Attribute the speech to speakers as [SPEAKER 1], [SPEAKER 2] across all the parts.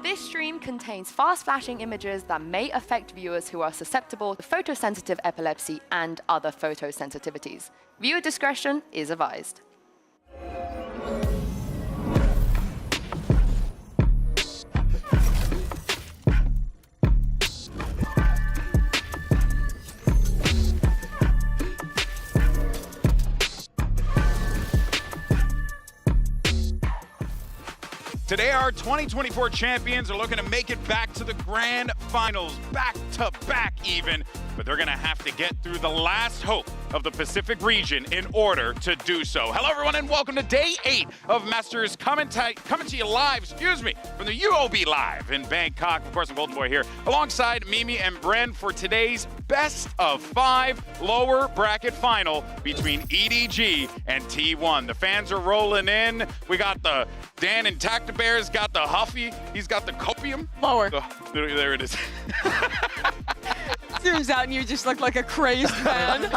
[SPEAKER 1] This stream contains fast-flashing images that may affect viewers who are susceptible to photosensitive epilepsy and other photosensitivities. Viewer discretion is advised.
[SPEAKER 2] Today, our 2024 champions are looking to make it back to the grand finals, back to back even, but they're gonna have to get through the last hope of the Pacific region in order to do so. Hello everyone and welcome to day 8 of Masters coming to you live, from the UOB Live in Bangkok. Of course, I'm Golden Boy here alongside Mimi and Bren for today's best of 5 lower bracket final between EDG and T1. The fans are rolling in. We got the Dan and Tacta Bears, got the Huffy, he's got the Copium.
[SPEAKER 3] Lower.
[SPEAKER 2] There it is.
[SPEAKER 3] Zooms out and you just look like a crazed man.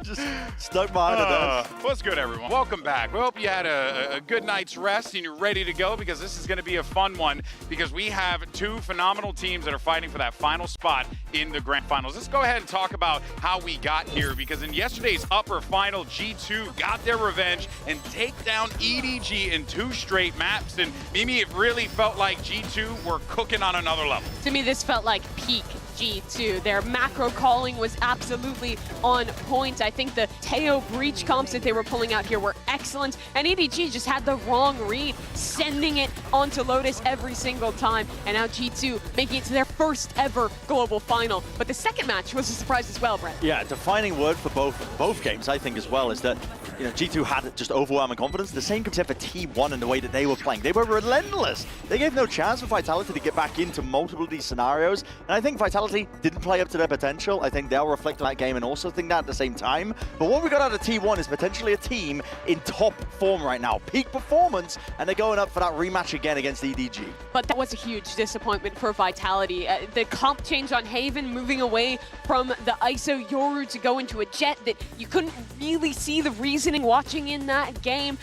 [SPEAKER 4] Just stuck behind it.
[SPEAKER 2] What's good, everyone? Welcome back. We hope you had a good night's rest and you're ready to go, because this is going to be a fun one, because we have 2 phenomenal teams that are fighting for that final spot in the grand finals. Let's go ahead and talk about how we got here, because in yesterday's upper final, G2 got their revenge and take down EDG in 2 straight maps. And Mimi, it really felt like G2 were cooking on another level.
[SPEAKER 3] To me, this felt like peak G2. Their macro calling was absolutely on point. I think the Teo breach comps that they were pulling out here were excellent, and EDG just had the wrong read, sending it onto Lotus every single time, and now G2 making it to their first ever global final. But the second match was a surprise as well, Brent.
[SPEAKER 4] Yeah, defining word for both games, I think, as well, is that G2 had just overwhelming confidence. The same could be said for T1 in the way that they were playing. They were relentless. They gave no chance for Vitality to get back into multiple of these scenarios, and I think Vitality didn't play up to their potential. I think they'll reflect on that game and also think that at the same time. But what we got out of T1 is potentially a team in top form right now, peak performance, and they're going up for that rematch again against EDG.
[SPEAKER 3] But that was a huge disappointment for Vitality. The comp change on Haven, moving away from the ISO Yoru to go into a Jet that you couldn't really see the reasoning watching in that game.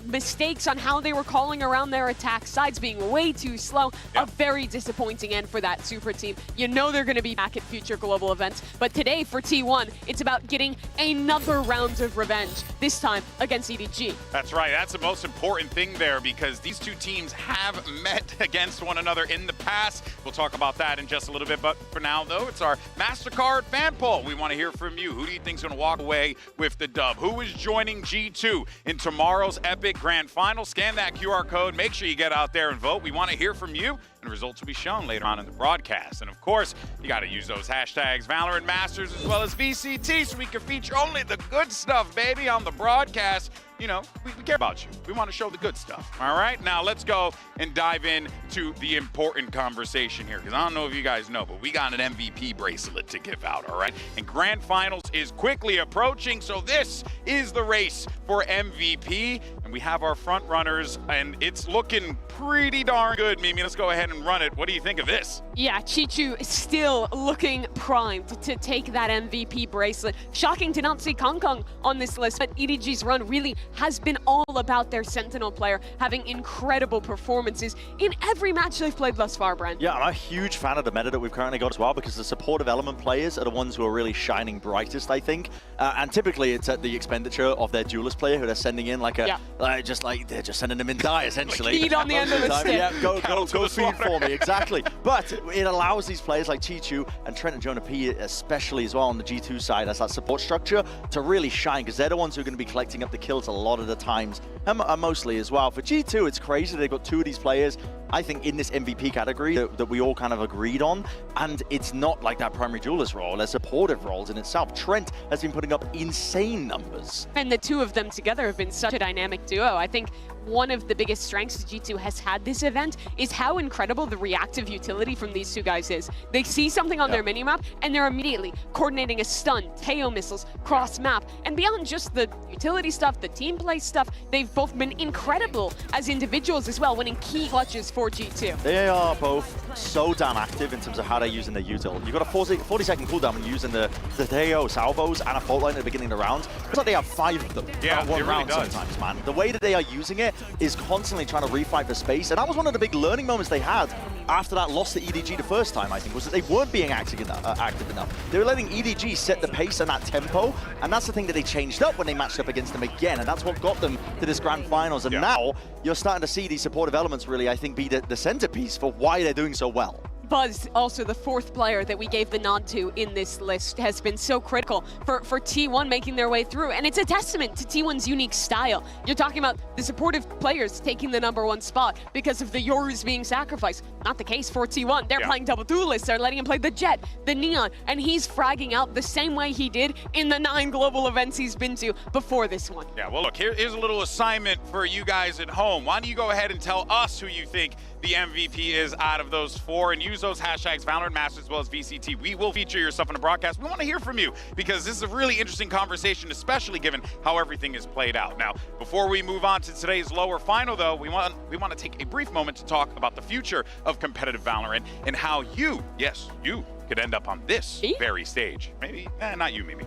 [SPEAKER 3] Mistakes on how they were calling around their attack, sides being way too slow. A very disappointing end for that super team. You know they're going to be back at future global events, but today for T1, it's about getting another round of revenge, this time against EDG.
[SPEAKER 2] That's right, that's the most important thing there, because these 2 teams have met against one another in the past. We'll talk about that in just a little bit, but for now though, it's our MasterCard fan poll. We want to hear from you. Who do you think is going to walk away with the dub? Who is joining G2 in tomorrow's epic grand final? Scan that QR code, make sure you get out there and vote. We want to hear from you, and results will be shown later on in the broadcast. And of course, you got to use those hashtags VALORANT Masters as well as VCT, so we can feature only the good stuff, baby, on the broadcast. You know, we care about you. We want to show the good stuff. All right, now let's go and dive into the important conversation here, because I don't know if you guys know, but we got an MVP bracelet to give out, all right? And grand finals is quickly approaching, so this is the race for MVP. And we have our front runners, and it's looking pretty darn good, Mimi. Let's go ahead and run it. What do you think of this?
[SPEAKER 3] Yeah, Chichu is still looking primed to take that MVP bracelet. Shocking to not see Kangkang on this list, but EDG's run really has been all about their Sentinel player having incredible performances in every match they've played thus far, Brent.
[SPEAKER 4] Yeah, I'm a huge fan of the meta that we've currently got as well, because the supportive element players are the ones who are really shining brightest, I think. And typically it's at the expenditure of their duelist player who they're sending in like a just like they're just sending them in to die, essentially.
[SPEAKER 3] Feed on the end of the stick.
[SPEAKER 4] Yeah, go
[SPEAKER 2] the
[SPEAKER 4] feed
[SPEAKER 2] slaughter.
[SPEAKER 4] for me, exactly. But it allows these players like Chi-Chu and Trent and Jonah P, especially as well on the G2 side, as that support structure, to really shine, because they're the ones who are going to be collecting up the kills a lot of the times, and mostly as well. For G2, it's crazy. They've got 2 of these players, I think, in this MVP category that we all kind of agreed on, and it's not like that primary duelist role. They're supportive roles in itself. Trent has been putting up insane numbers.
[SPEAKER 3] And the 2 of them together have been such a dynamic duo. I think one of the biggest strengths G2 has had this event is how incredible the reactive utility from these 2 guys is. They see something on their minimap, and they're immediately coordinating a stun, Teo missiles, cross-map, and beyond just the utility stuff, the team play stuff, they've both been incredible as individuals as well, winning key clutches for G2.
[SPEAKER 4] They are both so damn active in terms of how they're using their util. You've got a 40-second cooldown when using the Teo salvos and a fault line at the beginning of the round. It's like they have 5 of them
[SPEAKER 2] Yeah,
[SPEAKER 4] one
[SPEAKER 2] it really
[SPEAKER 4] round
[SPEAKER 2] does.
[SPEAKER 4] sometimes, man. The way that they are using it is constantly trying to refight for space, and that was one of the big learning moments they had after that loss to EDG the first time, I think, was that they weren't being active enough. They were letting EDG set the pace and that tempo, and that's the thing that they changed up when they matched up against them again, and that's what got them to this grand finals. And now you're starting to see these supportive elements really, I think, be the centerpiece for why they're doing so well.
[SPEAKER 3] Buzz, also the 4th player that we gave the nod to in this list, has been so critical for T1 making their way through. And it's a testament to T1's unique style. You're talking about the supportive players taking the #1 spot because of the Yorus being sacrificed. Not the case for T1. They're playing double duelists. They're letting him play the Jet, the Neon, and he's fragging out the same way he did in the 9 global events he's been to before this one.
[SPEAKER 2] Yeah, well, look, here's a little assignment for you guys at home. Why don't you go ahead and tell us who you think the MVP is out of those 4, and use those hashtags VALORANT Masters as well as VCT. We will feature your stuff in the broadcast. We want to hear from you because this is a really interesting conversation, especially given how everything is played out. Now, before we move on to today's lower final, though, we want to take a brief moment to talk about the future of competitive VALORANT and how you, yes, you, could end up on this very stage. Maybe, not you, Mimi.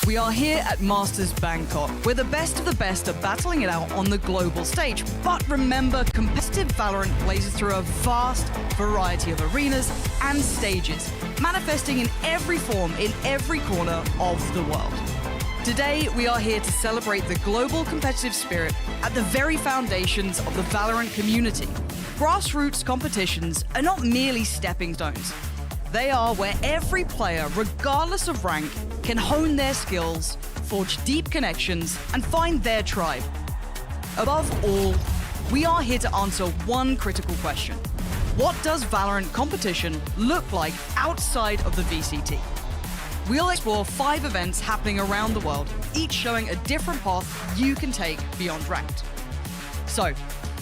[SPEAKER 5] We are here at Masters Bangkok, where the best of the best are battling it out on the global stage. But remember, competitive VALORANT blazes through a vast variety of arenas and stages, manifesting in every form in every corner of the world. Today, we are here to celebrate the global competitive spirit at the very foundations of the VALORANT community. Grassroots competitions are not merely stepping stones. They are where every player, regardless of rank, can hone their skills, forge deep connections, and find their tribe. Above all, we are here to answer one critical question. What does VALORANT competition look like outside of the VCT? We'll explore 5 events happening around the world, each showing a different path you can take beyond ranked. So,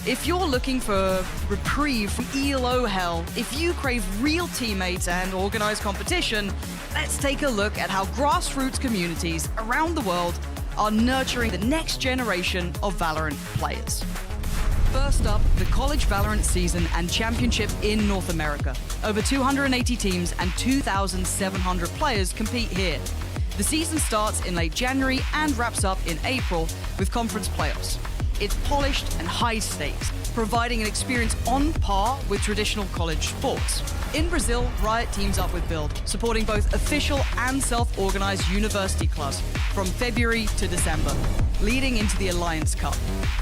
[SPEAKER 5] if you're looking for reprieve from ELO hell, if you crave real teammates and organized competition, let's take a look at how grassroots communities around the world are nurturing the next generation of VALORANT players. First up, the College VALORANT season and championship in North America. Over 280 teams and 2,700 players compete here. The season starts in late January and wraps up in April with conference playoffs. It's polished and high stakes, providing an experience on par with traditional college sports. In Brazil, Riot teams up with Build, supporting both official and self-organized university clubs from February to December, leading into the Alliance Cup.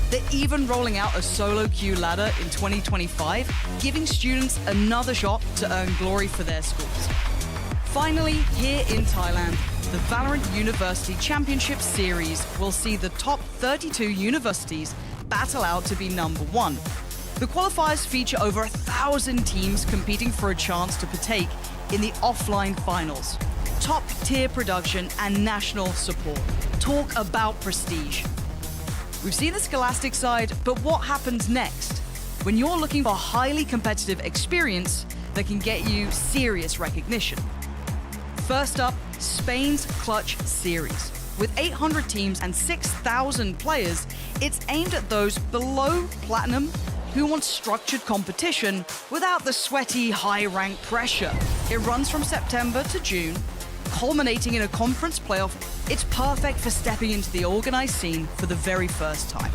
[SPEAKER 5] They're even rolling out a solo queue ladder in 2025, giving students another shot to earn glory for their schools. Finally, here in Thailand, the VALORANT University Championship Series will see the top 32 universities battle out to be #1. The qualifiers feature over 1,000 teams competing for a chance to partake in the offline finals. Top-tier production and national support. Talk about prestige. We've seen the Scholastic side, but what happens next? When you're looking for a highly competitive experience that can get you serious recognition. First up, Spain's Clutch Series. With 800 teams and 6,000 players, it's aimed at those below Platinum who want structured competition without the sweaty, high-rank pressure. It runs from September to June, culminating in a conference playoff. It's perfect for stepping into the organized scene for the very first time.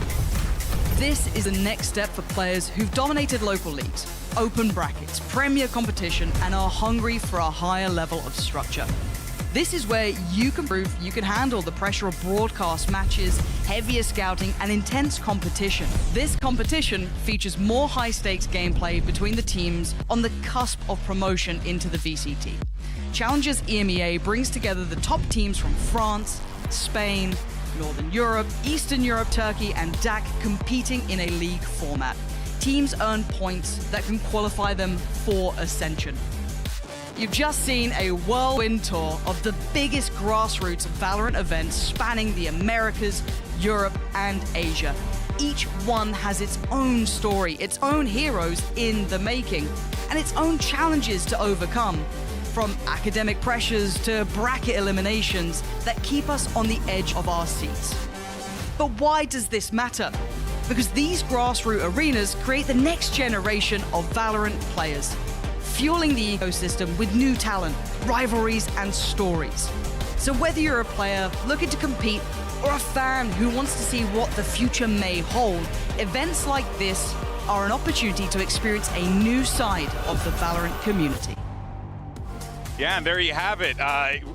[SPEAKER 5] This is the next step for players who've dominated local leagues, open brackets, premier competition, and are hungry for a higher level of structure. This is where you can prove you can handle the pressure of broadcast matches, heavier scouting, and intense competition. This competition features more high-stakes gameplay between the teams on the cusp of promotion into the VCT. Challengers EMEA brings together the top teams from France, Spain, Northern Europe, Eastern Europe, Turkey, and DAC competing in a league format. Teams earn points that can qualify them for Ascension. You've just seen a whirlwind tour of the biggest grassroots Valorant events spanning the Americas, Europe, and Asia. Each one has its own story, its own heroes in the making, and its own challenges to overcome. From academic pressures to bracket eliminations that keep us on the edge of our seats. But why does this matter? Because these grassroots arenas create the next generation of Valorant players, fueling the ecosystem with new talent, rivalries, and stories. So whether you're a player looking to compete or a fan who wants to see what the future may hold, events like this are an opportunity to experience a new side of the Valorant community.
[SPEAKER 2] Yeah, and there you have it.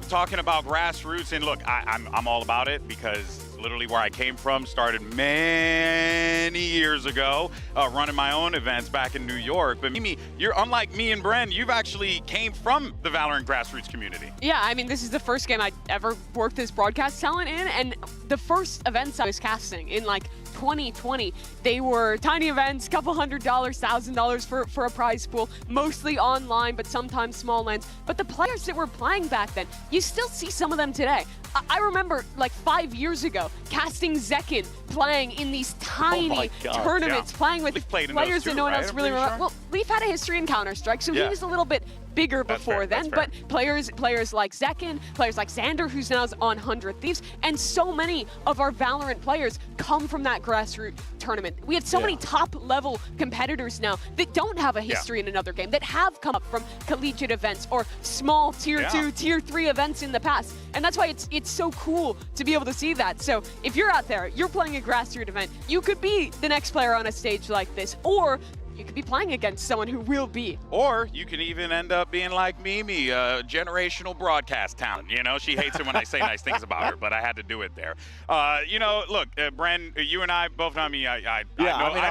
[SPEAKER 2] Talking about grassroots, and look, I'm all about it because literally where I came from, started many years ago, running my own events back in New York. But Mimi, you're unlike me and Bren, you've actually came from the Valorant grassroots community.
[SPEAKER 3] Yeah, I mean, this is the first game I ever worked as broadcast talent in, and the first events I was casting in like 2020, they were tiny events, couple $100, $1,000 for a prize pool, mostly online, but sometimes small lanes. But the players that were playing back then, you still see some of them today. I remember like 5 years ago, casting Zekin playing in these tiny tournaments, playing with players that no one else really remembers. Well, Leaf had a history in Counter-Strike, so he was a little bit bigger before then, but players like Zekin, players like Xander, who's now on 100 Thieves, and so many of our Valorant players come from that grassroots tournament. We have so many top-level competitors now that don't have a history in another game, that have come up from collegiate events or small tier 2, tier 3 events in the past. And that's why it's so cool to be able to see that. So if you're out there, you're playing a grassroots event, you could be the next player on a stage like this, or you could be playing against someone who will be. Or
[SPEAKER 2] you can even end up being like Mimi, a generational broadcast talent. You know, she hates it when I say nice things about her, but I had to do it there. You know, look, Bren, you and I both, I mean, I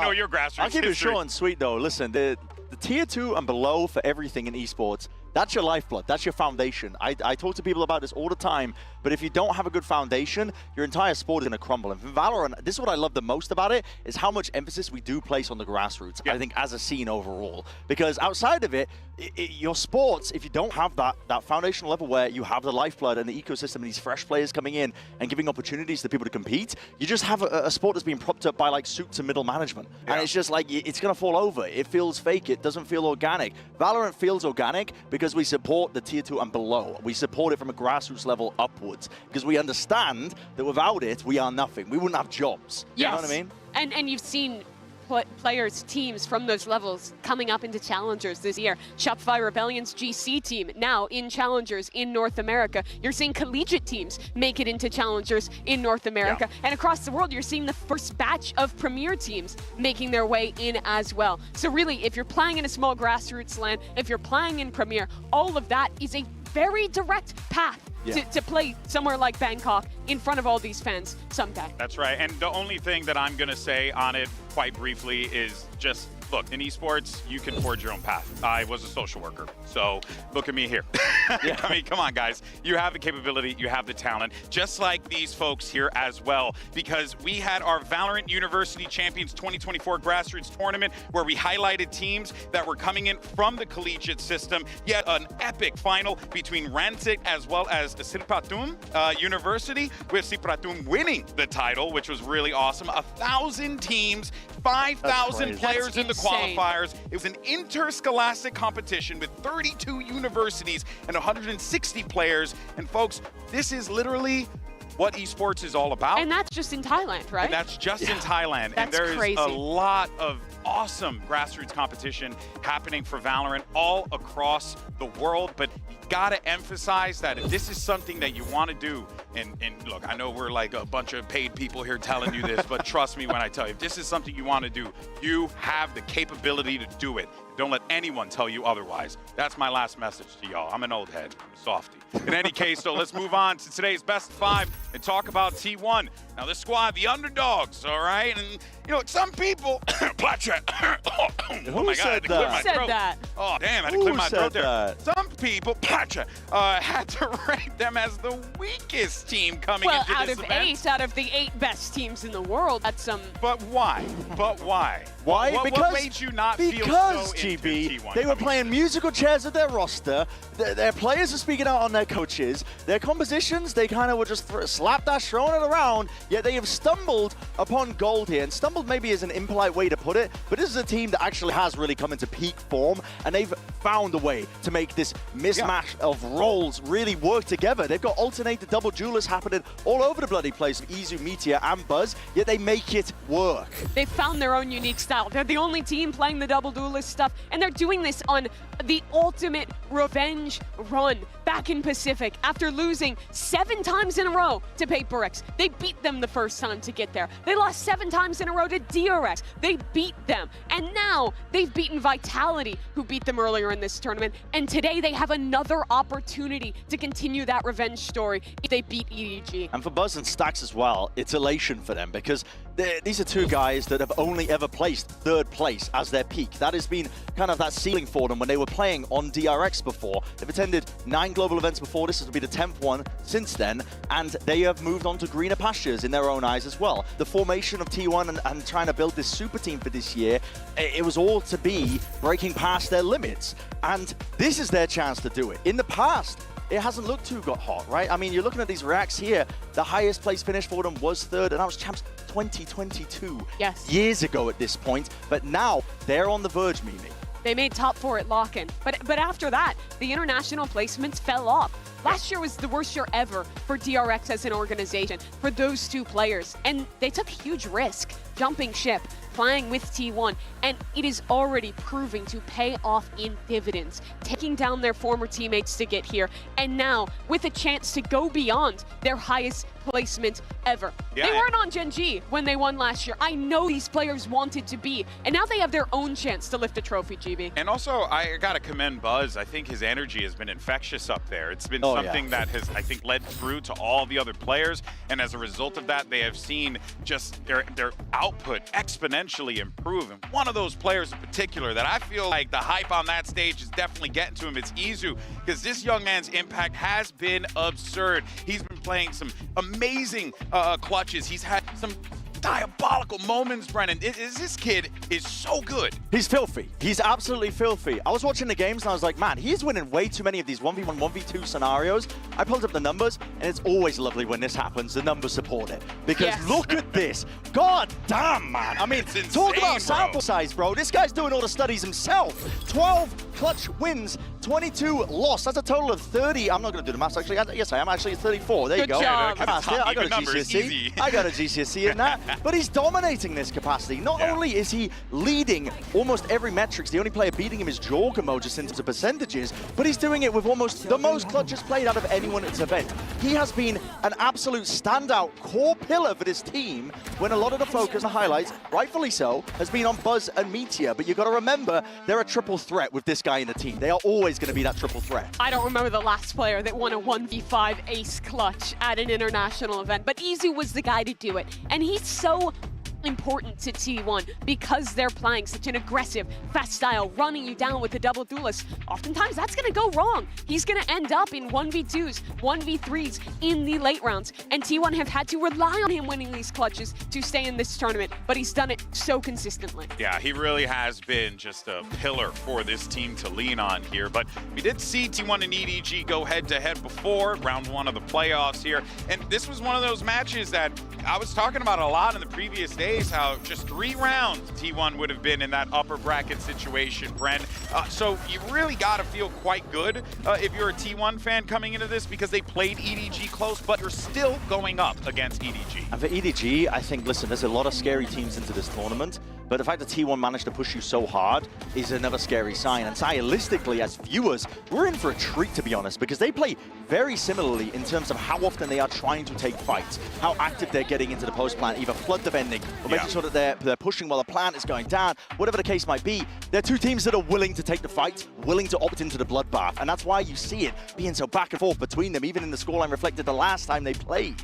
[SPEAKER 2] know your grassroots
[SPEAKER 4] I'll keep it
[SPEAKER 2] history.
[SPEAKER 4] short and sweet, though. Listen, the tier 2 and below for everything in esports, that's your lifeblood. That's your foundation. I talk to people about this all the time, but if you don't have a good foundation, your entire sport is going to crumble. And for Valorant, this is what I love the most about it, is how much emphasis we do place on the grassroots, I think, as a scene overall. Because outside of it, your sports, if you don't have that foundational level where you have the lifeblood and the ecosystem and these fresh players coming in and giving opportunities to people to compete, you just have a sport that's being propped up by like suits and middle management. And it's just like, it's going to fall over. It feels fake. It doesn't feel organic. Valorant feels organic because we support the tier 2 and below. We support it from a grassroots level upwards because we understand that without it, we are nothing. We wouldn't have jobs. You know what I mean?
[SPEAKER 3] And you've seen players, teams from those levels coming up into Challengers this year. Shopify Rebellion's GC team now in Challengers in North America. You're seeing collegiate teams make it into Challengers in North America. And across the world, you're seeing the first batch of Premier teams making their way in as well. So really, if you're playing in a small grassroots land, if you're playing in Premier, all of that is a very direct path to play somewhere like Bangkok in front of all these fans someday.
[SPEAKER 2] That's right. And the only thing that I'm going to say on it quite briefly is just, look, in esports, you can forge your own path. I was a social worker, so look at me here. I mean, come on, guys. You have the capability, you have the talent, just like these folks here as well, because we had our Valorant University Champions 2024 grassroots tournament where we highlighted teams that were coming in from the collegiate system, yet an epic final between Rancid as well as Sripatum University, with Sripatum winning the title, which was really awesome. 1,000 teams, 5,000 players in the qualifiers. It was an interscholastic competition with 32 universities and 160 players. And folks, this is literally what esports is all about.
[SPEAKER 3] And that's just in Thailand, right?
[SPEAKER 2] And that's just in Thailand.
[SPEAKER 3] That's
[SPEAKER 2] and there's
[SPEAKER 3] crazy.
[SPEAKER 2] a lot of awesome grassroots competition happening for Valorant all across the world, but you gotta emphasize that if this is something that you want to do, and look, I know we're like a bunch of paid people here telling you this, but trust me when I tell you, if this is something you want to do, you have the capability to do it. Don't let anyone tell you otherwise. That's my last message to y'all. I'm an old head, I'm a softie. In any case, though, let's move on to today's best of 5 and talk about T1. Now, this squad, the underdogs, all right? And, you know, some people...
[SPEAKER 4] Who said
[SPEAKER 3] that?
[SPEAKER 2] Oh, damn, I had to clear my throat there. Some people had to rank them as the weakest team coming into this event.
[SPEAKER 3] Out of the 8 best teams in the world, that's some...
[SPEAKER 2] But why? Why?
[SPEAKER 4] What
[SPEAKER 2] made you not feel
[SPEAKER 4] because,
[SPEAKER 2] so into
[SPEAKER 4] GB,
[SPEAKER 2] T1
[SPEAKER 4] they were playing musical chairs with their roster. Their players are speaking out on their coaches. Their compositions, they kind of were just slapdash throwing it around, yet they have stumbled upon gold here. And stumbled maybe is an impolite way to put it, but this is a team that actually has really come into peak form, and they've found a way to make this mismatch of roles really work together. They've got alternated double duelists happening all over the bloody place with Izu, Meteor, and Buzz, yet they make it work.
[SPEAKER 3] They've found their own unique style. They're the only team playing the double duelist stuff, and they're doing this on the ultimate revenge run back in Pacific after losing 7 times in a row to PaperX. They beat them the first time to get there. They lost 7 times in a row to DRX. They beat them. And now they've beaten Vitality, who beat them earlier in this tournament. And today they have another opportunity to continue that revenge story if they beat EDG.
[SPEAKER 4] And for Buzz and Stacks as well, it's elation for them because these are 2 guys that have only ever placed 3rd place as their peak. That has been kind of that ceiling for them when they were playing on DRX before. They've attended 9 global events before. This will be the 10th one since then, and they have moved on to greener pastures in their own eyes as well. The formation of T1 and trying to build this super team for this year, it was all to be breaking past their limits, and this is their chance to do it. In the past, it hasn't looked too hot, right? I mean, you're looking at these reacts here. The highest place finish for them was 3rd, and that was Champs 2022.
[SPEAKER 3] Yes.
[SPEAKER 4] Years ago at this point, but now they're on the verge, Mimi.
[SPEAKER 3] They made top 4 at lock-in, but after that, the international placements fell off. Last year was the worst year ever for DRX as an organization, for those 2 players, and they took a huge risk, jumping ship, flying with T1, and it is already proving to pay off in dividends, taking down their former teammates to get here, and now with a chance to go beyond their highest placement ever.
[SPEAKER 2] Yeah.
[SPEAKER 3] They weren't on Gen G when they won last year. I know these players wanted to be, and now they have their own chance to lift a trophy, GB.
[SPEAKER 2] And also, I gotta commend Buzz. I think his energy has been infectious up there. It's been something that has, I think, led through to all the other players, and as a result of that, they have seen just their output exponentially improve. And one of those players in particular that I feel like the hype on that stage is definitely getting to him, it's Izu, because this young man's impact has been absurd. He's been playing some amazing clutches. He's had some diabolical moments, Brennan. This kid is so good.
[SPEAKER 4] He's filthy. He's absolutely filthy. I was watching the games and I was like, man, he's winning way too many of these 1v1, 1v2 scenarios. I pulled up the numbers, and it's always lovely when this happens. The numbers support it. Because look at this. God damn, man. I mean, talk about sample size, bro. This guy's doing all the studies himself. 12 clutch wins, 22 lost. That's a total of 30. I'm not going to do the maths, actually. Yes, I am actually 34. There you go.
[SPEAKER 3] Job.
[SPEAKER 4] I got a GCSE. I got a GCSE in that. But he's dominating this capacity. Not only is he leading almost every metrics, the only player beating him is Jorgamo just in terms of percentages, but he's doing it with almost the most clutches played out of anyone at this event. He has been an absolute standout core pillar for this team when a lot of the focus and highlights, rightfully so, has been on Buzz and Meteor. But you've got to remember, they're a triple threat with this guy in the team. They are always going to be that triple threat.
[SPEAKER 3] I don't remember the last player that won a 1v5 ace clutch at an international event, but Izu was the guy to do it. And he's so important to T1 because they're playing such an aggressive, fast style, running you down with the double duelist. Oftentimes that's going to go wrong. He's going to end up in 1v2s, 1v3s in the late rounds, and T1 have had to rely on him winning these clutches to stay in this tournament, but he's done it so consistently.
[SPEAKER 2] Yeah, he really has been just a pillar for this team to lean on here, but we did see T1 and EDG go head-to-head before, round 1 of the playoffs here, and this was one of those matches that I was talking about a lot in the previous days, how just 3 rounds T1 would have been in that upper bracket situation, Bren. So you really got to feel quite good if you're a T1 fan coming into this, because they played EDG close, but you're still going up against EDG.
[SPEAKER 4] And for EDG, I think, listen, there's a lot of scary teams into this tournament, but the fact that T1 managed to push you so hard is another scary sign. And stylistically, as viewers, we're in for a treat, to be honest, because they play very similarly in terms of how often they are trying to take fights, how active they're getting into the post plant, either flood defending or making sure that they're pushing while the plant is going down, whatever the case might be. They're two teams that are willing to take the fight, willing to opt into the bloodbath, and that's why you see it being so back and forth between them, even in the scoreline reflected the last time they played.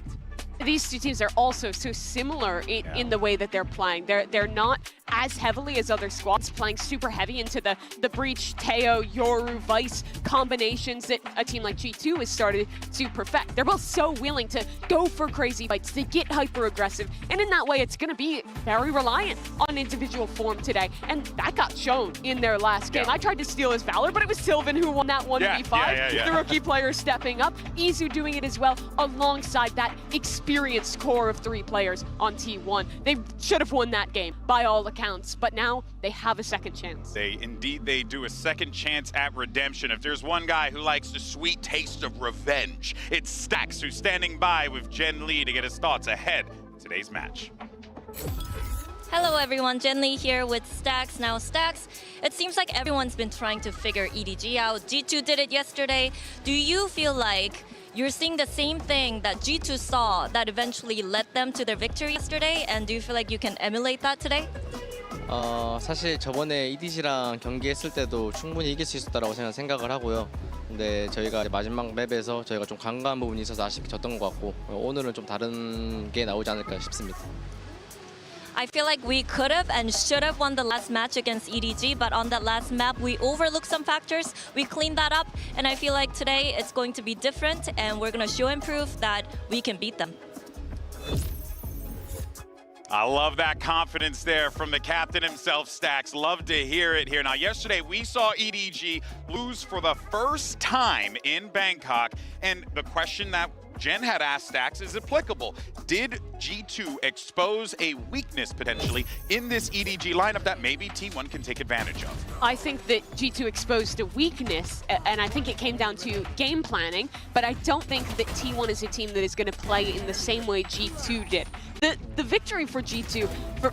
[SPEAKER 3] These two teams are also so similar in the way that they're playing. They're not as heavily as other squads, playing super heavy into the Breach, Teo, Yoru, Vice combinations that a team like G2 has started to perfect. They're both so willing to go for crazy fights, to get hyper aggressive, and in that way it's going to be very reliant on individual form today, and that got shown in their last game. I tried to steal his Valor, but it was Sylvan who won that 1v5. The rookie player stepping up, Izu doing it as well, alongside that experienced core of 3 players on T1. They should have won that game by all accounts, but now they have a second chance.
[SPEAKER 2] They do a second chance at redemption. If there's one guy who likes the sweet taste of revenge, it's Stax, who's standing by with Jen Lee to get his thoughts ahead of today's match.
[SPEAKER 6] Hello everyone, Jen Lee here with Stax. Now Stax, it seems like everyone's been trying to figure EDG out. G2 did it yesterday. Do you feel like you're seeing the same thing that G2 saw that eventually led them to their victory yesterday? And do you feel like you can emulate that today?
[SPEAKER 7] 사실 저번에 EDG랑 경기했을 때도 충분히 이길 수 있었다라고 생각을 하고요. 근데 저희가 마지막 맵에서 저희가 좀 강한 부분이 있어서 아쉽게 졌던 것 같고 오늘은 좀 다른 게 나오지 않을까 싶습니다.
[SPEAKER 6] I feel like we could have and should have won the last match against EDG, but on that last map, we overlooked some factors. We cleaned that up, and I feel like today it's going to be different, and we're going to show and prove that we can beat them.
[SPEAKER 2] I love that confidence there from the captain himself, Stax. Love to hear it here. Now, yesterday we saw EDG lose for the first time in Bangkok, and the question that Jen had asked Stax is applicable. Did G2 expose a weakness potentially in this EDG lineup that maybe T1 can take advantage of?
[SPEAKER 3] I think that G2 exposed a weakness, and I think it came down to game planning, but I don't think that T1 is a team that is going to play in the same way G2 did. The victory for G2,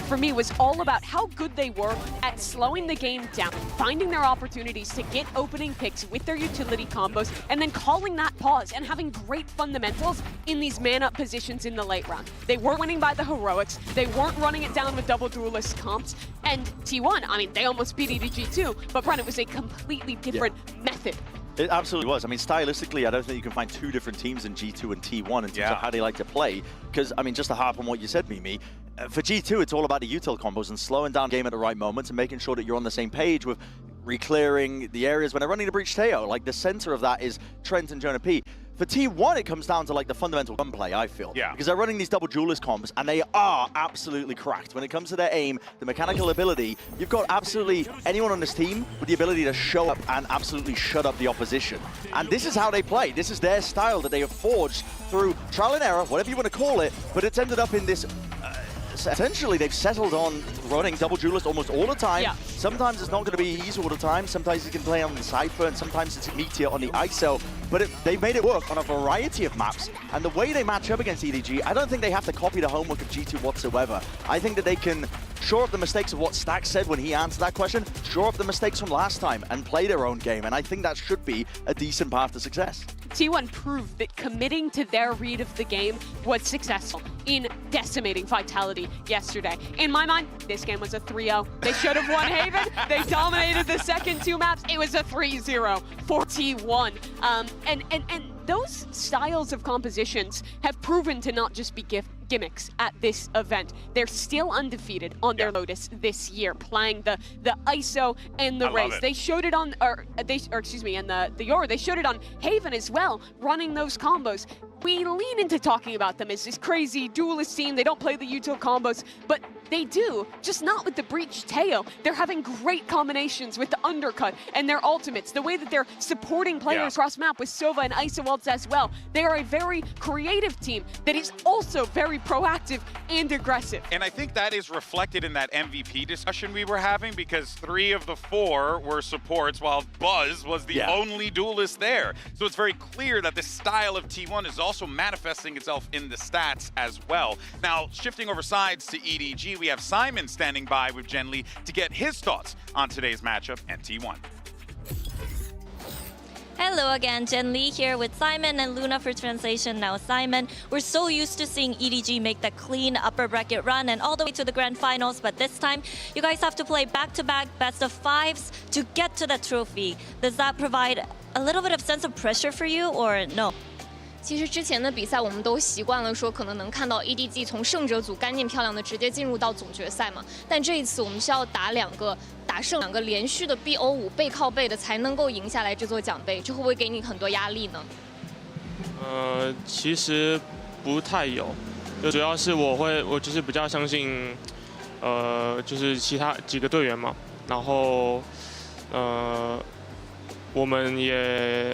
[SPEAKER 3] for me, was all about how good they were at slowing the game down, finding their opportunities to get opening picks with their utility combos, and then calling that pause and having great fundamentals in these man-up positions in the late round. They weren't winning by the heroics, they weren't running it down with double duelist comps, and T1, I mean, they almost beat EDG too, but Brent, it was a completely different method.
[SPEAKER 4] It absolutely was. I mean, stylistically, I don't think you can find 2 different teams in G2 and T1 in terms of how they like to play. Because, I mean, just to harp on what you said, Mimi, for G2, it's all about the util combos and slowing down game at the right moments and making sure that you're on the same page with re-clearing the areas when they're running the Breach Teo. Like, the center of that is Trent and Jonah P. For T1, it comes down to like the fundamental gunplay, I feel.
[SPEAKER 2] Yeah.
[SPEAKER 4] Because they're running these double duelist combos, and they are absolutely cracked. When it comes to their aim, the mechanical ability, you've got absolutely anyone on this team with the ability to show up and absolutely shut up the opposition. And this is how they play. This is their style that they have forged through trial and error, whatever you want to call it, but it's ended up in this... essentially, they've settled on running double duelist almost all the time.
[SPEAKER 3] Yeah.
[SPEAKER 4] Sometimes it's not going to be easy all the time. Sometimes you can play on the Cypher, and sometimes it's Meteor on the ISO. But they've made it work on a variety of maps. And the way they match up against EDG, I don't think they have to copy the homework of G2 whatsoever. I think that they can shore up the mistakes of what Stax said when he answered that question, shore up the mistakes from last time, and play their own game. And I think that should be a decent path to success.
[SPEAKER 3] T1 proved that committing to their read of the game was successful in decimating Vitality yesterday. In my mind, this game was a 3-0. They should have won Haven. They dominated the second 2 maps. It was a 3-0 for T1. And those styles of compositions have proven to not just be gimmicks at this event. They're still undefeated on their Lotus this year, playing the ISO and the Raze. They showed it on, and the Yoru. They showed it on Haven as well, running those combos. We lean into talking about them as this crazy duelist team. They don't play the util combos, but they do, just not with the Breach Teo. They're having great combinations with the undercut and their ultimates. The way that they're supporting players cross map with Sova and ISO ults as well. They are a very creative team that is also very proactive and aggressive.
[SPEAKER 2] And I think that is reflected in that MVP discussion we were having, because 3 of the 4 were supports while Buzz was the only duelist there. So it's very clear that the style of T1 is also manifesting itself in the stats as well. Now, shifting over sides to EDG, we have Simon standing by with Genli to get his thoughts on today's matchup and T1.
[SPEAKER 6] Hello again, Jen Lee here with Simon and Luna for translation. Now, Simon, we're so used to seeing EDG make the clean upper bracket run and all the way to the grand finals, but this time you guys have to play back-to-back best of fives to get to that trophy. Does that provide a little bit of sense of pressure for you or no?
[SPEAKER 8] 其实之前的比赛我们都习惯了说可能能看到 EDG 从胜者组干净漂亮的直接进入到总决赛嘛，但这一次我们是要打胜两个连续的 BO5 背靠背的才能够赢下来这座奖杯，这会不会给你很多压力呢？
[SPEAKER 9] 其实不太有，就主要是我就是比较相信，就是其他几个队员嘛，然后我们也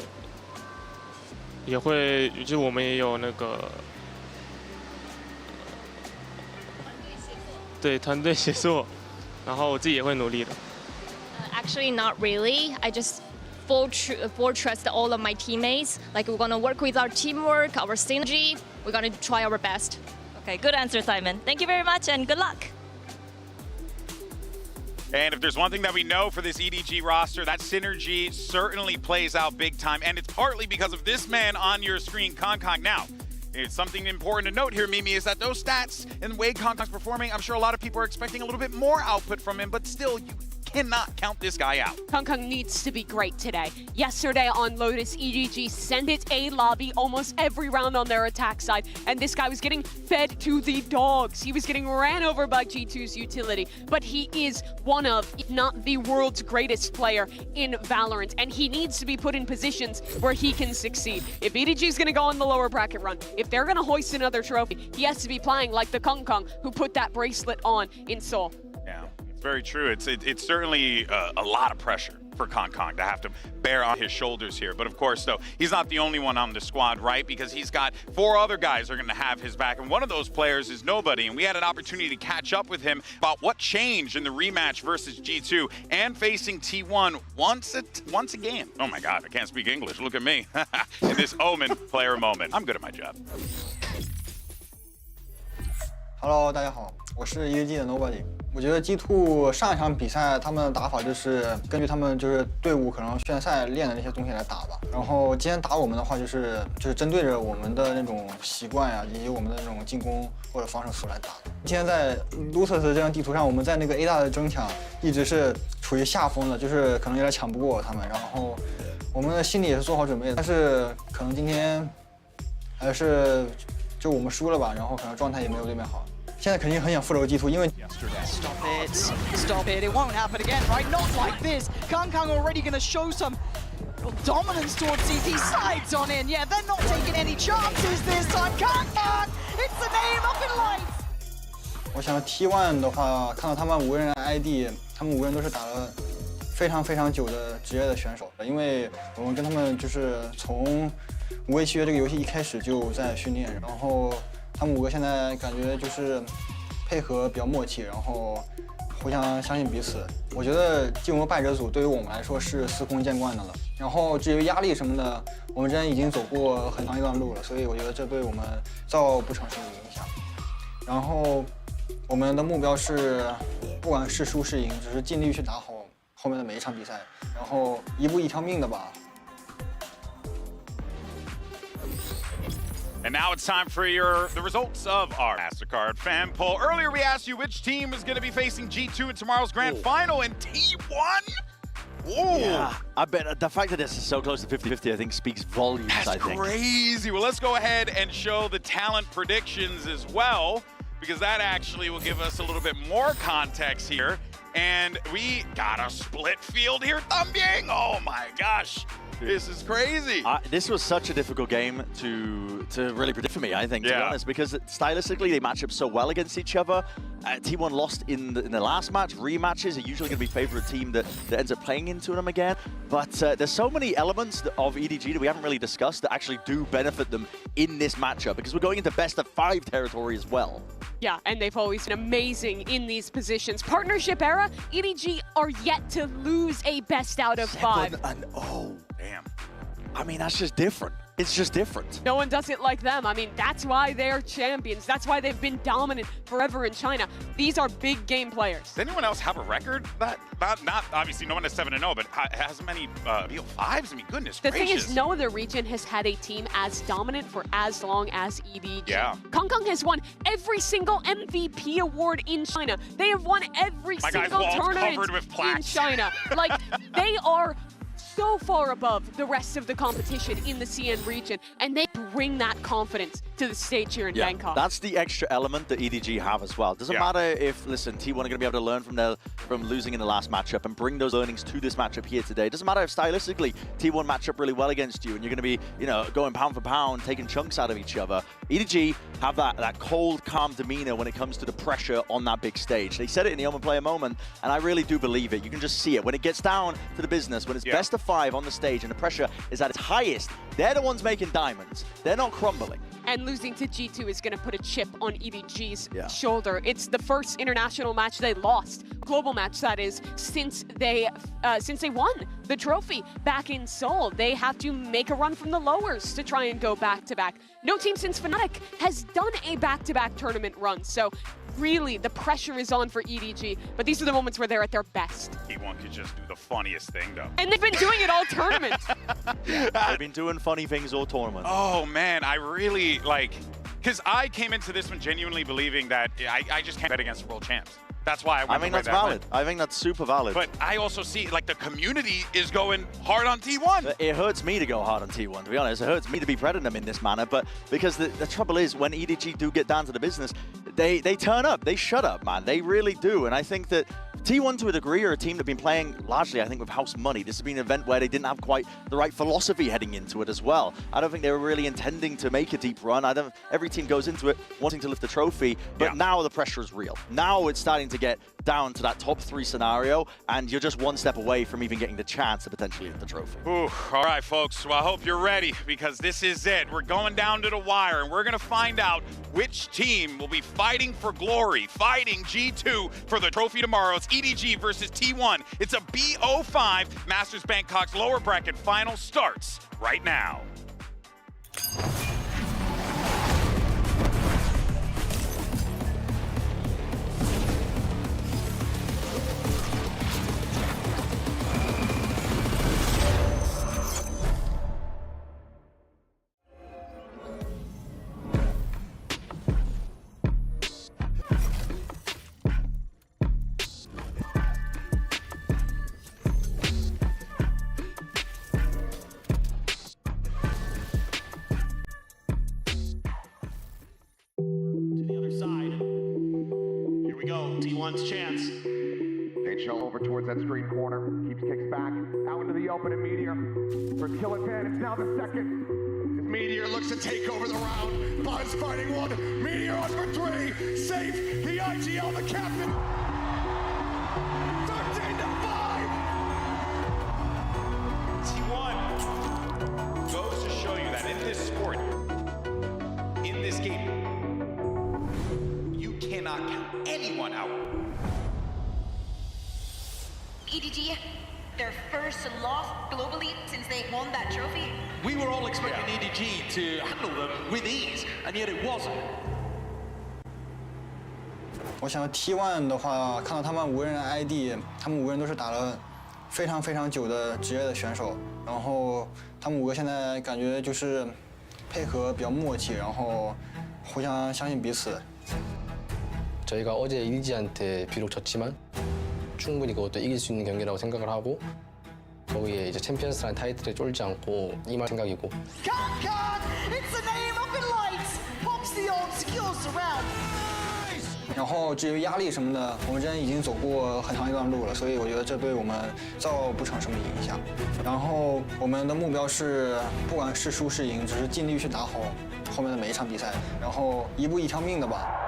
[SPEAKER 9] 会，就是我们也有那个对团队协作，然后我自己也会努力的。
[SPEAKER 8] Actually, not really. I just full trust all of my teammates. Like we're gonna work with our teamwork, our synergy. We're gonna try our best.
[SPEAKER 6] Okay, good answer, Simon. Thank you very much and good luck.
[SPEAKER 2] And if there's one thing that we know for this EDG roster, that synergy certainly plays out big time. And it's partly because of this man on your screen, Kong. Now, it's something important to note here, Mimi, is that those stats and the way Kong's performing, I'm sure a lot of people are expecting a little bit more output from him, but still, you cannot count this guy out.
[SPEAKER 3] Kong needs to be great today. Yesterday on Lotus, EDG sent it A lobby almost every round on their attack side, and this guy was getting fed to the dogs. He was getting ran over by G2's utility, but he is one of, if not the world's greatest player in Valorant, and he needs to be put in positions where he can succeed. If EDG is going to go on the lower bracket run, if they're going to hoist another trophy, he has to be playing like the Kong who put that bracelet on in Seoul.
[SPEAKER 2] Yeah, it's very true. It's certainly a lot of pressure for Kong to have to bear on his shoulders here. But of course, though, he's not the only one on the squad, right? Because he's got 4 other guys who are going to have his back. And one of those players is Nobody. And we had an opportunity to catch up with him about what changed in the rematch versus G2 and facing T1 once again. Oh my God, I can't speak English. Look at me. In this Omen player moment. I'm good at my job.
[SPEAKER 10] Hello， 大家好，我是 EDG 的 Nobody。我觉得 G2 上一场比赛他们的打法就是根据他们就是队伍可能训练赛练的那些东西来打吧。然后今天打我们的话就是针对着我们的那种习惯呀，以及我们的那种进攻或者防守术来打。今天在 Lotus 这张地图上，我们在那个 A 大的争抢一直是处于下风的，就是可能有点抢不过他们。然后我们的心里也是做好准备的，但是可能今天还是就我们输了吧，然后可能状态也没有对面好。 现在肯定很想复仇 G2， 因为
[SPEAKER 5] Stop it, it won't happen again, right? Not like this. Kong already going to show some dominance towards CT. Sides on in, yeah, they're not taking any chances this time. Kong, it's the name up in lights.
[SPEAKER 10] 我想 T1 的话，看到他们5个人的 ID， 他们5个人都是打了非常久的职业的选手，因为我们跟他们就是从5位契约这个游戏一开始就在训练，然后。 他们5个现在感觉就是配合比较默契，然后互相相信彼此。我觉得进入败者组对于我们来说是司空见惯的了。然后至于压力什么的，我们之前已经走过很长一段路了，所以我觉得这对我们造不成什么影响。然后我们的目标是，不管是输是赢，只是尽力去打好后面的每一场比赛，然后一步一条命的吧。
[SPEAKER 2] And now it's time for the results of our MasterCard fan poll. Earlier we asked you which team was going to be facing G2 in tomorrow's grand final, and T1? Ooh.
[SPEAKER 4] Yeah, I bet the fact that this is so close to 50-50, I think, speaks volumes,
[SPEAKER 2] That's crazy. Well, let's go ahead and show the talent predictions as well, because that actually will give us a little bit more context here. And we got a split field here, También. Oh my gosh. This is crazy.
[SPEAKER 4] This was such a difficult game to really predict for me, I think, to be honest, because stylistically they match up so well against each other. T1 lost in the last match. Rematches are usually going to be favorite team that ends up playing into them again. But there's so many elements of EDG that we haven't really discussed that actually do benefit them in this matchup, because we're going into best of 5 territory as well.
[SPEAKER 3] Yeah, and they've always been amazing in these positions. Partnership era, EDG are yet to lose a best out of 5.
[SPEAKER 10] 7-0.
[SPEAKER 2] Damn.
[SPEAKER 4] I mean, that's just different. It's just different.
[SPEAKER 3] No one does it like them. I mean, that's why they're champions. That's why they've been dominant forever in China. These are big game players.
[SPEAKER 2] Does anyone else have a record that, not obviously no one has 7-0, but has many BO5s? I mean, goodness
[SPEAKER 3] The
[SPEAKER 2] gracious.
[SPEAKER 3] thing is, no other region has had a team as dominant for as long as EDG.
[SPEAKER 2] Yeah.
[SPEAKER 3] Hong Kong has won every single MVP award in China. They have won every
[SPEAKER 2] My guy's
[SPEAKER 3] single
[SPEAKER 2] wall's
[SPEAKER 3] tournament
[SPEAKER 2] covered with
[SPEAKER 3] in
[SPEAKER 2] plaques.
[SPEAKER 3] China. Like, they are so far above the rest of the competition in the CN region, and they bring that confidence to the stage here in Bangkok.
[SPEAKER 4] That's the extra element that EDG have as well. Doesn't matter if, listen, T1 are going to be able to learn from losing in the last matchup and bring those learnings to this matchup here today. Doesn't matter if stylistically T1 match up really well against you and you're going to be, you know, going pound for pound, taking chunks out of each other. EDG have that cold, calm demeanor when it comes to the pressure on that big stage. They said it in the Omen Player moment, and I really do believe it. You can just see it. When it gets down to the business, when it's best of 5 on the stage and the pressure is at its highest, they're the ones making diamonds. They're not crumbling.
[SPEAKER 3] And losing to G2 is going to put a chip on EDG's shoulder. It's the first international match they lost, global match that is, since they won the trophy back in Seoul. They have to make a run from the lowers to try and go back-to-back. No team since Fnatic has done a back-to-back tournament run, so really the pressure is on for EDG, but these are the moments where they're at their best.
[SPEAKER 2] T1 could just do the funniest thing, though.
[SPEAKER 3] And they've been doing it all tournament.
[SPEAKER 4] They've been doing funny things all tournament.
[SPEAKER 2] Oh, man, I really, because I came into this one genuinely believing that I just can't bet against world champs. That's why I went the way
[SPEAKER 4] that's
[SPEAKER 2] that I
[SPEAKER 4] valid.
[SPEAKER 2] went.
[SPEAKER 4] I think that's super valid.
[SPEAKER 2] But I also see, the community is going hard on T1.
[SPEAKER 4] It hurts me to go hard on T1, to be honest. It hurts me to be prepping them in this manner, but because the trouble is, when EDG do get down to the business, they turn up. They shut up, man. They really do. And I think that T1, to a degree, are a team that have been playing largely, I think, with house money. This has been an event where they didn't have quite the right philosophy heading into it as well. I don't think they were really intending to make a deep run. Every team goes into it wanting to lift the trophy, but now the pressure is real. Now it's starting to get down to that top 3 scenario, and you're just one step away from even getting the chance to potentially lift the trophy.
[SPEAKER 2] Ooh, all right, folks. Well, I hope you're ready, because this is it. We're going down to the wire, and we're going to find out which team will be fighting for glory, fighting G2 for the trophy tomorrow. It's EDG versus T1. It's a BO5. Masters Bangkok's lower bracket final starts right now.
[SPEAKER 11] T1's chance. HL over towards that screen corner. Keeps kicks back. Out into the open and Meteor. First kill at 10. It's now the second. As Meteor looks to take over the round. Buzz fighting one. Meteor on for 3. Safe. The IGL, the captain. 13-5.
[SPEAKER 2] T1 goes to show you that in this sport, in this game, you cannot count anyone out.
[SPEAKER 12] EDG, their first loss globally since they won that trophy.
[SPEAKER 11] We were all expecting EDG to handle them with ease, and yet it wasn't.
[SPEAKER 10] 我想 T1 的话，看到他们5个人的 ID， 他们5个人都是打了非常非常久的职业的选手，然后他们5个现在感觉就是配合比较默契，然后互相相信彼此。
[SPEAKER 13] 저희가 어제 EDG한테 비록 졌지만 충분히 그것도 이길 수 있는 경기라고 생각을 하고 거기에 이제 챔피언스라는 타이틀에 쫄지 않고 임할 생각이고.
[SPEAKER 12] It's the name of the lights. Pops the old skills around.
[SPEAKER 10] 然后至于压力什么的，我们之前已经走过很长一段路了，所以我觉得这对我们造不成什么影响。然后我们的目标是，不管是输是赢，只是尽力去打好后面的每一场比赛，然后一步一条命的吧。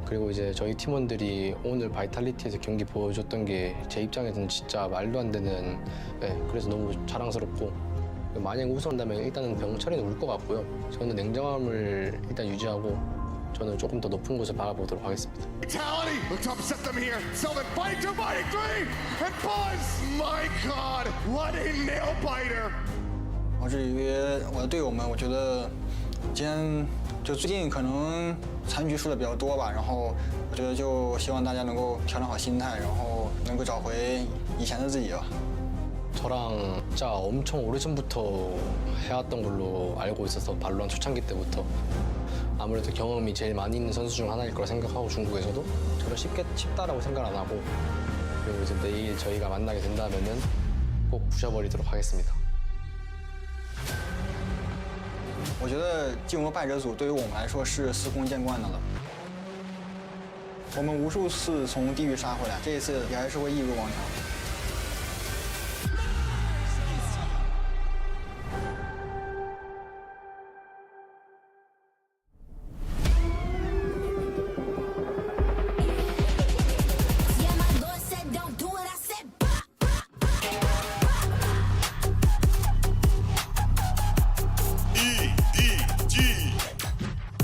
[SPEAKER 13] 그리고 이제 저희 팀원들이 오늘 바이탈리티에서 경기 보여줬던 게 제 입장에서는 진짜 말도 안 되는, 그래서 너무 자랑스럽고 만약 우승한다면 일단은 병철이는 울 것 같고요. 저는 냉정함을 일단 유지하고 저는 조금 더 높은 곳을 바라보도록 하겠습니다.
[SPEAKER 11] Vitality, let's upset them here. Sylvan fighting 2, fighting 3, and Buzz, my God, what a nail biter.
[SPEAKER 10] 至于我的队友们，我觉得今天就最近可能残局输的比较多吧，然后我觉得就希望大家能够调整好心态，然后能够找回以前的自己吧。
[SPEAKER 13] 저랑 진짜 엄청 오래전부터 해왔던 걸로 알고 있어서 발로란트 초창기 때부터 아무래도 경험이 제일 많이 있는 선수 중 하나일 거라 생각하고 중국에서도 저를 쉽다라고 생각 안 하고 그리고 이제 내일 저희가 만나게 된다면은 꼭 부셔버리도록 하겠습니다.
[SPEAKER 10] 我觉得进入败者组对于我们来说是司空见惯的了。我们无数次从地狱杀回来，这一次也还是会一如往常。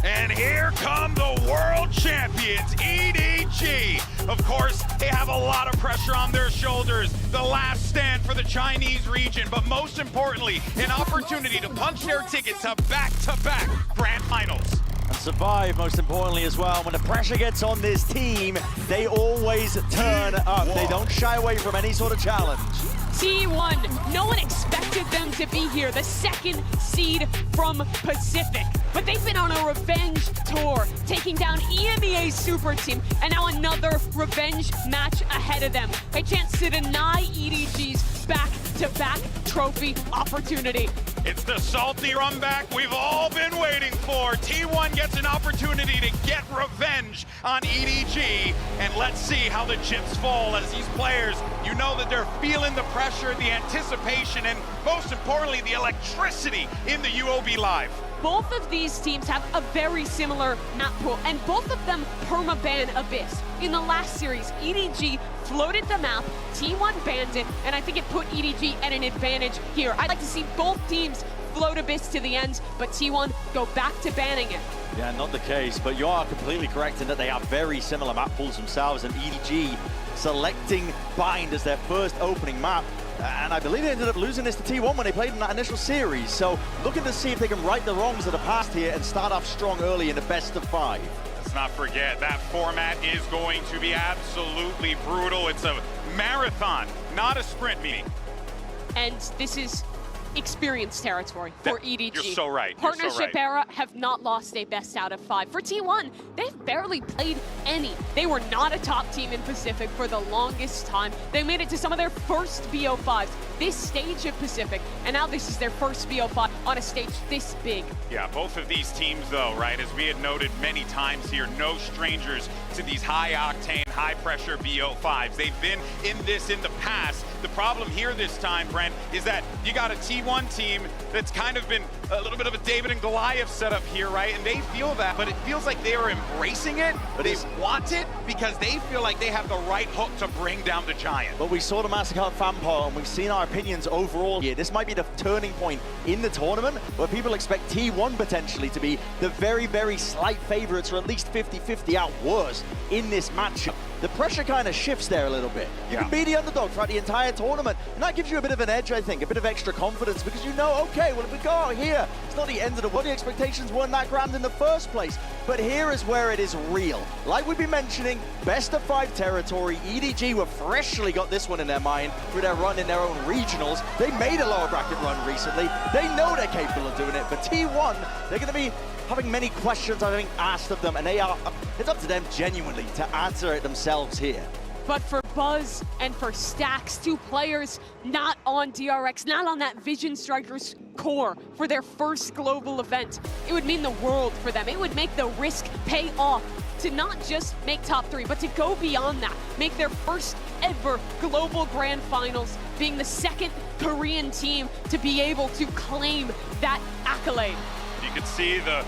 [SPEAKER 2] And here come the world champions, EDG. Of course, they have a lot of pressure on their shoulders. The last stand for the Chinese region, but most importantly, an opportunity to punch their ticket to back-to-back grand finals.
[SPEAKER 4] And survive, most importantly as well. When the pressure gets on this team, they always turn up. They don't shy away from any sort of challenge.
[SPEAKER 3] T1, no one expected them to be here, the second seed from Pacific. But they've been on a revenge tour, taking down EMEA's super team, and now another revenge match ahead of them. A chance to deny EDG's back-to-back trophy opportunity.
[SPEAKER 2] It's the salty run back we've all been waiting for. T1 gets an opportunity to get revenge on EDG. And let's see how the chips fall as these players, you know that they're feeling the pressure, the anticipation, and most importantly, the electricity in the UOB Live.
[SPEAKER 3] Both of these teams have a very similar map pool, and both of them perma-ban Abyss. In the last series, EDG floated the map, T1 banned it, and I think it put EDG at an advantage here. I'd like to see both teams float Abyss to the end, but T1 go back to banning it.
[SPEAKER 4] Yeah, not the case, but you are completely correct in that they have very similar map pools themselves, and EDG selecting Bind as their first opening map. And I believe they ended up losing this to T1 when they played in that initial series. So looking to see if they can right the wrongs of the past here and start off strong early in the best of 5.
[SPEAKER 2] Let's not forget, that format is going to be absolutely brutal. It's a marathon, not a sprint meeting.
[SPEAKER 3] And this is experience territory for EDG.
[SPEAKER 2] You're so right.
[SPEAKER 3] Partnership era have not lost a best out of 5. For T1, they've barely played any. They were not a top team in Pacific for the longest time. They made it to some of their first BO5s, this stage of Pacific, and now this is their first BO5 on a stage this big.
[SPEAKER 2] Yeah, both of these teams though, right, as we had noted many times here, no strangers to these high-octane, high-pressure BO5s. They've been in this in the past. The problem here this time, Brent, is that you got a T1 team that's kind of been a little bit of a David and Goliath setup here, right? And they feel that, but it feels like they are embracing it, but they want it because they feel like they have the right hook to bring down the giant.
[SPEAKER 4] But we saw the MasterCard fan poll, and we've seen our opinions overall here. This might be the turning point in the tournament where people expect T1 potentially to be the very, very slight favorites, or at least 50-50 out worse in this matchup. The pressure kind of shifts there a little bit. You can be the underdog throughout the entire tournament, and that gives you a bit of an edge, I think, a bit of extra confidence, because you know, okay, well, if we go out here, it's not the end of the world. The expectations weren't that grand in the first place. But here is where it is real. Like we've been mentioning, best of 5 territory. EDG were freshly got this one in their mind through their run in their own regionals. They made a lower bracket run recently. They know they're capable of doing it. But T1, they're going to be having many questions, I think, asked of them, and it's up to them genuinely to answer it themselves here.
[SPEAKER 3] But for Buzz and for Stax, 2 players not on DRX, not on that Vision Strikers core for their first global event, it would mean the world for them. It would make the risk pay off to not just make top 3, but to go beyond that, make their first ever global grand finals, being the second Korean team to be able to claim that accolade.
[SPEAKER 2] You can see the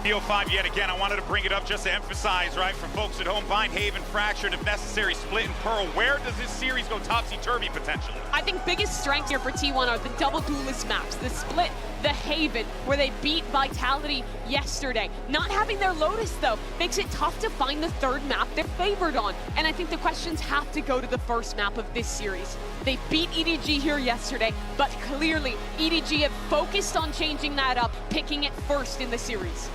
[SPEAKER 2] BO5 yet again. I wanted to bring it up just to emphasize, right, for folks at home, Bind, Haven, Fractured, if necessary, Split, and Pearl. Where does this series go topsy-turvy potentially?
[SPEAKER 3] I think biggest strengths here for T1 are the double duelist maps, the Split, the Haven, where they beat Vitality yesterday. Not having their Lotus, though, makes it tough to find the third map they're favored on. And I think the questions have to go to the first map of this series. They beat EDG here yesterday, but clearly EDG have focused on changing that up, picking it first in the series.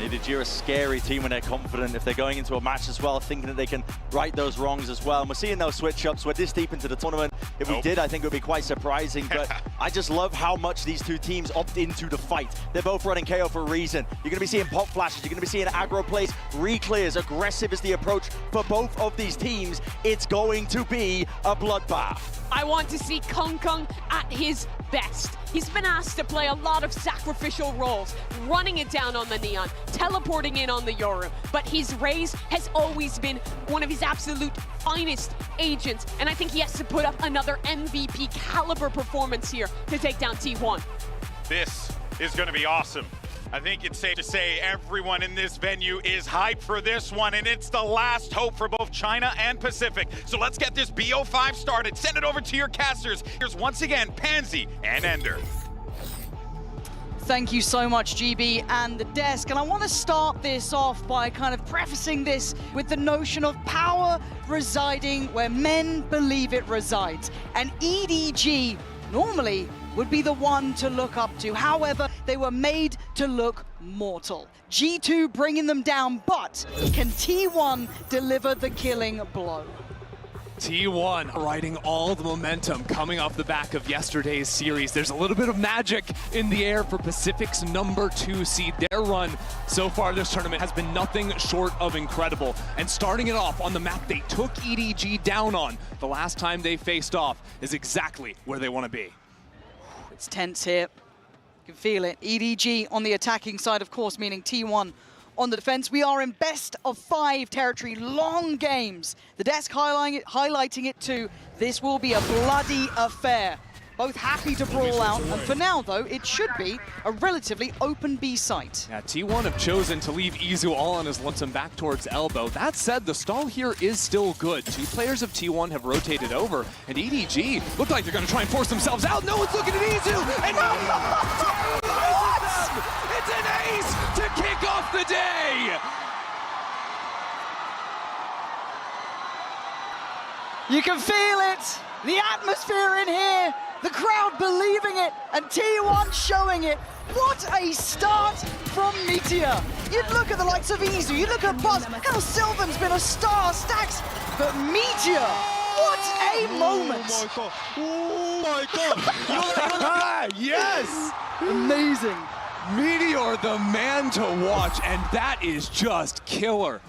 [SPEAKER 4] EDG are a scary team when they're confident. If they're going into a match as well, thinking that they can right those wrongs as well. And we're seeing those switch-ups. We're this deep into the tournament. If we did, I think it would be quite surprising. But I just love how much these two teams opt into the fight. They're both running KO for a reason. You're going to be seeing pop flashes. You're going to be seeing aggro plays, re-clears. Aggressive is the approach for both of these teams. It's going to be a bloodbath.
[SPEAKER 3] I want to see Kung Kung at his best. He's been asked to play a lot of sacrificial roles, running it down on the Neon, teleporting in on the Yoru, but his Raze has always been one of his absolute finest agents, and I think he has to put up another MVP caliber performance here to take down T1.
[SPEAKER 2] This is going to be awesome. I think it's safe to say everyone in this venue is hyped for this one, and it's the last hope for both China and Pacific. So let's get this BO5 started. Send it over to your casters. Here's once again Pansy and Ender.
[SPEAKER 5] Thank you so much, GB and the desk. And I want to start this off by kind of prefacing this with the notion of power residing where men believe it resides. And EDG normally would be the one to look up to. However, they were made to look mortal. G2 bringing them down, but can T1 deliver the killing blow?
[SPEAKER 14] T1 riding all the momentum coming off the back of yesterday's series. There's a little bit of magic in the air for Pacific's #2 seed. Their run so far this tournament has been nothing short of incredible. And starting it off on the map they took EDG down on the last time they faced off is exactly where they want to be.
[SPEAKER 5] It's tense here. You can feel it. EDG on the attacking side, of course, meaning T1 on the defense. We are in best of 5 territory, long games. The desk highlighting it too. This will be a bloody affair. Both happy to brawl out, and for now, though, it should be a relatively open B site.
[SPEAKER 14] Yeah, T1 have chosen to leave Izu all on his lonesome back towards elbow. That said, the stall here is still good. 2 players of T1 have rotated over, and EDG look like they're going to try and force themselves out. No one's looking at Izu, and what? It's an ace to kick off the day!
[SPEAKER 5] You can feel it, the atmosphere in here, the crowd believing it, and T1 showing it. What a start from Meteor. You look at the likes of Izu, you look at Buzz, how Sylvan's been a star, Stacks, but Meteor, what a moment.
[SPEAKER 14] Oh my god! Yes!
[SPEAKER 5] Amazing.
[SPEAKER 14] Meteor, the man to watch, and that is just killer.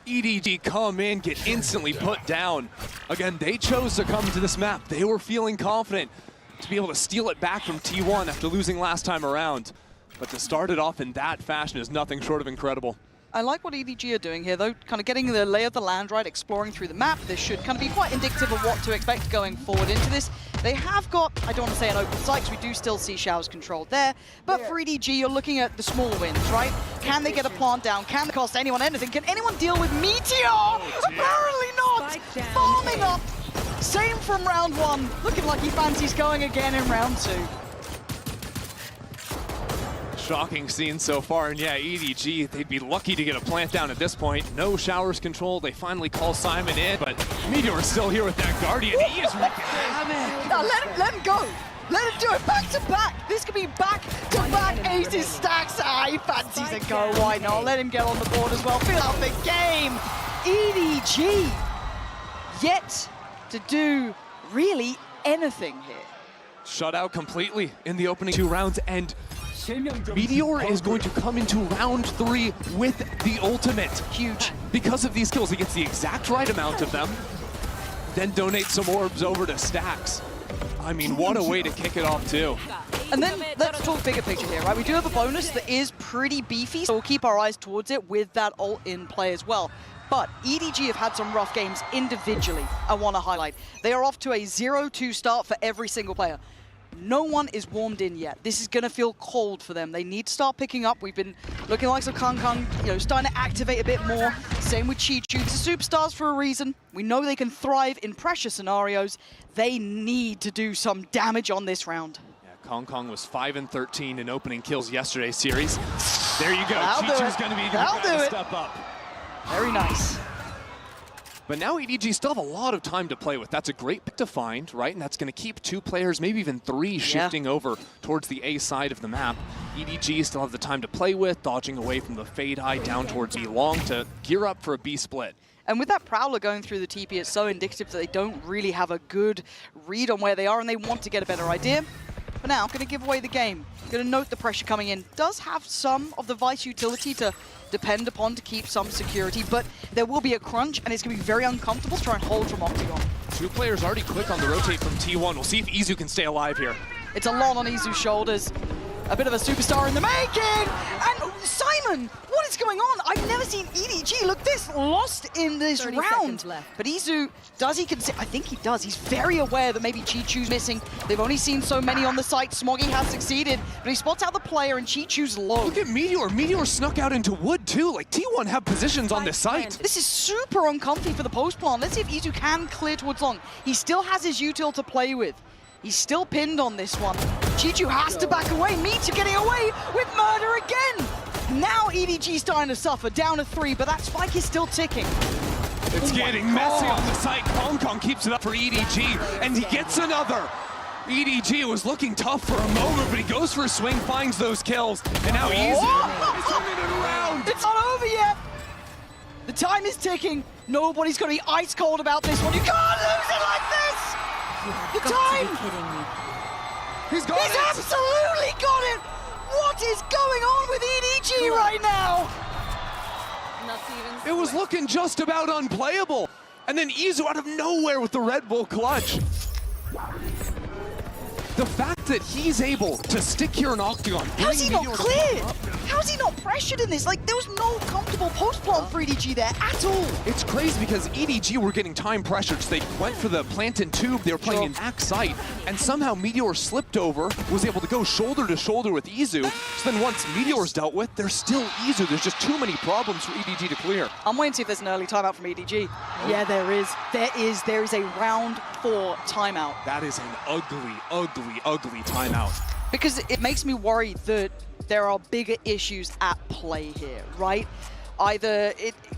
[SPEAKER 14] EDG come in, get instantly put down. Again, they chose to come to this map. They were feeling confident to be able to steal it back from T1 after losing last time around. But to start it off in that fashion is nothing short of incredible.
[SPEAKER 5] I like what EDG are doing here, though, kind of getting the lay of the land right, exploring through the map. This should kind of be quite indicative of what to expect going forward into this. They have got, I don't want to say an open site, because we do still see showers controlled there, but for EDG, you're looking at the small wins, right? Can they get a plant down? Can it cost anyone anything? Can anyone deal with Meteor? Apparently not! Farming up! Same from round 1, looking like he fancies going again in round 2.
[SPEAKER 14] Shocking scene so far, and yeah, EDG, they'd be lucky to get a plant down at this point. No showers controlled, they finally call Simon in, but Meteor is still here with that Guardian. He is wreaking havoc.
[SPEAKER 5] Now let him go. Let him do it back to back. This could be back to back aces, Stacks. He fancies a go, why not? Let him get on the board as well. Fill out the game. EDG yet to do really anything here.
[SPEAKER 14] Shut out completely in the opening 2 rounds, and Meteor is going to come into round 3 with the ultimate.
[SPEAKER 5] Huge.
[SPEAKER 14] Because of these kills, he gets the exact right amount of them, then donate some orbs over to Stacks. I mean, what a way to kick it off, too.
[SPEAKER 5] And then let's talk bigger picture here, right? We do have a bonus that is pretty beefy, so we'll keep our eyes towards it with that ult in play as well. But EDG have had some rough games individually, I want to highlight. They are off to a 0-2 start for every single player. No one is warmed in yet. This is going to feel cold for them. They need to start picking up. We've been looking like some Kung, starting to activate a bit more. Same with Chi Chu. These are superstars for a reason. We know they can thrive in pressure scenarios. They need to do some damage on this round.
[SPEAKER 14] Yeah, Kong was 5-13 in opening kills yesterday's series. There you go. Chi Chu's going to be the step up.
[SPEAKER 5] Very nice.
[SPEAKER 14] But now EDG still have a lot of time to play with. That's a great pick to find, right? And that's going to keep 2 players, maybe even 3, shifting over towards the A side of the map. EDG still have the time to play with, dodging away from the Fade Eye down towards B long to gear up for a B split.
[SPEAKER 5] And with that Prowler going through the TP, it's so indicative that they don't really have a good read on where they are, and they want to get a better idea. But now, I'm going to give away the game. Going to note the pressure coming in. Does have some of the Vice utility to depend upon to keep some security, but there will be a crunch, and it's going to be very uncomfortable to try and hold from Octagon.
[SPEAKER 14] 2 players already quick on the rotate from T1. We'll see if Izu can stay alive here.
[SPEAKER 5] It's a lot on Izu's shoulders. A bit of a superstar in the making! And Simon, what is going on? I've never seen EDG look this lost in this round. But Izu, does he consider? I think he does. He's very aware that maybe Chi Chu's missing. They've only seen so many on the site. Smoggy has succeeded, but he spots out the player and Chi Chu's low.
[SPEAKER 14] Look at Meteor. Meteor snuck out into wood too. Like T1 have positions on this site.
[SPEAKER 5] This is super uncomfy for the post plant. Let's see if Izu can clear towards long. He still has his util to play with. He's still pinned on this one. Chi Chu has to back away. Meteor getting away with murder again. Now EDG starting to suffer, down to 3, but that spike is still ticking.
[SPEAKER 14] It's getting messy on the site. Kong keeps it up for EDG, and he gets another. EDG was looking tough for a moment, but he goes for a swing, finds those kills, and now Izu is turning it around.
[SPEAKER 5] It's not over yet. The time is ticking. Nobody's going to be ice cold about this one. You can't lose it like this. The time!
[SPEAKER 14] He's got it!
[SPEAKER 5] He's absolutely got it! What is going on with EDG right now?
[SPEAKER 14] It was looking just about unplayable. And then Izu out of nowhere with the Red Bull clutch. The fact that he's able to stick here in Octagon.
[SPEAKER 5] How's he not cleared? How's he not pressured in this? Like, there was no comfortable post plant for EDG there at all.
[SPEAKER 14] It's crazy because EDG were getting time pressured, so they went for the plant and tube. They were playing in back sight, and somehow Meteor slipped over, was able to go shoulder to shoulder with Izu. So then once Meteor's dealt with, there's still Izu. There's just too many problems for EDG to clear.
[SPEAKER 5] I'm waiting to see if there's an early timeout from EDG. Yeah, there is. There is a round 4 timeout.
[SPEAKER 14] That is an ugly timeout.
[SPEAKER 5] Because it makes me worry that there are bigger issues at play here, right?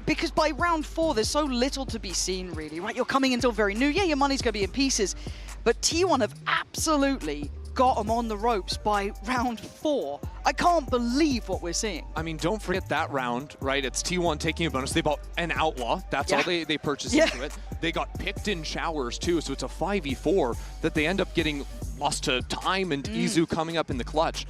[SPEAKER 5] Because by round 4, there's so little to be seen, really, right? You're coming in still very new. Yeah, your money's going to be in pieces. But T1 have absolutely got them on the ropes by round 4. I can't believe what we're seeing.
[SPEAKER 14] I mean, don't forget that round, right? It's T1 taking a bonus. They bought an Outlaw. That's all they purchased into it. They got picked in showers, too, so it's a 5v4 that they end up getting lost to time and Izu coming up in the clutch.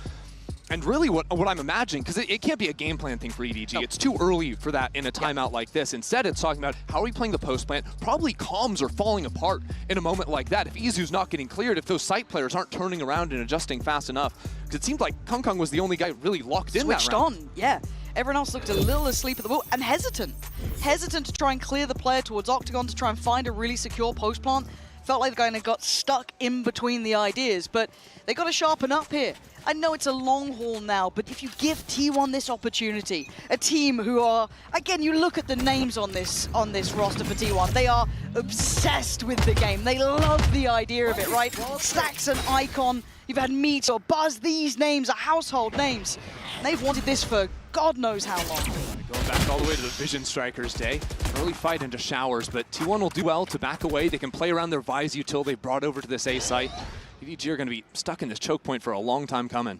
[SPEAKER 14] And really what I'm imagining, because it can't be a game plan thing for EDG. It's too early for that in a timeout like this. Instead, it's talking about how are we playing the post plant? Probably comms are falling apart in a moment like that. If Izu's not getting cleared, if those site players aren't turning around and adjusting fast enough. Because it seemed like Kung was the only guy really locked in that round.
[SPEAKER 5] Switched on, yeah. Everyone else looked a little asleep at the wheel and hesitant. Hesitant to try and clear the player towards Octagon to try and find a really secure post plant. Felt like they kind of got stuck in between the ideas, but they got to sharpen up here. I know it's a long haul now, but if you give T1 this opportunity, a team who are, again, you look at the names on this roster for T1, they are obsessed with the game. They love the idea of it, right? Stacks an icon, you've had Meteor, Buzz, these names are household names. And they've wanted this for God knows how long.
[SPEAKER 14] Going back all the way to the Vision Strikers day. Early fight into showers, but T1 will do well to back away. They can play around their Vise util they brought over to this A site. EDG are going to be stuck in this choke point for a long time coming.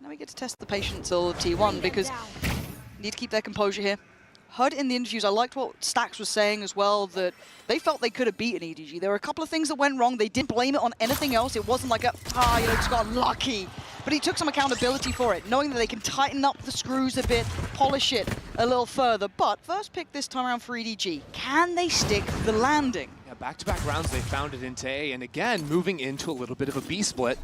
[SPEAKER 5] Now we get to test the patience of T1 because you need to keep their composure here. Heard in the interviews, I liked what Stax was saying as well, that they felt they could have beaten EDG. There were a couple of things that went wrong. They didn't blame it on anything else. It wasn't like just got lucky. But he took some accountability for it, knowing that they can tighten up the screws a bit, polish it a little further. But first pick this time around for EDG. Can they stick the landing?
[SPEAKER 14] Yeah, back-to-back rounds, they found it into A, and again, moving into a little bit of a B split.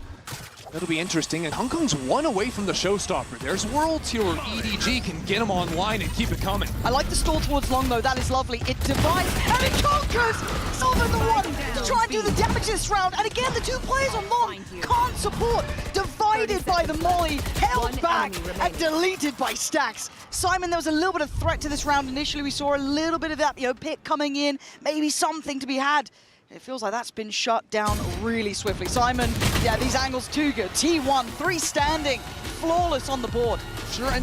[SPEAKER 14] That'll be interesting, and Hong Kong's one away from the showstopper. There's Worlds here where EDG can get them online and keep it coming.
[SPEAKER 5] I like the stall towards long though, that is lovely. It divides and it conquers! Silver the one to try and do the damage this round. And again, the two players on long can't support. Divided by the molly, held back and deleted by Stacks. Simon, there was a little bit of threat to this round initially. We saw a little bit of that, pick coming in, maybe something to be had. It feels like that's been shut down really swiftly. Simon, yeah, these angles too good. T1, 3 standing, flawless on the board.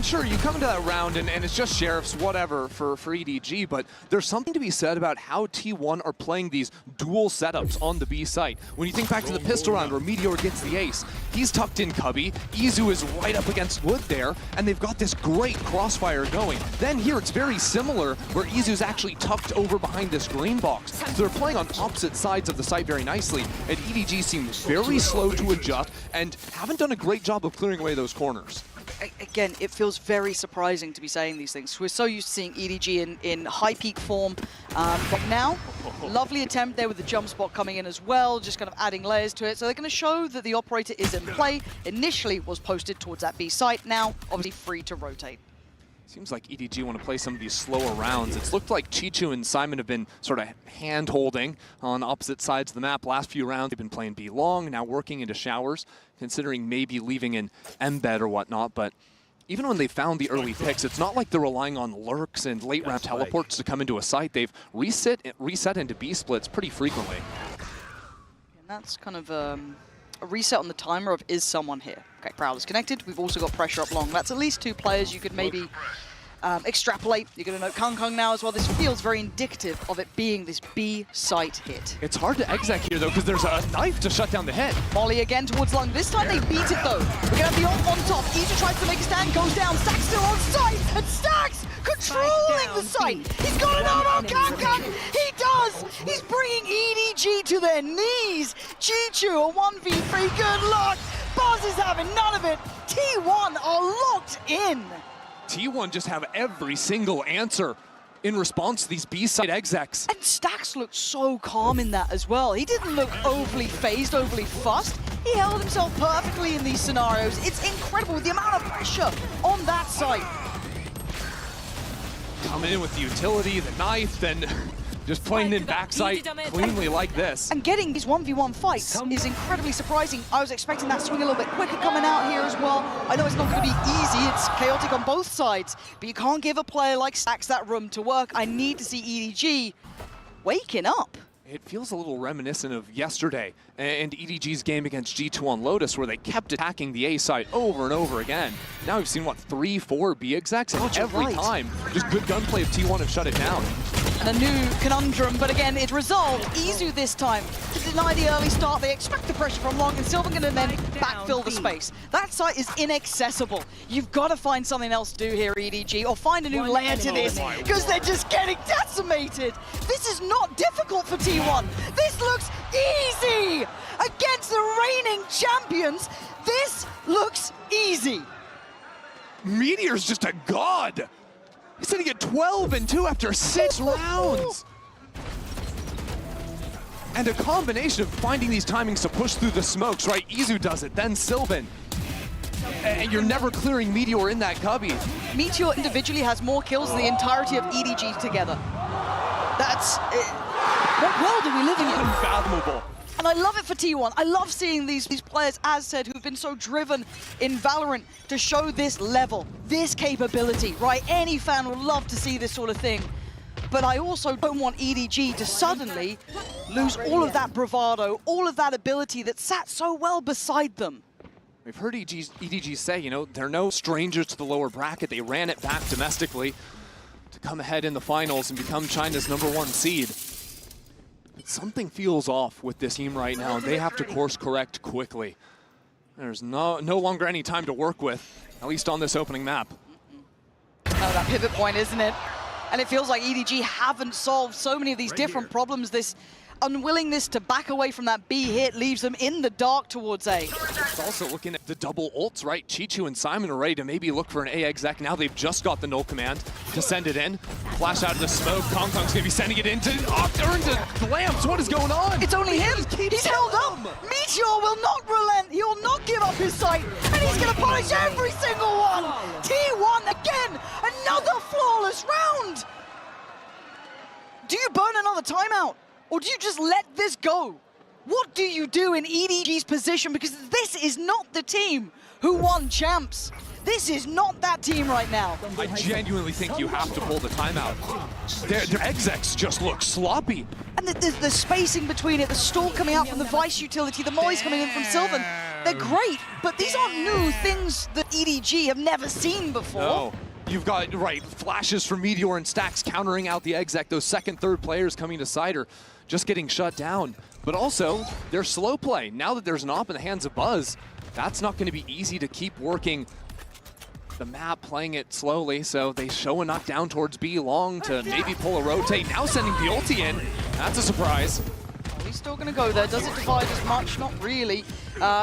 [SPEAKER 14] Sure, you come into that round and it's just sheriffs, whatever, for EDG, but there's something to be said about how T1 are playing these dual setups on the B site. When you think back to the pistol round where Meteor gets the ace, he's tucked in Cubby, Izu is right up against Wood there, and they've got this great crossfire going. Then here it's very similar, where Izu's actually tucked over behind this green box. So they're playing on opposite sides of the site very nicely, and EDG seems very slow to adjust and haven't done a great job of clearing away those corners.
[SPEAKER 5] Again, it feels very surprising to be saying these things. We're so used to seeing EDG in high peak form, but now, lovely attempt there with the jump spot coming in as well, just kind of adding layers to it. So they're going to show that the operator is in play. Initially was posted towards that B site, now obviously free to rotate.
[SPEAKER 14] Seems like EDG want to play some of these slower rounds. It's looked like Chichu and Simon have been sort of hand-holding on opposite sides of the map. Last few rounds, they've been playing B long, now working into showers, considering maybe leaving an embed or whatnot. But even when they found the early picks, it's not like they're relying on lurks and late-round teleports to come into a site. They've reset into B splits pretty frequently.
[SPEAKER 5] And that's kind of a reset on the timer of is someone here. Okay, Prowler's connected. We've also got pressure up long. That's at least 2 players you could maybe extrapolate. You're going to note Kong Kong now as well. This feels very indicative of it being this B site hit.
[SPEAKER 14] It's hard to exec here though, because there's a knife to shut down the head.
[SPEAKER 5] Molly again towards long. This time they beat it though. We're going to have the ult on top. Izu tries to make a stand, goes down. Stacks still on site, and Stacks controlling the site. He's got an arm on Kong Kong. He does. He's bringing EDG to their knees. Chichu, a 1v3. Good luck. Buzz is having none of it. T1 are locked in.
[SPEAKER 14] T1 just have every single answer in response to these B-side execs.
[SPEAKER 5] And Stacks looked so calm in that as well. He didn't look overly phased, overly fussed. He held himself perfectly in these scenarios. It's incredible the amount of pressure on that side.
[SPEAKER 14] Coming in with the utility, the knife, then just playing in backside cleanly like this.
[SPEAKER 5] And getting these 1v1 fights is incredibly surprising. I was expecting that swing a little bit quicker coming out here as well. I know it's not going to be easy, it's chaotic on both sides, but you can't give a player like Stacks that room to work. I need to see EDG waking up.
[SPEAKER 14] It feels a little reminiscent of yesterday and EDG's game against G2 on Lotus, where they kept attacking the A side over and over again. Now we've seen, what, 3-4 B execs, and every time, just good gunplay of T1 have shut it down.
[SPEAKER 5] And a new conundrum, but again, it resolved. Izu this time to deny the early start. They expect the pressure from long, and Silver going to then backfill the space. That site is inaccessible. You've got to find something else to do here, EDG, or find a new layer to this, because they're just getting decimated. This is not difficult for T1. This looks easy against the reigning champions. This looks easy.
[SPEAKER 14] Meteor's just a god. He's sitting at 12-2 after 6 rounds. And a combination of finding these timings to push through the smokes, right? Izu does it, then Sylvan. And you're never clearing Meteor in that cubby.
[SPEAKER 5] Meteor individually has more kills than the entirety of EDG together. That's... what world are we living in?
[SPEAKER 14] Unfathomable.
[SPEAKER 5] And I love it for T1. I love seeing these players, as said, who've been so driven in Valorant to show this level, this capability, right? Any fan would love to see this sort of thing. But I also don't want EDG to suddenly lose all of that bravado, all of that ability that sat so well beside them.
[SPEAKER 14] We've heard EDG say, you know, they're no strangers to the lower bracket. They ran it back domestically to come ahead in the finals and become China's #1 seed. But something feels off with this team right now, and they have to course correct quickly. There's no longer any time to work with, at least on this opening map.
[SPEAKER 5] Oh, that pivot point, isn't it? And it feels like EDG haven't solved so many of these different problems this unwillingness to back away from that B hit leaves them in the dark towards A.
[SPEAKER 14] It's also looking at the double ults, right? Chichu and Simon are ready to maybe look for an A exec. Now they've just got the null command to send it in. Flash out of the smoke. Kong Kong's gonna be sending it into Lamps. What is going on?
[SPEAKER 5] It's only him. He's held up. Meteor will not relent. He will not give up his sight. And he's gonna punish every single one. T1 again. Another flawless round. Do you burn another timeout? Or do you just let this go? What do you do in EDG's position? Because this is not the team who won champs. This is not that team right now.
[SPEAKER 14] I genuinely think you have to pull the timeout. Their execs just look sloppy.
[SPEAKER 5] And the spacing between it, the stall coming out from the Vice utility, the mollies coming in from Sylvan, they're great, but these aren't new things that EDG have never seen before.
[SPEAKER 14] No. You've got, right, flashes from Meteor and Stacks countering out the exec. Those second, third players coming to Cider just getting shut down. But also, their slow play. Now that there's an op in the hands of Buzz, that's not going to be easy to keep working the map, playing it slowly. So they show a knockdown towards B long to maybe pull a rotate. Now sending the ulti in. That's a surprise.
[SPEAKER 5] He's still going to go there. Does it divide as much? Not really.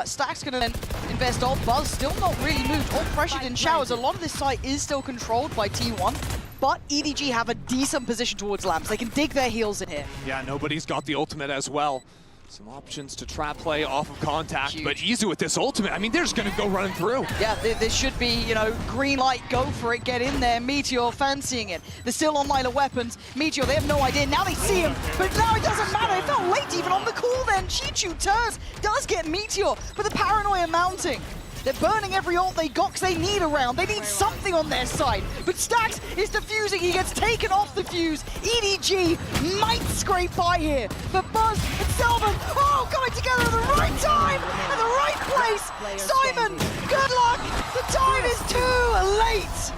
[SPEAKER 5] Stack's going to then invest ult. Buzz still not really moved. All pressured in showers. A lot of this site is still controlled by T1, but EDG have a decent position towards Lamps. They can dig their heels in here.
[SPEAKER 14] Yeah, nobody's got the ultimate as well. Some options to trap play off of contact, but Izu with this ultimate, I mean, they're just going to go running through.
[SPEAKER 5] Yeah, this should be, you know, green light, go for it, get in there. Meteor fancying it. They're still on line of weapons. Meteor, they have no idea. Now they see him, but now it doesn't matter. It felt late even on the call then. Chichu turns, does get Meteor, but the paranoia mounting. They're burning every ult they got because they need a round. They need something on their side. But Stacks is defusing. He gets taken off the fuse. EDG might scrape by here. But Buzz and Selvin, oh, coming together at the right time, at the right place. Simon, good luck. The time is too late.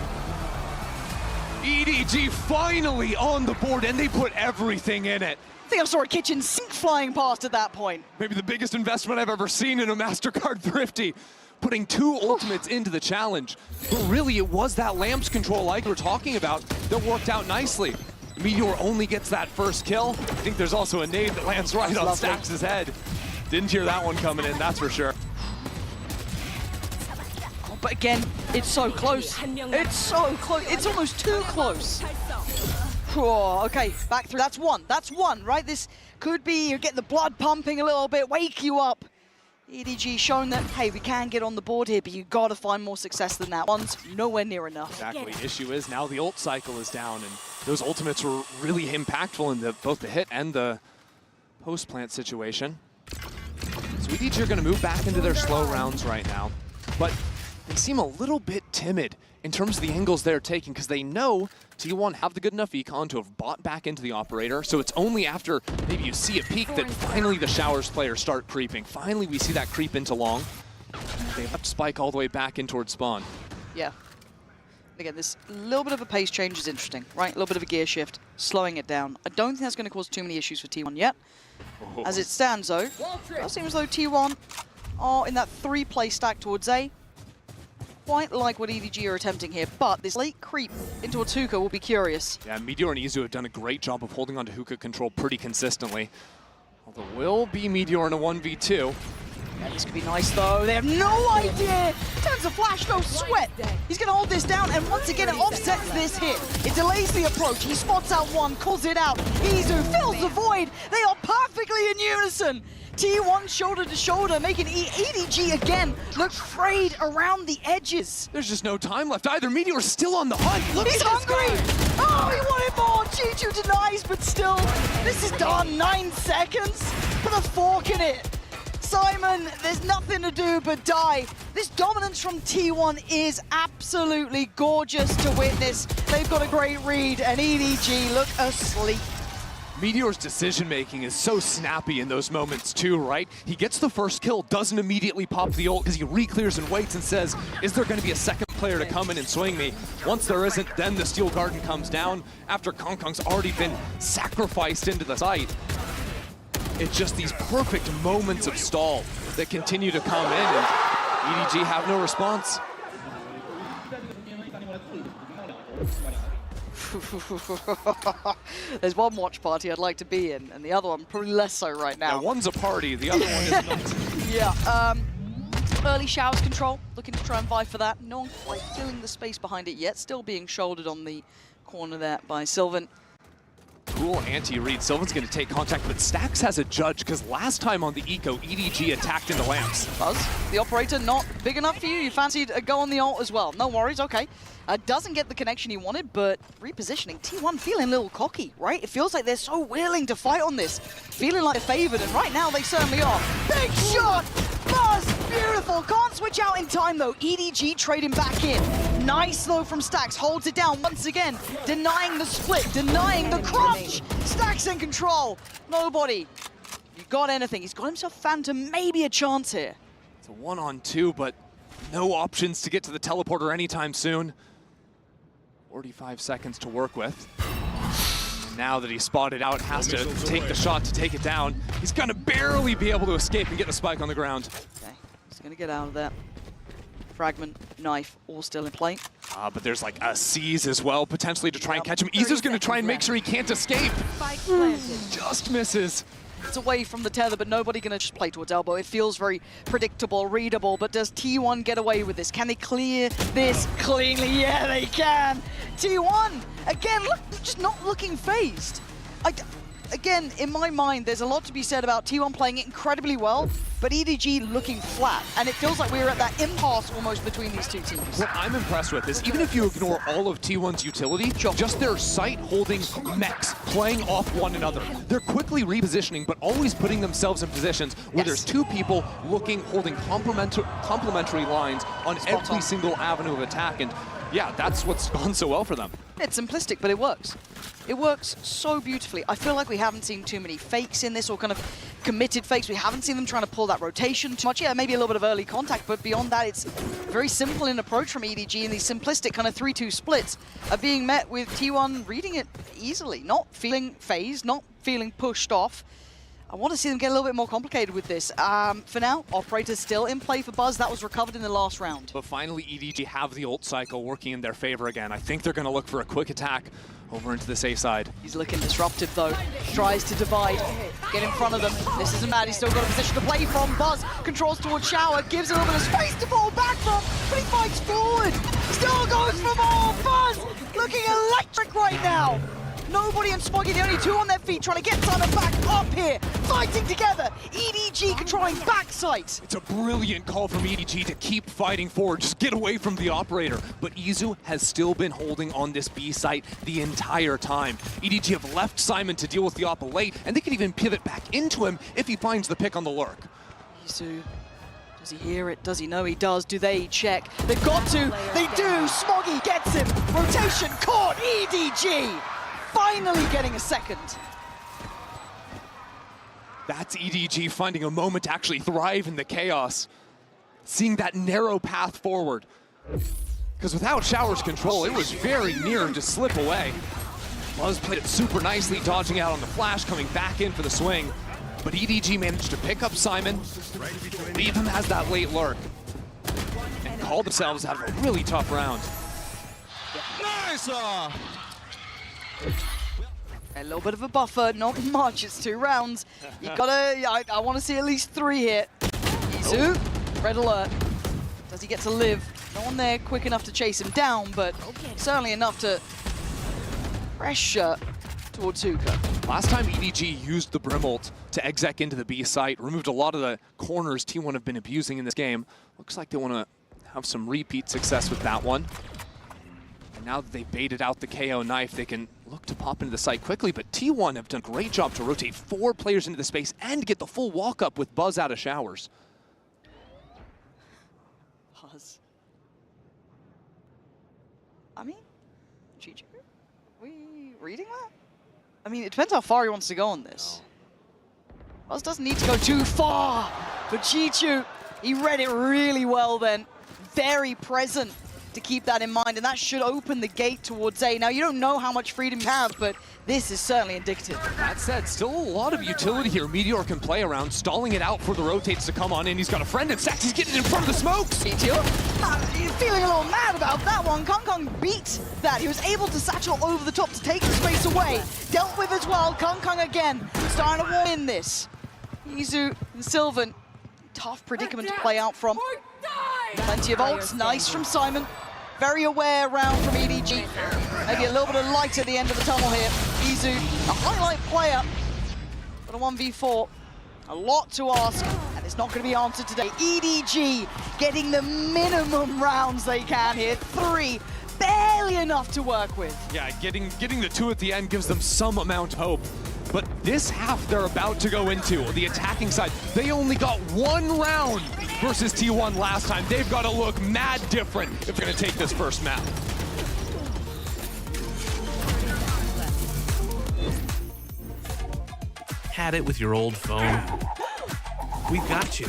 [SPEAKER 14] EDG finally on the board, and they put everything in it.
[SPEAKER 5] I think I saw a kitchen sink flying past at that point.
[SPEAKER 14] Maybe the biggest investment I've ever seen in a MasterCard Thrifty. Putting 2 ultimates into the challenge. But really, it was that Lamps control like we're talking about that worked out nicely. Meteor only gets that first kill. I think there's also a nade that lands right on Stacks' head. Didn't hear that one coming in, that's for sure.
[SPEAKER 5] Oh, but again, it's so close. It's so close. It's almost too close. Oh, okay, back through. That's one, right? This could be, you get the blood pumping a little bit, wake you up. EDG showing that, hey, we can get on the board here, but you gotta find more success than that. One's nowhere near enough.
[SPEAKER 14] Exactly. Issue is now the ult cycle is down, and those ultimates were really impactful in both the hit and the post-plant situation. So EDG are gonna move back into their slow rounds right now, but they seem a little bit timid in terms of the angles they're taking, because they know T1 have the good enough econ to have bought back into the operator, so it's only after maybe you see a peek that finally the Showers players start creeping. Finally we see that creep into long. They left Spike all the way back in towards spawn.
[SPEAKER 5] Yeah. Again, this little bit of a pace change is interesting, right? A little bit of a gear shift, slowing it down. I don't think that's going to cause too many issues for T1 yet.
[SPEAKER 14] Oh.
[SPEAKER 5] As it stands, though, it seems as though T1 are in that 3-play stack towards A. Quite like what EDG are attempting here, but this late creep into towards Hookah will be curious.
[SPEAKER 14] Yeah, Meteor and Izu have done a great job of holding on to Hookah control pretty consistently. Although will be Meteor in a 1v2.
[SPEAKER 5] Yeah, this could be nice though. They have no idea. Turns a flash, no sweat. He's going to hold this down, and once again it offsets this hit. It delays the approach. He spots out one, calls it out. Izu fills the void. They are perfectly in unison. T1 shoulder to shoulder, making EDG again look frayed around the edges.
[SPEAKER 14] There's just no time left either. Meteor's still on the hunt. Look
[SPEAKER 5] He's
[SPEAKER 14] at
[SPEAKER 5] hungry.
[SPEAKER 14] This guy.
[SPEAKER 5] Oh, he wanted more. Chichu denies, but still, this is done. 9 seconds. Put a fork in it. Simon, there's nothing to do but die. This dominance from T1 is absolutely gorgeous to witness. They've got a great read, and EDG look asleep.
[SPEAKER 14] Meteor's decision-making is so snappy in those moments too, right? He gets the first kill, doesn't immediately pop the ult because he re-clears and waits and says, is there going to be a second player to come in and swing me? Once there isn't, then the Steel Garden comes down after Kong Kong's already been sacrificed into the site. It's just these perfect moments of stall that continue to come in, and EDG have no response.
[SPEAKER 5] There's one watch party I'd like to be in, and the other one probably less so right now.
[SPEAKER 14] Yeah, one's a party, the other one is not.
[SPEAKER 5] Yeah, early showers control, looking to try and vie for that. No one quite filling the space behind it yet, still being shouldered on the corner there by Sylvan.
[SPEAKER 14] Cool anti-read. Sylvan's going to take contact, but Stax has a judge because last time on the Eco, EDG attacked into lamps.
[SPEAKER 5] Buzz, the operator not big enough for you? You fancied a go on the ult as well. No worries, okay. Doesn't get the connection he wanted, but repositioning. T1 feeling a little cocky, right? It feels like they're so willing to fight on this. Feeling like they're favored, and right now they certainly are. Big shot! Buzz, beautiful. Can't switch out in time though. EDG trading back in. Nice though from Stax, holds it down once again. Denying the split, denying the crunch. Stax in control. Nobody. You got anything. He's got himself Phantom, maybe a chance here.
[SPEAKER 14] It's a 1-on-2, but no options to get to the teleporter anytime soon. 45 seconds to work with. And now that he's spotted out, has to take the shot to take it down. He's gonna barely be able to escape and get the spike on the ground.
[SPEAKER 5] Okay, he's gonna get out of there. Fragment, knife, all still in play.
[SPEAKER 14] But there's like a seize as well, potentially to try and catch him. Izu's gonna try and make sure he can't escape. Just misses.
[SPEAKER 5] It's away from the tether, but nobody gonna just play towards elbow. It feels very predictable, readable, but does T1 get away with this? Can they clear this cleanly? Yeah, they can. T1, again, look, just not looking phased. Again, in my mind, there's a lot to be said about T1 playing it incredibly well, but EDG looking flat. And it feels like we're at that impasse almost between these two teams.
[SPEAKER 14] What I'm impressed with is even if you ignore all of T1's utility, just their sight-holding mechs playing off one another. They're quickly repositioning, but always putting themselves in positions where there's two people holding complementary lines on every single avenue of attack. And yeah, that's what's gone so well for them.
[SPEAKER 5] It's simplistic, but it works. It works so beautifully. I feel like we haven't seen too many fakes in this, or kind of committed fakes. We haven't seen them trying to pull that rotation too much. Yeah, maybe a little bit of early contact, but beyond that, it's very simple in approach from EDG, and these simplistic kind of 3-2 splits are being met with T1 reading it easily, not feeling phased, not feeling pushed off. I want to see them get a little bit more complicated with this. For now, Operator's still in play for Buzz. That was recovered in the last round.
[SPEAKER 14] But finally, EDG have the ult cycle working in their favor again. I think they're going to look for a quick attack over into this A side.
[SPEAKER 5] He's looking disruptive, though. Tries to divide, get in front of them. This isn't bad. He's still got a position to play from. Buzz controls towards Shower, gives a little bit of space to fall back from, but he fights forward. Still goes for more. Buzz looking electric right now. Nobody and Smoggy, the only two on their feet, trying to get Simon back up here, fighting together. EDG controlling backsides.
[SPEAKER 14] It's a brilliant call from EDG to keep fighting forward, just get away from the operator. But Izu has still been holding on this B site the entire time. EDG have left Simon to deal with the op late, and they can even pivot back into him if he finds the pick on the lurk.
[SPEAKER 5] Izu, does he hear it? Does he know he does? Do they check? They've got to. They do. Smoggy gets him. Rotation caught. EDG. Finally getting a second.
[SPEAKER 14] That's EDG finding a moment to actually thrive in the chaos. Seeing that narrow path forward. Because without Shower's control, it was very near to slip away. Buzz played it super nicely, dodging out on the flash, coming back in for the swing. But EDG managed to pick up Simon, leave him as that late lurk, and call themselves out of a really tough round.
[SPEAKER 5] Nice! A little bit of a buffer, not much, it's 2 rounds. You gotta, I want to see at least 3 here. Izu, red alert. Does he get to live? No one there quick enough to chase him down, but certainly enough to pressure towards Hookah.
[SPEAKER 14] Last time EDG used the Brim ult to exec into the B site, removed a lot of the corners T1 have been abusing in this game. Looks like they want to have some repeat success with that one. And now that they've baited out the KO knife, they can look to pop into the site quickly, but T1 have done a great job to rotate 4 players into the space and get the full walk-up with Buzz out of showers.
[SPEAKER 5] Buzz. I mean, Chichu, we reading that? I mean, it depends how far he wants to go on this. Buzz doesn't need to go too far, but Chichu, he read it really well then. Very present. to keep that in mind, and that should open the gate towards A. Now, you don't know how much freedom you have, but this is certainly indicative.
[SPEAKER 14] That said, still a lot of utility here. Meteor can play around, stalling it out for the rotates to come on in. He's got a friend in Stacks. He's getting in front of the smokes.
[SPEAKER 5] Meteor, feeling a little mad about that one. Kong beat that. He was able to satchel over the top to take the space away. Dealt with as well. Kong again, starting to warm in this. Izu and Sylvan, tough predicament to play out from. Plenty of ults, nice from Simon. Very aware round from EDG. Maybe a little bit of light at the end of the tunnel here. Izu, a highlight player, but a 1v4. A lot to ask, and it's not going to be answered today. EDG getting the minimum rounds they can here. 3, barely enough to work with.
[SPEAKER 14] Yeah, getting the 2 at the end gives them some amount of hope. But this half they're about to go into, the attacking side, they only got 1 round versus T1 last time. They've got to look mad different if they're going to take this first map.
[SPEAKER 15] Had it with your old phone? We've got you.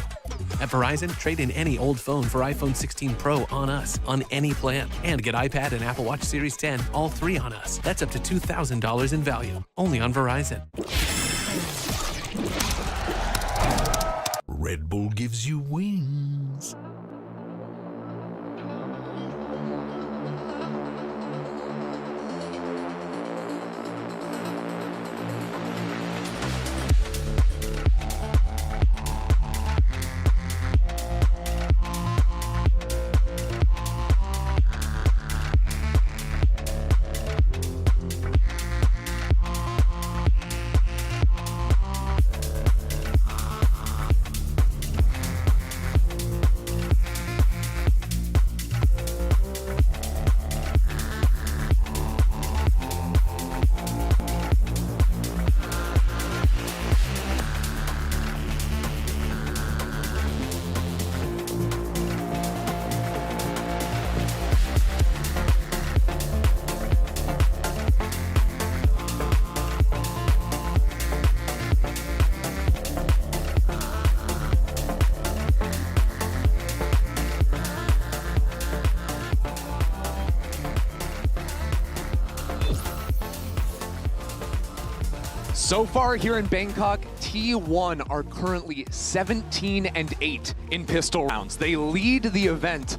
[SPEAKER 15] At Verizon, trade in any old phone for iPhone 16 Pro on us, on any plan. And get iPad and Apple Watch Series 10, all 3 on us. That's up to $2,000 in value, only on Verizon. Red Bull gives you wings.
[SPEAKER 14] So far here in Bangkok, T1 are currently 17-8 in pistol rounds. They lead the event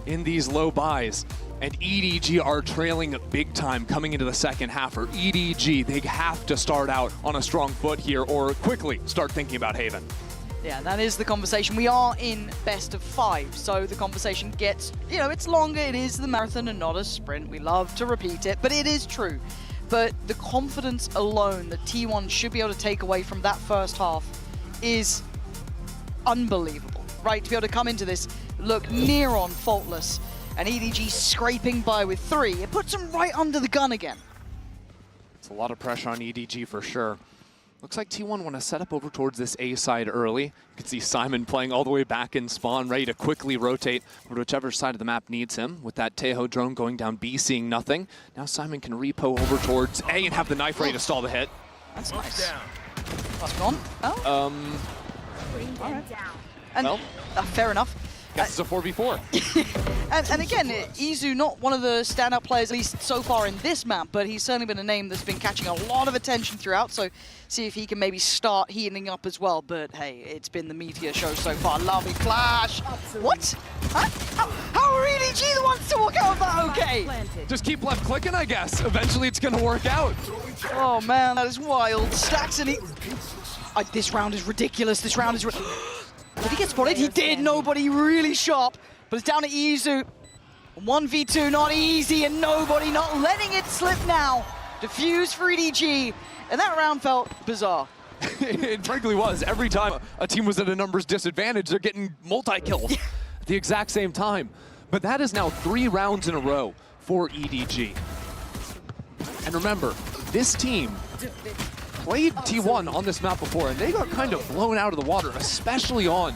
[SPEAKER 14] in these low buys, and EDG are trailing big time coming into the second half. For EDG, they have to start out on a strong foot here or quickly start thinking about Haven.
[SPEAKER 5] Yeah, that is the conversation. We are in best of 5, so the conversation gets, it's longer. It is the marathon and not a sprint. We love to repeat it, but it is true. But the confidence alone that T1 should be able to take away from that first half is unbelievable, right? To be able to come into this, look near on faultless, and EDG scraping by with 3. It puts them right under the gun again.
[SPEAKER 14] It's a lot of pressure on EDG for sure. Looks like T1 want to set up over towards this A side early. You can see Simon playing all the way back in spawn, ready to quickly rotate over whichever side of the map needs him. With that Teho drone going down B, seeing nothing. Now Simon can repo over towards A and have the knife ready to stall the hit.
[SPEAKER 5] That's nice. That's gone. Oh. All right. And,
[SPEAKER 14] well,
[SPEAKER 5] fair enough.
[SPEAKER 14] Guess it's a 4v4.
[SPEAKER 5] and again, Izu, not one of the standout players, at least so far in this map, but he's certainly been a name that's been catching a lot of attention throughout, so see if he can maybe start heating up as well. But hey, it's been the Meteor show so far. Lovely flash. What? Huh? How are EDG the ones to walk out of that okay?
[SPEAKER 14] Just keep left clicking, I guess. Eventually it's going to work out.
[SPEAKER 5] Oh man, that is wild. Stacks and he... this round is ridiculous. This round is... Did he get spotted? He did. Nobody really sharp. But it's down to Izu. 1v2, not easy, and nobody not letting it slip now. Diffuse for EDG. And that round felt bizarre.
[SPEAKER 14] It frankly was. Every time a team was at a numbers disadvantage, they're getting multi-kills at the exact same time. But that is now 3 rounds in a row for EDG. And remember, this team played T1 on this map before, and they got kind of blown out of the water, especially on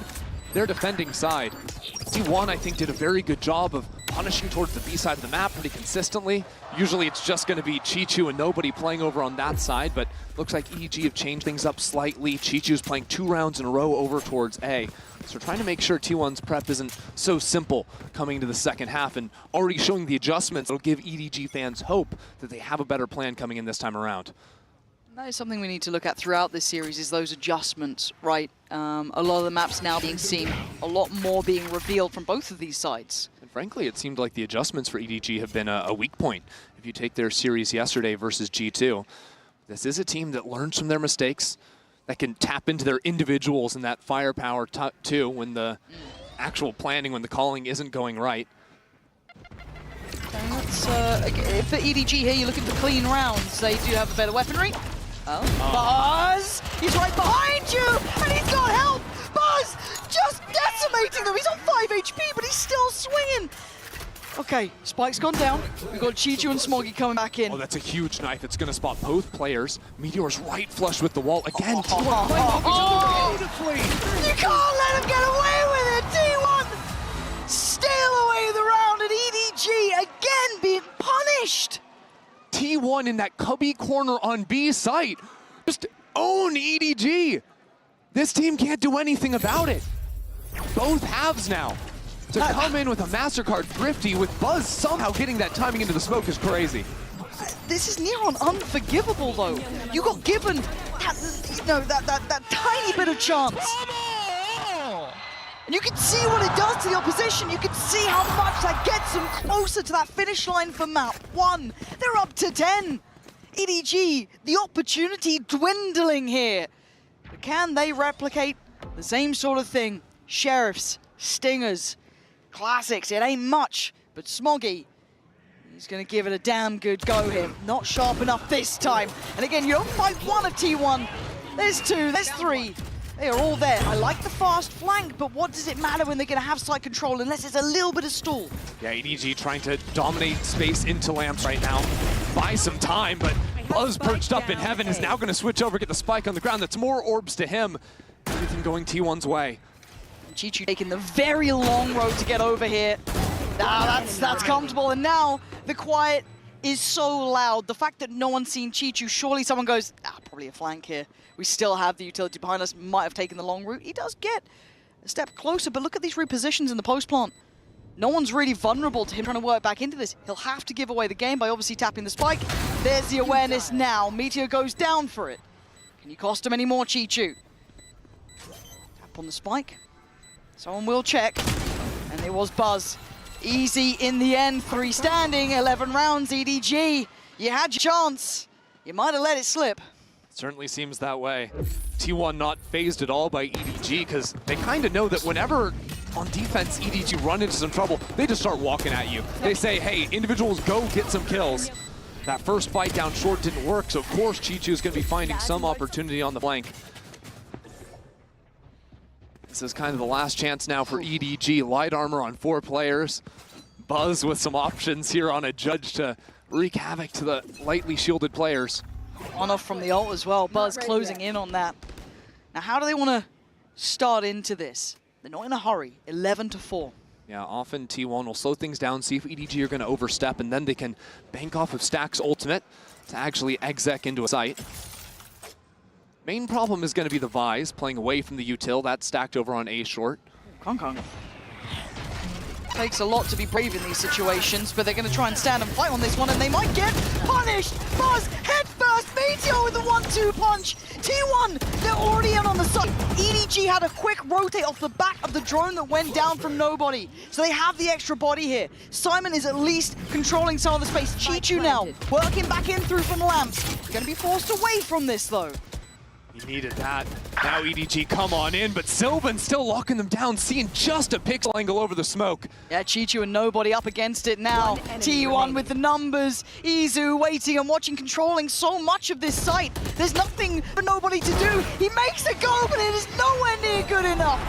[SPEAKER 14] their defending side. T1, I think, did a very good job of punishing towards the B side of the map pretty consistently. Usually it's just going to be Chichu and nobody playing over on that side, but looks like EDG have changed things up slightly. Chichu's playing 2 rounds in a row over towards A. So we're trying to make sure T1's prep isn't so simple coming into the second half, and already showing the adjustments that'll give EDG fans hope that they have a better plan coming in this time around.
[SPEAKER 5] That is something we need to look at throughout this series, is those adjustments, right? A lot of the maps now being seen, a lot more being revealed from both of these sides.
[SPEAKER 14] And frankly, it seemed like the adjustments for EDG have been a weak point. If you take their series yesterday versus G2, this is a team that learns from their mistakes, that can tap into their individuals and that firepower too when the actual planning, when the calling isn't going right.
[SPEAKER 5] And that's, for EDG here, you're looking for clean rounds. They do have a better weaponry. Oh, Buzz! He's right behind you, and he's got help! Buzz just decimating them. He's on 5 HP, but he's still swinging. Okay, Spike's gone down. We've got Chichu and Smoggy coming back in.
[SPEAKER 14] Oh, that's a huge knife. It's going to spot both players. Meteor's right flush with the wall. Again, T1 beautifully.
[SPEAKER 5] You can't let him get away with it! T1 steal away the round, and EDG again being punished.
[SPEAKER 14] T1 in that cubby corner on B site. Just own EDG. This team can't do anything about it. Both halves now. To come in with a MasterCard Thrifty with Buzz somehow getting that timing into the smoke is crazy.
[SPEAKER 5] This is near on unforgivable, though. You got given that tiny bit of chance. And you can see what it does to the opposition. You can see how much that gets them closer to that finish line for map 1. They're up to 10. EDG, the opportunity dwindling here. But can they replicate the same sort of thing? Sheriffs, Stingers, Classics, it ain't much. But Smoggy, he's going to give it a damn good go here. Not sharp enough this time. And again, you don't fight one of T1. There's 2, there's 3. They are all there. I like the fast flank, but what does it matter when they're going to have side control unless it's a little bit of stall?
[SPEAKER 14] Yeah, EDG trying to dominate space into Lamps right now. Buy some time, but Buzz perched up in heaven is now going to switch over, get the spike on the ground. That's more orbs to him. Everything going T1's way.
[SPEAKER 5] Chichu taking the very long road to get over here. That's comfortable, and now the quiet is so loud. The fact that no one's seen Chichu, surely someone goes, probably a flank here. We still have the utility behind us, might have taken the long route. He does get a step closer, but look at these repositions in the post plant. No one's really vulnerable to him trying to work back into this. He'll have to give away the game by obviously tapping the spike. There's the awareness now. Meteor goes down for it. Can you cost him any more, Chichu? Tap on the spike. Someone will check. And it was Buzz. Easy in the end, 3 standing, 11 rounds, EDG. You had your chance. You might have let it slip.
[SPEAKER 14] Certainly seems that way. T1 not phased at all by EDG because they kind of know that whenever on defense EDG run into some trouble, they just start walking at you. They say, hey, individuals go get some kills. That first fight down short didn't work, so of course Chichu is going to be finding some opportunity on the flank. This is kind of the last chance now for EDG. Light armor on 4 players. Buzz with some options here on a judge to wreak havoc to the lightly shielded players.
[SPEAKER 5] On off from the ult as well. Buzz closing in on that. Now, how do they want to start into this? They're not in a hurry. 11-4.
[SPEAKER 14] Yeah, often T1 will slow things down, see if EDG are going to overstep, and then they can bank off of Stack's ultimate to actually exec into a site. Main problem is going to be the Vise playing away from the util. That's stacked over on A short.
[SPEAKER 5] Kong. Takes a lot to be brave in these situations, but they're going to try and stand and fight on this one, and they might get punished. Buzz, head first, Meteor with the 1-2 punch. T1, they're already in on the side. EDG had a quick rotate off the back of the drone that went down from nobody, so they have the extra body here. Simon is at least controlling some of the space. Chichu now, working back in through from Lamps. Going to be forced away from this, though.
[SPEAKER 14] He needed that. Now EDG come on in, but Sylvan still locking them down, seeing just a pixel angle over the smoke.
[SPEAKER 5] Yeah, Chichu and nobody up against it now. T1 with the numbers. Izu waiting and watching, controlling so much of this site. There's nothing for nobody to do. He makes it go, but it is nowhere near good enough.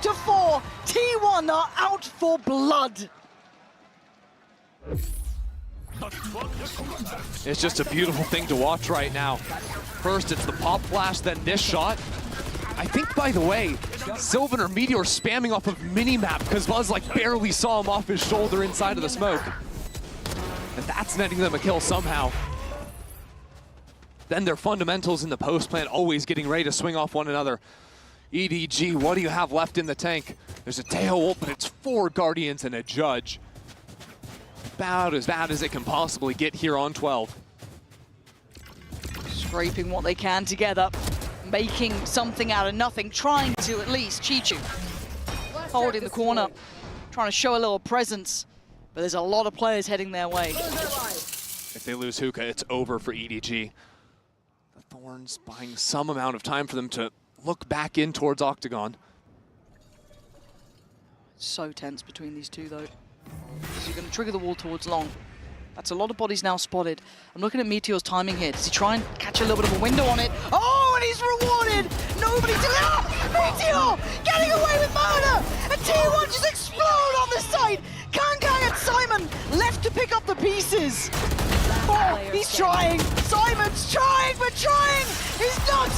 [SPEAKER 5] 12-4. T1 are out for blood.
[SPEAKER 14] It's just a beautiful thing to watch right now. First, it's the pop flash, then this shot. I think, by the way, Sylvan or Meteor spamming off of minimap because Buzz like barely saw him off his shoulder inside of the smoke. And that's netting them a kill somehow. Then their fundamentals in the post plant always getting ready to swing off one another. EDG, what do you have left in the tank? There's a tail ult, but it's 4 Guardians and a Judge. About as bad as it can possibly get here on 12.
[SPEAKER 5] Scraping what they can together, making something out of nothing, trying to at least. Chichu holding the corner, trying to show a little presence, but there's a lot of players heading their way.
[SPEAKER 14] If they lose Hookah, it's over for EDG. The Thorns buying some amount of time for them to look back in towards Octagon.
[SPEAKER 5] So tense between these two, though. Because you're going to trigger the wall towards long. That's a lot of bodies now spotted. I'm looking at Meteor's timing here. Does he try and catch a little bit of a window on it? Oh, and he's rewarded! Nobody to... Ah! Meteor getting away with murder! And T1 just explode on the site! Kang and Simon left to pick up the pieces. Oh, he's trying. Simon's trying, but trying is not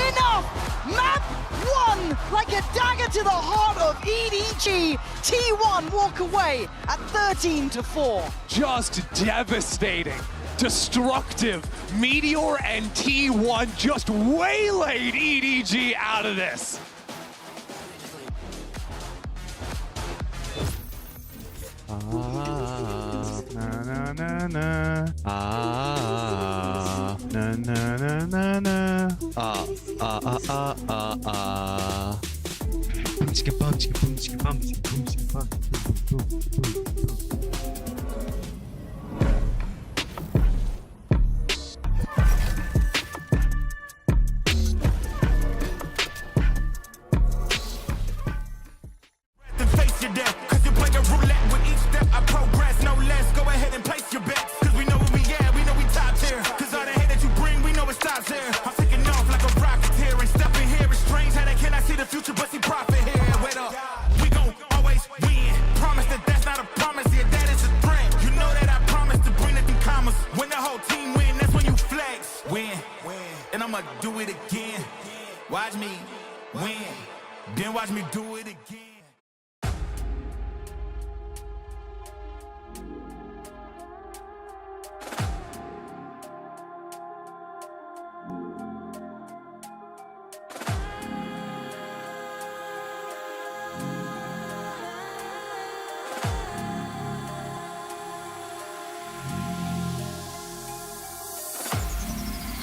[SPEAKER 5] enough. Map 1, like a dagger to the heart of EDG. T1 walk away at 13-4.
[SPEAKER 14] Just devastating, destructive. Meteor and T1 just waylaid EDG out of this.
[SPEAKER 16] Na na na na na na na. Boom chicka bum chicka boom chicka bum chicka boom chicka bum boom boom boom.
[SPEAKER 11] Face your death, cause you play a roulette with each step I progress, no less. Go ahead and place your bets, cause we know where we at, we know we top tier. Cause all the hate that you bring, we know it stops here. I'm taking off like a rocket here, and stepping here is strange how they cannot see the future but see profit here. Wait up, we gon' always win. Promise that that's not a promise, yeah, that is a threat. You know that I promise to bring it in commas. When the whole team win, that's when you flex. Win, and I'ma do it again. Watch me win, then watch me do it again.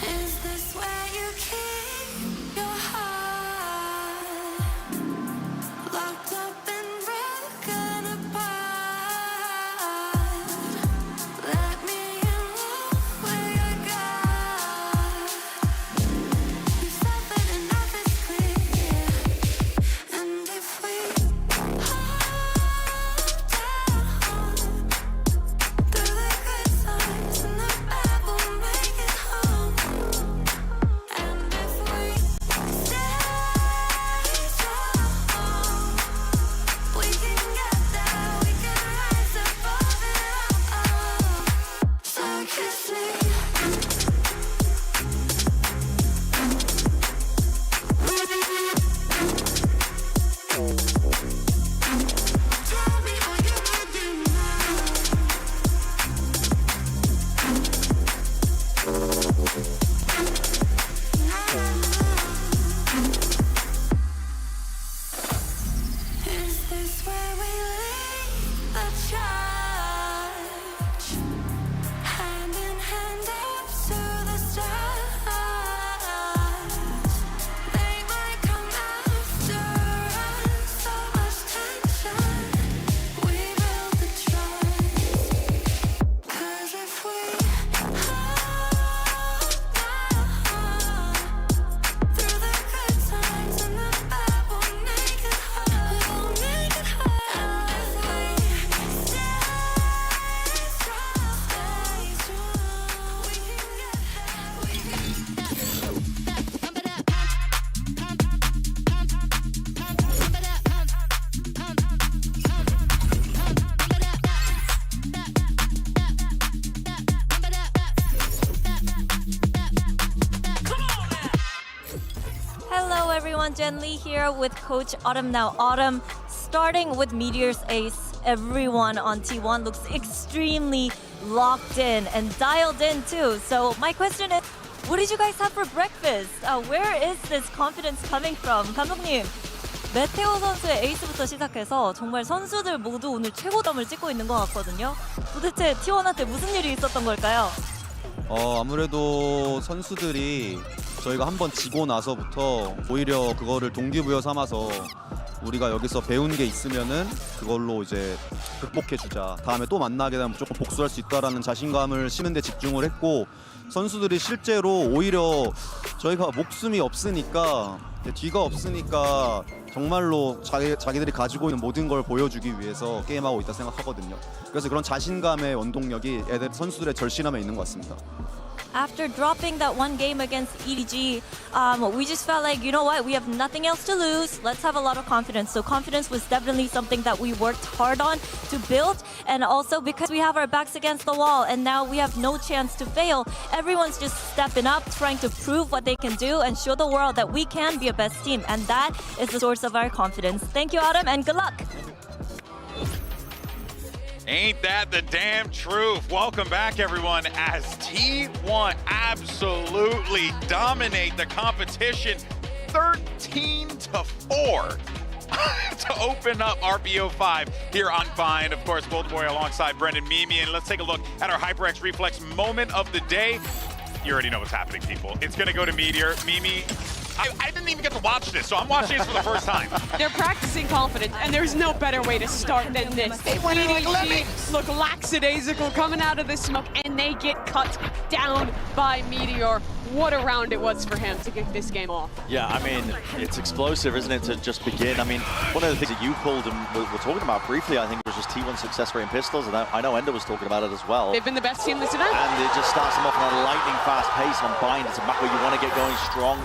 [SPEAKER 17] Is this where you keep your heart locked
[SPEAKER 6] everyone, Jen Lee here with Coach Autumn. Now Autumn, starting with Meteor's ace, everyone on T1 looks extremely locked in and dialed in too. So my question is, what did you guys have for breakfast? Where is this confidence coming from? 감독님, 메테오 선수의 에이스부터 시작해서 정말 선수들 모두 오늘 최고점을 찍고 있는 것 같거든요. 도대체 T1한테 무슨 일이 있었던 걸까요?
[SPEAKER 17] 아무래도 선수들이 저희가 한번 지고 나서부터 오히려 그거를 동기부여 삼아서 우리가 여기서 배운 게 있으면은 그걸로 이제 극복해주자. 다음에 또 만나게 되면 무조건 복수할 수 있다라는 자신감을 심는 데 집중을 했고, 선수들이 실제로 오히려 저희가 목숨이 없으니까, 뒤가 없으니까 정말로 자기들이 가지고 있는 모든 걸 보여주기 위해서 게임하고 있다 생각하거든요. 그래서 그런 자신감의 원동력이 선수들의 절실함에 있는 것 같습니다.
[SPEAKER 6] After dropping that one game against EDG, we just felt like, you know what, we have nothing else to lose. Let's have a lot of confidence. So confidence was definitely something that we worked hard on to build. And also because we have our backs against the wall and now we have no chance to fail, everyone's just stepping up, trying to prove what they can do and show the world that we can be a best team. And that is the source of our confidence. Thank you, Autumn, and good luck.
[SPEAKER 2] Ain't that the damn truth? Welcome back, everyone, as T1 absolutely dominate the competition 13-4 to open up RBO5 here on Vine. Of course, Boldboy alongside Brendan Mimi. And let's take a look at our HyperX Reflex moment of the day. You already know what's happening, people. It's going to go to Meteor. Mimi, I didn't even get to watch this, so I'm watching this for the first time.
[SPEAKER 3] They're practicing confidence, and there's no better way to start than this.
[SPEAKER 2] They went in like lemmings.
[SPEAKER 3] Look lackadaisical coming out of the smoke, and they get cut down by Meteor. What a round it was for him to kick this game off.
[SPEAKER 4] Yeah, I mean, it's explosive, isn't it, to just begin? I mean, one of the things that you pulled and we're talking about briefly, I think it was just T1 success rate in pistols, and I know Ender was talking about it as well.
[SPEAKER 3] They've been the best team this event.
[SPEAKER 4] And it just starts them off on a lightning fast pace on Bind. It's a map where you want to get going strong.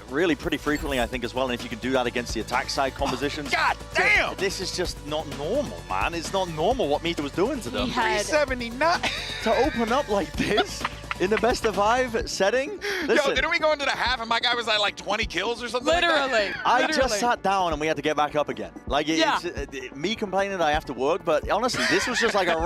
[SPEAKER 4] Really pretty frequently, I think, as well. And if you can do that against the attack side compositions.
[SPEAKER 2] God damn!
[SPEAKER 4] This is just not normal, man. It's not normal what Meteor was doing to them.
[SPEAKER 2] 379!
[SPEAKER 4] To open up like this in the best of 5 setting. Listen,
[SPEAKER 2] yo, didn't we go into the half and my guy was at like 20 kills or something?
[SPEAKER 3] Literally.
[SPEAKER 2] Like that?
[SPEAKER 4] I just sat down and we had to get back up again. Like, me complaining that I have to work, but honestly, this was just like a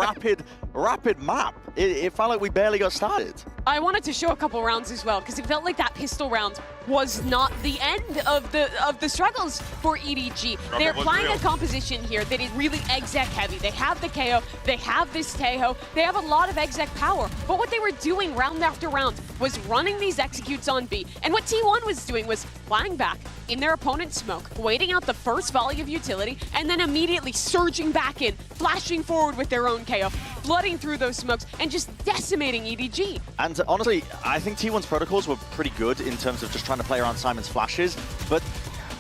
[SPEAKER 4] rapid map. It felt like we barely got started.
[SPEAKER 3] I wanted to show a couple rounds as well, because it felt like that pistol round was not the end of the struggles for EDG. They're playing a composition here that is really exec heavy. They have the KO, they have this Tejo, they have a lot of exec power. But what they were doing round after round was running these executes on B. And what T1 was doing was flying back in their opponent's smoke, waiting out the first volley of utility, and then immediately surging back in, flashing forward with their own KO, flooding through those smokes, and just decimating EDG.
[SPEAKER 4] And honestly, I think T1's protocols were pretty good in terms of just trying to play around Simon's flashes, but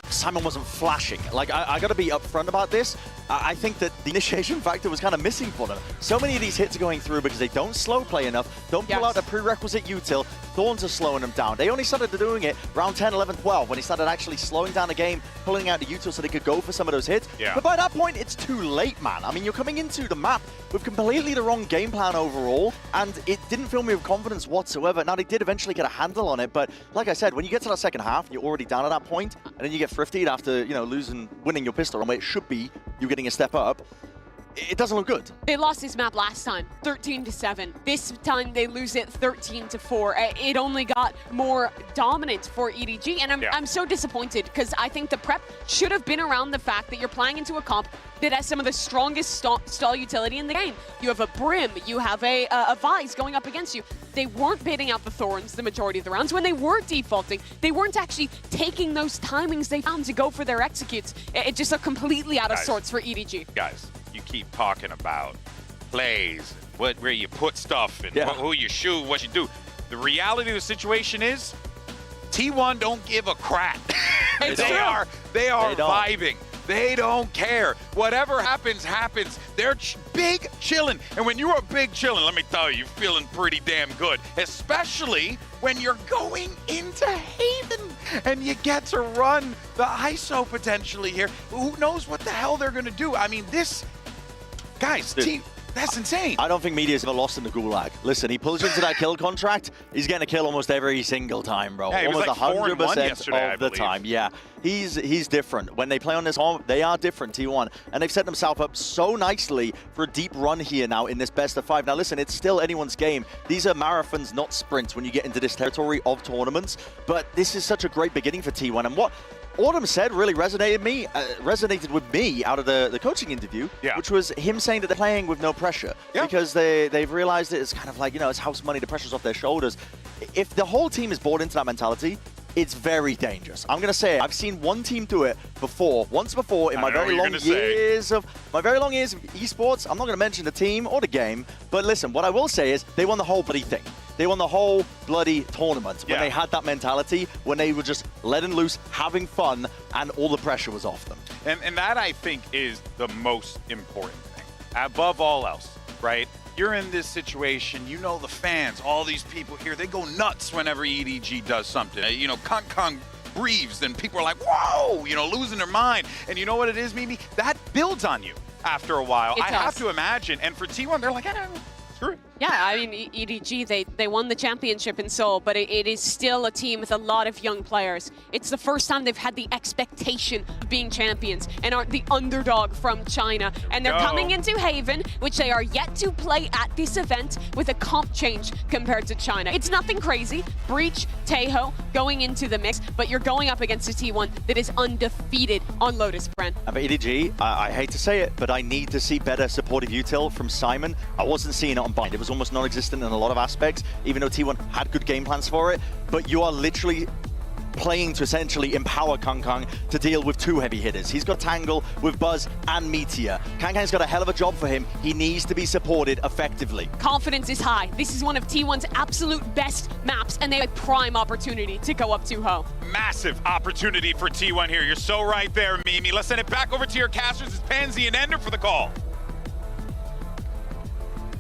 [SPEAKER 4] Simon wasn't flashing. Like, I gotta be upfront about this. I think that the initiation factor was kind of missing for them. So many of these hits are going through because they don't slow play enough, don't pull out a prerequisite util. Thorns are slowing them down. They only started doing it round 10, 11, 12 when he started actually slowing down the game, pulling out the util so they could go for some of those hits.
[SPEAKER 2] Yeah.
[SPEAKER 4] But by that point, it's too late, man. I mean, you're coming into the map with completely the wrong game plan overall, and it didn't fill me with confidence whatsoever. Now, they did eventually get a handle on it, but like I said, when you get to that second half, you're already down at that point, and then you get thriftied after, you know, winning your pistol run where it should be you getting a step up. It doesn't look good.
[SPEAKER 3] They lost this map last time, 13-7. This time they lose it 13-4. It only got more dominant for EDG, and I'm so disappointed because I think the prep should have been around the fact that you're playing into a comp that has some of the strongest stall utility in the game. You have a Brim, you have a Vise going up against you. They weren't baiting out the Thorns the majority of the rounds. When they were defaulting, they weren't actually taking those timings they found to go for their executes. It just looked completely out of sorts for EDG.
[SPEAKER 2] Guys, you keep talking about plays, where you put stuff, and who you shoot, what you do. The reality of the situation is, T1 don't give a crap. They are vibing. They don't care. Whatever happens, happens. They're big chillin'. And when you are big chillin', let me tell you, you're feeling pretty damn good. Especially when you're going into Haven and you get to run the ISO potentially here. Who knows what the hell they're gonna do? I mean, this, guys, That's insane.
[SPEAKER 4] I don't think Media's ever lost in the Gulag. Listen, he pulls you into that kill contract, he's getting a kill almost every single time, bro.
[SPEAKER 2] Yeah, he was
[SPEAKER 4] almost
[SPEAKER 2] like 4-1 yesterday,
[SPEAKER 4] of the time. Yeah, he's different. When they play on this home, they are different, T1. And they've set themselves up so nicely for a deep run here now in this best of 5. Now listen, it's still anyone's game. These are marathons, not sprints when you get into this territory of tournaments. But this is such a great beginning for T1. And what Autumn said really resonated with me out of the coaching interview, which was him saying that they're playing with no pressure because they've realized it's kind of like, you know, it's house money, the pressure's off their shoulders. If the whole team is bought into that mentality, it's very dangerous. I'm going to say it. I've seen one team do it once before in my very long years of esports. I'm not going to mention the team or the game, but listen, what I will say is they won the whole bloody thing. They won the whole bloody tournament when they had that mentality, when they were just letting loose, having fun, and all the pressure was off them.
[SPEAKER 2] And that, I think, is the most important thing. Above all else, right? You're in this situation, you know the fans, all these people here, they go nuts whenever EDG does something. You know, Kong breathes, and people are like, whoa, you know, losing their mind. And you know what it is, Mimi? That builds on you after a while. I have to imagine. And for T1, they're like, I don't know. Screw it.
[SPEAKER 3] Yeah, I mean, EDG, they won the championship in Seoul, but it is still a team with a lot of young players. It's the first time they've had the expectation of being champions and aren't the underdog from China. And they're coming into Haven, which they are yet to play at this event, with a comp change compared to China. It's nothing crazy. Breach, Taeho going into the mix, but you're going up against a T1 that is undefeated on Lotus, Bren.
[SPEAKER 4] And for EDG, I hate to say it, but I need to see better supportive util from Simon. I wasn't seeing it on Bind. It was almost non-existent in a lot of aspects, even though T1 had good game plans for it. But you are literally playing to essentially empower Kong to deal with two heavy hitters. He's got Tangle with Buzz and Meteor. Kang's got a hell of a job for him. He needs to be supported effectively.
[SPEAKER 3] Confidence is high. This is one of T1's absolute best maps, and they have a prime opportunity to go up 2-0.
[SPEAKER 2] Massive opportunity for T1 here. You're so right there, Mimi. Let's send it back over to your casters. It's Pansy and Ender for the call.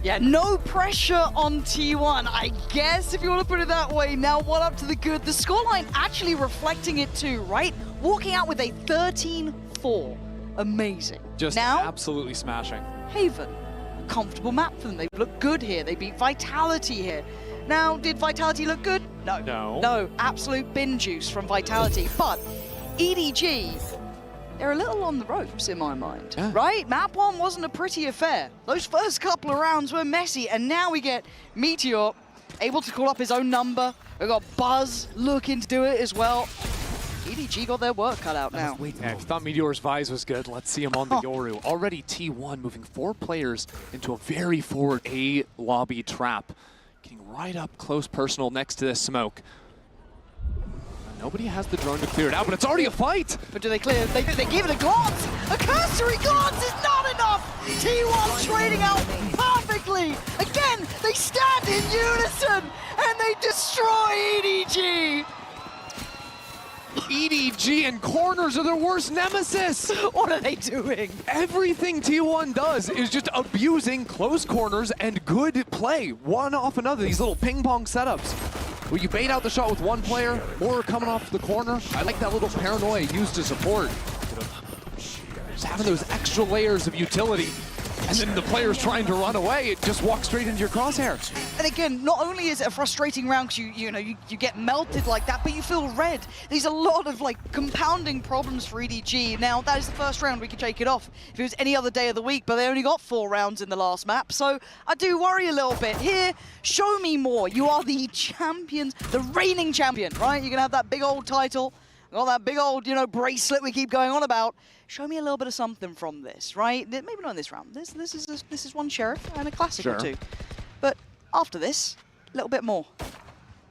[SPEAKER 5] Yeah, no pressure on T1, I guess, if you want to put it that way. Now, what up to the good? The scoreline actually reflecting it too, right? Walking out with a 13-4. Amazing.
[SPEAKER 14] Just
[SPEAKER 5] now,
[SPEAKER 14] absolutely smashing.
[SPEAKER 5] Haven, a comfortable map for them. They look good here. They beat Vitality here. Now, did Vitality look good? No. No, absolute bin juice from Vitality. But EDG, they're a little on the ropes in my mind, right? Map 1 wasn't a pretty affair. Those first couple of rounds were messy, and now we get Meteor able to call up his own number. We've got Buzz looking to do it as well. EDG got their work cut out now.
[SPEAKER 14] Yeah, if you thought Meteor's Vise was good, let's see him on the Yoru. Already T1 moving 4 players into a very forward A lobby trap. Getting right up close personal next to this smoke. Nobody has the drone to clear it out, but it's already a fight!
[SPEAKER 5] But do they clear? They give it a glance! A cursory glance is not enough! T1 trading out perfectly! Again, they stand in unison, and they destroy EDG!
[SPEAKER 14] EDG and corners are their worst nemesis!
[SPEAKER 5] What are they doing?
[SPEAKER 14] Everything T1 does is just abusing close corners and good play, one off another, these little ping pong setups. Where you bait out the shot with one player, or coming off the corner. I like that little paranoia used to support. Just having those extra layers of utility. And then the player's trying to run away, it just walks straight into your crosshair.
[SPEAKER 5] And again, not only is it a frustrating round because you get melted like that, but you feel red. There's a lot of like compounding problems for EDG. Now, that is the first round, we could take it off if it was any other day of the week, but they only got 4 rounds in the last map, so I do worry a little bit. Here, show me more. You are the champions, the reigning champion, right? You're gonna have that big old title, got that big old, bracelet we keep going on about. Show me a little bit of something from this, right? Maybe not in this round. This is one sheriff and a classic or two. But after this, a little bit more.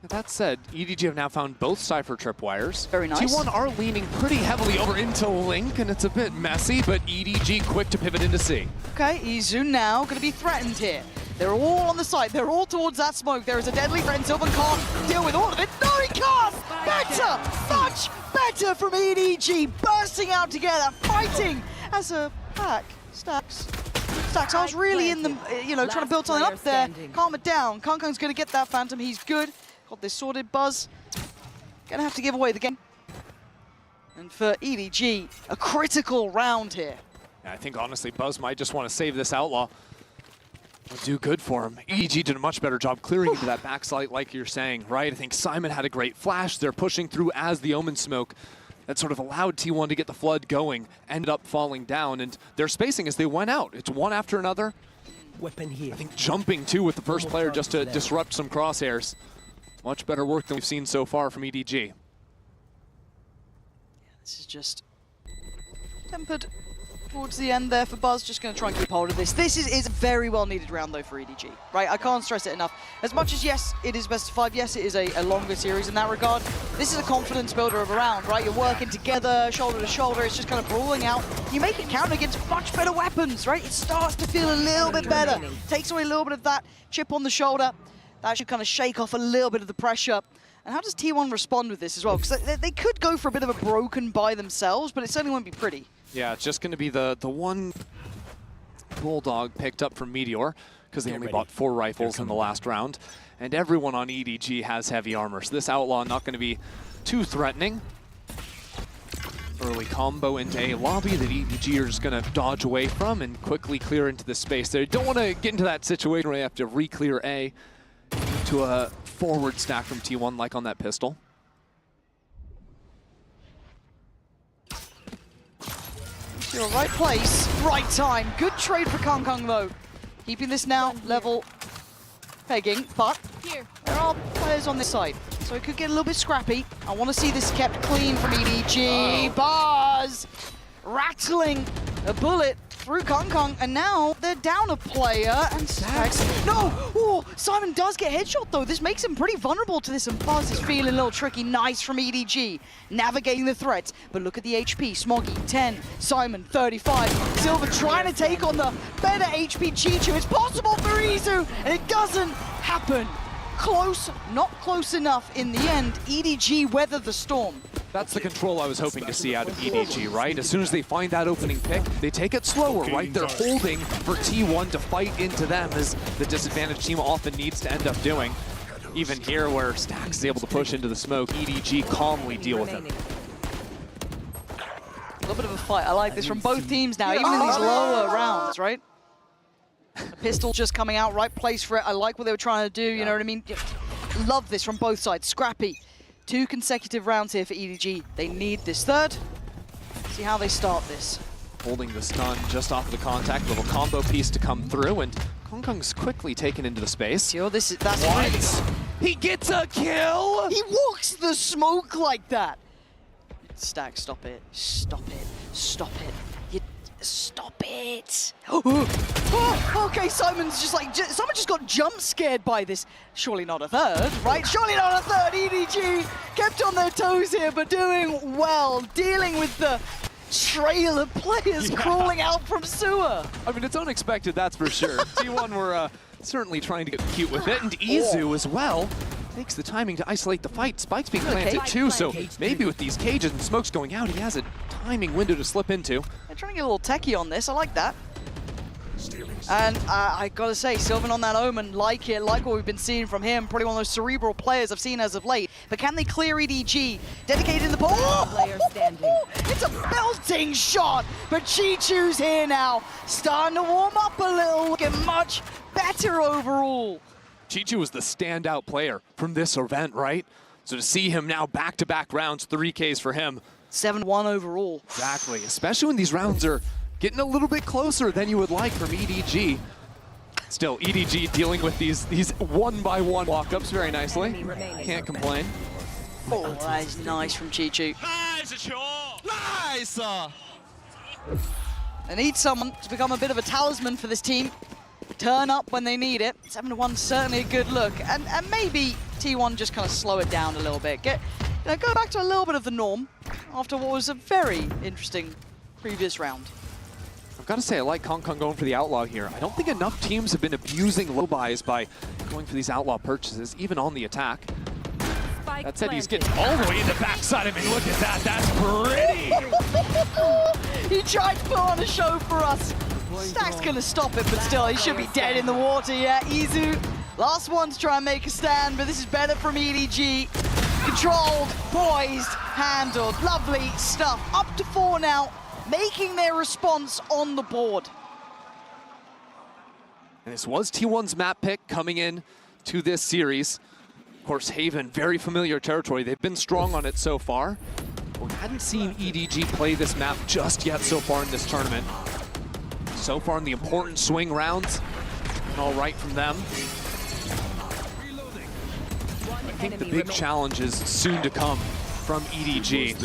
[SPEAKER 14] That said, EDG have now found both Cypher tripwires.
[SPEAKER 5] Very nice.
[SPEAKER 14] T1 are leaning pretty heavily over into Link, and it's a bit messy, but EDG quick to pivot into C.
[SPEAKER 5] Okay, Izu now going to be threatened here. They're all on the side. They're all towards that smoke. There is a deadly threat, and Sylvan can't deal with all of it. No, he can't! Better! Much better from EDG. Bursting out together, fighting as a pack. Stacks, I was really in the, trying to build something up there. Calm it down. Kong's going to get that Phantom. He's good. Got this sorted. Buzz. Going to have to give away the game. And for EDG, a critical round here.
[SPEAKER 14] Yeah, I think, honestly, Buzz might just want to save this Outlaw. Do good for him. EDG did a much better job clearing into that backside, like you're saying, right? I think Simon had a great flash. They're pushing through as the Omen smoke. That sort of allowed T1 to get the flood going, ended up falling down, and their spacing as they went out. It's one after another.
[SPEAKER 18] Weapon here.
[SPEAKER 14] I think jumping too with the first player just to disrupt some crosshairs. Much better work than we've seen so far from EDG.
[SPEAKER 5] This is just tempered towards the end there for Buzz. Just going to try and keep hold of this. This is a very well needed round though for EDG, right? I can't stress it enough. As much as yes, it is best of 5, yes, it is a longer series in that regard. This is a confidence builder of a round, right? You're working together, shoulder to shoulder. It's just kind of brawling out. You make it count against much better weapons, right? It starts to feel a little bit better. Takes away a little bit of that chip on the shoulder. That should kind of shake off a little bit of the pressure. And how does T1 respond with this as well? Because they could go for a bit of a broken by themselves, but it certainly won't be pretty.
[SPEAKER 14] Yeah, it's just going to be the one Bulldog picked up from Meteor, because they only bought 4 rifles in the last round. And everyone on EDG has heavy armor, so this Outlaw not going to be too threatening. Early combo into a lobby that EDG are just going to dodge away from and quickly clear into the space. They don't want to get into that situation where they have to re-clear A to a forward stack from T1 like on that pistol.
[SPEAKER 5] You're right place, right time. Good trade for Kong Kong though. Keeping this now level pegging, but there are players on this side, so it could get a little bit scrappy. I want to see this kept clean from EDG. Buzz rattling a bullet through Kong Kong, and now they're down a player, and Stax. No! Oh, Simon does get headshot though. This makes him pretty vulnerable to this, and Buzz is feeling a little tricky. Nice from EDG, navigating the threats. But look at the HP. Smoggy, 10. Simon, 35. Silver trying to take on the better HP Chichu. It's possible for Izu, and it doesn't happen. Close, not close enough in the end. EDG weather the storm.
[SPEAKER 14] That's the control I was hoping to see out of EDG, right? As soon as they find that opening pick, they take it slower, right? They're holding for T1 to fight into them, as the disadvantaged team often needs to end up doing. Even here, where Stax is able to push into the smoke, EDG calmly deal with him.
[SPEAKER 5] A little bit of a fight. I like this from both teams now, even in these lower rounds, right? The pistol just coming out, right place for it. I like what they were trying to do, you know what I mean? Love this from both sides. Scrappy. 2 consecutive rounds here for EDG. They need this third. See how they start this.
[SPEAKER 14] Holding the stun just off of the contact, little combo piece to come through, and Kong Kong's quickly taken into the space.
[SPEAKER 5] Yo, that's what?
[SPEAKER 14] He gets a kill!
[SPEAKER 5] He walks the smoke like that. Stack, stop it. Stop it. Stop it. Stop it. Oh, okay, Simon's just like, someone just got jump scared by this. Surely not a third, right? Surely not a third. EDG kept on their toes here, but doing well, dealing with the trail of players crawling out from sewer.
[SPEAKER 14] I mean, it's unexpected, that's for sure. T1 were certainly trying to get cute with it, and Izu as well takes the timing to isolate the fight. Spike's being planted too, so maybe with these cages and smokes going out, he has a timing window to slip into.
[SPEAKER 5] They're trying to get a little techie on this. I like that. And I gotta say, Sylvan on that Omen, like it, like what we've been seeing from him. Probably one of those cerebral players I've seen as of late. But can they clear EDG? Dedicated in the ball. Oh! It's a belting shot, but Chichu's here now. Starting to warm up a little, looking much better overall.
[SPEAKER 14] Chichu was the standout player from this event, right? So to see him now back-to-back rounds, 3Ks for him.
[SPEAKER 5] 7-1 overall.
[SPEAKER 14] Exactly, especially when these rounds are getting a little bit closer than you would like from EDG. Still, EDG dealing with these one-by-one walk-ups very nicely. Can't complain.
[SPEAKER 5] Oh, that is nice from Chichu.
[SPEAKER 4] Nice!
[SPEAKER 5] They need someone to become a bit of a talisman for this team. Turn up when they need it. 7-1 certainly a good look. And maybe T1 just kind of slow it down a little bit. Go back to a little bit of the norm after what was a very interesting previous round.
[SPEAKER 14] I've got to say, I like Kong Kong going for the Outlaw here. I don't think enough teams have been abusing low buys by going for these Outlaw purchases, even on the attack. That said, he's getting all the way in the backside of me. Look at that, that's pretty!
[SPEAKER 5] He tried to put on a show for us. Stack's gonna stop it, but still, he should be dead in the water. Yeah, Izu, last one to try and make a stand, but this is better from EDG. Controlled, poised, handled, lovely stuff. Up to 4 now, making their response on the board.
[SPEAKER 14] And this was T1's map pick coming in to this series. Of course, Haven, very familiar territory. They've been strong on it so far. We hadn't seen EDG play this map just yet so far in this tournament. So far in the important swing rounds, all right from them. I think the big challenge is soon to come from EDG.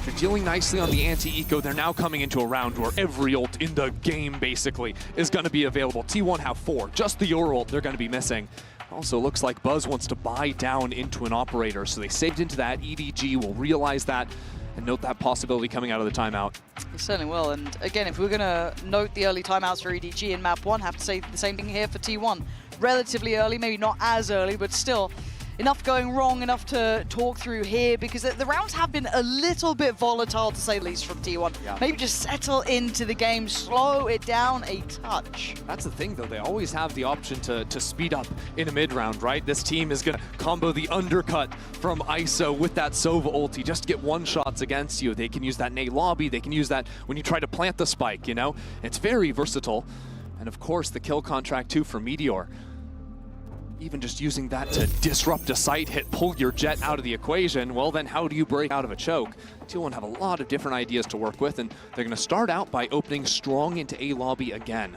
[SPEAKER 14] They're dealing nicely on the anti-eco. They're now coming into a round where every ult in the game, basically, is going to be available. T1 have 4. Just the Euro ult they're going to be missing. Also looks like Buzz wants to buy down into an operator, so they saved into that. EDG will realize that and note that possibility coming out of the timeout.
[SPEAKER 5] It certainly will, and again, if we're going to note the early timeouts for EDG in map 1, have to say the same thing here for T1. Relatively early, maybe not as early, but still enough going wrong, enough to talk through here, because the rounds have been a little bit volatile, to say the least, from T1. Yeah. Maybe just settle into the game, slow it down a touch.
[SPEAKER 14] That's the thing, though. They always have the option to speed up in a mid-round, right? This team is going to combo the undercut from ISO with that Sova ulti just to get one-shots against you. They can use that Nate lobby. They can use that when you try to plant the spike, you know? It's very versatile. And, of course, the kill contract, too, for Meteor. Even just using that to disrupt a site hit, pull your jet out of the equation, well then how do you break out of a choke? T1 have a lot of different ideas to work with, and they're going to start out by opening strong into A lobby again.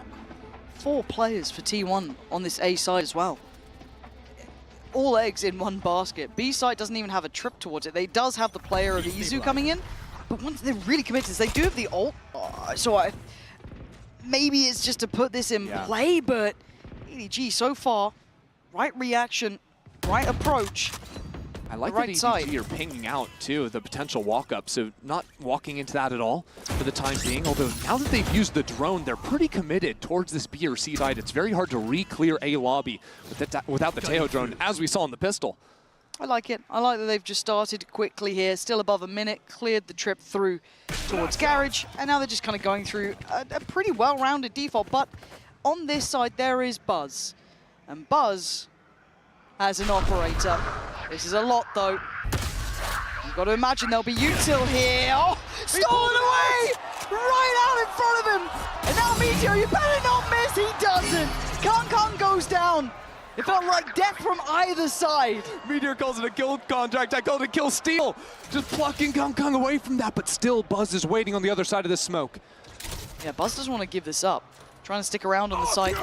[SPEAKER 5] 4 players for T1 on this A side as well. All eggs in one basket. B side doesn't even have a trip towards it. They does have the player of Izu coming in, but once they're really committed, they do have the ult. Maybe it's just to put this in play, but EDG so far, right reaction, right approach.
[SPEAKER 14] I like
[SPEAKER 5] right
[SPEAKER 14] that
[SPEAKER 5] side.
[SPEAKER 14] EDG are pinging out, too, the potential walk-up, so not walking into that at all for the time being, although now that they've used the drone, they're pretty committed towards this B or C side. It's very hard to re-clear A lobby without the Teo drone, as we saw in the pistol.
[SPEAKER 5] I like it. I like that they've just started quickly here, still above a minute, cleared the trip through towards Garage, and now they're just kind of going through a pretty well-rounded default, but on this side there is Buzz. And Buzz has an operator. This is a lot, though. You've got to imagine there'll be util here. Oh, stolen away! Right out in front of him! And now Meteor, you better not miss! He doesn't! Kang goes down! It felt like death from either side.
[SPEAKER 14] Meteor calls it a kill contract. I called it kill steal. Just plucking Kang away from that, but still Buzz is waiting on the other side of this smoke.
[SPEAKER 5] Yeah, Buzz doesn't want to give this up. Trying to stick around on the site.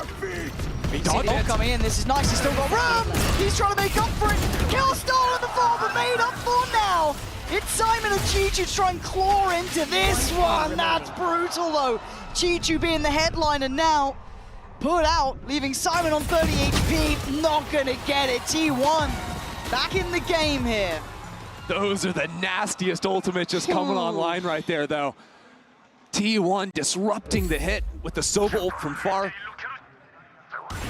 [SPEAKER 14] He dodged it.
[SPEAKER 5] Coming in, this is nice, he's still got room! He's trying to make up for it! Kill stolen before, but made up for now! It's Simon and Chichu trying to claw into this one! That's brutal though! Chichu being the headliner now, put out, leaving Simon on 30 HP, not gonna get it. T1 back in the game here.
[SPEAKER 14] Those are the nastiest ultimates just coming online right there though. T1 disrupting the hit with the Sova ult from far.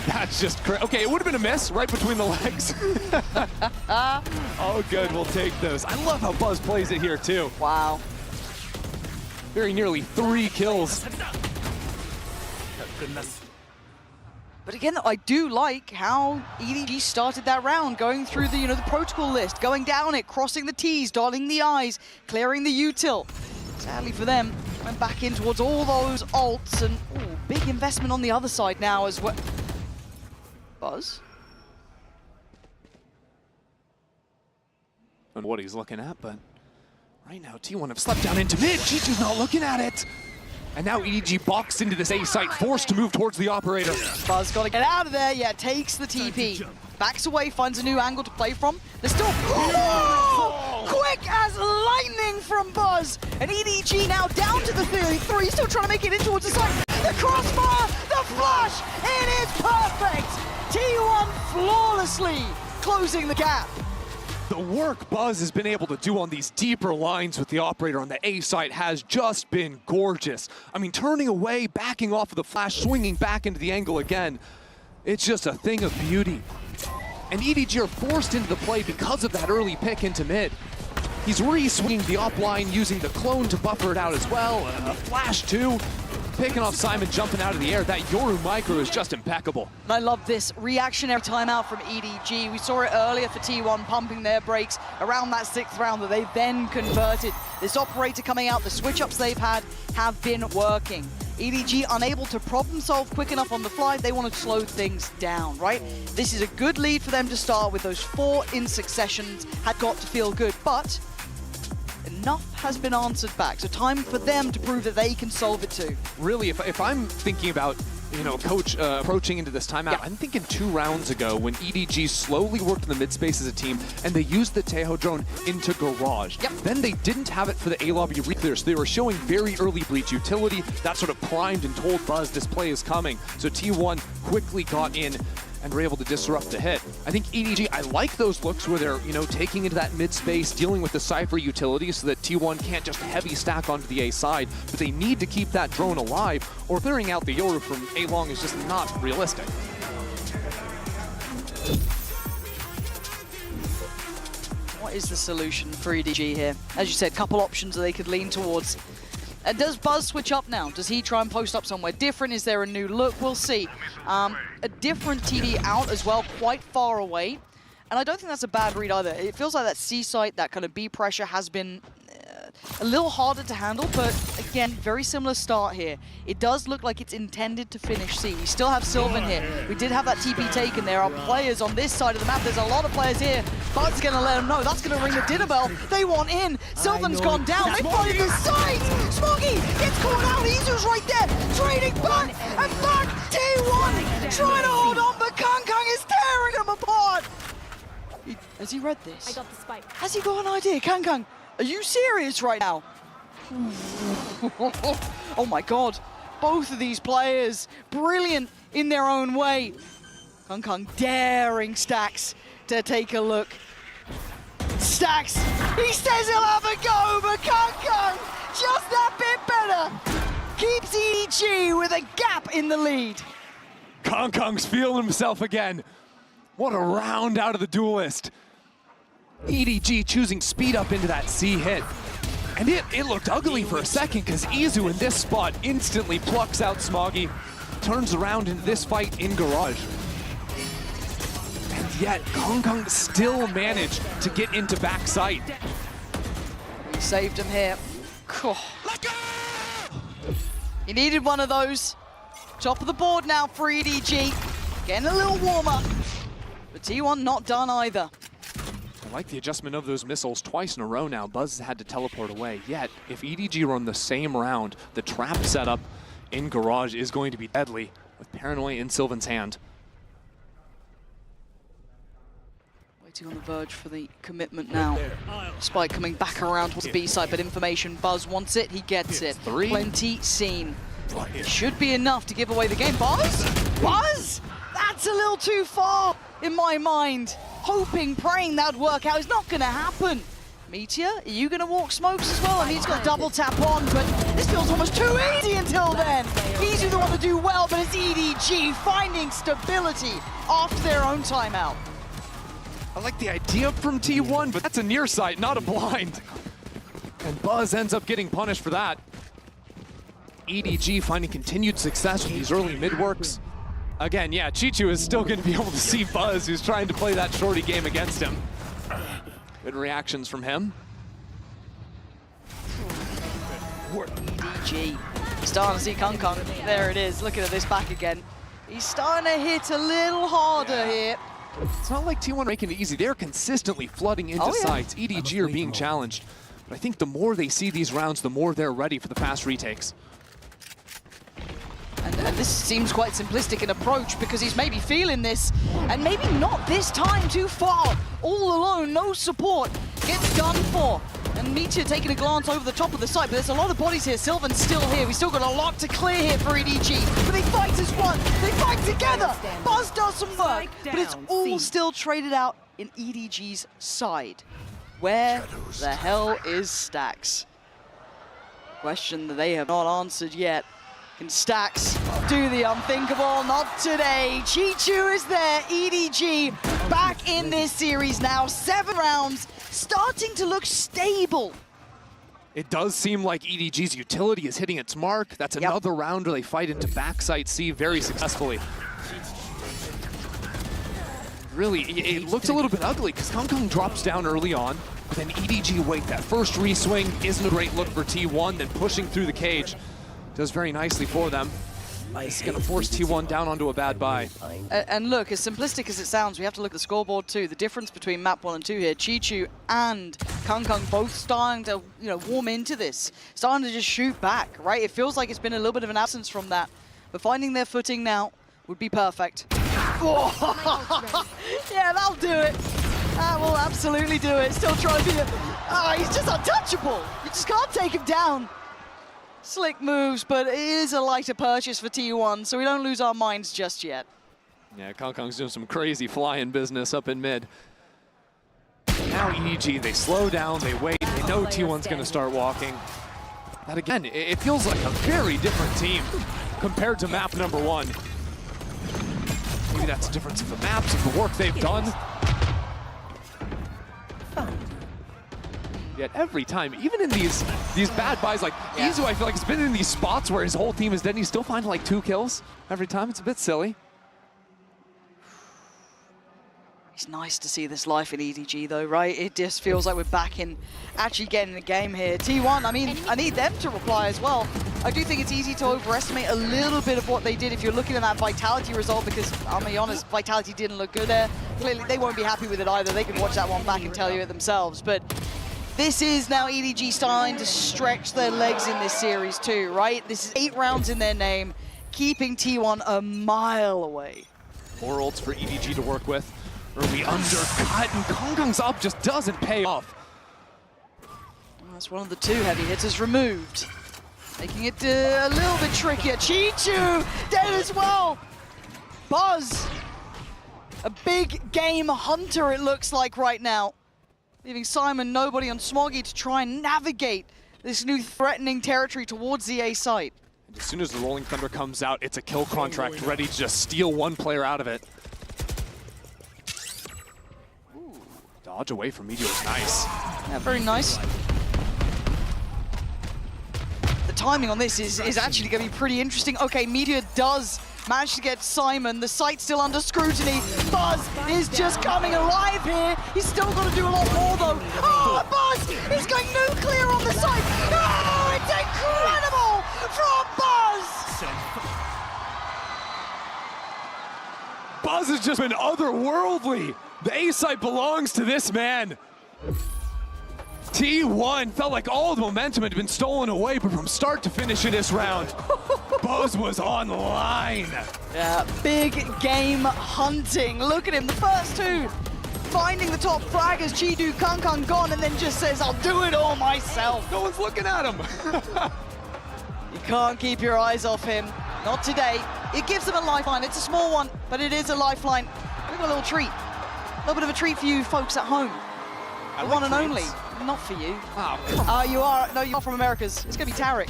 [SPEAKER 14] That's just crazy. Okay, it would have been a miss right between the legs. Oh, good. We'll take those. I love how Buzz plays it here, too.
[SPEAKER 5] Wow.
[SPEAKER 14] Very nearly 3 kills.
[SPEAKER 5] But again, I do like how EDG started that round, going through the, the protocol list, going down it, crossing the T's, dotting the I's, clearing the util. Sadly for them, went back in towards all those ults, and big investment on the other side now as well. Buzz?
[SPEAKER 14] And what he's looking at, but right now T1 have slept down into mid. Chichu's not looking at it. And now EDG boxed into this A site, forced to move towards the operator.
[SPEAKER 5] Buzz got to get out of there. Yeah, takes the TP. Backs away, finds a new angle to play from. There's still... Oh! Quick as lightning from Buzz. And EDG now down to the 3, still trying to make it in towards the site. The crossbar, the flush, it is perfect. T1 flawlessly closing the gap.
[SPEAKER 14] The work Buzz has been able to do on these deeper lines with the operator on the A site has just been gorgeous. I mean, turning away, backing off of the flash, swinging back into the angle again. It's just a thing of beauty. And EDG are forced into the play because of that early pick into mid. He's re-swinging the up line, using the clone to buffer it out as well. A flash too. Picking off Simon, jumping out of the air. That Yoru micro is just impeccable.
[SPEAKER 5] I love this reactionary timeout from EDG. We saw it earlier for T1 pumping their brakes around that 6th round that they then converted. This operator coming out, the switch-ups they've had have been working. EDG unable to problem solve quick enough on the fly. They want to slow things down, right? This is a good lead for them to start with. Those 4 in succession had got to feel good, but enough has been answered back. So time for them to prove that they can solve it too.
[SPEAKER 14] Really, if I'm thinking about, you know, coach approaching into this timeout, I'm thinking 2 rounds ago when EDG slowly worked in the mid space as a team and they used the Taeho drone into Garage. Then they didn't have it for the A lobby reclear, so they were showing very early breach utility. That sort of primed and told Buzz this play is coming. So T1 quickly got in and were able to disrupt the hit. I think EDG, I like those looks where they're, you know, taking into that mid space, dealing with the Cypher utility so that T1 can't just heavy stack onto the A side, but they need to keep that drone alive, or clearing out the Yoru from A long is just not realistic.
[SPEAKER 5] What is the solution for EDG here? As you said, couple options that they could lean towards. Does Buzz switch up now? Does he try and post up somewhere different? Is there a new look? We'll see. A different TD out as well, quite far away. And I don't think that's a bad read either. It feels like that C site, that kind of B pressure has been a little harder to handle, but again, very similar start here. It does look like it's intended to finish C. We still have Sylvan here. We did have that TP taken. There are players on this side of the map. There's a lot of players here. Bud's gonna let them know. That's gonna ring the dinner bell. They want in. Sylvan's gone down. They find the site. Smoggy gets caught out. Izu's right there. Trading back and back. T1 trying to hold on, but Kang is tearing them apart. Has he read this?
[SPEAKER 18] I got the spike.
[SPEAKER 5] Has he got an idea? Kang, are you serious right now? Oh my god. Both of these players, brilliant in their own way. Kang daring Stax to take a look. Stax, he says he'll have a go, but Kang just that bit better. Keeps EDG with a gap in the lead.
[SPEAKER 14] Kang's feeling himself again. What a round out of the duelist. EDG choosing speed up into that C hit. And it looked ugly for a second because Izu in this spot instantly plucks out Smoggy, turns around into this fight in Garage. And yet, Kang still managed to get into backside.
[SPEAKER 5] He saved him here. He needed one of those. Top of the board now for EDG. Getting a little warmer. But T1 not done either.
[SPEAKER 14] I like the adjustment of those missiles twice in a row now. Buzz has had to teleport away. Yet, if EDG run the same round, the trap setup in Garage is going to be deadly with Paranoia in Sylvan's hand.
[SPEAKER 5] Waiting on the verge for the commitment now. Spike coming back around towards the B side, but information. Buzz wants it, he gets it. Plenty seen. It should be enough to give away the game. Buzz? That's a little too far in my mind. Hoping, praying that'd work out. It's not gonna happen. Meteor, are you gonna walk smokes as well? I mean, he's got double tap on, but this feels almost too easy until then. He's the one to do well, but it's EDG finding stability after their own timeout.
[SPEAKER 14] I like the idea from T1, but that's a near sight, not a blind. And Buzz ends up getting punished for that. EDG finding continued success with these early mid-works. Again, yeah, Chichu is still going to be able to see Buzz, who's trying to play that shorty game against him. Good reactions from him.
[SPEAKER 5] EDG. Starting to see Kang. There it is. Looking at this back again. He's starting to hit a little harder here.
[SPEAKER 14] It's not like T1 making it easy. They're consistently flooding into sites. EDG are being challenged. But I think the more they see these rounds, the more they're ready for the fast retakes.
[SPEAKER 5] And this seems quite simplistic in approach because he's maybe feeling this, and maybe not this time too far. All alone, no support, gets done for. And Meteor taking a glance over the top of the site, but there's a lot of bodies here. Sylvan's still here. We've still got a lot to clear here for EDG. But they fight as one. They fight together. Buzz does some work, but it's all still traded out in EDG's side. Where the hell is Stax? Question that they have not answered yet. Can Stax do the unthinkable? Not today. Chichu is there. EDG back in this series now. 7 rounds, starting to look stable.
[SPEAKER 14] It does seem like EDG's utility is hitting its mark. That's another round where they fight into backside C very successfully. Really, it looks a little bit ugly because Kang drops down early on, but then EDG wait. That first reswing isn't a great look for T1, then pushing through the cage. does very nicely for them. It's going to force T1 down onto a bad buy.
[SPEAKER 5] And look, as simplistic as it sounds, we have to look at the scoreboard too. The difference between map 1 and 2 here, Chi-Chu and Kung both starting to, warm into this. Starting to just shoot back, right? It feels like it's been a little bit of an absence from that. But finding their footing now would be perfect. Oh. Yeah, that'll do it. That will absolutely do it. Still trying to be he's just untouchable. You just can't take him down. Slick moves, but it is a lighter purchase for T1, so we don't lose our minds just yet.
[SPEAKER 14] Yeah, Kong's doing some crazy flying business up in mid. Now EDG, they slow down, they wait, they know T1's going to start walking. That again, it feels like a very different team compared to map number 1. Maybe that's a difference of the maps, of the work they've done. Yet every time, even in these bad buys, like Izu, I feel like he's been in these spots where his whole team is dead and he's still finding like 2 kills every time. It's a bit silly.
[SPEAKER 5] It's nice to see this life in EDG though, right? It just feels like we're back in actually getting the game here. T1, I mean, I need them to reply as well. I do think it's easy to overestimate a little bit of what they did if you're looking at that Vitality result, because I'll be honest, Vitality didn't look good there. Clearly, they won't be happy with it either. They can watch that one back and tell you it themselves. But this is now EDG starting to stretch their legs in this series too, right? This is 8 rounds in their name, keeping T1 a mile away.
[SPEAKER 14] 4 ults for EDG to work with. Early undercut, and Kong's up just doesn't pay off.
[SPEAKER 5] Well, that's one of the 2 heavy hitters removed, making it a little bit trickier. Chi-Chu dead as well. Buzz, a big game hunter it looks like right now. Leaving Simon, nobody on Smoggy to try and navigate this new threatening territory towards the A site.
[SPEAKER 14] And as soon as the Rolling Thunder comes out, it's a kill contract ready to just steal one player out of it. Ooh, dodge away from Meteor is nice.
[SPEAKER 5] Yeah, very nice. The timing on this is actually going to be pretty interesting. Okay, Meteor does manage to get Simon. The site's still under scrutiny. Buzz is just coming alive here. He's still got to do a lot more though. Oh, Buzz is going nuclear on the site. Oh, it's incredible from Buzz.
[SPEAKER 14] Buzz has just been otherworldly. The A site belongs to this man. T1 felt like all the momentum had been stolen away, but from start to finish in this round, Buzz was online.
[SPEAKER 5] Yeah, big game hunting. Look at him, the first 2 finding the top fraggers. Chidu, Kung gone, and then just says, I'll do it all myself.
[SPEAKER 14] No one's looking at him.
[SPEAKER 5] You can't keep your eyes off him. Not today. It gives them a lifeline. It's a small one, but it is a lifeline. We've got a little treat. A little bit of a treat for you folks at home. The one and only. Not for you.
[SPEAKER 14] Oh, come on.
[SPEAKER 5] You are. No, you're from Americas. It's going to be Tarek.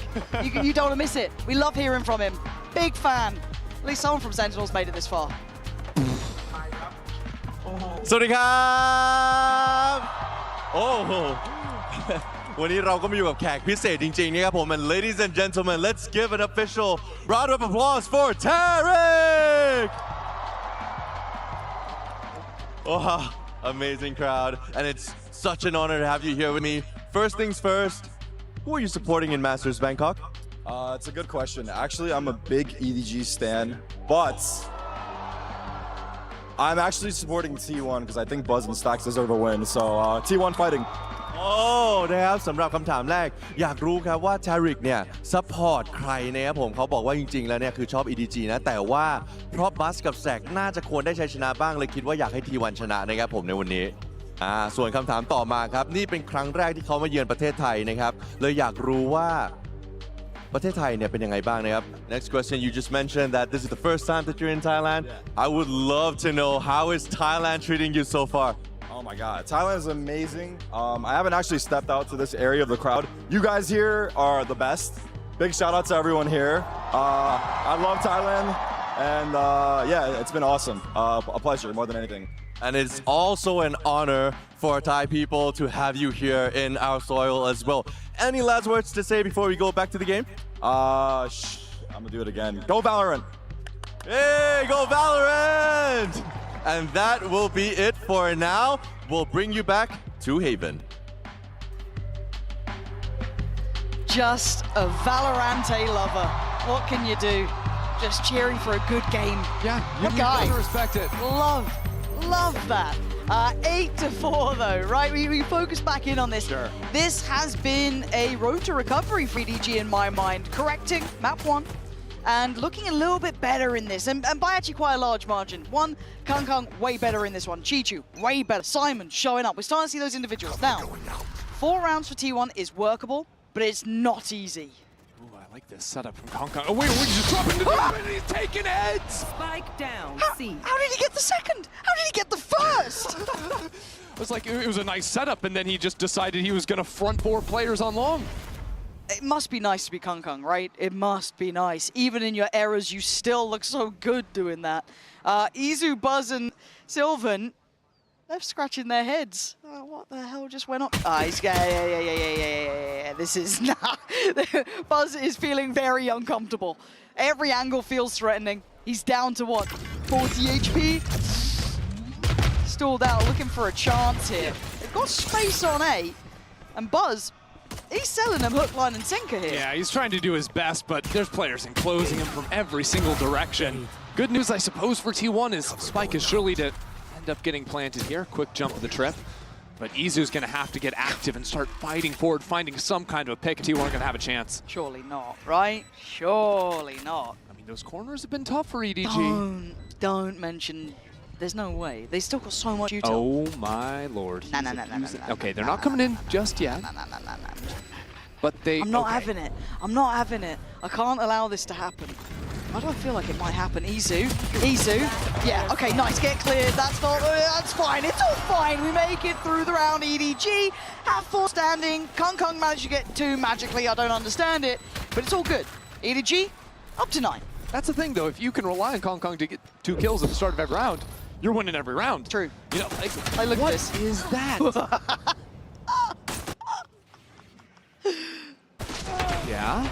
[SPEAKER 5] You don't want to miss it. We love hearing from him. Big fan. At least someone from Sentinels made it this far.
[SPEAKER 18] สวัสดีครับโอ้โห วันนี้เราก็มาอยู่กับแขกพิเศษจริงๆนะครับผม and ladies and gentlemen let's give an official round of applause for Tarek oh amazing crowd and it's such an honor to have you here with me. First things first, who are you supporting in Masters Bangkok?
[SPEAKER 19] It's a good question. Actually, I'm a big EDG stan, but I'm actually supporting T1 because I think Buzz and Stacks deserve a win. So T1 fighting.
[SPEAKER 18] โอ้นะครับสำหรับคำถามแรกอยากรู้ครับว่า Tarek เนี่ยซัพพอร์ตใครนะครับผมเขาบอกว่าจริงๆแล้วเนี่ยคือชอบ EDG นะแต่ว่าเพราะบัสกับแซกน่าจะควรได้ชัยชนะบ้างเลยคิดว่าอยากให้ T1 ชนะนะครับผมในวันนี้ส่วนคำถามต่อมาครับนี่เป็นครั้งแรกที่เขามาเยือนประเทศไทยนะครับเลยอยากรู้ว่าประเทศไทยเนี่ยเป็นยังไงบ้างนะครับ Next question you just mentioned that this is the first time that you're in Thailand I would love to know how is Thailand treating you so far
[SPEAKER 19] Oh my God, Thailand is amazing. I haven't actually stepped out to this area of the crowd. You guys here are the best. Big shout out to everyone here. I love Thailand and yeah, it's been awesome. A pleasure more than anything.
[SPEAKER 18] And it's also an honor for Thai people to have you here in our soil as well. Any last words to say before we go back to the game?
[SPEAKER 19] I'm gonna do it again. Go Valorant!
[SPEAKER 18] Hey, go Valorant! And that will be it for now. We'll bring you back to Haven.
[SPEAKER 5] just a Valorante lover. What can you do? Just cheering for a good game.
[SPEAKER 14] Yeah,
[SPEAKER 5] what
[SPEAKER 14] you
[SPEAKER 5] guy?
[SPEAKER 14] gotta respect it.
[SPEAKER 5] Love that. 8-4 though, right? We focus back in on this.
[SPEAKER 14] Sure.
[SPEAKER 5] This has been a road to recovery for EDG in my mind. Correcting map 1 and looking a little bit better in this, and by actually quite a large margin. One, Kung way better in this one. Chichu, way better. Simon showing up. We're starting to see those individuals. Now, 4 rounds for T1 is workable, but it's not easy.
[SPEAKER 14] Ooh, I like this setup from Kung. Oh wait, we're just dropping the and he's taking heads!
[SPEAKER 5] Spike down, C. How did he get the second? How did he get the first?
[SPEAKER 14] It was like, it was a nice setup, and then he just decided he was gonna front 4 players on long.
[SPEAKER 5] It must be nice to be Kung, right? It must be nice. Even in your errors, you still look so good doing that. Izu, Buzz, and Sylvan, they're scratching their heads. What the hell just went on? Yeah. This is not. Buzz is feeling very uncomfortable. Every angle feels threatening. He's down to what? 40 HP? Stalled out, looking for a chance here. They've got space on A, and Buzz, he's selling them hook, line, and sinker here.
[SPEAKER 14] Yeah, he's trying to do his best, but there's players enclosing him from every single direction. Good news, I suppose, for T1 is Spike is surely to end up getting planted here. Quick jump of the trip. But Izu's going to have to get active and start fighting forward, finding some kind of a pick. T1 are going to have a chance.
[SPEAKER 5] Surely not, right? Surely not.
[SPEAKER 14] I mean, those corners have been tough for EDG.
[SPEAKER 5] Don't mention. There's no way. They still got so much util.
[SPEAKER 14] Oh my lord.
[SPEAKER 5] Nah.
[SPEAKER 14] Okay, they're not coming in just yet. But they.
[SPEAKER 5] I'm not having it. I'm not having it. I can't allow this to happen. Why do I feel like it might happen? Izu. Yeah, okay, nice. Get cleared. That's fine. It's all fine. We make it through the round. EDG have 4 standing. Kung managed to get 2 magically. I don't understand it, but it's all good. EDG up to 9.
[SPEAKER 14] That's the thing, though. If you can rely on Kung to get 2 kills at the start of every round, you're winning every round.
[SPEAKER 5] True.
[SPEAKER 14] You know, like,
[SPEAKER 5] look
[SPEAKER 14] what
[SPEAKER 5] at this.
[SPEAKER 14] is that? Yeah.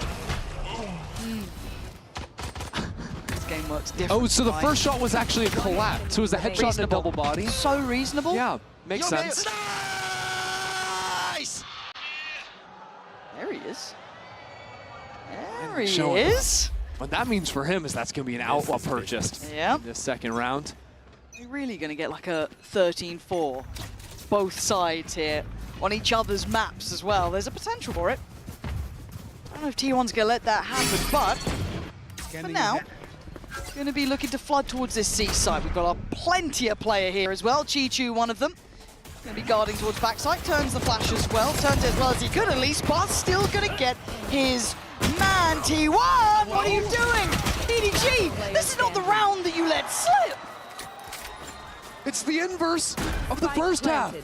[SPEAKER 5] This game works different.
[SPEAKER 14] Oh, so the first shot was actually a collapse. So it was a headshot and a double body.
[SPEAKER 5] So reasonable.
[SPEAKER 14] Yeah, makes sense.
[SPEAKER 5] Nice. There he is. There he
[SPEAKER 14] Showing
[SPEAKER 5] is.
[SPEAKER 14] What that means for him is that's going to be an outlaw purchased in this second round.
[SPEAKER 5] We're really going to get like a 13-4, both sides here, on each other's maps as well. There's a potential for it. I don't know if T1's going to let that happen, but for now, going to be looking to flood towards this C side. We've got a plenty of player here as well. Chichu, one of them. Going to be guarding towards backside, turns the flash as well, turns it as well as he could at least, but still going to get his man. T1, what are you doing? EDG, this is not the round that you let slip.
[SPEAKER 14] It's the inverse of the first half.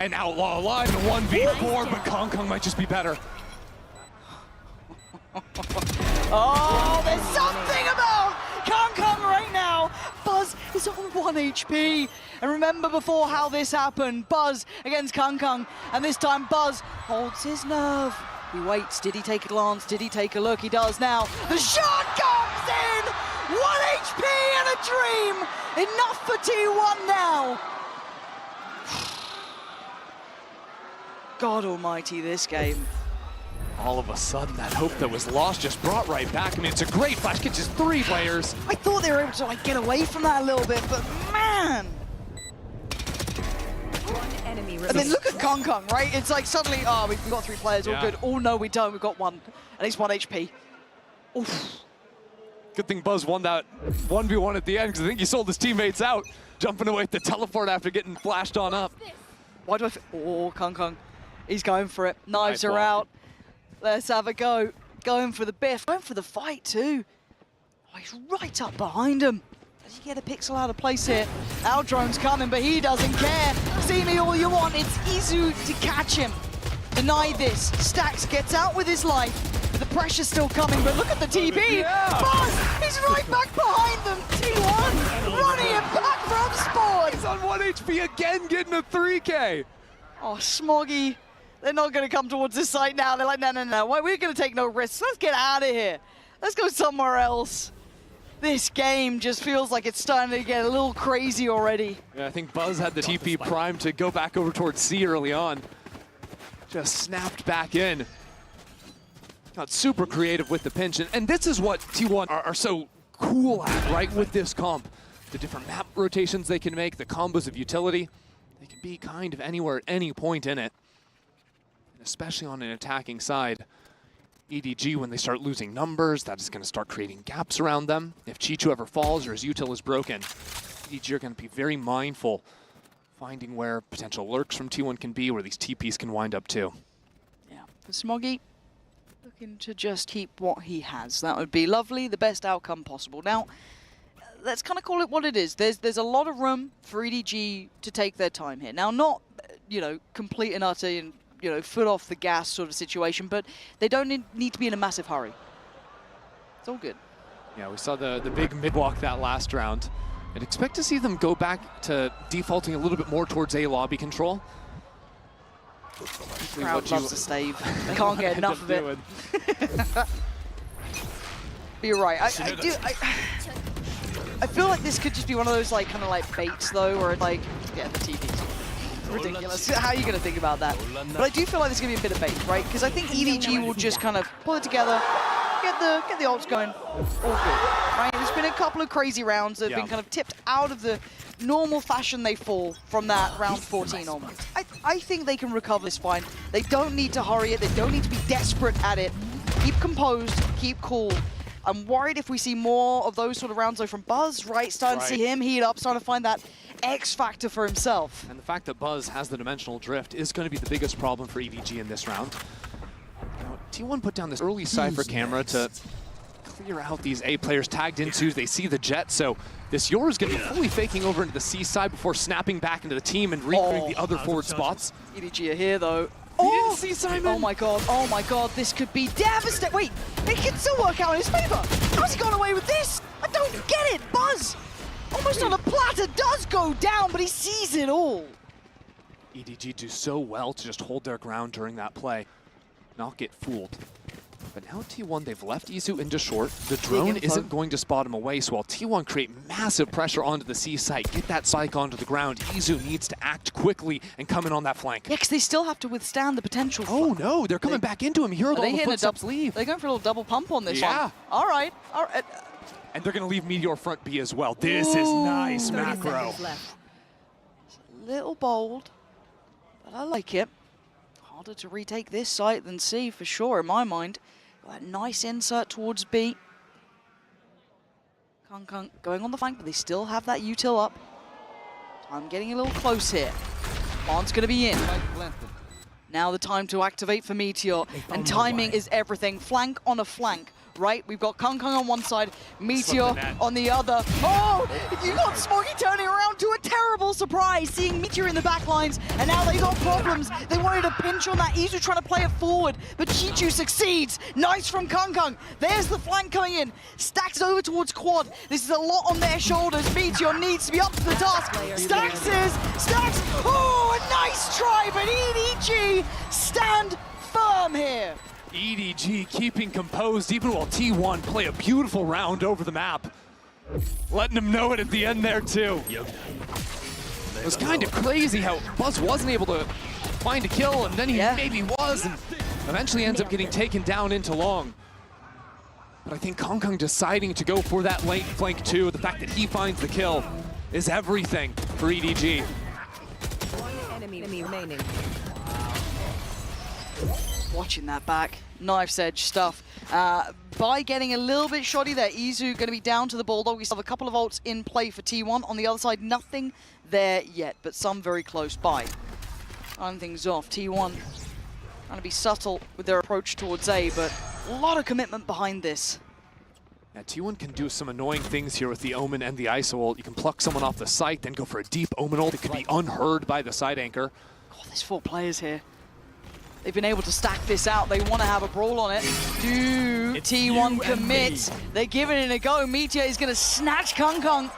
[SPEAKER 14] And Outlaw alive in 1v4, but Kung might just be better.
[SPEAKER 5] Oh, there's something about Kung right now. Buzz is on 1 HP. And remember before how this happened. Buzz against Kung, and this time Buzz holds his nerve. He waits. Did he take a glance? Did he take a look? He does now. The shot comes in! 1 HP and a dream! Enough for T1 now! God almighty, this game.
[SPEAKER 14] All of a sudden, that hope that was lost just brought right back. I mean, it's a great flash. Catches 3 players.
[SPEAKER 5] I thought they were able to like get away from that a little bit, but man! And then look at Kung, right? It's like suddenly, oh, we've got 3 players, all good. Oh no, we don't, we've got 1. At least 1 HP. Oof.
[SPEAKER 14] Good thing Buzz won that 1v1 at the end, because I think he sold his teammates out, jumping away at the teleport after getting flashed on up.
[SPEAKER 5] Why do I oh, Kung. He's going for it. Knives are out. Let's have a go. Going for the biff. Going for the fight too. Oh, he's right up behind him. Does he get a pixel out of place here? Our drone's coming, but he doesn't care. See me all you want. It's Izu to catch him. Deny this. Stax gets out with his life, but the pressure's still coming. But look at the TP.
[SPEAKER 14] Yeah.
[SPEAKER 5] Buzz, he's right back behind them. T1 running it back from spawn.
[SPEAKER 14] He's on 1 HP again, getting a 3K.
[SPEAKER 5] Oh, Smoggy. They're not going to come towards this site now. They're like, no. We're going to take no risks. Let's get out of here. Let's go somewhere else. This game just feels like it's starting to get a little crazy already.
[SPEAKER 14] Yeah, I think Buzz had the TP prime to go back over towards C early on. Just snapped back in. Got super creative with the pinch, and this is what T1 are so cool at, right, with this comp. The different map rotations they can make, the combos of utility. They can be kind of anywhere at any point in it. And especially on an attacking side. EDG, when they start losing numbers, that is going to start creating gaps around them. If Chichu ever falls or his util is broken, EDG are going to be very mindful, finding where potential lurks from T1 can be, where these TPs can wind up too.
[SPEAKER 5] Yeah, for Smoggy, looking to just keep what he has. That would be lovely, the best outcome possible. Now, let's kind of call it what it is. There's a lot of room for EDG to take their time here. Now, not, you know, complete and utter and, you know, foot off the gas sort of situation, but they don't need to be in a massive hurry. It's all good.
[SPEAKER 14] Yeah, we saw the big mid-walk that last round. I'd expect to see them go back to defaulting a little bit more towards A lobby control.
[SPEAKER 5] Crowd loves the stave. They can't get enough of it. But you're right. I feel like this could just be one of those like kind of like baits though, where it's like, yeah, the TP's ridiculous. How are you going to think about that? But I do feel like there's going to be a bit of bait, right? Because I think EDG will just kind of pull it together, get the ults going, all good, right? There's been a couple of crazy rounds that have been kind of tipped out of the normal fashion they fall from that round 14 onwards. I think they can recover this fine. They don't need to hurry it. They don't need to be desperate at it. Keep composed, keep cool. I'm worried if we see more of those sort of rounds though from Buzz, right? Starting to see him heat up, starting to find that X factor for himself.
[SPEAKER 14] And the fact that Buzz has the dimensional drift is going to be the biggest problem for EDG in this round. Now, T1 put down this early Cypher camera to clear out these A players tagged into. They see the jet, so this Yor is going to be fully faking over into the C side before snapping back into the team and recreating the other forward spots.
[SPEAKER 5] EDG are here though.
[SPEAKER 14] He didn't see Simon.
[SPEAKER 5] Oh my god, this could be devastating. Wait, it can still work out in his favor. How's he gone away with this? I don't get it. Buzz, almost on a platter, does go down, but he sees it all.
[SPEAKER 14] EDG do so well to just hold their ground during that play, not get fooled. But now T1, they've left Izu into short. The drone isn't going to spot him away, so while T1 create massive pressure onto the C site, get that spike onto the ground, Izu needs to act quickly and come in on that flank.
[SPEAKER 5] Yeah, because they still have to withstand the potential.
[SPEAKER 14] Oh no, they're coming back into him. He heard all the footsteps leave.
[SPEAKER 5] They're going for a little double pump on this one.
[SPEAKER 14] Yeah.
[SPEAKER 5] All right.
[SPEAKER 14] And they're going to leave Meteor front B as well. This is nice macro.
[SPEAKER 5] It's a little bold, but I like it. Harder to retake this site than C for sure, in my mind. Got that nice insert towards B. Kung going on the flank, but they still have that util up. I'm getting a little close here. Bond's going to be in. Now the time to activate for Meteor, and timing is everything. Flank on a flank, right? We've got Kung on one side, Meteor on the other. Oh, you got Smoggy turning around to a terrible surprise, seeing Meteor in the back lines, and now they got problems. They wanted to pinch on that. Izu trying to play it forward, but Chichu succeeds. Nice from Kung. There's the flank coming in. Stacks over towards Quad. This is a lot on their shoulders. Meteor needs to be up to the task. Stacks. Oh, a nice try, but EDG stand firm here.
[SPEAKER 14] EDG keeping composed even while T1 play a beautiful round over the map. Letting them know it at the end there too. It was kind of crazy how Buzz wasn't able to find a kill, and then he maybe was, and eventually ends up getting taken down into long. But I think Kung deciding to go for that late flank too, the fact that he finds the kill is everything for EDG.
[SPEAKER 20] One enemy remaining.
[SPEAKER 5] Watching that back, knife's edge stuff. By getting a little bit shoddy there, Izu going to be down to the Bulldog. We still have a couple of ults in play for T1. On the other side, nothing there yet, but some very close by. Starting things off, T1 trying to be subtle with their approach towards A, but a lot of commitment behind this.
[SPEAKER 14] Yeah, T1 can do some annoying things here with the Omen and the ISO ult. You can pluck someone off the site, then go for a deep Omen ult. It could be unheard by the side anchor.
[SPEAKER 5] Oh, there's 4 players here. They've been able to stack this out. They want to have a brawl on it. Do T1 commit? They're giving it a go. Meteor is going to snatch Kung.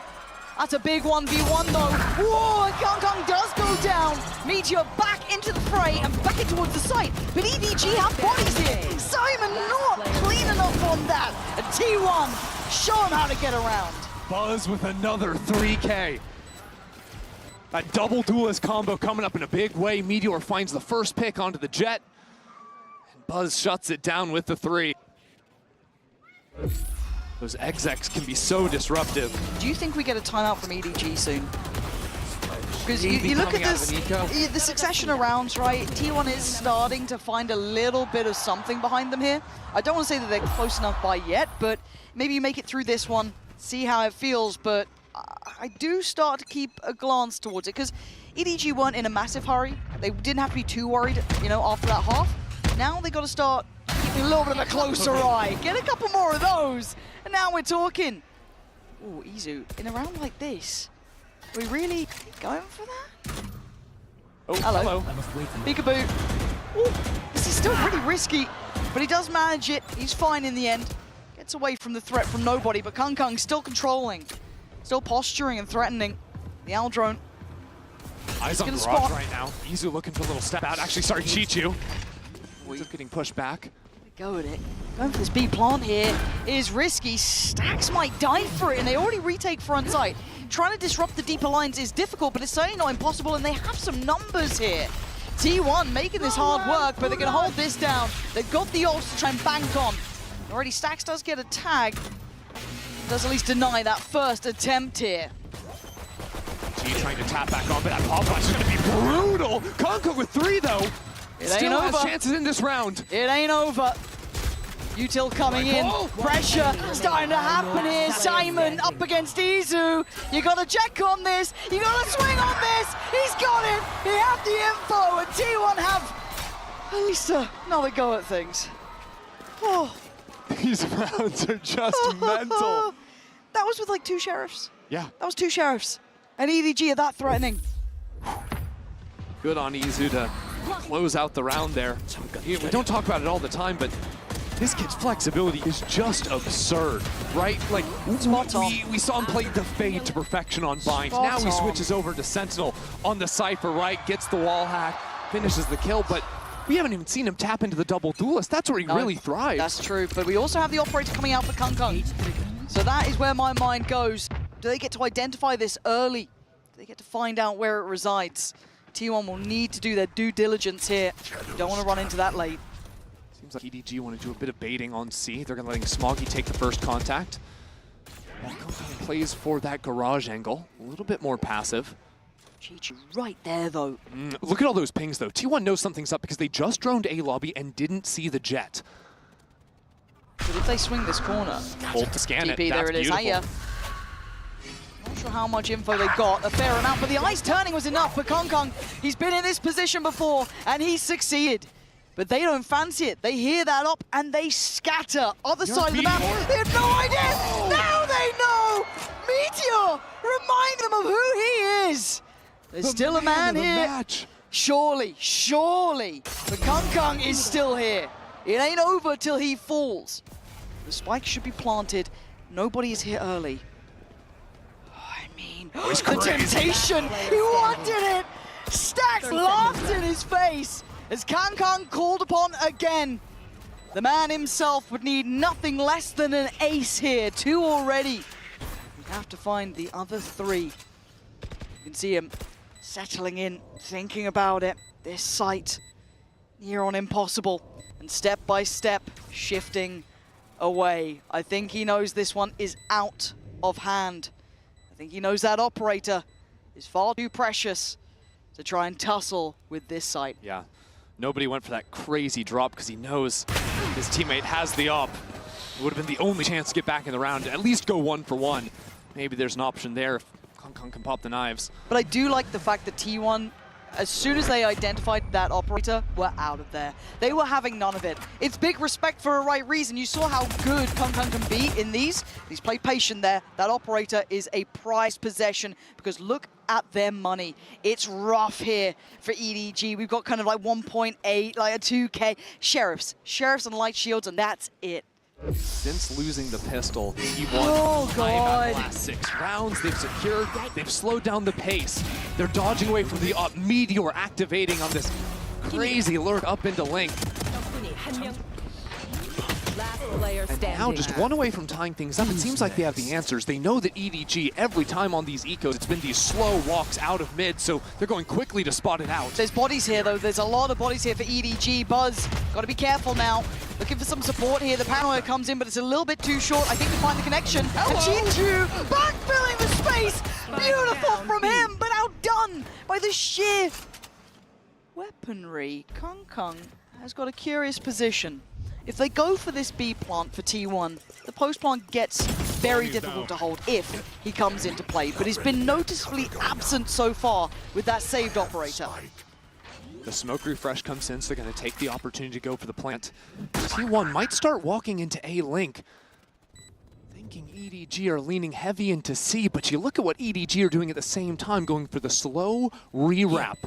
[SPEAKER 5] That's a big 1v1 though. Whoa, and Kung does go down. Meteor back into the fray and back in towards the site. But EDG have bodies here. Simon not clean enough on that. And T1, show him how to get around.
[SPEAKER 14] Buzz with another 3K. That double duelist combo coming up in a big way. Meteor finds the first pick onto the jet. And Buzz shuts it down with the 3. Those execs can be so disruptive.
[SPEAKER 5] Do you think we get a timeout from EDG soon? Because you look at this, the succession of rounds, right? T1 is starting to find a little bit of something behind them here. I don't want to say that they're close enough by yet, but maybe you make it through this one, see how it feels, but I do start to keep a glance towards it, because EDG weren't in a massive hurry. They didn't have to be too worried, you know, after that half. Now they got to start keeping a little bit of a closer eye. Get a couple more of those, and now we're talking. Ooh, Izu, in a round like this, are we really going for that?
[SPEAKER 14] Oh, hello.
[SPEAKER 5] Peekaboo. Ooh, this is still pretty risky, but he does manage it. He's fine in the end. Gets away from the threat from nobody, but Kung still controlling. Still posturing and threatening. The Owl drone.
[SPEAKER 14] Eyes on Garage right now. Izu looking for a little step out. Actually, sorry, Chichu. Just getting pushed back.
[SPEAKER 5] Go at it. Going for this B plant here is risky. Stacks might die for it, and they already retake front side. Trying to disrupt the deeper lines is difficult, but it's certainly not impossible, and they have some numbers here. T1 making this hard work, but they're going to hold this down. They've got the ults to try and bank on. Already Stacks does get a tag. Does at least deny that first attempt here.
[SPEAKER 14] G trying to tap back on, but that pop flash is going to be brutal. Kung with 3, though. Still has chances in this round.
[SPEAKER 5] It ain't over. Util coming in. Pressure starting to happen here. Simon up against Izu. You got to check on this. You got to swing on this. He's got it. He had the info, and T1 have at least another go at things. Oh.
[SPEAKER 14] These rounds are just mental.
[SPEAKER 5] That was with like 2 sheriffs.
[SPEAKER 14] Yeah.
[SPEAKER 5] That was 2 sheriffs. And EDG are that threatening.
[SPEAKER 14] Good on Izu to close out the round there. We don't talk about it all the time, but this kid's flexibility is just absurd, right? Like, we saw him play the Fade to perfection on Bind. Now he switches over to Sentinel on the Cypher, right? Gets the wall hack, finishes the kill, but we haven't even seen him tap into the double duelist. That's where he really thrives.
[SPEAKER 5] That's true, but we also have the operator coming out for Kung. So that is where my mind goes. Do they get to identify this early? Do they get to find out where it resides? T1 will need to do their due diligence here. Don't want to run into that late.
[SPEAKER 14] Seems like EDG want to do a bit of baiting on C. They're going to letting Smoggy take the first contact. While Kung plays for that garage angle. A little bit more passive.
[SPEAKER 5] Chichu right there, though.
[SPEAKER 14] Look at all those pings, though. T1 knows something's up because they just droned A lobby and didn't see the jet.
[SPEAKER 5] But if they swing this corner...
[SPEAKER 14] Ult to scan
[SPEAKER 5] DP,
[SPEAKER 14] it.
[SPEAKER 5] there it is. Hiya. Not sure how much info they got. A fair amount, but the ice turning was enough for Kung. He's been in this position before, and he's succeeded. But they don't fancy it. They hear that up, and they scatter. Other side of the map. They have no idea. Now they know. Meteor, remind them of who he is. There's still a man here. Surely. But Kung is still here. It ain't over till he falls. The spike should be planted. Nobody is here early. I mean, the temptation. He wanted it. Stacks laughed in his face as Kung called upon again. The man himself would need nothing less than an ace here. 2 already. We have to find the other 3. You can see him settling in, thinking about it. This sight, near on impossible. And step by step, shifting away. I think he knows this one is out of hand. I think he knows that operator is far too precious to try and tussle with this site.
[SPEAKER 14] Yeah, nobody went for that crazy drop because he knows his teammate has the op. It would have been the only chance to get back in the round, at least go 1 for 1. Maybe there's an option there if Kung can pop the knives.
[SPEAKER 5] But I do like the fact that T1, as soon as they identified that operator, were out of there. They were having none of it. It's big respect for a right reason. You saw how good Kung can be in these. He's played patient there. That operator is a prized possession because look at their money. It's rough here for EDG. We've got kind of like 1.8, like a 2K. Sheriffs and light shields, and that's it.
[SPEAKER 14] Since losing the pistol, he won
[SPEAKER 5] Oh,
[SPEAKER 14] 5 out of the
[SPEAKER 5] God.
[SPEAKER 14] last 6 rounds. They've secured, they've slowed down the pace. They're dodging away from the Meteor activating on this crazy lurk up into Link.
[SPEAKER 20] Last player
[SPEAKER 14] And
[SPEAKER 20] standing.
[SPEAKER 14] now just one away from tying things up. It seems like they have the answers. They know that EDG, every time on these ecos, it's been these slow walks out of mid, so they're going quickly to spot it out.
[SPEAKER 5] There's bodies here, though. There's a lot of bodies here for EDG. Buzz, got to be careful now. Looking for some support here. The paranoia comes in, but it's a little bit too short. I think to find the connection. And Chichu backfilling the space. Beautiful from him, but outdone by the sheer weaponry. Kung Kung has got a curious position. If they go for this B plant for T1, the post plant gets very difficult to hold if he comes into play, but he's been noticeably absent so far with that saved operator.
[SPEAKER 14] The smoke refresh comes in, so they're going to take the opportunity to go for the plant. T1 might start walking into A link. Thinking EDG are leaning heavy into C, but you look at what EDG are doing at the same time, going for the slow re-wrap.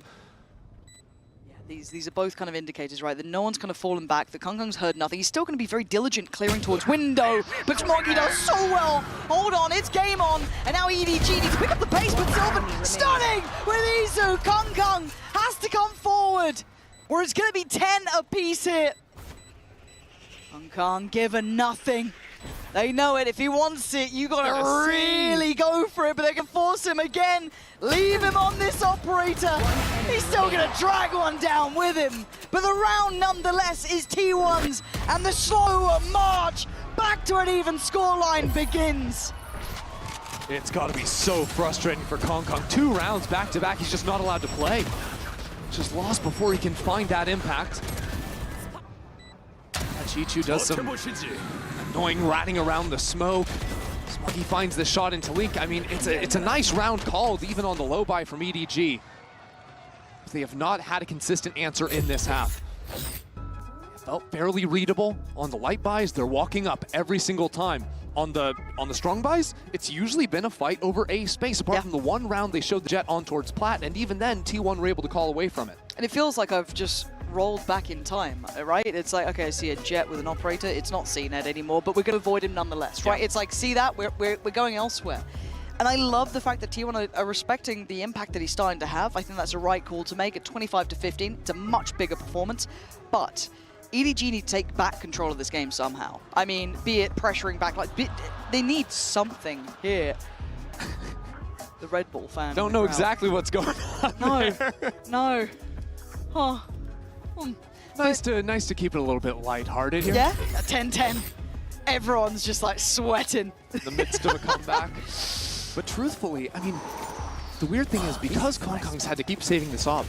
[SPEAKER 5] These are both kind of indicators, right, that no one's kind of fallen back, that Kung Kung's heard nothing. He's still going to be very diligent clearing towards window, but Smoggy does so well. Hold on, it's game on, and now EDG needs to pick up the pace, but Sylvan stunning with Izu. Kung Kung has to come forward, or it's going to be 10 apiece here. Kung Kung given nothing. They know it. If he wants it, you got to really go for it, but they can force him again. Leave him on this operator. He's still going to drag one down with him. But the round, nonetheless, is T1's, and the slow march back to an even scoreline begins.
[SPEAKER 14] It's got to be so frustrating for Kung Kung. 2 rounds back-to-back, he's just not allowed to play. Just lost before he can find that impact. Chichu does some annoying ratting around the smoke. Smoggy finds the shot into Link. I mean, it's a nice round called, even on the low buy from EDG. They have not had a consistent answer in this half. Felt fairly readable on the light buys. They're walking up every single time. On the strong buys, it's usually been a fight over A space, apart from the one round they showed the jet on towards Plat, and even then, T1 were able to call away from it.
[SPEAKER 5] And it feels like I've just rolled back in time, right? It's like, okay, I see a jet with an operator. It's not CNET anymore, but we're going to avoid him nonetheless, right? It's like, see that? We're going elsewhere. And I love the fact that T1 are respecting the impact that he's starting to have. I think that's a right call to make at 25-15. It's a much bigger performance, but EDG need to take back control of this game somehow. I mean, be it pressuring back, like they need something here. The Red Bull fan.
[SPEAKER 14] Don't know exactly what's going on.
[SPEAKER 5] No. Oh.
[SPEAKER 14] Nice to keep it a little bit lighthearted here.
[SPEAKER 5] Yeah, a 10-10. Everyone's just like sweating.
[SPEAKER 14] In the midst of a comeback. But truthfully, I mean, the weird thing is because Kung Kung's had to keep saving this up,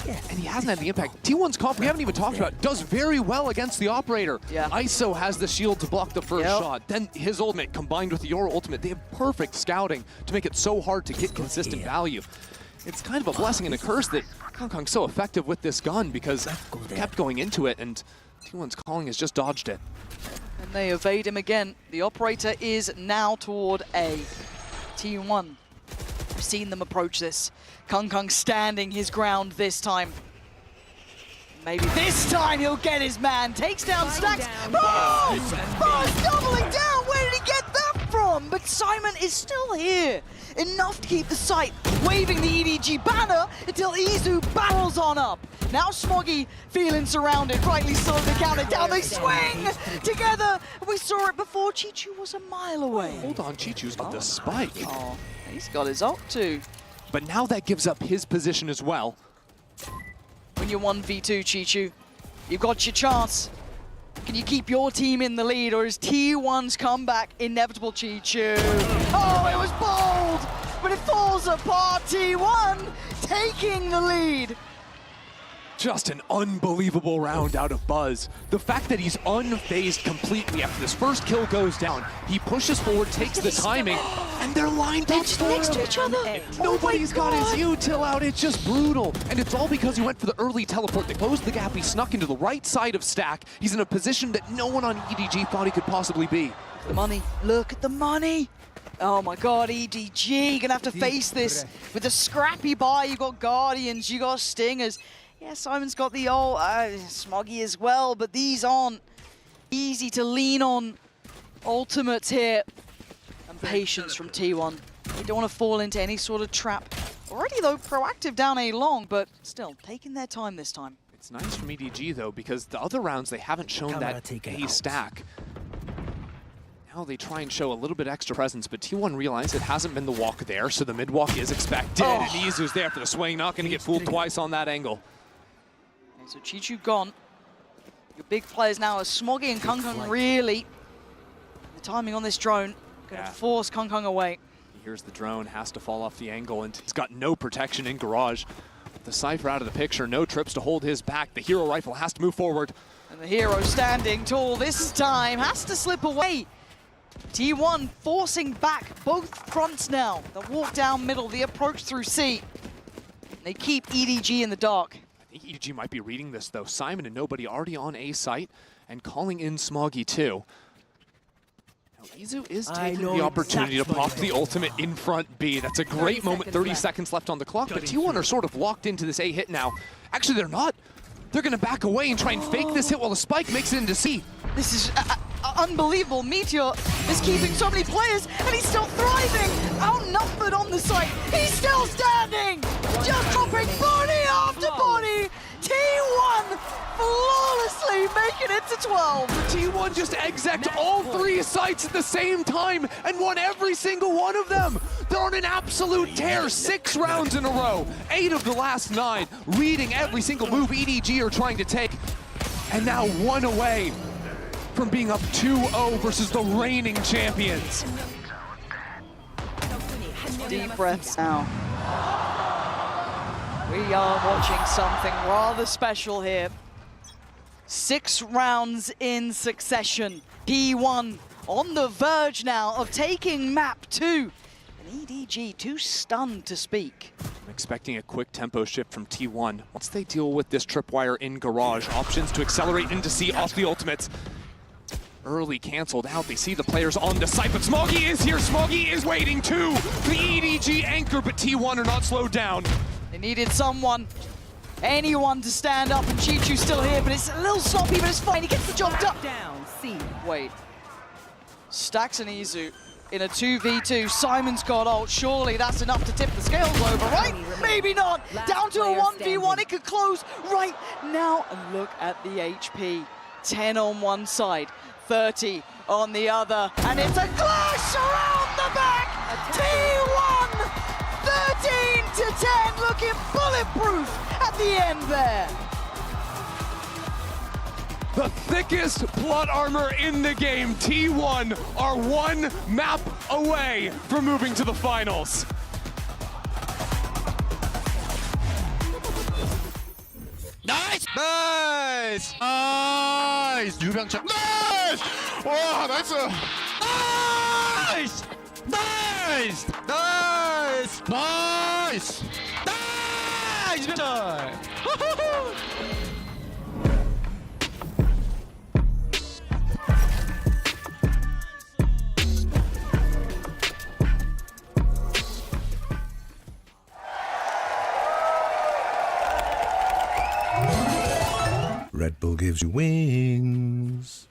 [SPEAKER 14] and he hasn't had the impact. T1's comp, we haven't even talked about, does very well against the operator. ISO has the shield to block the first shot. Then his ultimate combined with your ultimate, they have perfect scouting to make it so hard to get consistent value. It's kind of a blessing and a curse that Kung Kung's so effective with this gun because he kept going into it, and T1's calling has just dodged it.
[SPEAKER 5] And they evade him again. The operator is now toward A. T1. I've seen them approach this. Kung Kung standing his ground this time. Maybe this time he'll get his man. Takes down Stacks. Buzz doubling down. Where did he get that from? But Simon is still here. Enough to keep the sight. Waving the EDG banner until Izu barrels on up. Now Smoggy feeling surrounded. Rightly so, they count it down. They swing together. We saw it before. Chichu was a mile away.
[SPEAKER 14] Hold on, Chichu's got the spike.
[SPEAKER 5] Oh, he's got his ult too.
[SPEAKER 14] But now that gives up his position as well.
[SPEAKER 5] When you're 1v2, Chichu, you've got your chance. Can you keep your team in the lead, or is T1's comeback inevitable, Chichu? Oh, it was bold, but it falls apart. T1 taking the lead.
[SPEAKER 14] Just an unbelievable round out of Buzz. The fact that he's unfazed completely after this first kill goes down, he pushes forward, takes the timing, and they're lined up
[SPEAKER 5] next to each other.
[SPEAKER 14] Nobody's got his util out. It's just brutal. And it's all because he went for the early teleport. They closed the gap. He snuck into the right side of Stack. He's in a position that no one on EDG thought he could possibly be.
[SPEAKER 5] The money. Look at the money. Oh my god, EDG gonna have to face this with a scrappy buy. You got Guardians, you got Stingers. Yeah, Simon's got the old Smoggy as well, but these aren't easy to lean on ultimates here. And patience from T1. They don't want to fall into any sort of trap. Already though, proactive down A long, but still taking their time this time.
[SPEAKER 14] It It's nice from EDG though, because the other rounds they haven't shown that A stack. Now they try and show a little bit extra presence, but T1 realize it hasn't been the walk there, so the mid walk is expected. And Izu's there for the swing, not going to get fooled twice on that angle.
[SPEAKER 5] Okay, so Chichu gone. Your big players now are Smoggy and Kung really. The timing on this drone going to force Kung away.
[SPEAKER 14] Here's the drone, has to fall off the angle, and he's got no protection in Garage. With the Cypher out of the picture, no trips to hold his back. The hero rifle has to move forward.
[SPEAKER 5] And the hero standing tall this time has to slip away. T1 forcing back both fronts now. The walk down middle, the approach through C. They keep EDG in the dark.
[SPEAKER 14] I think EDG might be reading this though. Simon and nobody already on A site and calling in Smoggy too. Now Izu is taking the opportunity to pop the ultimate in front B. That's a great moment, 30 seconds left on the clock, but T1 are sort of locked into this A hit now. Actually, they're not. They're gonna back away and try and fake this hit while the spike makes it into C.
[SPEAKER 5] This is unbelievable. Meteor is keeping so many players, and he's still thriving. Outnumbered on the site. He's still standing. Just dropping body after body. T1 flawlessly making it to 12.
[SPEAKER 14] T1 just exec'd all 3 sites at the same time and won every single one of them. They're on an absolute tear, 6 rounds in a row. 8 of the last 9, reading every single move EDG are trying to take. And now 1 away from being up 2-0 versus the reigning champions.
[SPEAKER 5] Deep breaths now. We are watching something rather special here. 6 rounds in succession. P1 on the verge now of taking map 2. And EDG too stunned to speak.
[SPEAKER 14] I'm expecting a quick tempo shift from T1. Once they deal with this tripwire in Garage, options to accelerate into C off the ultimates. Early canceled out. They see the players on the site, but Smoggy is here. Smoggy is waiting too. The EDG anchor, but T1 are not slowed down.
[SPEAKER 5] They needed someone, anyone to stand up, and Chichu's still here, but it's a little sloppy, but it's fine. He gets the job done.
[SPEAKER 20] Down, C.
[SPEAKER 5] Wait. Stax and Izu in a 2v2. Simon's got ult. Surely that's enough to tip the scales over, right? Maybe not. Down to a 1v1. It could close right now. And look at the HP. 10 on one side, 30 on the other. And it's a clash around the back. T1, 13 to 10, looking bulletproof at the end there.
[SPEAKER 14] The thickest plot armor in the game. T1 are 1 map away from moving to the finals.
[SPEAKER 11] Nice! Nice! Nice! 유병철. Nice! 와, 나이스! Nice! Nice! Nice! Nice! Nice! 유병철!
[SPEAKER 21] Red Bull gives you wings.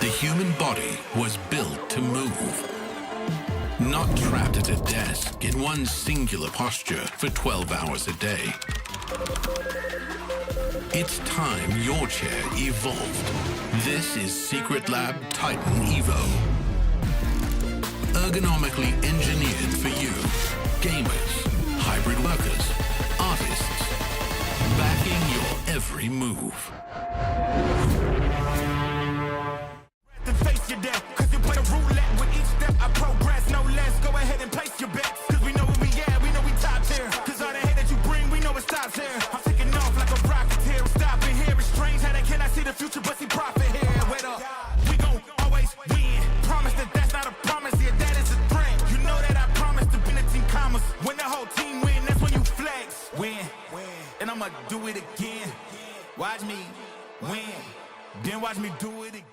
[SPEAKER 15] human body was built to move. Not trapped at a desk in one singular posture for 12 hours a day. It's time your chair evolved. This is Secret Lab Titan Evo. Ergonomically engineered for you, gamers, hybrid workers, artists, backing your every move.
[SPEAKER 11] Face your death, cause you play a roulette with each step I progress, no less. Go ahead and place your bets, cause we know where we at, we know we top tier. Cause all the hate that you bring, we know it stops here. I'm taking off like a rocket here, stopping here. It's strange how they cannot see the future, but see profit here. Wait up, we gon' always win. Promise that that's not a promise, yeah, that is a threat. You know that I promise to be the team commas. When the whole team win, that's when you flex. Win, and I'ma do it again. Watch me win, then watch me do it again.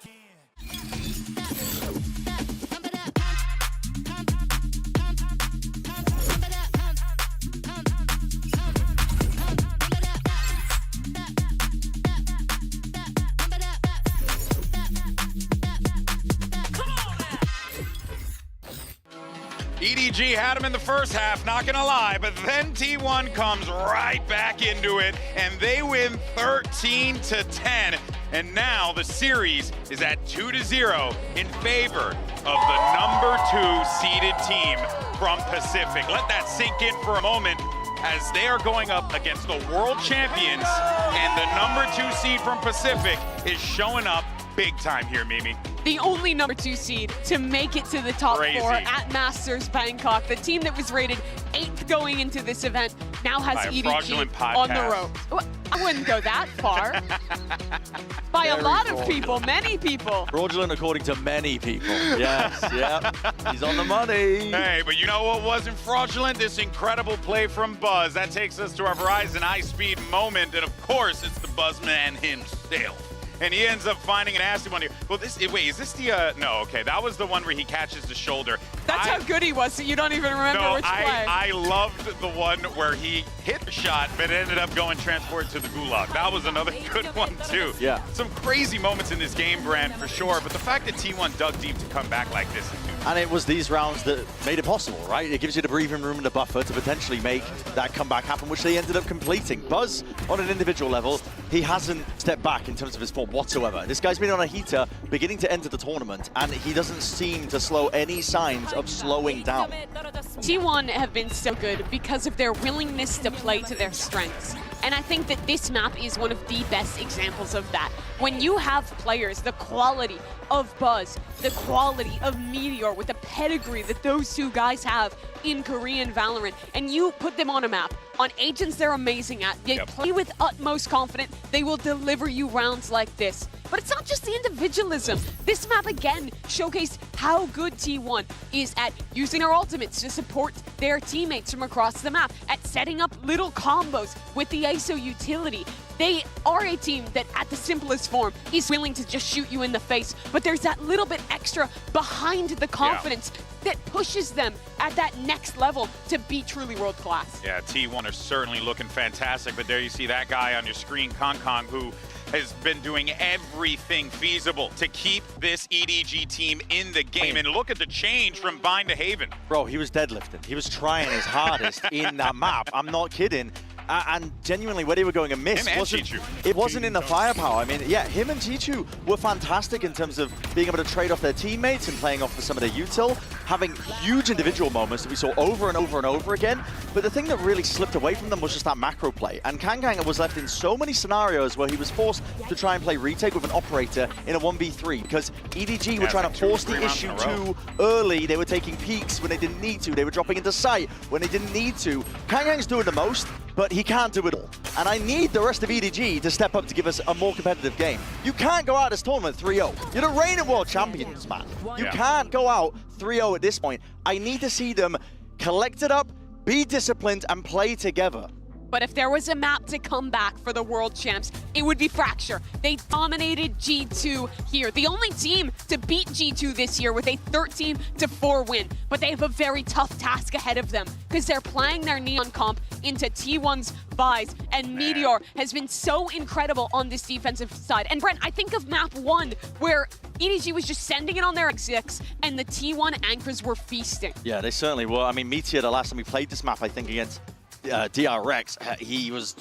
[SPEAKER 2] EDG had him in the first half, not gonna lie, but then T1 comes right back into it, and they win 13-10. And now the series is at 2-0 in favor of the #2 seeded team from Pacific. Let that sink in for a moment as they are going up against the world champions, and the #2 seed from Pacific is showing up big time here, Mimi.
[SPEAKER 3] The only #2 seed to make it to the top
[SPEAKER 2] Crazy.
[SPEAKER 3] 4 at Masters Bangkok. The team that was rated 8th going into this event now has
[SPEAKER 2] By a
[SPEAKER 3] EDG
[SPEAKER 2] fraudulent
[SPEAKER 3] on the
[SPEAKER 2] podcast.
[SPEAKER 3] ropes. Well, I wouldn't go that far. By a
[SPEAKER 4] Very
[SPEAKER 3] lot of
[SPEAKER 4] fraudulent.
[SPEAKER 3] people, many people.
[SPEAKER 4] Fraudulent according to many people. Yes, yeah. He's on the money.
[SPEAKER 2] Hey, but you know what wasn't fraudulent? This incredible play from Buzz. That takes us to our Verizon high-speed moment, and of course, it's the Buzzman himself. And he ends up finding an nasty one here. Well, wait, is this the, no, okay, that was the one where he catches the shoulder.
[SPEAKER 3] That's how good he was, so you don't even remember
[SPEAKER 2] No,
[SPEAKER 3] which play.
[SPEAKER 2] I loved the one where he hit the shot, but ended up going transport to the gulag. That was another good one, too.
[SPEAKER 4] Yeah.
[SPEAKER 2] Some crazy moments in this game, Brand, for sure, but the fact that T1 dug deep to come back like this is
[SPEAKER 4] And it was these rounds that made it possible, right? It gives you the breathing room and the buffer to potentially make that comeback happen, which they ended up completing. Buzz, on an individual level, he hasn't stepped back in terms of his form whatsoever. This guy's been on a heater beginning to enter the tournament, and he doesn't seem to slow any signs of slowing down.
[SPEAKER 3] T1 have been so good because of their willingness to play to their strengths. And I think that this map is one of the best examples of that. When you have players, the quality of Buzz, the quality of Meteor, with the pedigree that those two guys have in Korean Valorant, and you put them on a map, on agents they're amazing at, they play with utmost confidence, they will deliver you rounds like this. But it's not just the individualism. This map again showcased how good T1 is at using their ultimates to support their teammates from across the map, at setting up little combos with the ISO utility. They are a team that, at the simplest form, is willing to just shoot you in the face, but there's that little bit extra behind the confidence that pushes them at that next level to be truly world class.
[SPEAKER 2] Yeah, T1 are certainly looking fantastic, but there you see that guy on your screen, Kong, who has been doing everything feasible to keep this EDG team in the game. And look at the change from Vine to Haven.
[SPEAKER 4] Bro, he was deadlifting. He was trying his hardest in that map. I'm not kidding. And genuinely, where they were going amiss, it wasn't in the firepower. I mean, yeah, him and Chichu were fantastic in terms of being able to trade off their teammates and playing off for some of their util, having huge individual moments that we saw over and over and over again. But the thing that really slipped away from them was just that macro play. And Kang was left in so many scenarios where he was forced to try and play retake with an operator in a 1v3 because EDG were trying to force the issue too early. They were taking peeks when they didn't need to. They were dropping into sight when they didn't need to. Kang's doing the most, but he can't do it all. And I need the rest of EDG to step up to give us a more competitive game. You can't go out of this tournament 3-0. You're the reigning world champions, man. You can't go out 3-0 at this point. I need to see them collect it up, be disciplined, and play together.
[SPEAKER 3] but if there was a map to come back for the world champs, it would be Fracture. They dominated G2 here. The only team to beat G2 this year with a 13-4 win, but they have a very tough task ahead of them because they're playing their Neon comp into T1's buys, and Meteor has been so incredible on this defensive side. And Brent, I think of map 1 where EDG was just sending it on their X6 and the T1 anchors were feasting.
[SPEAKER 4] Yeah, they certainly were. I mean, Meteor, the last time we played this map, I think against DRX, he was,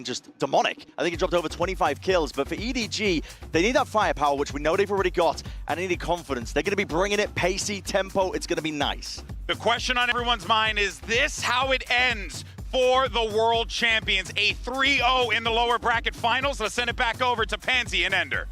[SPEAKER 4] just demonic. I think he dropped over 25 kills, but for EDG, they need that firepower, which we know they've already got, and they need confidence. They're going to be bringing it, pacey, tempo, it's going to be nice.
[SPEAKER 2] The question on everyone's mind is this how it ends for the world champions? A 3-0 in the lower bracket finals. Let's send it back over to Pansy and Ender.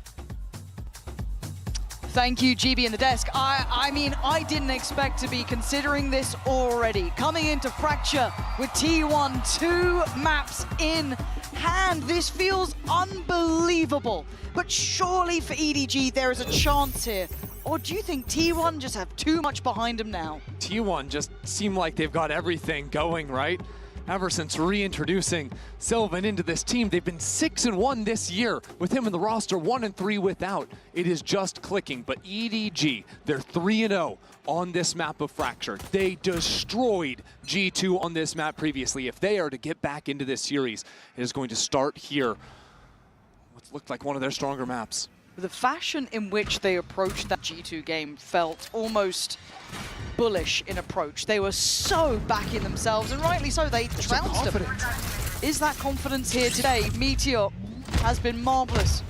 [SPEAKER 5] Thank you, GB and the desk. I mean, I didn't expect to be considering this already. Coming into Fracture with T1, 2 maps in hand. This feels unbelievable. But surely for EDG, there is a chance here. Or do you think T1 just have too much behind them now?
[SPEAKER 14] T1 just seem like they've got everything going, right? Ever since reintroducing Sylvan into this team, they've been 6-1 this year with him in the roster, 1-3 without. It is just clicking, but EDG, they're 3-0 on this map of Fracture. They destroyed G2 on this map previously. If they are to get back into this series, it is going to start here. What looked like one of their stronger maps.
[SPEAKER 5] The fashion in which they approached that G2 game felt almost bullish in approach. They were so back in themselves, and rightly so, they trounced them. Is that confidence here today? Meteor has been marvelous,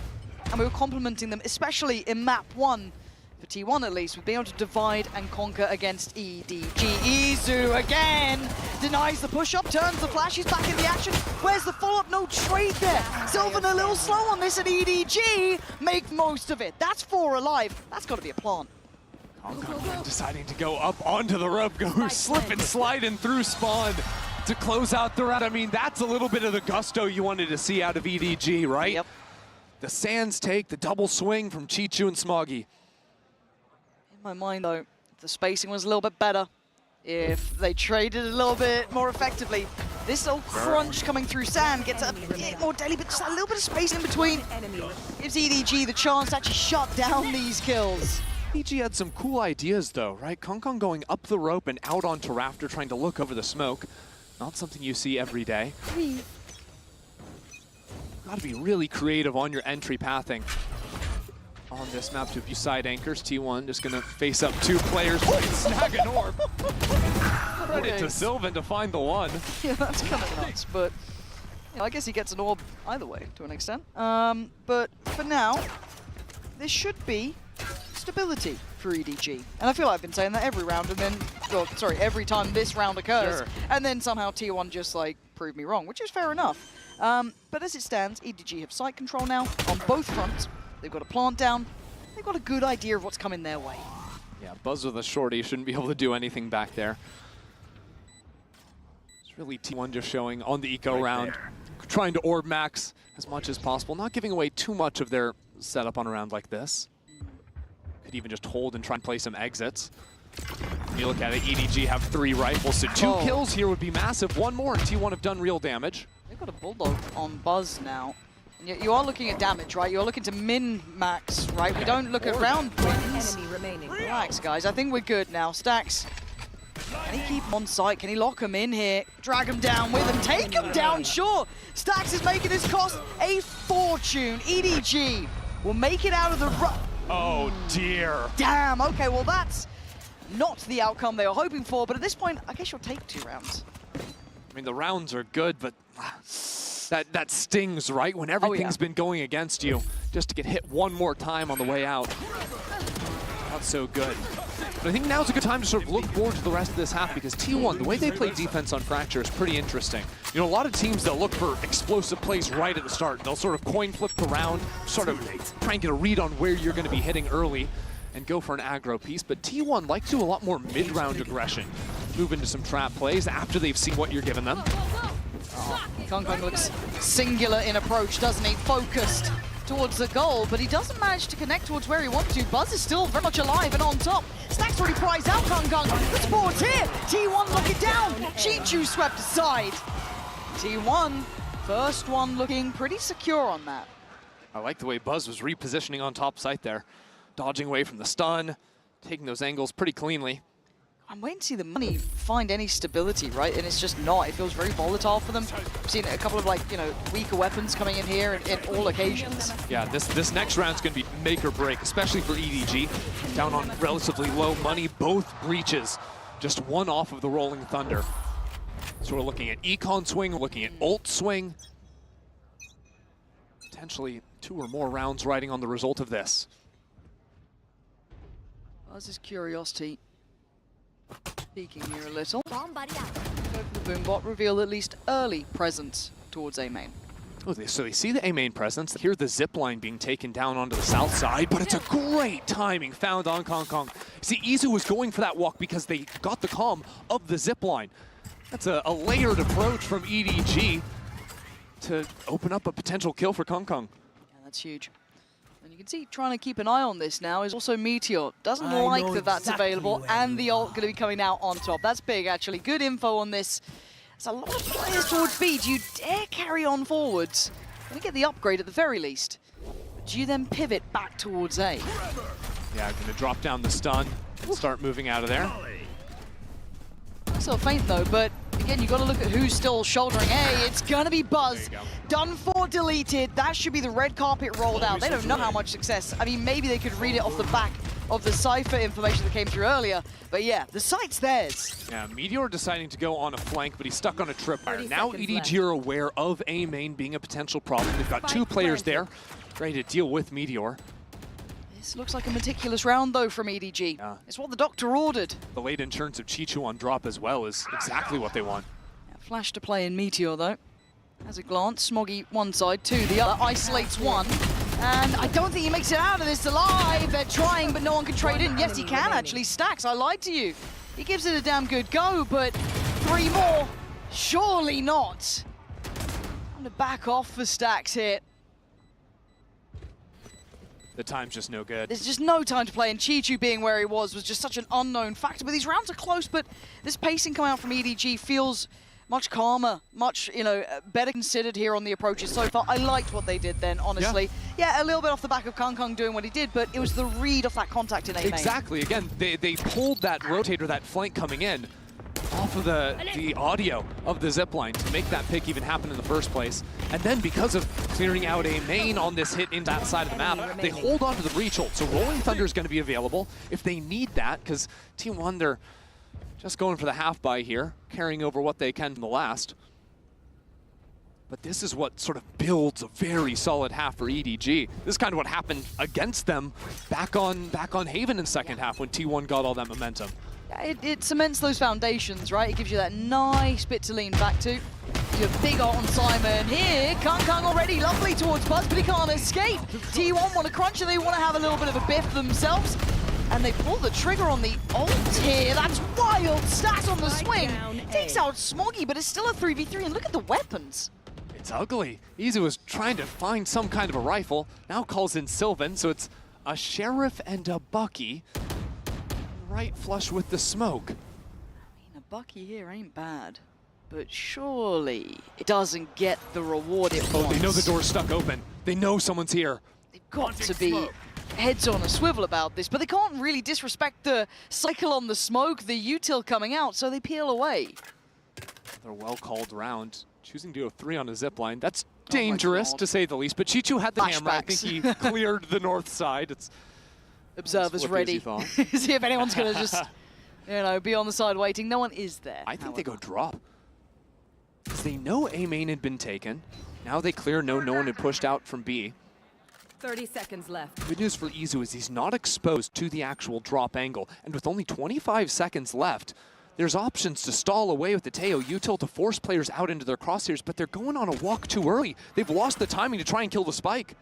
[SPEAKER 5] and we were complimenting them, especially in map 1, for T1 at least, with being able to divide and conquer against EDG. Izu again denies the push-up, turns the flash, he's back in the action. Where's the follow-up? No trade there. Sylvan a little slow on this, and EDG make most of it. That's 4 alive. That's got to be a plant.
[SPEAKER 14] Deciding to go up onto the rope, go slip and sliding through spawn to close out the round. I mean, that's a little bit of the gusto you wanted to see out of EDG, right?
[SPEAKER 5] Yep.
[SPEAKER 14] The Sands take, the double swing from Chichu and Smoggy.
[SPEAKER 5] In my mind, though, if the spacing was a little bit better, if they traded a little bit more effectively, this little crunch coming through Sand gets a bit more deadly, but just a little bit of space in between gives EDG the chance to actually shut down these kills.
[SPEAKER 14] EDG had some cool ideas though, right? Kong going up the rope and out onto Rafter trying to look over the smoke. Not something you see every day. Gotta be really creative on your entry pathing. On this map to abuse side anchors, T1 just gonna face up 2 players, snag an orb. Credit to Sylvan to find the one.
[SPEAKER 5] Yeah, that's kind of nuts, but you know, I guess he gets an orb either way to an extent. But for now, this should be stability for EDG. And I feel like I've been saying that every round, and then, well, sorry, every time this round occurs, and then somehow T1 just like proved me wrong, which is fair enough. But as it stands, EDG have site control now on both fronts. They've got a plant down. They've got a good idea of what's coming their way.
[SPEAKER 14] Yeah, Buzz with a shorty shouldn't be able to do anything back there. It's really T1 just showing on the eco round, trying to orb max as much as possible, not giving away too much of their setup on a round like this. Could even just hold and try and play some exits. When you look at it, EDG have 3 rifles, so 2 kills here would be massive. 1 more, and T1 have done real damage.
[SPEAKER 5] They've got a Bulldog on Buzz now. And you are looking at damage, right? You're looking to min-max, right? We don't look at round wins. Relax, guys. I think we're good now. Stacks, can he keep him on site? Can he lock him in here? Drag him down with him. Take him down, sure. Stacks is making this cost a fortune. EDG will make it out of the rut.
[SPEAKER 14] Oh, dear.
[SPEAKER 5] Damn, okay, well, that's not the outcome they were hoping for, but at this point, I guess you'll take 2 rounds.
[SPEAKER 14] I mean, the rounds are good, but that stings, right? When everything's been going against you, just to get hit 1 more time on the way out. Not so good. But I think now's a good time to sort of look forward to the rest of this half, because T1, the way they play defense on Fracture is pretty interesting. You know, a lot of teams, they'll look for explosive plays right at the start. They'll sort of coin flip the round, sort of try and get a read on where you're going to be hitting early and go for an aggro piece. But T1 like to do a lot more mid-round aggression. Move into some trap plays after they've seen what you're giving them.
[SPEAKER 5] Kong looks singular in approach, doesn't he? Focused towards the goal, but he doesn't manage to connect towards where he wants to. Buzz is still very much alive and on top. Stacks already prized out Kong. The sport's here. T1 lock it down. Chichu swept aside. T1, first one looking pretty secure on that.
[SPEAKER 14] I like the way Buzz was repositioning on top site there. Dodging away from the stun, taking those angles pretty cleanly.
[SPEAKER 5] I'm waiting to see the money find any stability, right? And it's just not. It feels very volatile for them. I've seen a couple of, like, you know, weaker weapons coming in here in all occasions.
[SPEAKER 14] Yeah, this next round's going to be make or break, especially for EDG. Down on relatively low money, both breaches. Just one off of the Rolling Thunder. So we're looking at Econ swing, looking at ult swing. Potentially 2 or more rounds riding on the result of this.
[SPEAKER 5] Buzz's curiosity peeking here a little. Go for the Boombot, reveal at least early presence towards A main.
[SPEAKER 14] Oh, so they see the A main presence, hear the zip line being taken down onto the south side, but it's a great timing found on Kong Kong. See, Izu was going for that walk because they got the comm of the zip line. That's a layered approach from EDG to open up a potential kill for Kong Kong.
[SPEAKER 5] Yeah, that's huge. And you can see trying to keep an eye on this now is also Meteor. Doesn't like that that's available, and the ult going to be coming out on top. That's big, actually. Good info on this. There's a lot of players towards B. Do you dare carry on forwards? Going to get the upgrade at the very least. But do you then pivot back towards A?
[SPEAKER 14] Yeah, going to drop down the stun, start moving out of there.
[SPEAKER 5] So faint though, but again, you got to look at who's still shouldering A. It's going to be Buzz. Done for, deleted. That should be the red carpet rolled out. They don't know how much success. I mean, maybe they could read it off the back of the Cypher information that came through earlier. But yeah, the site's theirs.
[SPEAKER 14] Yeah, Meteor deciding to go on a flank, but he's stuck on a tripwire. Now EDG are aware of A main being a potential problem. They've got 2 players there ready to deal with Meteor.
[SPEAKER 5] This looks like a meticulous round, though, from EDG. Yeah. It's what the doctor ordered.
[SPEAKER 14] The late insurance of Chichu on drop as well is exactly what they want.
[SPEAKER 5] Yeah, flash to play in Meteor, though. Has a glance. Smoggy one side, 2 the other. Isolates 1. And I don't think he makes it out of this alive. They're trying, but no one can trade in. Yes, he can, actually. Stacks, I lied to you. He gives it a damn good go, but 3 more. Surely not. I'm going to back off for Stacks here.
[SPEAKER 14] The time's just no good.
[SPEAKER 5] There's just no time to play, and Chichu being where he was just such an unknown factor. But these rounds are close, but this pacing coming out from EDG feels much calmer, much, you know, better considered here on the approaches so far. I liked what they did then, honestly. Yeah, a little bit off the back of Kong Kong doing what he did, but it was the read off that contact in A main.
[SPEAKER 14] Exactly. Again, they pulled that rotator, that flank coming in, off of the audio of the zipline to make that pick even happen in the first place. And then because of clearing out A main on this hit in that side of the map, they hold on to the breach ult. So Rolling Thunder is going to be available if they need that, because Team 1, they're just going for the half buy here, carrying over what they can from the last. But this is what sort of builds a very solid half for EDG. This is kind of what happened against them back on Haven in second half when T1 got all that momentum.
[SPEAKER 5] It cements those foundations, right? It gives you that nice bit to lean back to. Your big ult on Simon here. Kong Kong already lovely towards Buzz, but he can't escape. T1 want to crunch and they want to have a little bit of a biff themselves. And they pull the trigger on the ult here. That's wild. Stats on the swing. Takes out Smoggy, but it's still a 3v3. And look at the weapons.
[SPEAKER 14] It's ugly. Izu was trying to find some kind of a rifle. Now calls in Sylvan, so it's a Sheriff and a Bucky. Right flush with the smoke.
[SPEAKER 5] I mean, a Bucky here ain't bad. But surely it doesn't get the reward it wants.
[SPEAKER 14] They know the door's stuck open. They know someone's here.
[SPEAKER 5] They've got to be heads on a swivel about this, but they can't really disrespect the cycle on the smoke, the util coming out, so they peel away.
[SPEAKER 14] They're well called round. Choosing to go 3 on a zipline. That's dangerous, to say the least. But Chichu had the hammer. I think he cleared the north side. It's
[SPEAKER 5] observers ready. See if anyone's going to just, you know, be on the side waiting. No one is there.
[SPEAKER 14] I think they go drop. Because they know A main had been taken. Now they clear, no one had pushed out from B.
[SPEAKER 20] 30 seconds left.
[SPEAKER 14] Good news for Izu is he's not exposed to the actual drop angle. And with only 25 seconds left, there's options to stall away with the Teo util to force players out into their crosshairs, but they're going on a walk too early. They've lost the timing to try and kill the spike.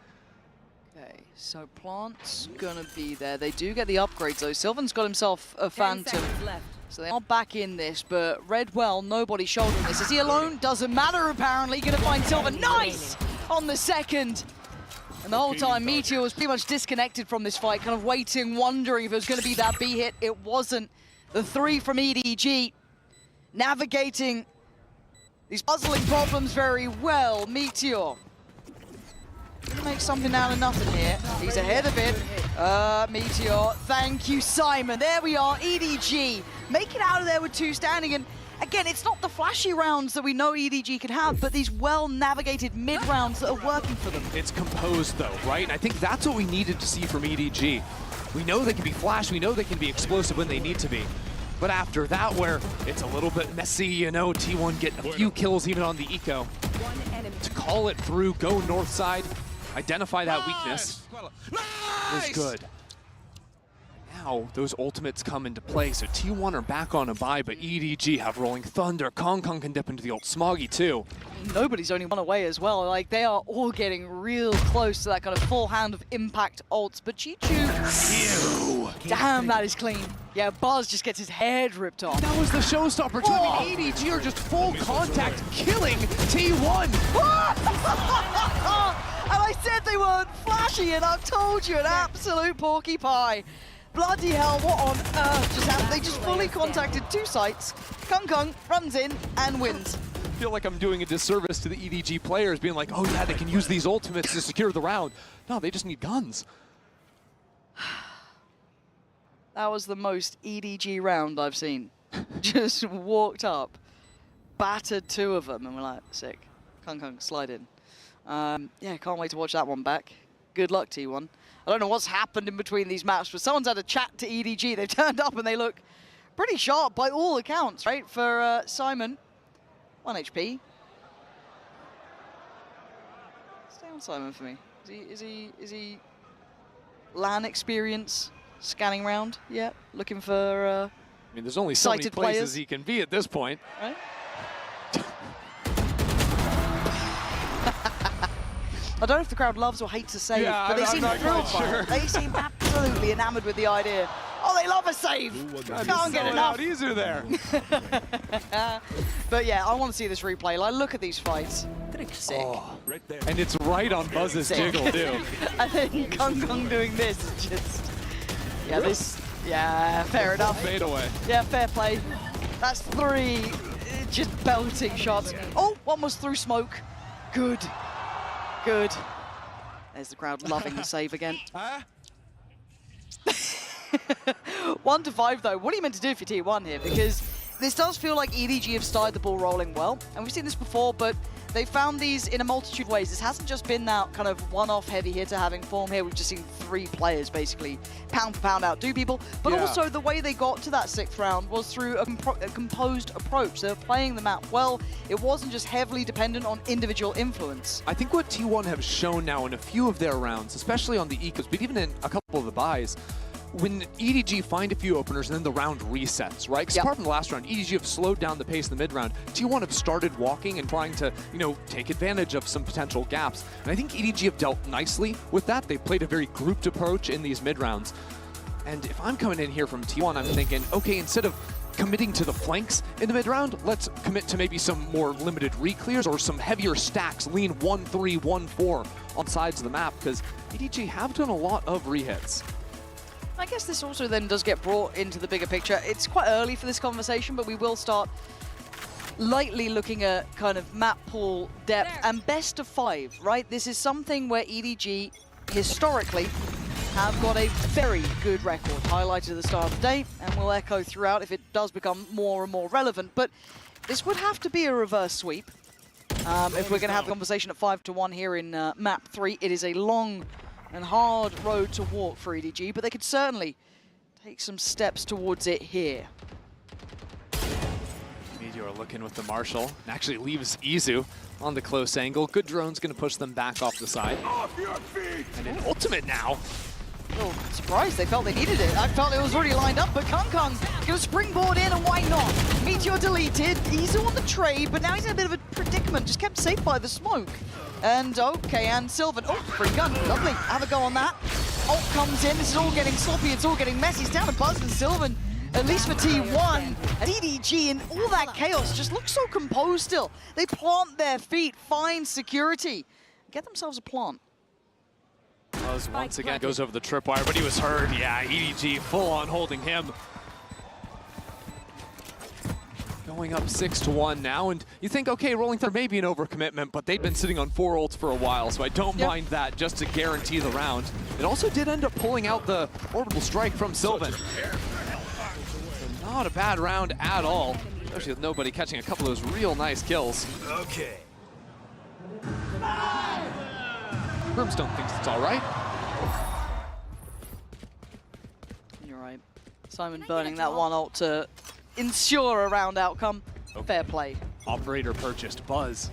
[SPEAKER 5] Okay, so Plant's gonna be there. They do get the upgrades though. Sylvan's got himself a Phantom. So they are back in this, but Redwell, nobody shouldering this. Is he alone? Doesn't matter apparently. Gonna find Sylvan. Nice! On the second. And the whole time, Meteor was pretty much disconnected from this fight, kind of waiting, wondering if it was gonna be that B hit. It wasn't. The 3 from EDG, navigating these puzzling problems very well. Meteor. Gonna make something out of nothing here. He's ahead of it. Meteor, thank you, Simon. There we are, EDG. Make it out of there with 2 standing. And again, it's not the flashy rounds that we know EDG can have, but these well-navigated mid-rounds that are working for them.
[SPEAKER 14] It's composed though, right? And I think that's what we needed to see from EDG. We know they can be flash, we know they can be explosive when they need to be. But after that, where it's a little bit messy, you know, T1 getting a few kills even on the eco. To call it through, go north side, identify that weakness is good. Now those ultimates come into play, so T1 are back on a bye, but EDG have Rolling Thunder. Kong Kong can dip into the ult. Smoggy too.
[SPEAKER 5] Nobody's only one away as well. Like, they are all getting real close to that kind of full hand of impact ults. But Chichu, damn, that is clean. Yeah, Buzz just gets his head ripped off.
[SPEAKER 14] That was the showstopper too. I mean, EDG are just full contact killing T1.
[SPEAKER 5] And I said they weren't flashy, and I've told you, an absolute porky pie. Bloody hell, what on earth just happened? They just fully contacted 2 sites. Kong Kong runs in and wins.
[SPEAKER 14] I feel like I'm doing a disservice to the EDG players, being like, oh yeah, they can use these ultimates to secure the round. No, they just need guns.
[SPEAKER 5] That was the most EDG round I've seen. Just walked up, battered 2 of them, and we're like, sick. Kong Kong, slide in. Yeah, can't wait to watch that one back. Good luck, T1. I don't know what's happened in between these maps, but someone's had a chat to EDG. They've turned up and they look pretty sharp by all accounts, right? For Simon, 1 HP. Stay on Simon for me. Is he LAN experience scanning round? Yeah, looking for
[SPEAKER 14] I mean, there's only so many places
[SPEAKER 5] players
[SPEAKER 14] he can be at this point.
[SPEAKER 5] Right? I don't know if the crowd loves or hates a save, but they seem thrilled by it. They seem absolutely enamored with the idea. Oh, they love a save! Can't get enough.
[SPEAKER 14] Easier there.
[SPEAKER 5] But yeah, I want to see this replay. Like, look at these fights. Sick.
[SPEAKER 14] Oh, right there. And it's right on Buzz's jiggle, too.
[SPEAKER 5] And then Kong Kong doing this is just... Yeah, fair enough.
[SPEAKER 14] Fade away.
[SPEAKER 5] Yeah, fair play. That's 3 just belting shots. Oh, one was through smoke. Good. Good. There's the crowd loving the save again. 1 to 5 though. What are you meant to do if you're T1 here? Because this does feel like EDG have started the ball rolling well. And we've seen this before, but they found these in a multitude of ways. This hasn't just been that kind of one-off heavy hitter having form here. We've just seen 3 players basically pound for pound outdo people. But also the way they got to that 6th round was through a composed approach. They were playing the map well. It wasn't just heavily dependent on individual influence.
[SPEAKER 14] I think what T1 have shown now in a few of their rounds, especially on the ecos, but even in a couple of the buys, when EDG find a few openers and then the round resets, right? Because apart from the last round, EDG have slowed down the pace in the mid-round. T1 have started walking and trying to, you know, take advantage of some potential gaps. And I think EDG have dealt nicely with that. They've played a very grouped approach in these mid-rounds. And if I'm coming in here from T1, I'm thinking, okay, instead of committing to the flanks in the mid-round, let's commit to maybe some more limited re-clears or some heavier stacks, lean 1-3, 1-4 on sides of the map, because EDG have done a lot of re-hits.
[SPEAKER 5] I guess this also then does get brought into the bigger picture. It's quite early for this conversation, but we will start lightly looking at kind of map pool depth and best of 5, right? This is something where EDG historically have got a very good record, highlighted at the start of the day, and will echo throughout if it does become more and more relevant. But this would have to be a reverse sweep if we're going to have a conversation at 5-1 here in map 3. It is a long and hard road to walk for EDG, but they could certainly take some steps towards it here.
[SPEAKER 14] Meteor looking with the Marshall, and actually leaves Izu on the close angle. Good drone's going to push them back off the side.
[SPEAKER 11] Off your feet!
[SPEAKER 14] And an ultimate now.
[SPEAKER 5] Oh, surprised they felt they needed it. I felt it was already lined up, but Kong Kong going to springboard in, and why not? Meteor deleted, Izu on the trade, but now he's in a bit of a predicament, just kept safe by the smoke. And okay, and Sylvan, oh, free gun, lovely, have a go on that. Ult comes in, this is all getting sloppy, it's all getting messy. It's down to Buzz and Sylvan, at least for T1. And EDG and all that chaos just looks so composed still. They plant their feet, find security, get themselves a plant.
[SPEAKER 14] Buzz once again goes over the tripwire, but he was hurt. Yeah, EDG full on holding him. Going up 6-1 now, and you think, okay, Rolling Thunder may be an overcommitment, but they've been sitting on 4 ults for a while, so I don't mind that just to guarantee the round. It also did end up pulling out the orbital strike from Sylvan. So not a bad round at all, especially with nobody catching a couple of those real nice kills.
[SPEAKER 16] Okay.
[SPEAKER 14] Brimstone thinks it's all right.
[SPEAKER 5] You're right. Simon burning that one ult to ensure a round outcome. Fair play.
[SPEAKER 14] Operator purchased Buzz.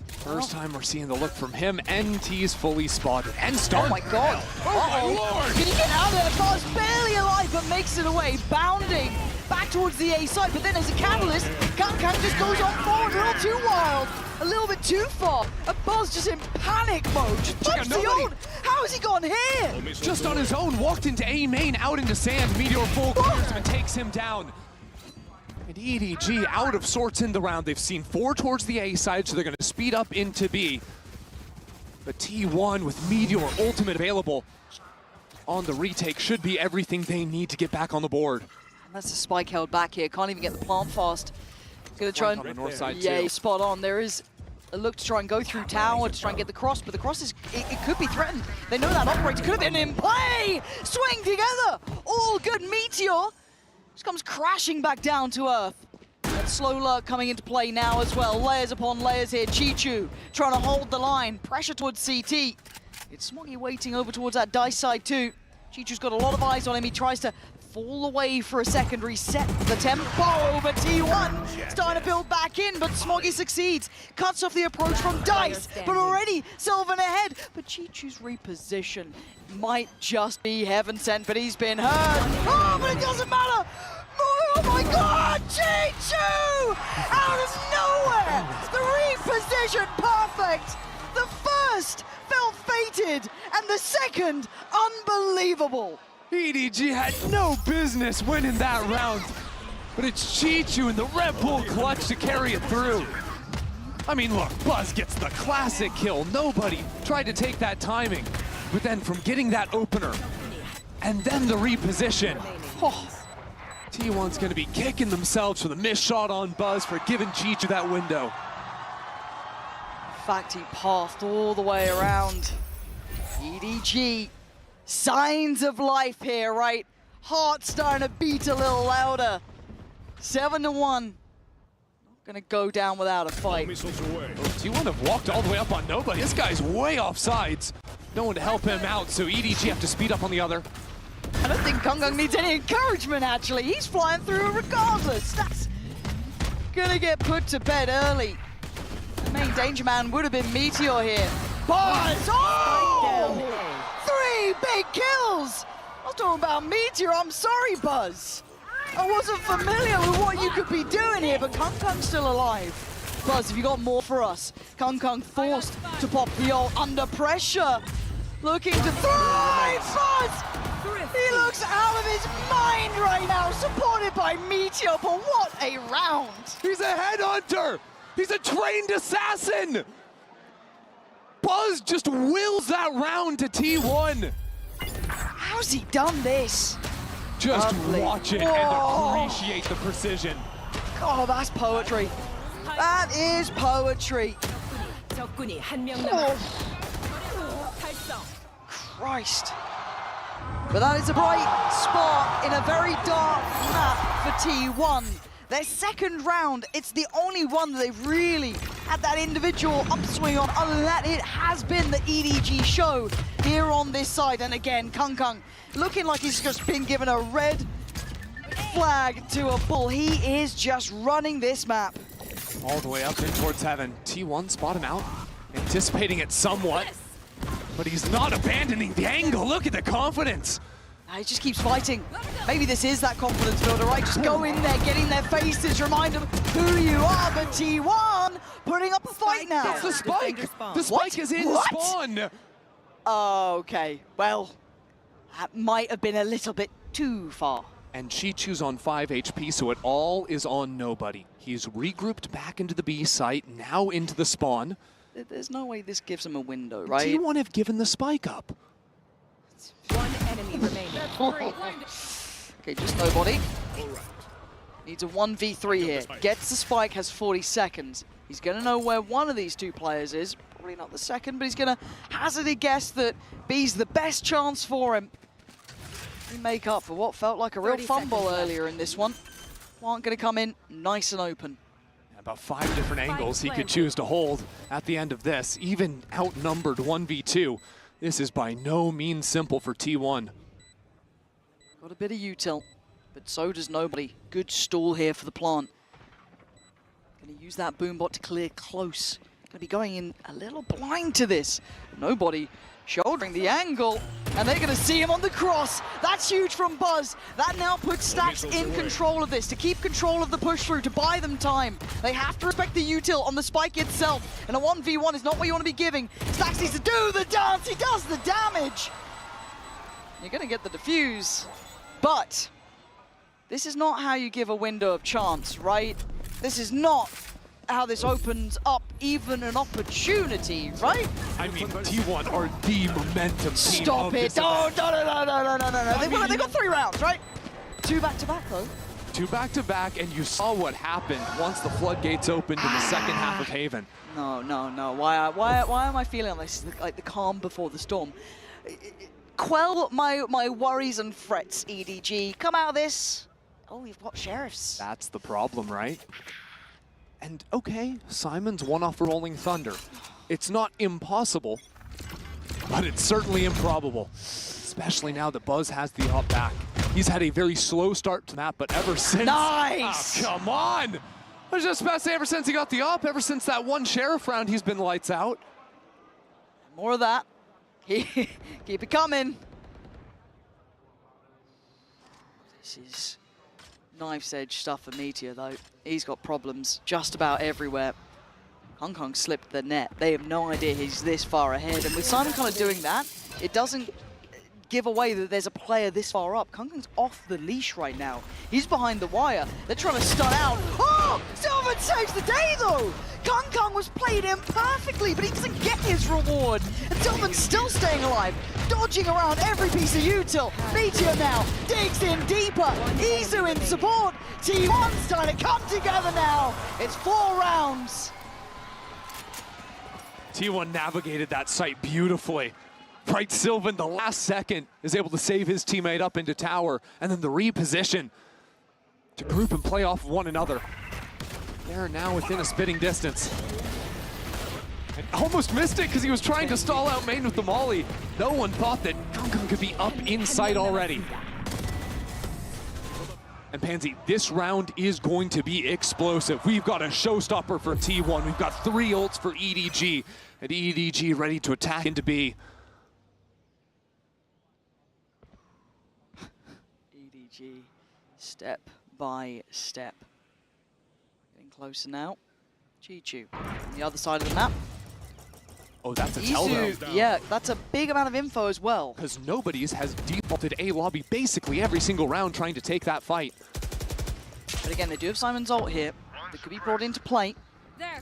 [SPEAKER 14] First time we're seeing the look from him. NT's fully spotted. And start.
[SPEAKER 5] Oh my god.
[SPEAKER 14] Oh my lord.
[SPEAKER 5] Can he get out of there? Buzz barely alive, but makes it away. Bounding back towards the A side. But then as a catalyst, Kankan just goes on forward a little too wild. A little bit too far. And Buzz just in panic mode. Just punch the ult. How has he gone here?
[SPEAKER 14] Just on his own, walked into A main, out into sand. Meteor full clears him and takes him down. And EDG out of sorts in the round. They've seen 4 towards the A side, so they're going to speed up into B. But T1 with Meteor ultimate available on the retake should be everything they need to get back on the board.
[SPEAKER 5] And that's a spike held back here. Can't even get the plant fast. Gonna try and
[SPEAKER 14] on the north side
[SPEAKER 5] yeah,
[SPEAKER 14] too.
[SPEAKER 5] spot on. There is a look to try and go through tower to try and get the cross, but the cross is it could be threatened. They know that operator could have been in play. Swing together. All good. Meteor just comes crashing back down to earth. And slow lurk coming into play now as well. Layers upon layers here. Chichu trying to hold the line. Pressure towards CT. It's Smoggy waiting over towards that dice side too. Chichu's got a lot of eyes on him. He tries to fall away for a second, reset the tempo, but T1 starting to build back in, but Smoggy succeeds. Cuts off the approach from Dice, but already Sylvan ahead. But Chichu's reposition might just be heaven sent, but he's been hurt. Oh, but it doesn't matter. Oh my God, Chichu! Out of nowhere, the reposition perfect. The first felt fated, and the second unbelievable.
[SPEAKER 14] EDG had no business winning that round, but it's Chichu and the Red Bull clutch to carry it through. I mean, look, Buzz gets the classic kill. Nobody tried to take that timing, but then from getting that opener and then the reposition, T1's gonna be kicking themselves for the missed shot on Buzz for giving Chichu that window.
[SPEAKER 5] In fact, he pathed all the way around. EDG. Signs of life here, right? Heart starting to beat a little louder. 7-1. Not gonna go down without a fight.
[SPEAKER 14] T1 have walked all the way up on nobody. This guy's way off sides. No one to help him out, so EDG have to speed up on the other.
[SPEAKER 5] I don't think Kung needs any encouragement, actually. He's flying through regardless. That's gonna get put to bed early. The main danger man would have been Meteor here. Buzz! Oh! 3 big kills! I was talking about Meteor, I'm sorry, Buzz. I wasn't familiar with what you could be doing here, but Kung's still alive. Buzz, have you got more for us? Kung forced to pop the ult under pressure. Looking to thrive, Buzz! He looks out of his mind right now, supported by Meteor, but what a round!
[SPEAKER 14] He's a headhunter! He's a trained assassin! Buzz just wills that round to T1.
[SPEAKER 5] How's he done this?
[SPEAKER 14] Just
[SPEAKER 5] Lovely.
[SPEAKER 14] watch it
[SPEAKER 5] Whoa.
[SPEAKER 14] and appreciate the precision.
[SPEAKER 5] Oh, that's poetry. That is poetry. Oh. Christ. But that is a bright spot in a very dark map for T1. Their second round, it's the only one that they've really had that individual upswing on. Other than that, it has been the EDG show here on this side. And again, Kung looking like he's just been given a red flag to a bull. He is just running this map.
[SPEAKER 14] All the way up in towards heaven. T1 spot him out, anticipating it somewhat, but he's not abandoning the angle. Look at the confidence.
[SPEAKER 5] He just keeps fighting. Maybe this is that confidence builder, right? Just go in there, get in their faces, remind them who you are. But T1 putting up a fight now.
[SPEAKER 14] That's the spike. The spike is in spawn.
[SPEAKER 5] Okay, well, that might have been a little bit too far.
[SPEAKER 14] And Chichu's on 5 HP, so it all is on nobody. He's regrouped back into the B site, now into the spawn.
[SPEAKER 5] There's no way this gives him a window, right?
[SPEAKER 14] T1 have given the spike up.
[SPEAKER 12] One enemy remaining.
[SPEAKER 5] Okay, just nobody. Needs a 1v3 here. Gets the spike, has 40 seconds. He's going to know where one of these two players is. Probably not the second, but he's going to hazard a guess that B's the best chance for him. He make up for what felt like a real fumble earlier in this one. Aren't going to come in nice and open.
[SPEAKER 14] About 5 different angles he could choose to hold at the end of this. Even outnumbered 1v2. This is by no means simple for T1.
[SPEAKER 5] Got a bit of util, but so does nobody. Good stall here for the plant. Gonna use that boombot to clear close. Gonna be going in a little blind to this. Nobody shouldering the angle, and they're gonna see him on the cross. That's huge from Buzz. That now puts Stacks in control of this, to keep control of the push through, to buy them time. They have to respect the util on the spike itself, and a 1v1 is not what you want to be giving. Stacks needs to do the dance, he does the damage. You're gonna get the defuse, but this is not how you give a window of chance, right? This is not how this opens up even an opportunity, right?
[SPEAKER 14] I mean, T1 are the momentum team.
[SPEAKER 5] Stop it! No. They got 3 rounds, right? 2 back-to-back, though.
[SPEAKER 14] 2 back-to-back, and you saw what happened once the floodgates opened in the second half of Haven.
[SPEAKER 5] No. Why am I feeling like this? Like the calm before the storm. Quell my worries and frets, EDG. Come out of this. Oh, we've got sheriffs.
[SPEAKER 14] That's the problem, right? And okay, Simon's one off Rolling Thunder. It's not impossible, but it's certainly improbable, especially now that Buzz has the up back. He's had a very slow start to the map, but ever since—
[SPEAKER 5] Nice!
[SPEAKER 14] Oh, come on! I was just about to say, ever since he got the up, ever since that one sheriff round, he's been lights out.
[SPEAKER 5] More of that. Keep it coming. This is knife's edge stuff for Meteor, though. He's got problems just about everywhere. Hong Kong slipped the net. They have no idea he's this far ahead. And with Simon kind of doing that, it doesn't give away that there's a player this far up. Hong Kong's off the leash right now. He's behind the wire. They're trying to stun out. Oh! Sylvan saves the day, though! Kong Kong was played in perfectly, but he doesn't get his reward. And Sylvan's still staying alive, dodging around every piece of util. Meteor now digs in deeper. Izu in support. T1's trying to come together now. It's 4 rounds.
[SPEAKER 14] T1 navigated that site beautifully. Bright Sylvan, the last second, is able to save his teammate up into tower, and then the reposition to group and play off one another. They're now within a spitting distance. And almost missed it because he was trying to stall out main with the molly. No one thought that Kong Kong could be up in sight already. And Pansy, this round is going to be explosive. We've got a showstopper for T1. We've got 3 ults for EDG, and EDG ready to attack into B.
[SPEAKER 5] EDG, step by step. Getting closer now. Chi-Chu on the other side of the map.
[SPEAKER 14] Oh, that's a tell though.
[SPEAKER 5] Yeah, that's a big amount of info as well.
[SPEAKER 14] Because nobody's has defaulted A lobby basically every single round trying to take that fight.
[SPEAKER 5] But again, they do have Simon's ult here. That could be brought into play.
[SPEAKER 8] There.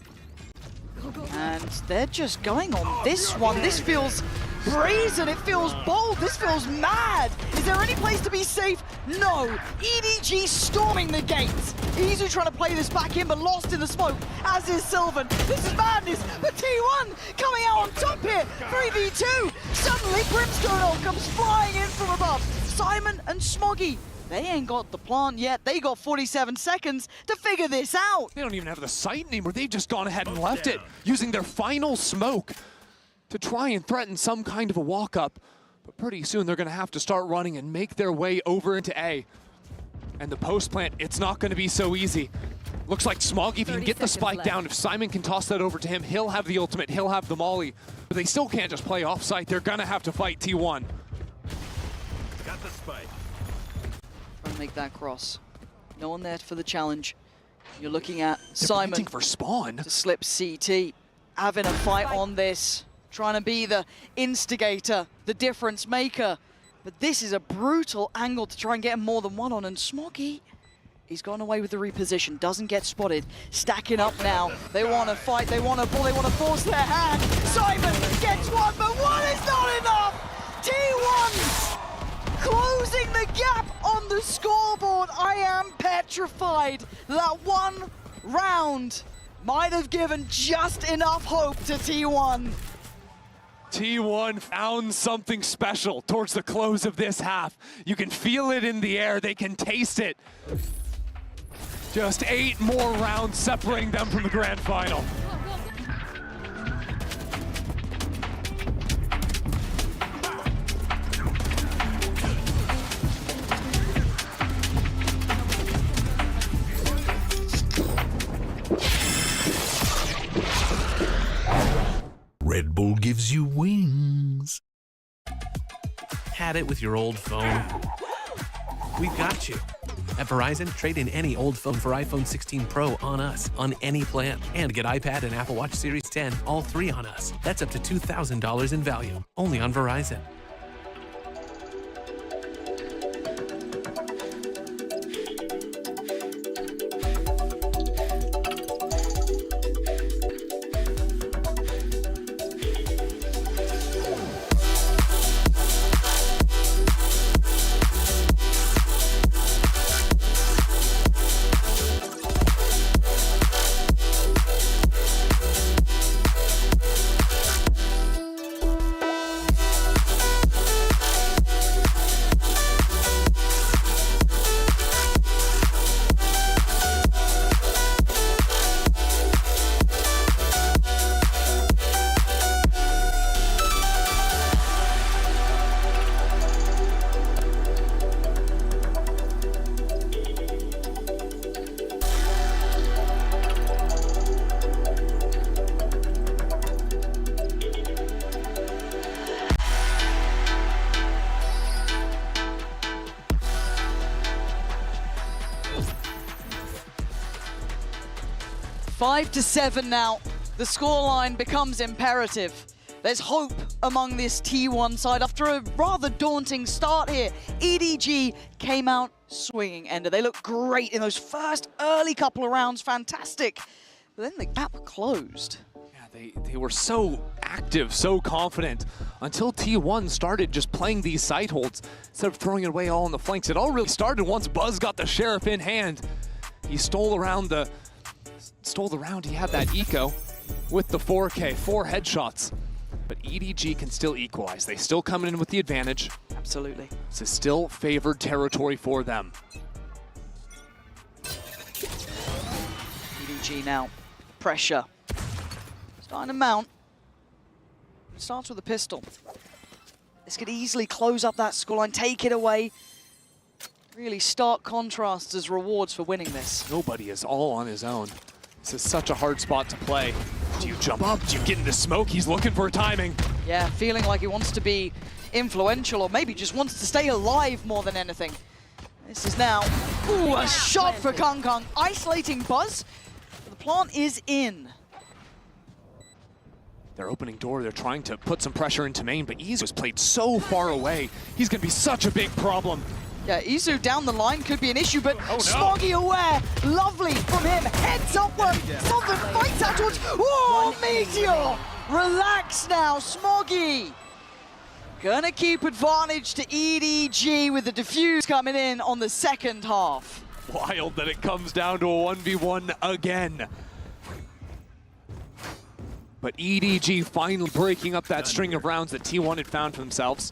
[SPEAKER 5] And they're just going on this one. This feels brazen, it feels bold, this feels mad. Is there any place to be safe? No. EDG storming the gates. Izu trying to play this back in, but lost in the smoke, as is Sylvan. This is madness, but T1 coming out on top here. 3v2. Suddenly, Brimstone ult comes flying in from above. Simon and Smoggy, they ain't got the plant yet. They got 47 seconds to figure this out.
[SPEAKER 14] They don't even have the site anymore. They've just gone ahead and left it, using their final smoke to try and threaten some kind of a walk-up. But pretty soon they're going to have to start running and make their way over into A. And the post plant, it's not going to be so easy. Looks like Smoggy, if he can get the spike down, if Simon can toss that over to him, he'll have the ultimate, he'll have the molly. But they still can't just play off-site. They're going to have to fight T1.
[SPEAKER 18] Got the spike.
[SPEAKER 5] Trying to make that cross. No one there for the challenge. You're looking at
[SPEAKER 14] They're
[SPEAKER 5] Simon
[SPEAKER 14] waiting for spawn
[SPEAKER 5] to slip CT. Having a fight on this. Trying to be the instigator, the difference maker. But this is a brutal angle to try and get more than one on. And Smoggy, he's gone away with the reposition, doesn't get spotted. Stacking up now. They want to fight, they want to pull, they want to force their hand. Simon gets one, but one is not enough. T1 closing the gap on the scoreboard. I am petrified. That one round might have given just enough hope to T1.
[SPEAKER 14] T1 found something special towards the close of this half. You can feel it in the air, they can taste it. Just 8 more rounds separating them from the grand final.
[SPEAKER 15] Red Bull gives you wings. Had it with your old phone? We've got you. At Verizon, trade in any old phone for iPhone 16 Pro on us, on any plan. And get iPad and Apple Watch Series 10, all 3 on us. That's up to $2,000 in value, only on Verizon.
[SPEAKER 5] Five to 7 now. The scoreline becomes imperative. There's hope among this T1 side after a rather daunting start here. EDG came out swinging, Ender. They looked great in those first early couple of rounds, fantastic. But then the gap closed.
[SPEAKER 14] Yeah, they were so active, so confident, until T1 started just playing these side holds instead of throwing it away all on the flanks. It all really started once Buzz got the Sheriff in hand. He stole the round, he had that eco with the 4K, 4 headshots. But EDG can still equalize. They still coming in with the advantage.
[SPEAKER 5] Absolutely.
[SPEAKER 14] This is still favored territory for them.
[SPEAKER 5] EDG now, pressure. Starting to mount. Starts with a pistol. This could easily close up that scoreline, take it away. Really stark contrasts as rewards for winning this.
[SPEAKER 14] Nobody is all on his own. This is such a hard spot to play. Do you jump up? Do you get into smoke? He's looking for timing.
[SPEAKER 5] Yeah, feeling like he wants to be influential or maybe just wants to stay alive more than anything. This is now, ooh, a shot for Kung Kung. Isolating Buzz. The plant is in.
[SPEAKER 14] Their opening door, they're trying to put some pressure into main, but Izu was played so far away. He's gonna be such a big problem.
[SPEAKER 5] Yeah, Izu down the line could be an issue, but Smoggy aware. Lovely from him. Heads upward. Something fights out towards. Oh, Meteor! Relax now, Smoggy. Gonna keep advantage to EDG with the defuse coming in on the second half.
[SPEAKER 14] Wild that it comes down to a 1v1 again. But EDG finally breaking up that string of rounds that T1 had found for themselves.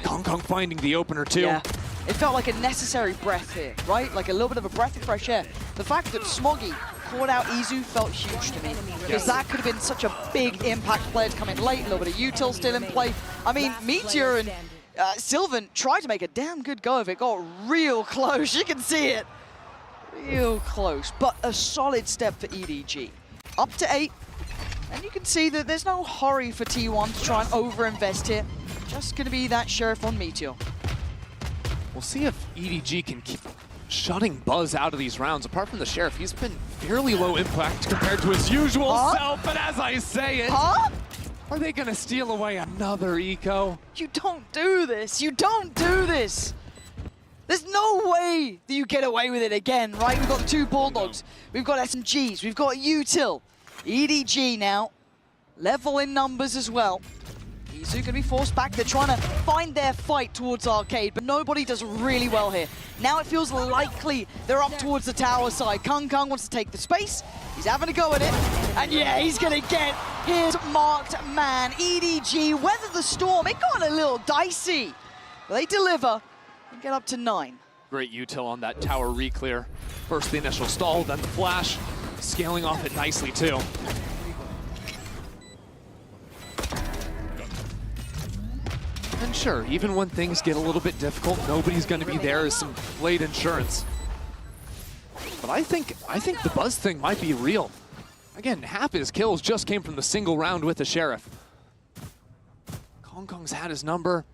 [SPEAKER 14] Kung Kung finding the opener too.
[SPEAKER 5] Yeah. It felt like a necessary breath here, right? Like a little bit of a breath of fresh air. The fact that Smoggy caught out Izu felt huge to me, because that could have been such a big impact. Players coming late, a little bit of util still in play. I mean, Meteor and Sylvan tried to make a damn good go of it, got real close, you can see it. Real close, but a solid step for EDG. Up to 8, and you can see that there's no hurry for T1 to try and over-invest here. Just gonna be that Sheriff on Meteor.
[SPEAKER 14] We'll see if EDG can keep shutting Buzz out of these rounds. Apart from the Sheriff, he's been fairly low impact compared to his usual self, but as I say it, are they gonna steal away another eco?
[SPEAKER 5] You don't do this, you don't do this! There's no way that you get away with it again, right? We've got 2 Bulldogs, we've got SMGs, we've got util. EDG now, level in numbers as well. EDG going to be forced back. They're trying to find their fight towards Arcade, but nobody does really well here. Now it feels likely they're up towards the tower side. Kung wants to take the space. He's having a go at it. And yeah, he's going to get his marked man. EDG weather the storm. It got a little dicey. But they deliver and get up to 9.
[SPEAKER 14] Great util on that tower re-clear. First the initial stall, then the flash. Scaling off it nicely too. And sure, even when things get a little bit difficult, nobody's going to be there as some late insurance. But I think the Buzz thing might be real. Again, half his kills just came from the single round with the Sheriff. Kong's had his number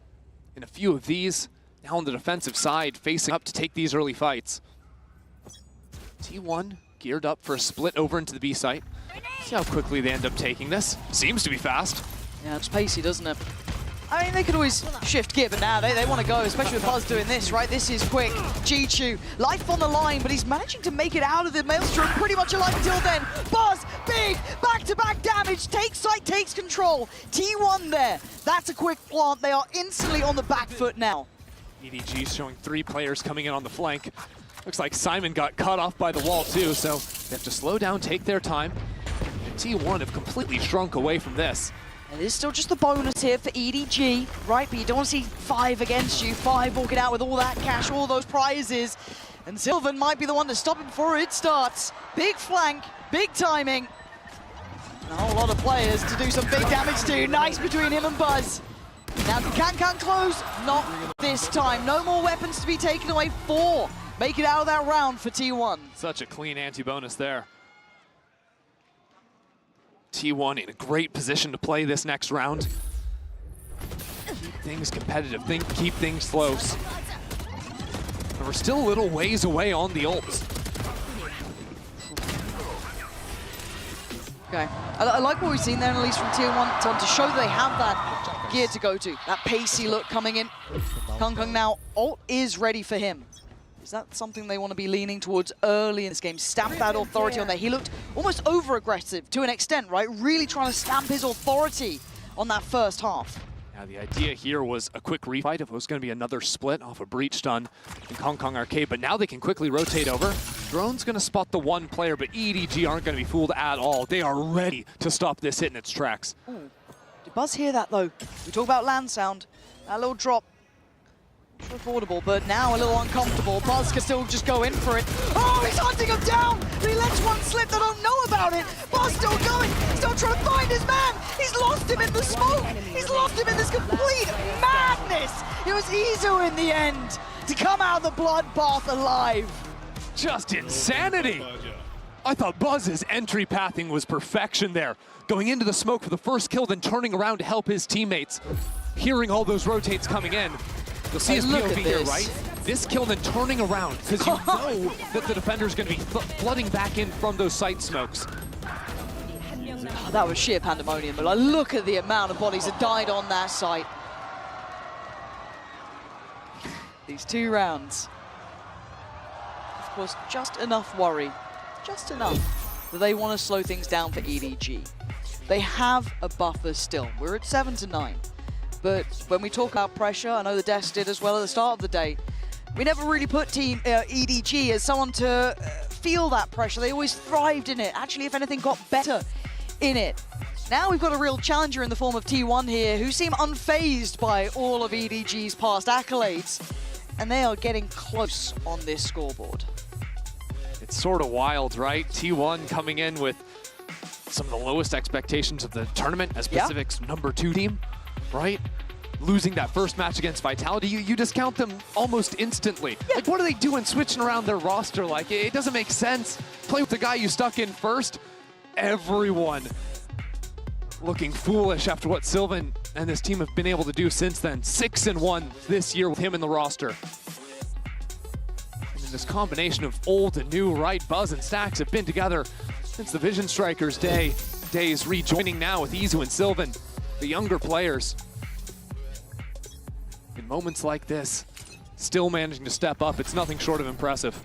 [SPEAKER 14] in a few of these. Now on the defensive side, facing up to take these early fights. T1 geared up for a split over into the B site. See how quickly they end up taking this. Seems to be fast.
[SPEAKER 5] Yeah, it's pacey, doesn't it? I mean, they could always shift gear, but now they want to go, especially with Buzz doing this, right? This is quick. Jichu, life on the line, but he's managing to make it out of the Maelstrom pretty much alive until then. Buzz, big, back-to-back damage, takes site, takes control. T1 there. That's a quick plant. They are instantly on the back foot now.
[SPEAKER 14] EDG showing 3 players coming in on the flank. Looks like Simon got cut off by the wall too, so they have to slow down, take their time. And T1 have completely shrunk away from this.
[SPEAKER 5] It is still just the bonus here for EDG, right? But you don't want to see 5 against you. 5 walking out with all that cash, all those prizes. And Sylvan might be the one to stop it before it starts. Big flank, big timing. And a whole lot of players to do some big damage to. Nice between him and Buzz. Now can close, not this time. No more weapons to be taken away. 4 make it out of that round for T1.
[SPEAKER 14] Such a clean anti-bonus there. T1 in a great position to play this next round. Keep things competitive, keep things close. And we're still a little ways away on the ults.
[SPEAKER 5] Okay, I like what we've seen there, at least from T1, to show that they have that gear to go to. That pacey look coming in. Kung now, ult is ready for him. Is that something they want to be leaning towards early in this game? Stamp that authority on there. He looked almost over-aggressive to an extent, right? Really trying to stamp his authority on that first half.
[SPEAKER 14] Now the idea here was a quick refight if it was going to be another split off a breach stun in Kong Arcade, but now they can quickly rotate over. Drone's going to spot the 1 player, but EDG aren't going to be fooled at all. They are ready to stop this hit in its tracks.
[SPEAKER 5] Ooh. Did Buzz hear that, though? We talk about land sound. That little drop. Affordable, but now a little uncomfortable. Buzz can still just go in for it. Oh, he's hunting him down! He lets one slip, they don't know about it. Buzz still going, still trying to find his man. He's lost him in the smoke. He's lost him in this complete madness. It was Izu in the end to come out of the bloodbath alive.
[SPEAKER 14] Just insanity! I thought Buzz's entry pathing was perfection there. Going into the smoke for the first kill, then turning around to help his teammates. Hearing all those rotates coming in. You'll see his POV here, right? This kill then turning around, because you know that the defender's going to be flooding back in from those site smokes.
[SPEAKER 5] Oh, that was sheer pandemonium, but like, look at the amount of bodies that died on that site. These 2 rounds. Of course, just enough worry, just enough, that they want to slow things down for EDG. They have a buffer still. We're at 7 to 9. But when we talk about pressure, I know the Deaths did as well at the start of the day, we never really put Team EDG as someone to feel that pressure. They always thrived in it. Actually, if anything, got better in it. Now we've got a real challenger in the form of T1 here, who seem unfazed by all of EDG's past accolades. And they are getting close on this scoreboard.
[SPEAKER 14] It's sort of wild, right? T1 coming in with some of the lowest expectations of the tournament as Pacific's #2 team. Right? Losing that first match against Vitality, you discount them almost instantly. Like, what are they doing switching around their roster? Like, it doesn't make sense. Play with the guy you stuck in first. Everyone looking foolish after what Sylvan and his team have been able to do since then. 6-1 this year with him in the roster. And this combination of old and new, right? Buzz and Stax have been together since the Vision Strikers days, rejoining now with Izu and Sylvan. The younger players, in moments like this, still managing to step up. It's nothing short of impressive.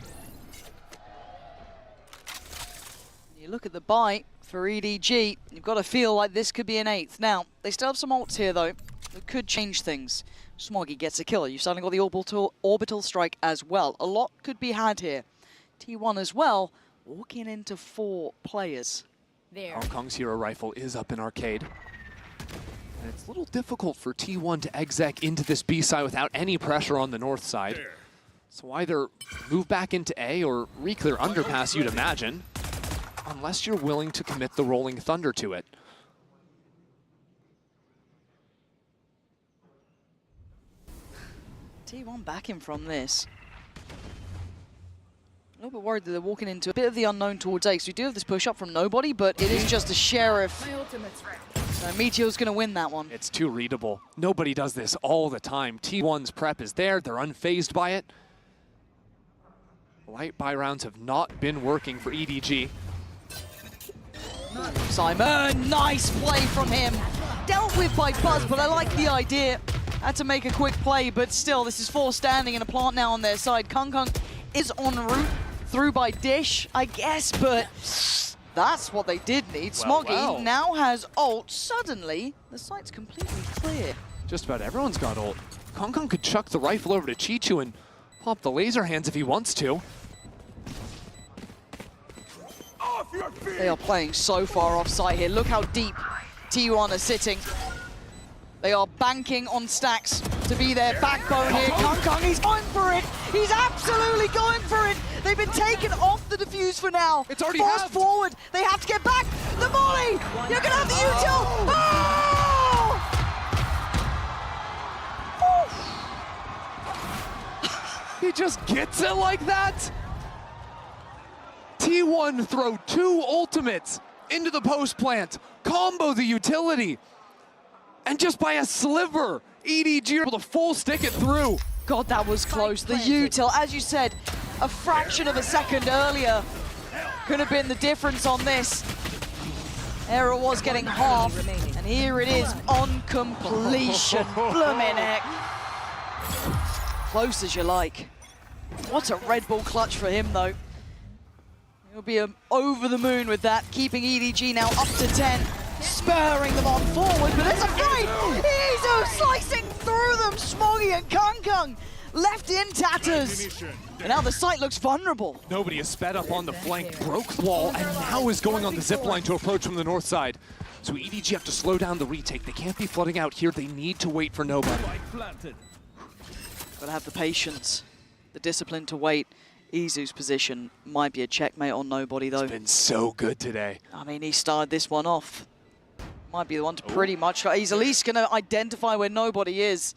[SPEAKER 5] You look at the bite for EDG. You've got to feel like this could be an 8th. Now, they still have some ults here, though, that could change things. Smoggy gets a kill. You've suddenly got the orbital strike as well. A lot could be had here. T1 as well, walking into 4 players.
[SPEAKER 3] There.
[SPEAKER 14] Hong Kong's hero rifle is up in arcade. And it's a little difficult for T1 to exec into this B side without any pressure on the north side. So either move back into A or re-clear underpass, you'd imagine, unless you're willing to commit the Rolling Thunder to it.
[SPEAKER 5] T1 backing from this. A little bit worried that they're walking into a bit of the unknown towards A. So we do have this push up from nobody, but it is just a Sheriff. So Meteor's going to win that one.
[SPEAKER 14] It's too readable. Nobody does this all the time. T1's prep is there. They're unfazed by it. Light buy rounds have not been working for EDG.
[SPEAKER 5] Simon, nice play from him. Dealt with by Buzz, but I like the idea. Had to make a quick play, but still, this is 4 standing and a plant now on their side. Kung Kung is en route through by Dish, I guess, but that's what they did need. Smoggy now has ult. Suddenly, the site's completely clear.
[SPEAKER 14] Just about everyone's got ult. Kung Kung could chuck the rifle over to Chichu and pop the laser hands if he wants to.
[SPEAKER 5] They are playing so far off site here. Look how deep T1 are sitting. They are banking on Stacks to be their backbone here. Kung Kung, he's going for it. He's absolutely going for it. They've been taken off the defuse for now.
[SPEAKER 14] It's already
[SPEAKER 5] forced forward. They have to get back. The volley. You're going to have the util. Oh!
[SPEAKER 14] He just gets it like that? T1 throw 2 ultimates into the post plant, combo the utility, and just by a sliver, EDG able to full stick it through.
[SPEAKER 5] God, that was close. The util, as you said, a fraction of a second earlier could have been the difference on this. Error was getting half, and here it is on completion. Bloomin' heck. Close as you like. What a Red Bull clutch for him, though. He'll be over the moon with that, keeping EDG now up to 10, spurring them on forward, but there's a fight! Izu slicing through them, Smoggy and Kung Kung left in tatters. And now the site looks vulnerable.
[SPEAKER 14] Nobody is sped up on the flank, broke the wall, and now is going on the zip line to approach from the north side. So EDG have to slow down the retake. They can't be flooding out here. They need to wait for nobody.
[SPEAKER 5] Gotta have the patience, the discipline to wait. Izu's position might be a checkmate on nobody, though.
[SPEAKER 14] It's been so good today.
[SPEAKER 5] I mean, he started this one off. Might be the one to pretty much... He's at least going to identify where nobody is.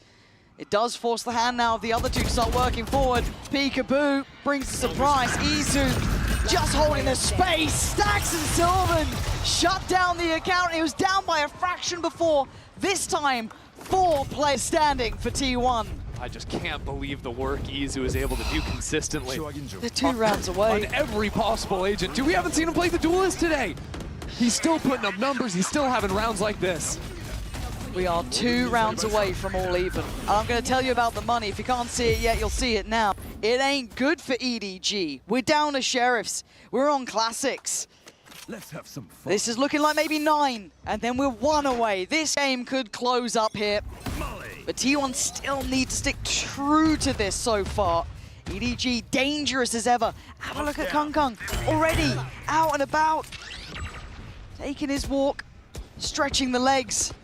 [SPEAKER 5] It does force the hand now of the other two to start working forward. Peekaboo brings the surprise. Izu just holding the space. Stacks and Sylvan shut down the account. He was down by a fraction before. This time, 4 players standing for T1.
[SPEAKER 14] I just can't believe the work Izu is able to do consistently.
[SPEAKER 5] They're 2 rounds away.
[SPEAKER 14] On every possible agent. Dude, we haven't seen him play the Duelist today. He's still putting up numbers. He's still having rounds like this.
[SPEAKER 5] We are 2 rounds away from all even. I'm going to tell you about the money. If you can't see it yet, you'll see it now. It ain't good for EDG. We're down to Sheriffs. We're on Classics.
[SPEAKER 21] Let's have some fun.
[SPEAKER 5] This is looking like maybe 9, and then we're 1 away. This game could close up here. But T1 still need to stick true to this so far. EDG dangerous as ever. Have a look at Kung Kung. Already out and about. Taking his walk. Stretching the legs.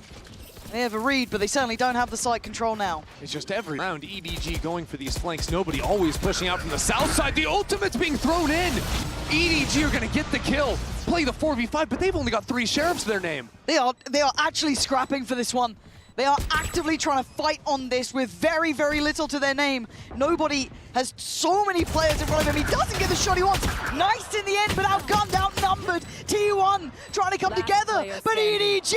[SPEAKER 5] They have a read, but they certainly don't have the site control now.
[SPEAKER 14] It's just every round EDG going for these flanks. Nobody always pushing out from the south side. The ultimate's being thrown in. EDG are going to get the kill. Play the 4v5, but they've only got 3 Sheriffs to their name.
[SPEAKER 5] They are actually scrapping for this one. They are actively trying to fight on this with very, very little to their name. Nobody has so many players in front of him. He doesn't get the shot he wants. Nice in the end, but outgunned, outnumbered. T1 trying to come together, but EDG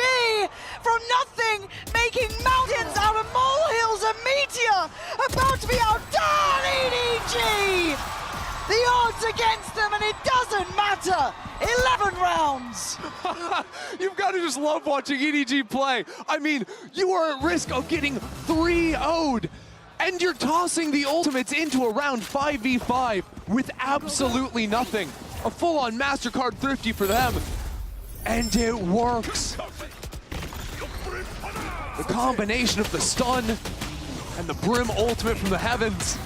[SPEAKER 5] from nothing, making mountains out of molehills. A Meteor about to be outdone. EDG! The odds against them, and it doesn't matter. 11 rounds.
[SPEAKER 14] You've got to just love watching EDG play. I mean, you are at risk of getting 3-0'd, and you're tossing the ultimates into a round 5v5 with absolutely nothing. A full-on MasterCard thrifty for them. And it works. The combination of the stun and the Brim ultimate from the heavens.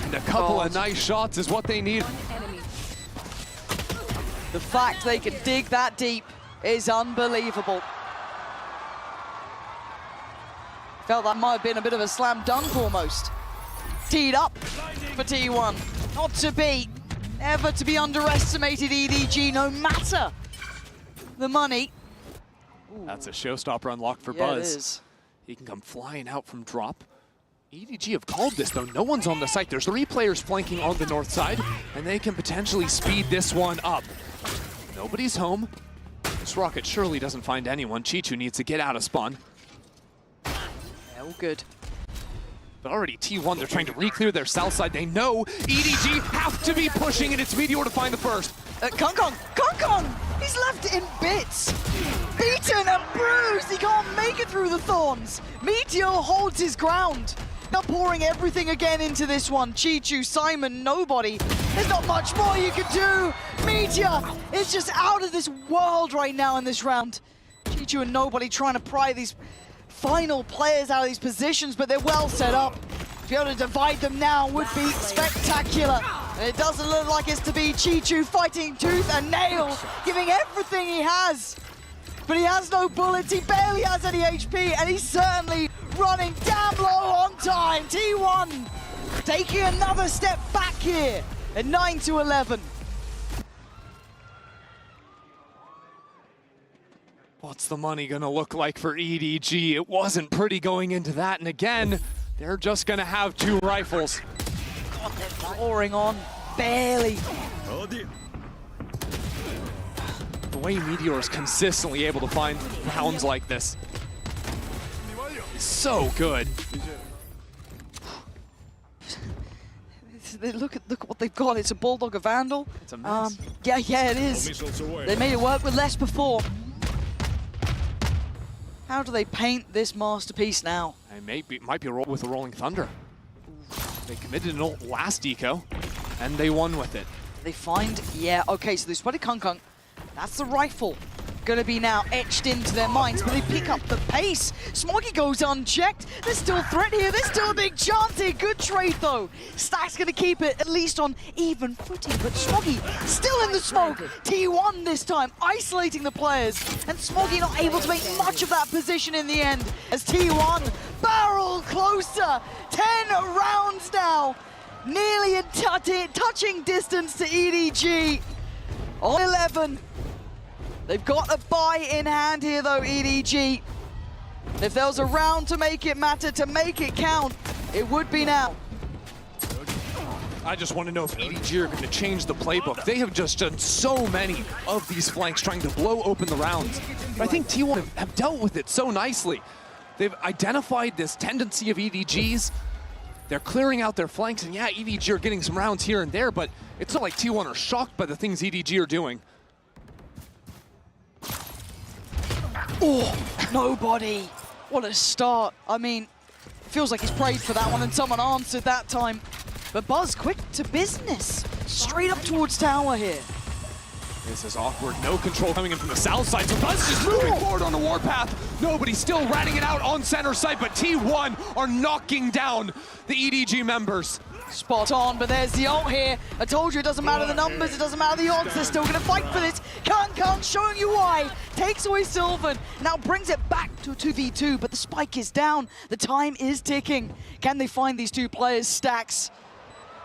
[SPEAKER 14] And a couple of nice shots is what they need.
[SPEAKER 5] The fact they can dig that deep is unbelievable. Felt that might have been a bit of a slam dunk almost. Teed up for T1. Not to be, ever to be underestimated, EDG, no matter the money.
[SPEAKER 14] That's a showstopper unlocked for
[SPEAKER 5] Yeah,
[SPEAKER 14] Buzz.
[SPEAKER 5] it is.
[SPEAKER 14] He can come flying out from drop. EDG have called this though, no one's on the site. There's 3 players flanking on the north side, and they can potentially speed this one up. Nobody's home. This rocket surely doesn't find anyone. Chichu needs to get out of spawn.
[SPEAKER 5] Yeah, all good.
[SPEAKER 14] But already T1, they're trying to re-clear their south side. They know EDG have to be pushing, and it's Meteor to find the first.
[SPEAKER 5] Kong! He's left in bits. Beaten and bruised. He can't make it through the thorns. Meteor holds his ground. Now pouring everything again into this one. Chichu, Simon, nobody. There's not much more you can do. Meteor is just out of this world right now in this round. Chichu and nobody trying to pry these final players out of these positions, but they're well set up. To be able to divide them now would be spectacular. And it doesn't look like it's to be. Chichu fighting tooth and nail, giving everything he has. But he has no bullets, he barely has any HP, and he's certainly running damn low on time. T1 taking another step back here at 9-11.
[SPEAKER 14] What's the money gonna look like for EDG? It wasn't pretty going into that, and again, they're just gonna have 2 rifles.
[SPEAKER 5] God, they're pouring on, barely.
[SPEAKER 14] The way Meteor is consistently able to find rounds like this is so good.
[SPEAKER 5] Look at what they've got. It's a Bulldog, a Vandal.
[SPEAKER 14] It's a mess.
[SPEAKER 5] Yeah, it is. They made it work with less before. How do they paint this masterpiece now?
[SPEAKER 14] It might be with a Rolling Thunder. They committed an ult last eco, and they won with it.
[SPEAKER 5] They find, yeah, okay, so they spotted Kung. That's the rifle. Gonna be now etched into their minds, but they pick up the pace. Smoggy goes unchecked. There's still a threat here. There's still a big chance here. Good trade, though. Stack's gonna keep it at least on even footing, but Smoggy still in the smoke. T1 this time, isolating the players, and Smoggy not able to make much of that position in the end, as T1 barrel closer. 10 rounds now. Nearly in touching distance to EDG. On 11. They've got a buy in hand here though, EDG. If there was a round to make it matter, to make it count, it would be now.
[SPEAKER 14] I just want to know if EDG are going to change the playbook. They have just done so many of these flanks trying to blow open the rounds. But I think T1 have dealt with it so nicely. They've identified this tendency of EDG's. They're clearing out their flanks, and yeah, EDG are getting some rounds here and there, but it's not like T1 are shocked by the things EDG are doing.
[SPEAKER 5] Oh, nobody. What a start. I mean, feels like he's prayed for that one and someone answered that time. But Buzz, quick to business. Straight up towards tower here.
[SPEAKER 14] This is awkward. No control coming in from the south side, so Buzz just moving forward on the warpath. Nobody still ratting it out on center side, but T1 are knocking down the EDG members.
[SPEAKER 5] Spot on, but there's the ult here. I told you it doesn't matter the numbers, it doesn't matter the odds, they're still gonna fight for this. Kung showing you why. Takes away Sylvan, now brings it back to 2v2, but the spike is down. The time is ticking. Can they find these 2 players? Stacks,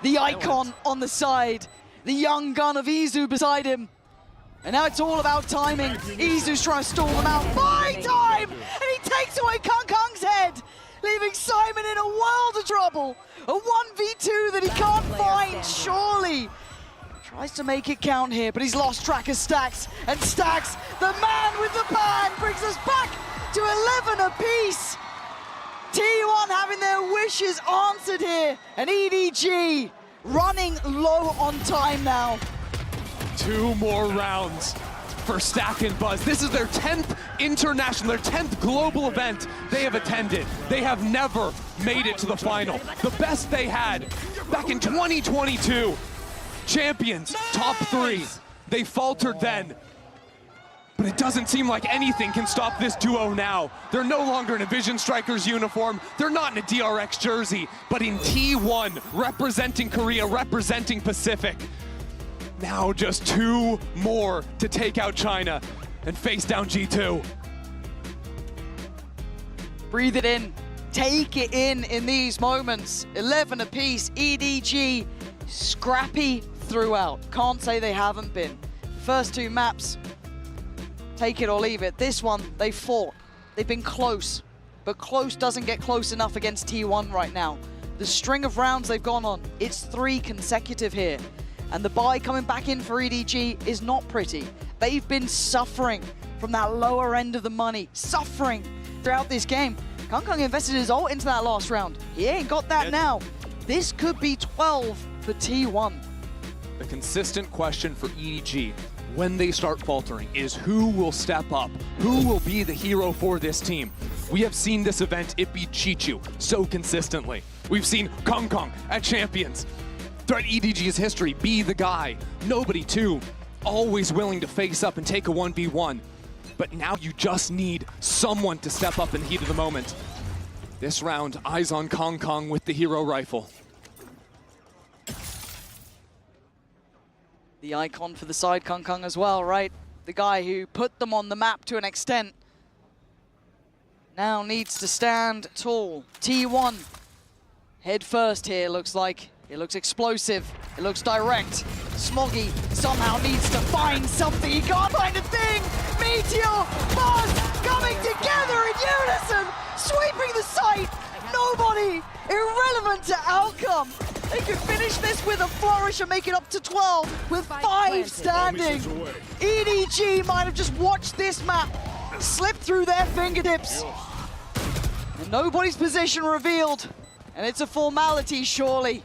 [SPEAKER 5] the icon on the side, the young gun of Izu beside him. And now it's all about timing. Izu's trying to stall them out. Buy time! And he takes away Kung's head, leaving Simon in a world of trouble. A 1v2 that he can't find, surely. Tries to make it count here, but he's lost track of Stacks. And Stacks, the man with the pan, brings us back to 11 apiece. T1 having their wishes answered here. And EDG running low on time now.
[SPEAKER 14] 2 more rounds for Stack and Buzz. This is their 10th international, their 10th global event they have attended. They have never made it to the final. The best they had back in 2022. Champions, top 3. They faltered then. but it doesn't seem like anything can stop this duo now. They're no longer in a Vision Strikers uniform. They're not in a DRX jersey, but in T1, representing Korea, representing Pacific. Now just 2 more to take out China and face down G2.
[SPEAKER 5] Breathe it in. Take it in these moments. 11 apiece. EDG scrappy throughout. Can't say they haven't been. The first 2 maps, take it or leave it. This one, they fought. They've been close, but close doesn't get close enough against T1 right now. The string of rounds they've gone on, it's 3 consecutive here. And the buy coming back in for EDG is not pretty. They've been suffering from that lower end of the money, suffering throughout this game. Kong invested his ult into that last round. He ain't got that now. This could be 12 for T1.
[SPEAKER 14] The consistent question for EDG when they start faltering is who will step up? Who will be the hero for this team? We have seen this event, it beat Chichu so consistently. We've seen Kong at Champions. Throughout EDG's history, be the guy. Nobody too, always willing to face up and take a 1v1. But now you just need someone to step up in the heat of the moment. This round, eyes on Kong with the hero rifle.
[SPEAKER 5] The icon for the side, Kong as well, right? The guy who put them on the map to an extent. Now needs to stand tall. T1, head first here, looks like. It looks explosive, it looks direct. Smoggy somehow needs to find something. He can't find a thing! Meteor, Buzz coming together in unison, sweeping the site. Nobody irrelevant to outcome. They could finish this with a flourish and make it up to 12 with 5 standing. EDG might have just watched this map slip through their fingertips. And nobody's position revealed. And it's a formality, surely.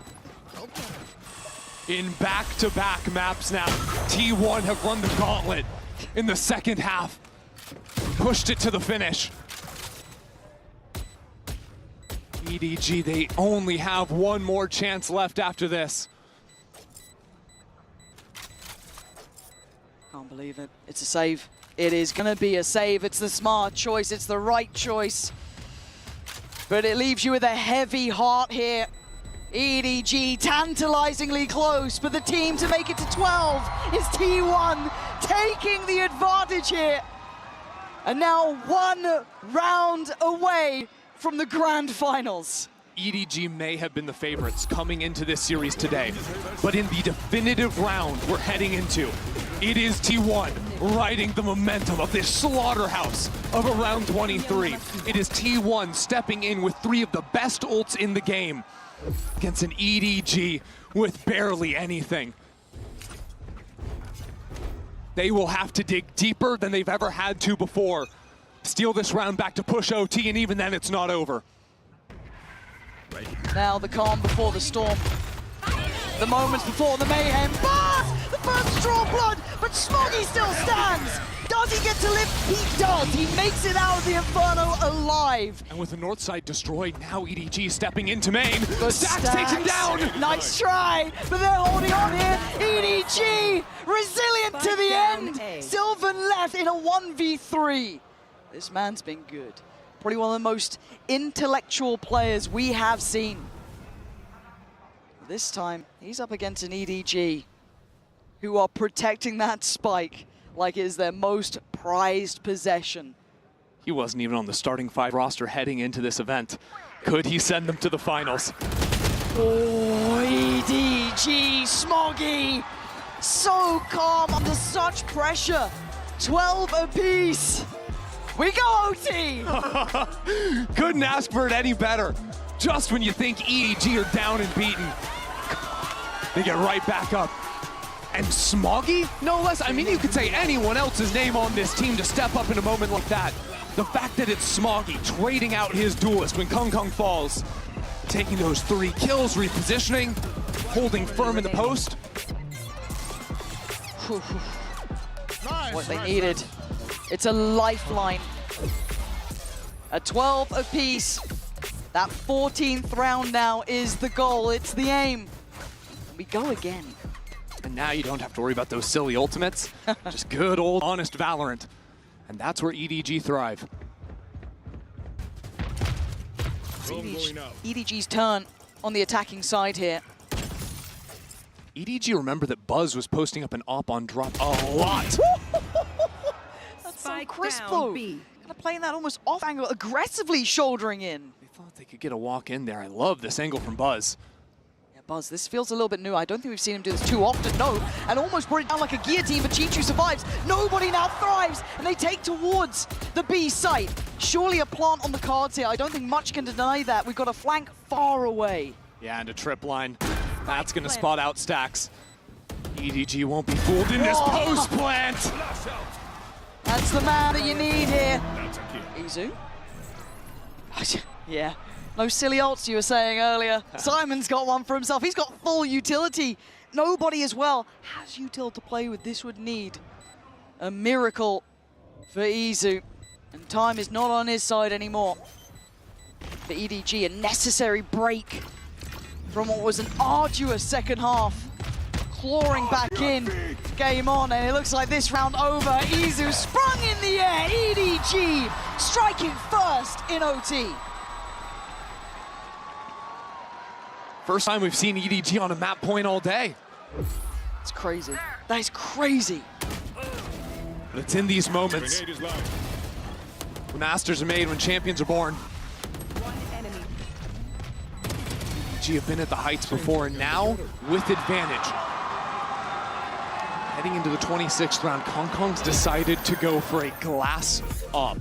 [SPEAKER 14] In back-to-back maps now, T1 have run the gauntlet in the second half. Pushed it to the finish. EDG, they only have 1 more chance left after this.
[SPEAKER 5] Can't believe it. It's a save. It is gonna be a save. It's the smart choice. It's the right choice. But it leaves you with a heavy heart here. EDG tantalizingly close, but the team to make it to 12 is T1 taking the advantage here. And now 1 round away from the grand finals.
[SPEAKER 14] EDG may have been the favorites coming into this series today, but in the definitive round we're heading into, it is T1 riding the momentum of this slaughterhouse of a round 23. It is T1 stepping in with 3 of the best ults in the game against an EDG with barely anything. They will have to dig deeper than they've ever had to before. Steal this round back to push OT, and even then it's not over.
[SPEAKER 5] Now the calm before the storm. The moments before the mayhem. Buzz! The first to draw blood, but Smoggy still stands. Does he get to live? He does. He makes it out of the Inferno alive.
[SPEAKER 14] And with the north side destroyed, now EDG stepping into main.
[SPEAKER 5] But
[SPEAKER 14] Stacks takes him down.
[SPEAKER 5] Nice try, but they're holding on here. EDG resilient to the end. Sylvan left in a 1v3. This man's been good. Probably one of the most intellectual players we have seen. This time, he's up against an EDG who are protecting that spike like it is their most prized possession.
[SPEAKER 14] He wasn't even on the starting 5 roster heading into this event. Could he send them to the finals?
[SPEAKER 5] Oh, EDG, Smoggy, so calm under such pressure. 12 apiece. We go OT!
[SPEAKER 14] Couldn't ask for it any better. Just when you think EDG are down and beaten, they get right back up. And Smoggy, no less. I mean, you could say anyone else's name on this team to step up in a moment like that. The fact that it's Smoggy trading out his duelist when Kong falls, taking those 3 kills, repositioning, holding firm in the post.
[SPEAKER 5] What they needed. It's a lifeline. A 12 apiece. That 14th round now is the goal. It's the aim. We go again.
[SPEAKER 14] And now you don't have to worry about those silly ultimates. Just good old honest Valorant. And that's where EDG thrive.
[SPEAKER 5] It's EDG's turn on the attacking side here.
[SPEAKER 14] EDG, remember that Buzz was posting up an op on drop a lot.
[SPEAKER 5] That's so crisp though. Kind of playing that almost off angle, aggressively shouldering in.
[SPEAKER 14] They thought they could get a walk in there. I love this angle from Buzz.
[SPEAKER 5] Yeah, Buzz, this feels a little bit new. I don't think we've seen him do this too often, no. And almost brought it down like a guillotine, but G2 survives. Nobody now thrives, and they take towards the B site. Surely a plant on the cards here. I don't think much can deny that. We've got a flank far away.
[SPEAKER 14] Yeah, and a trip line. That's going to spot out Stacks. EDG won't be fooled in this post plant.
[SPEAKER 5] That's the man that you need here. Izu? Yeah. No silly ults you were saying earlier. Simon's got one for himself. He's got full utility. Nobody as well has util to play with. This would need a miracle for Izu. And time is not on his side anymore. For EDG, a necessary break from what was an arduous second half. Clawing back in, game on, and it looks like this round over. Izu sprung in the air, EDG striking first in OT.
[SPEAKER 14] First time we've seen EDG on a map point all day.
[SPEAKER 5] It's crazy. That is crazy.
[SPEAKER 14] But it's in these moments when masters are made, when champions are born. EDG have been at the heights before, and now with advantage. Heading into the 26th round, Kong's decided to go for a glass up.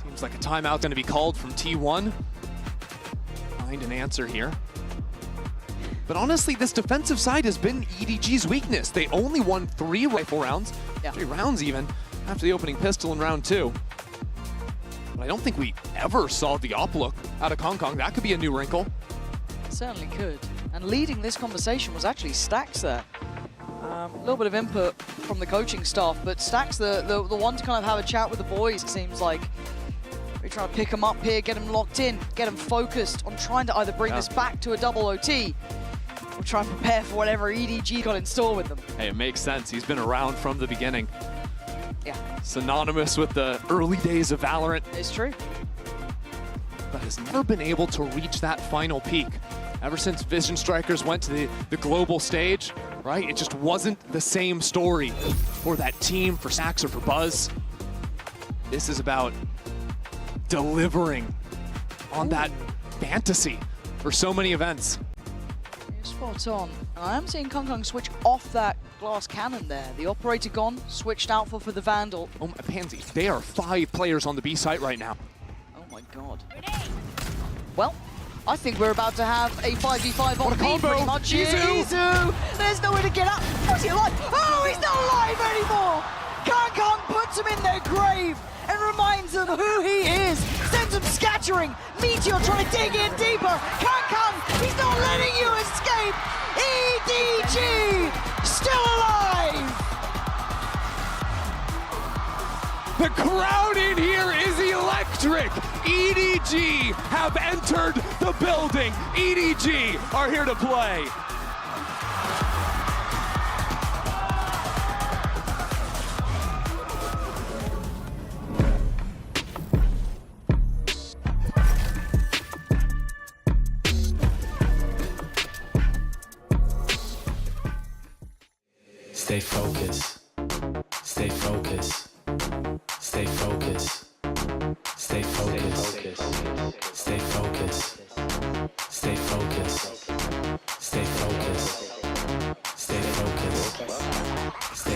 [SPEAKER 14] Seems like a timeout's going to be called from T1. Find an answer here. But honestly, this defensive side has been EDG's weakness. They only won 3 rifle rounds, 3 rounds even, after the opening pistol in round 2. But I don't think we ever saw the op look out of Kong. That could be a new wrinkle.
[SPEAKER 5] Certainly could. And leading this conversation was actually Stacks there. A little bit of input from the coaching staff, but Stacks the one to kind of have a chat with the boys, it seems like. We're trying to pick them up here, get them locked in, get them focused on trying to either bring this back to a double OT or try and prepare for whatever EDG got in store with them.
[SPEAKER 14] Hey, it makes sense. He's been around from the beginning.
[SPEAKER 5] Yeah.
[SPEAKER 14] Synonymous with the early days of Valorant.
[SPEAKER 5] It's true.
[SPEAKER 14] But has never been able to reach that final peak. Ever since Vision Strikers went to the global stage, right? It just wasn't the same story for that team, for Stacks or for Buzz. This is about delivering on that fantasy for so many events.
[SPEAKER 5] Spot on. I am seeing Kong switch off that glass cannon there. The operator gone, switched out for the Vandal.
[SPEAKER 14] Oh my Pansy, they are 5 players on the B site right now.
[SPEAKER 5] Oh my god. Well, I think we're about to have a 5v5 on B pretty much. Izu! There's nowhere to get up. What's he alive? Oh, he's not alive anymore! Kong puts him in their grave and reminds them who he is. Sends them scattering. Meteor trying to dig in deeper. Kong, he's not letting you escape. EDG still alive.
[SPEAKER 14] The crowd in here is electric. EDG have entered the building. EDG are here to play.
[SPEAKER 1] Stay focused. Stay focused. Stay focused. Stay focused. Stay focused. Stay focused. Stay focused. Stay focused. Stay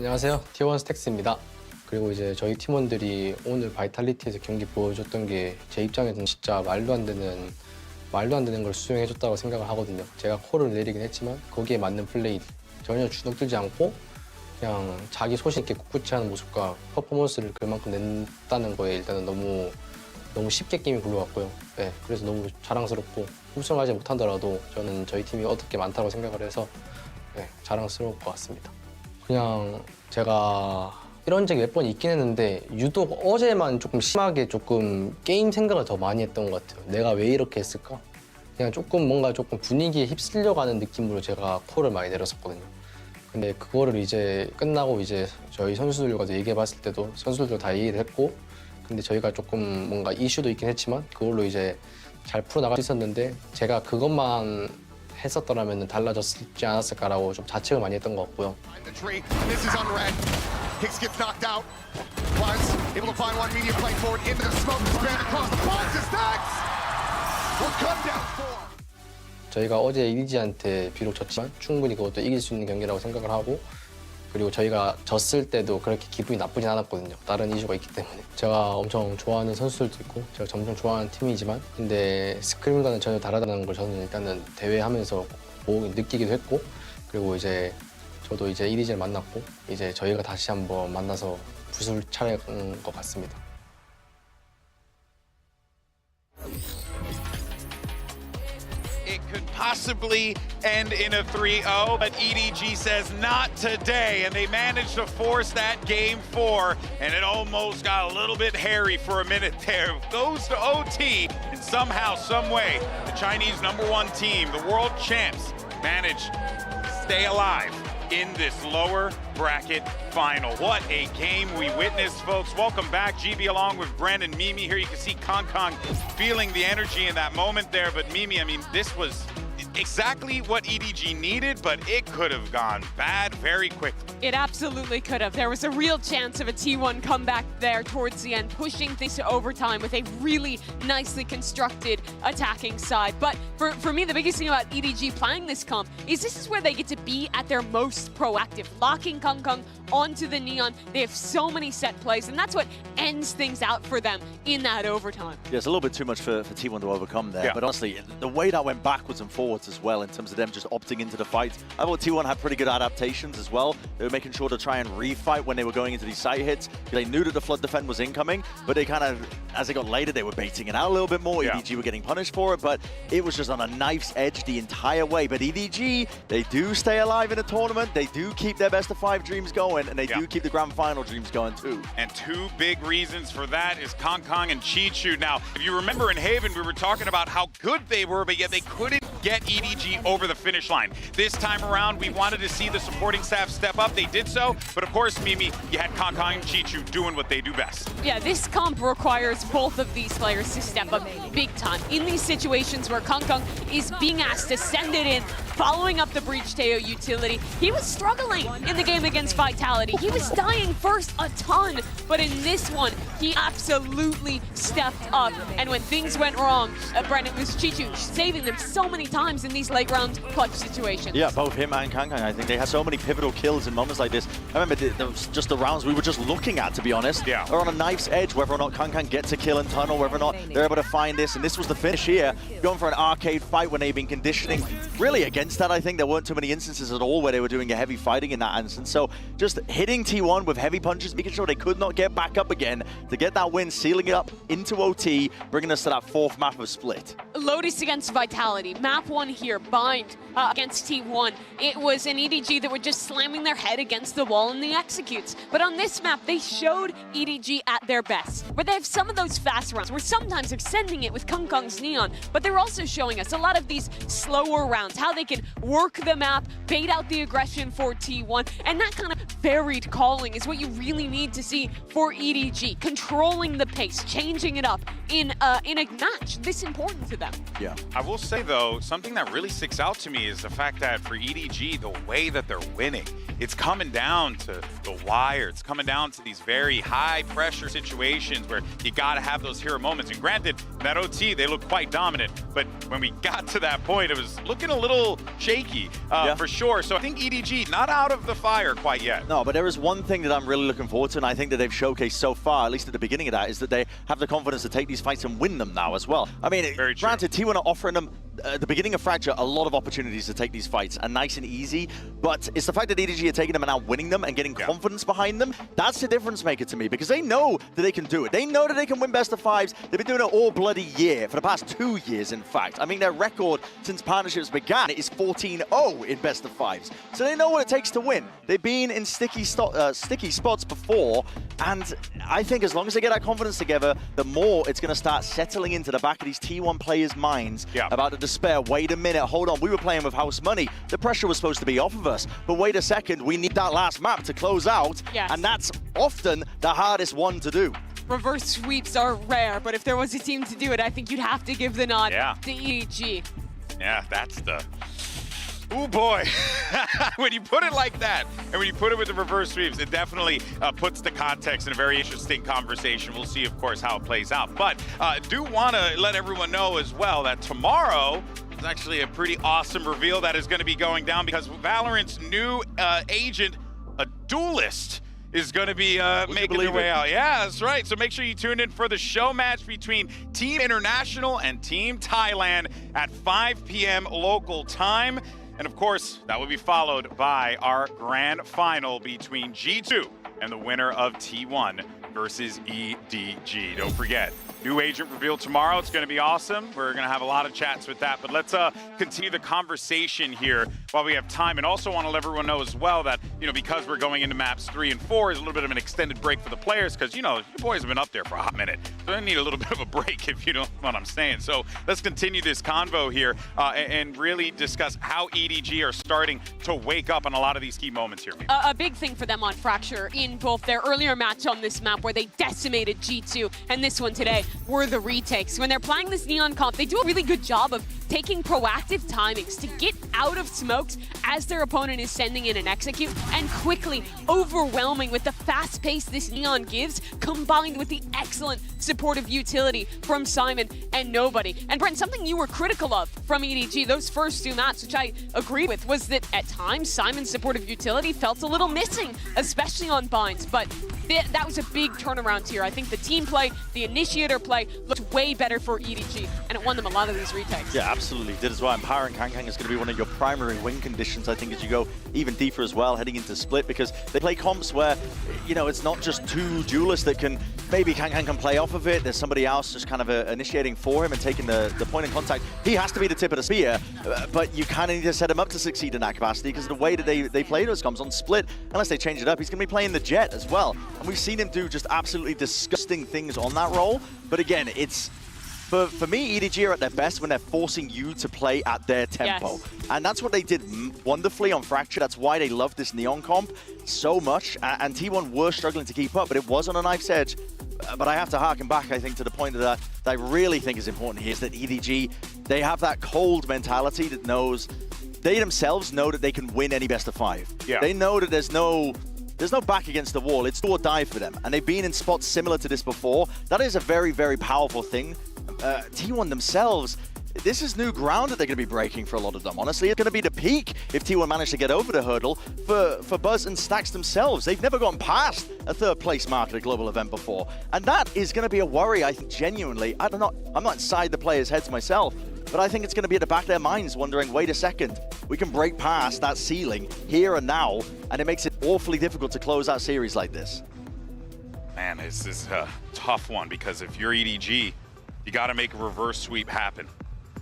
[SPEAKER 13] 안녕하세요. T1 스택스입니다. 그리고 이제 저희 팀원들이 오늘 바이탈리티에서 경기 보여줬던 게 제 입장에서는 진짜 말도 안 되는 걸 수행해줬다고 생각을 하거든요. 제가 콜을 내리긴 했지만 거기에 맞는 플레이 전혀 주눅들지 않고 그냥 자기 소신 있게 꿋꿋이 하는 모습과 퍼포먼스를 그만큼 냈다는 거에 일단은 너무 쉽게 게임이 굴러갔고요. 네, 그래서 너무 자랑스럽고 우승하지 못하더라도 저는 저희 팀이 얻을 게 많다고 생각을 해서 네, 자랑스러울 것 같습니다. 그냥 제가 이런 적이 몇 번 있긴 했는데 유독 어제만 조금 심하게 조금 게임 생각을 더 많이 했던 것 같아요. 내가 왜 이렇게 했을까? 그냥 뭔가 분위기에 휩쓸려가는 느낌으로 제가 콜을 많이 내렸었거든요. 근데 그거를 이제 끝나고 이제 저희 선수들과도 얘기해봤을 때도 선수들도 다 이해를 했고 근데 저희가 조금 뭔가 이슈도 있긴 했지만 그걸로 이제 잘 풀어나갈 수 있었는데 제가 그것만 했었더라면 달라졌지 않았을까라고 좀 자책을 많이 했던 것 같고요.
[SPEAKER 11] Hicks gets knocked out. Was able to find one media play forward into the smoke. Span across the box. Stacks will come down 4.
[SPEAKER 13] 저희가 어제 EDG한테 비록 졌지만 충분히 그것도 이길 수 있는 경기라고 생각을 하고 그리고 저희가 졌을 때도 그렇게 기분이 나쁘진 않았거든요. 다른 이슈가 있기 때문에. 제가 엄청 좋아하는 선수들도 있고 제가 엄청 좋아하는 팀이지만 근데 스크림과는 전혀 다르다는 걸 저는 일단은 대회하면서 느끼기도 했고 그리고 이제 저도 이제 EDG를 만났고 이제 저희가 다시 한번 만나서 붓을 차릴 것 같습니다.
[SPEAKER 2] It could possibly end in a 3-0, but EDG says not today, and they managed to force that game 4, and it almost got a little bit hairy for a minute there. Goes to OT, and somehow, some way, the Chinese #1 team, the world champs, managed to stay alive in this lower bracket final. What a game we witnessed, folks. Welcome back, GB, along with Brandon, Mimi. Here you can see Kong feeling the energy in that moment there. But Mimi, I mean, this was exactly what EDG needed, but it could have gone bad very quickly.
[SPEAKER 3] It absolutely could have. There was a real chance of a T1 comeback there towards the end, pushing things to overtime with a really nicely constructed attacking side. But for me, the biggest thing about EDG playing this comp is this is where they get to be at their most proactive, locking Kong onto the Neon. They have so many set plays, and that's what ends things out for them in that overtime.
[SPEAKER 4] Yeah, it's a little bit too much for T1 to overcome there,
[SPEAKER 2] Yeah.
[SPEAKER 4] but honestly, the way that went backwards and forwards as well in terms of them just opting into the fight, I thought T1 had pretty good adaptations as well. They were making sure to try and refight when they were going into these side hits. They knew that the flood defend was incoming, but they kind of, as it got later, they were baiting it out a little bit more.
[SPEAKER 2] Yeah.
[SPEAKER 4] EDG were getting punished for it, but it was just on a knife's edge the entire way. But EDG, they do stay alive in a tournament. They do keep their best of 5 dreams going, and they do keep the grand final dreams going too.
[SPEAKER 2] And 2 big reasons for that is Kong and Chi-Chu. Now, if you remember in Haven, we were talking about how good they were, but yet they couldn't get EDG over the finish line. This time around, we wanted to see the supporting staff step up. They did so, but of course, Mimi, you had Kong and Chi-Chu doing what they do best.
[SPEAKER 3] Yeah, this comp requires both of these players to step up big time. In these situations where Kong is being asked to send it in, following up the Breach Teo utility, he was struggling in the game against Vitality. He was dying first a ton, but in this one, he absolutely stepped up. And when things went wrong, Brendan was Chi-Chu saving them so many times in these late round clutch situations.
[SPEAKER 4] Yeah, both him and Kang, I think they had so many pivotal kills in moments like this. I remember just the rounds we were just looking at, to be honest.
[SPEAKER 2] Yeah.
[SPEAKER 4] They're on a knife's edge, whether or not Kang gets a kill in tunnel, whether or not they're able to find this. And this was the finish here, going for an arcade fight when they've been conditioning really against that. I think there weren't too many instances at all where they were doing a heavy fighting in that instance. So just hitting T1 with heavy punches, making sure they could not get back up again to get that win, sealing it up into OT, bringing us to that 4th map of Split.
[SPEAKER 3] Lotus against Vitality. Map 1 here, Bind against T1. It was an EDG that were just slamming their head against the wall in the executes. But on this map, they showed EDG at their best, where they have some of those fast rounds, where sometimes they're sending it with Kong's Neon, but they're also showing us a lot of these slower rounds, how they can work the map, bait out the aggression for T1, and that kind of varied calling is what you really need to see for EDG, controlling the pace, changing it up in a match this important to them.
[SPEAKER 4] Yeah.
[SPEAKER 2] I will say, though, something that really sticks out to me is the fact that for EDG, the way that they're winning, it's coming down to the wire. It's coming down to these very high pressure situations where you gotta have those hero moments. And granted, that OT, they look quite dominant, but when we got to that point, it was looking a little shaky for sure. So I think EDG not out of the fire quite yet.
[SPEAKER 4] No, but there is one thing that I'm really looking forward to, and I think that they've showcased so far, at least at the beginning of that, is that they have the confidence to take these fights and win them now as well. I mean, granted, T1 are offering them at the beginning of Fracture a lot of opportunities to take these fights, and nice and easy, but it's the fact that EDG are taking them and now winning them and getting confidence behind them. That's the difference maker to me, because they know that they can do it. They know that they can win best of fives. They've been doing it all bloody year, for the past 2 years, in fact. I mean, their record since partnerships began is 14-0 in best of fives. So they know what it takes to win. They've been in sticky spots before, and I think as long as they get that confidence together, the more it's going to start settling into the back of these T1 players' minds about the despair. Wait a minute, hold on, we were playing with house money. The pressure was supposed to be off of us, but wait a second, we need that last map to close out, and that's often the hardest one to do.
[SPEAKER 3] Reverse sweeps are rare, but if there was a team to do it, I think you'd have to give the nod to EDG.
[SPEAKER 2] Yeah, that's the... Ooh, boy. When you put it like that, and when you put it with the reverse sweeps, it definitely puts the context in a very interesting conversation. We'll see, of course, how it plays out. But do want to let everyone know as well that tomorrow is actually a pretty awesome reveal that is going to be going down, because Valorant's new agent, a duelist, is going to be making their way out. Yeah, that's right. So make sure you tune in for the show match between Team International and Team Thailand at 5 p.m. local time. And of course, that will be followed by our grand final between G2 and the winner of T1 versus EDG. Don't forget, new agent reveal tomorrow. It's going to be awesome. We're going to have a lot of chats with that. But let's continue the conversation here while we have time. And also want to let everyone know as well that, you know, because we're going into maps 3 and 4, is a little bit of an extended break for the players, because, you know, you boys have been up there for a hot minute. So they need a little bit of a break, if you know what I'm saying. So let's continue this convo here and really discuss how EDG are starting to wake up on a lot of these key moments here.
[SPEAKER 3] A big thing for them on Fracture in both their earlier match on this map where they decimated G2 and this one today were the retakes. When they're playing this Neon comp, they do a really good job of taking proactive timings to get out of smokes as their opponent is sending in an execute, and quickly overwhelming with the fast pace this Neon gives, combined with the excellent supportive utility from Simon and Nobody. And Brent, something you were critical of from EDG those first 2 maps, which I agree with, was that at times Simon's supportive utility felt a little missing, especially on binds, but that was a big turnaround here. I think the team play, the initiator play looked way better for EDG, and it won them a lot of these retakes.
[SPEAKER 4] Yeah, absolutely did as well. Empowering Kang is going to be one of your primary win conditions, I think, as you go even deeper as well, heading into Split, because they play comps where, you know, it's not just 2 duelists that can, maybe Kang can play off of it. There's somebody else just kind of initiating for him and taking the point of contact. He has to be the tip of the spear, but you kind of need to set him up to succeed in that capacity, because of the way that they play those comps on Split, unless they change it up, he's going to be playing the Jet as well. And we've seen him do just absolutely disgusting things on that role. But again, it's... For me, EDG are at their best when they're forcing you to play at their tempo. Yes. And that's what they did wonderfully on Fracture. That's why they love this Neon comp so much. And T1 were struggling to keep up, but it was on a knife's edge. But I have to harken back, I think, to the point that I really think is important here, is that EDG, they have that cold mentality that knows, they themselves know that they can win any best of 5. Yeah. They know that there's no back against the wall. It's do or die for them. And they've been in spots similar to this before. That is a very, very powerful thing. T1 themselves, this is new ground that they're going to be breaking for a lot of them. Honestly, it's going to be the peak if T1 manage to get over the hurdle for Buzz and Stax themselves. They've never gone past a 3rd place mark at a global event before. And that is going to be a worry, I think, genuinely. I'm not inside the players' heads myself, but I think it's going to be at the back of their minds wondering, wait a second, we can break past that ceiling here and now, and it makes it awfully difficult to close out series like this.
[SPEAKER 2] Man, this is a tough one, because if you're EDG, you got to make a reverse sweep happen.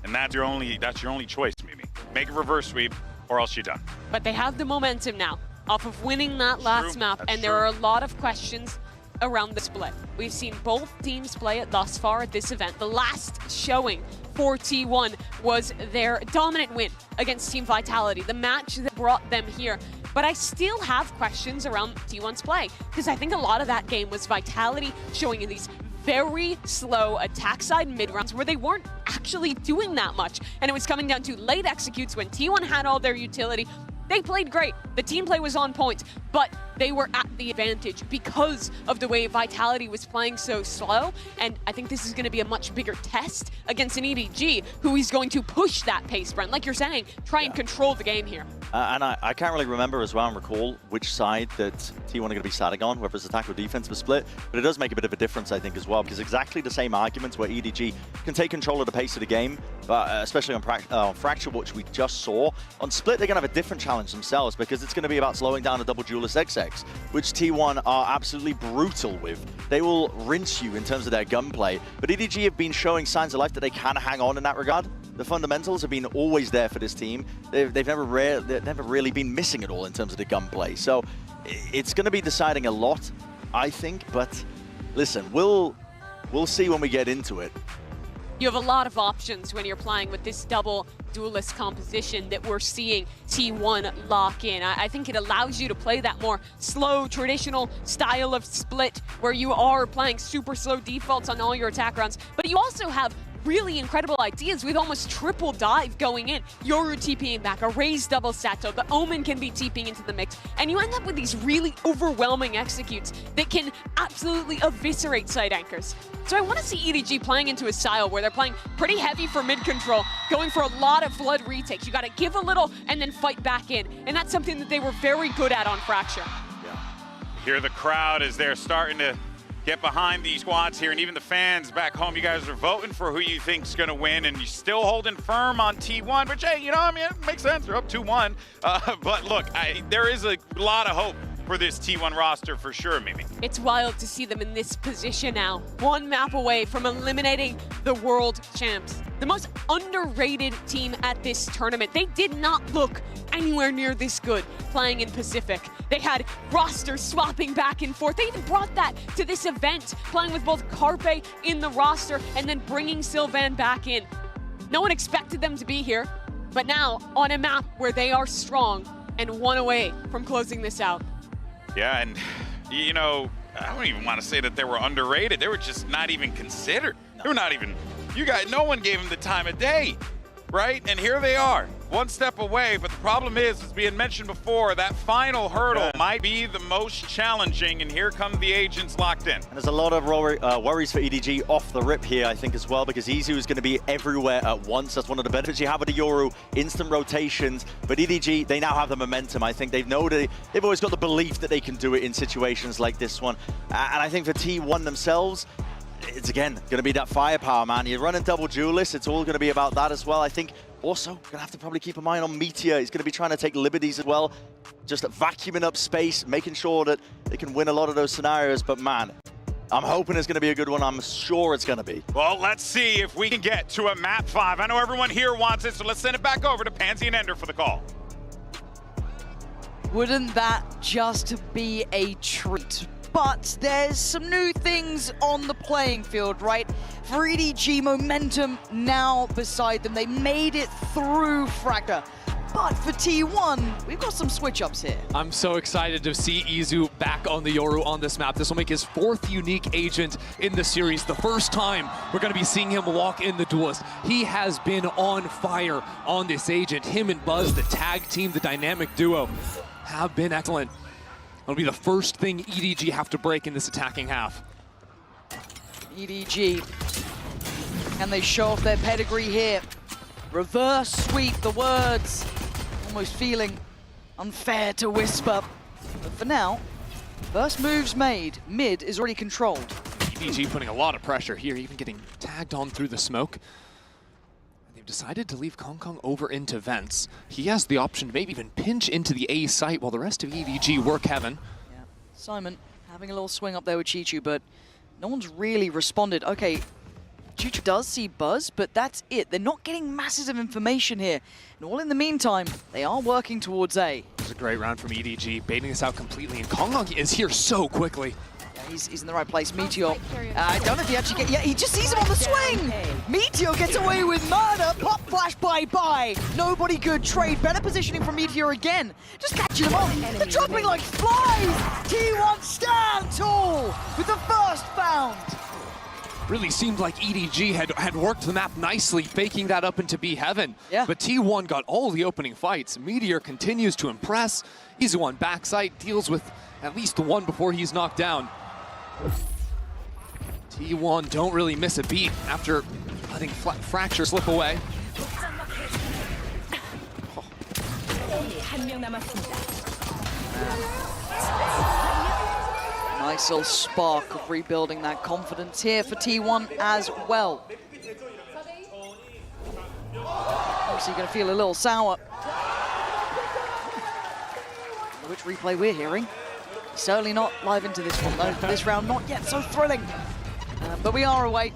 [SPEAKER 2] And that's your only choice, Mimi. Make a reverse sweep, or else you're done.
[SPEAKER 3] But they have the momentum now off of winning that last map, and there are a lot of questions around the split. We've seen both teams play it thus far at this event. The last showing for T1 was their dominant win against Team Vitality, the match that brought them here. But I still have questions around T1's play, because I think a lot of that game was Vitality showing in these very slow attack side mid-rounds where they weren't actually doing that much. And it was coming down to late executes when T1 had all their utility. They played great. The team play was on point, but they were at the advantage because of the way Vitality was playing so slow. And I think this is going to be a much bigger test against an EDG who is going to push that pace, Brent. Like you're saying, try and control the game here.
[SPEAKER 4] And I can't really remember as well and recall which side that T1 are going to be starting on, whether it's attack or defense was split. But it does make a bit of a difference, I think, as well, because exactly the same arguments where EDG can take control of the pace of the game, but especially on Fracture, which we just saw. On Split, they're going to have a different challenge themselves because it's going to be about slowing down a double duelist XX, which T1 are absolutely brutal with. They will rinse you in terms of their gunplay, but EDG have been showing signs of life that they can hang on in that regard. The fundamentals have been always there for this team. They've never really been missing at all in terms of the gunplay. So it's going to be deciding a lot, I think. But listen, we'll see when we get into it.
[SPEAKER 3] You have a lot of options when you're playing with this double duelist composition that we're seeing T1 lock in. I think it allows you to play that more slow, traditional style of Split where you are playing super slow defaults on all your attack rounds, but you also have really incredible ideas with almost triple dive going in. Yoru TPing back, a raised double Sato, the Omen can be TPing into the mix, and you end up with these really overwhelming executes that can absolutely eviscerate side anchors. So I want to see EDG playing into a style where they're playing pretty heavy for mid control, going for a lot of flood retakes. You got to give a little and then fight back in, and that's something that they were very good at on Fracture.
[SPEAKER 2] Hear the crowd as they're starting to get behind these squads here, and even the fans back home, you guys are voting for who you think's going to win, and you're still holding firm on T1, which, hey, you know, I mean, it makes sense. They're up 2-1. But look, there is a lot of hope for this T1 roster for sure, Mimi.
[SPEAKER 3] It's wild to see them in this position now, one map away from eliminating the world champs. The most underrated team at this tournament. They did not look anywhere near this good playing in Pacific. They had rosters swapping back and forth. They even brought that to this event, playing with both Carpe in the roster and then bringing Sylvan back in. No one expected them to be here, but now on a map where they are strong and one away from closing this out.
[SPEAKER 2] Yeah, and you know, I don't even want to say that they were underrated. They were just not even considered. They were not even, you guys, no one gave them the time of day, right? And here they are, one step away. But the problem is, as being mentioned before, that final hurdle might be the most challenging. And here come the agents locked in.
[SPEAKER 4] And there's a lot of worries for EDG off the rip here, I think, as well, because Izu is going to be everywhere at once. That's one of the benefits you have with the Yoru, instant rotations. But EDG, they now have the momentum. I think they've always got the belief that they can do it in situations like this one. And I think for T1 themselves, it's again going to be that firepower, man. You're running double duelists. It's all going to be about that as well. I think also going to have to probably keep an eye on Meteor. He's going to be trying to take liberties as well, just vacuuming up space, making sure that they can win a lot of those scenarios. But man, I'm hoping it's going to be a good one. I'm sure it's going to be.
[SPEAKER 2] Well, let's see if we can get to a map 5. I know everyone here wants it, so let's send it back over to Pansy and Ender for the call.
[SPEAKER 5] Wouldn't that just be a treat? But there's some new things on the playing field, right? For EDG, momentum now beside them. They made it through Fracture. But for T1, we've got some switch-ups here.
[SPEAKER 14] I'm so excited to see Izu back on the Yoru on this map. This will make his 4th unique agent in the series. The first time we're going to be seeing him walk in the Duelist. He has been on fire on this agent. Him and Buzz, the tag team, the dynamic duo, have been excellent. It'll be the first thing EDG have to break in this attacking half.
[SPEAKER 5] EDG, can they show off their pedigree here? Reverse sweep, the words almost feeling unfair to whisper. But for now, first moves made. Mid is already controlled.
[SPEAKER 14] EDG putting a lot of pressure here, even getting tagged on through the smoke. They've decided to leave Kong Kong over into vents. He has the option to maybe even pinch into the A site while the rest of EDG work heaven.
[SPEAKER 5] Yeah. Simon having a little swing up there with Chichu, but no one's really responded. Okay, Chichu does see Buzz, but that's it. They're not getting masses of information here. And all in the meantime, they are working towards A.
[SPEAKER 14] It was a great round from EDG, baiting this out completely, and Kong Kong is here so quickly.
[SPEAKER 5] He's in the right place. Meteor. I don't know if he actually gets... Yeah, he just sees him on the swing! Meteor gets away with murder. Pop flash bye-bye. Nobody good trade. Better positioning from Meteor again. Just catching them off. They're dropping like flies. T1 stand tall with the first found.
[SPEAKER 14] really seemed like EDG had worked the map nicely, faking that up into B Heaven.
[SPEAKER 5] Yeah.
[SPEAKER 14] But T1 got all the opening fights. Meteor continues to impress. He's the one backside, deals with at least the one before he's knocked down. T1 don't really miss a beat after letting Fracture slip away.
[SPEAKER 5] Nice little spark of rebuilding that confidence here for T1 as well. Obviously going to feel a little sour. Which replay we're hearing. Certainly not live into this one though. This round not yet so thrilling. But we are awake.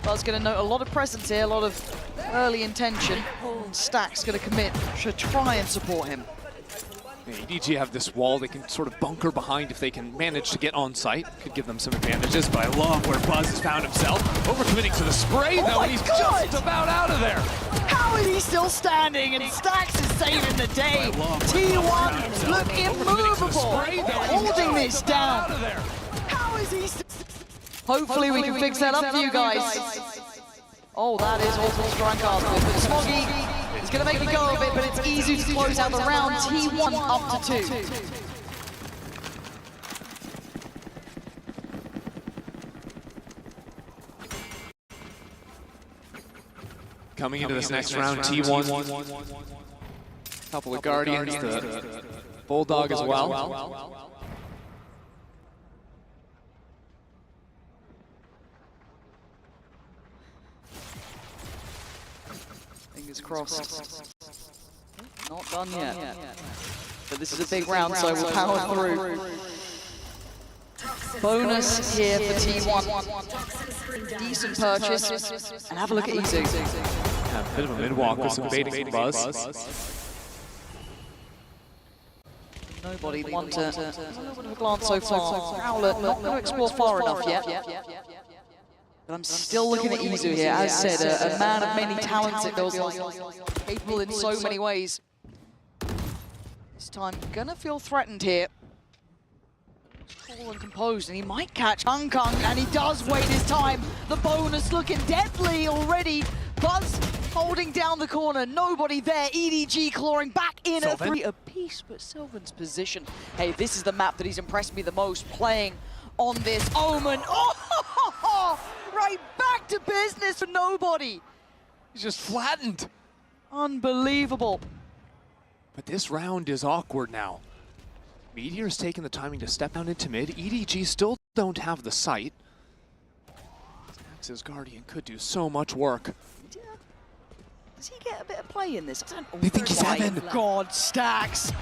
[SPEAKER 5] Buzz going to note a lot of presence here, a lot of early intention. Stack's going to commit to try and support him.
[SPEAKER 14] Yeah, EDG have this wall they can sort of bunker behind if they can manage to get on site. Could give them some advantages, but I love where Buzz has found himself. Overcommitting to the spray though, and he's just about out of there.
[SPEAKER 5] How is he still standing? And Stax is saving the day. T1 look immovable, holding this down. How is he? Hopefully we can fix that up for you guys. Oh, that is awful strike after. But Smoggy is going to make a go of it, but it's easy to close out the round. T1 up to 2.
[SPEAKER 14] Coming into this next round, T1. Couple of Guardians, the Bulldog as well.
[SPEAKER 5] Fingers crossed. Not done yet. But this is a big round, so we'll power through. Bonus here for T1. Decent purchase. And have a look at Easy.
[SPEAKER 14] Yeah, a bit of a mid-walk with some baiting from Buzz.
[SPEAKER 5] Nobody want to have a glance so far. Rowlet not going to explore far enough yet. But I'm still looking at Izu here. As said, a man of many talents, it feels like. Capable in so many ways. This time, gonna feel threatened here. Cool and composed, and he might catch Kung Kung, and he does wait his time. The bonus looking deadly already. Buzz holding down the corner, nobody there. EDG clawing back in at 3 apiece, but Sylvan's position. Hey, this is the map that he's impressed me the most, playing on this Omen. Oh, right back to business for nobody.
[SPEAKER 14] He's just flattened.
[SPEAKER 5] Unbelievable.
[SPEAKER 14] But this round is awkward now. Meteor's taking the timing to step down into mid. EDG still don't have the sight. Stax's Guardian could do so much work.
[SPEAKER 5] Does he get a bit of play in this?
[SPEAKER 14] They think he's Heaven.
[SPEAKER 5] God, Stax.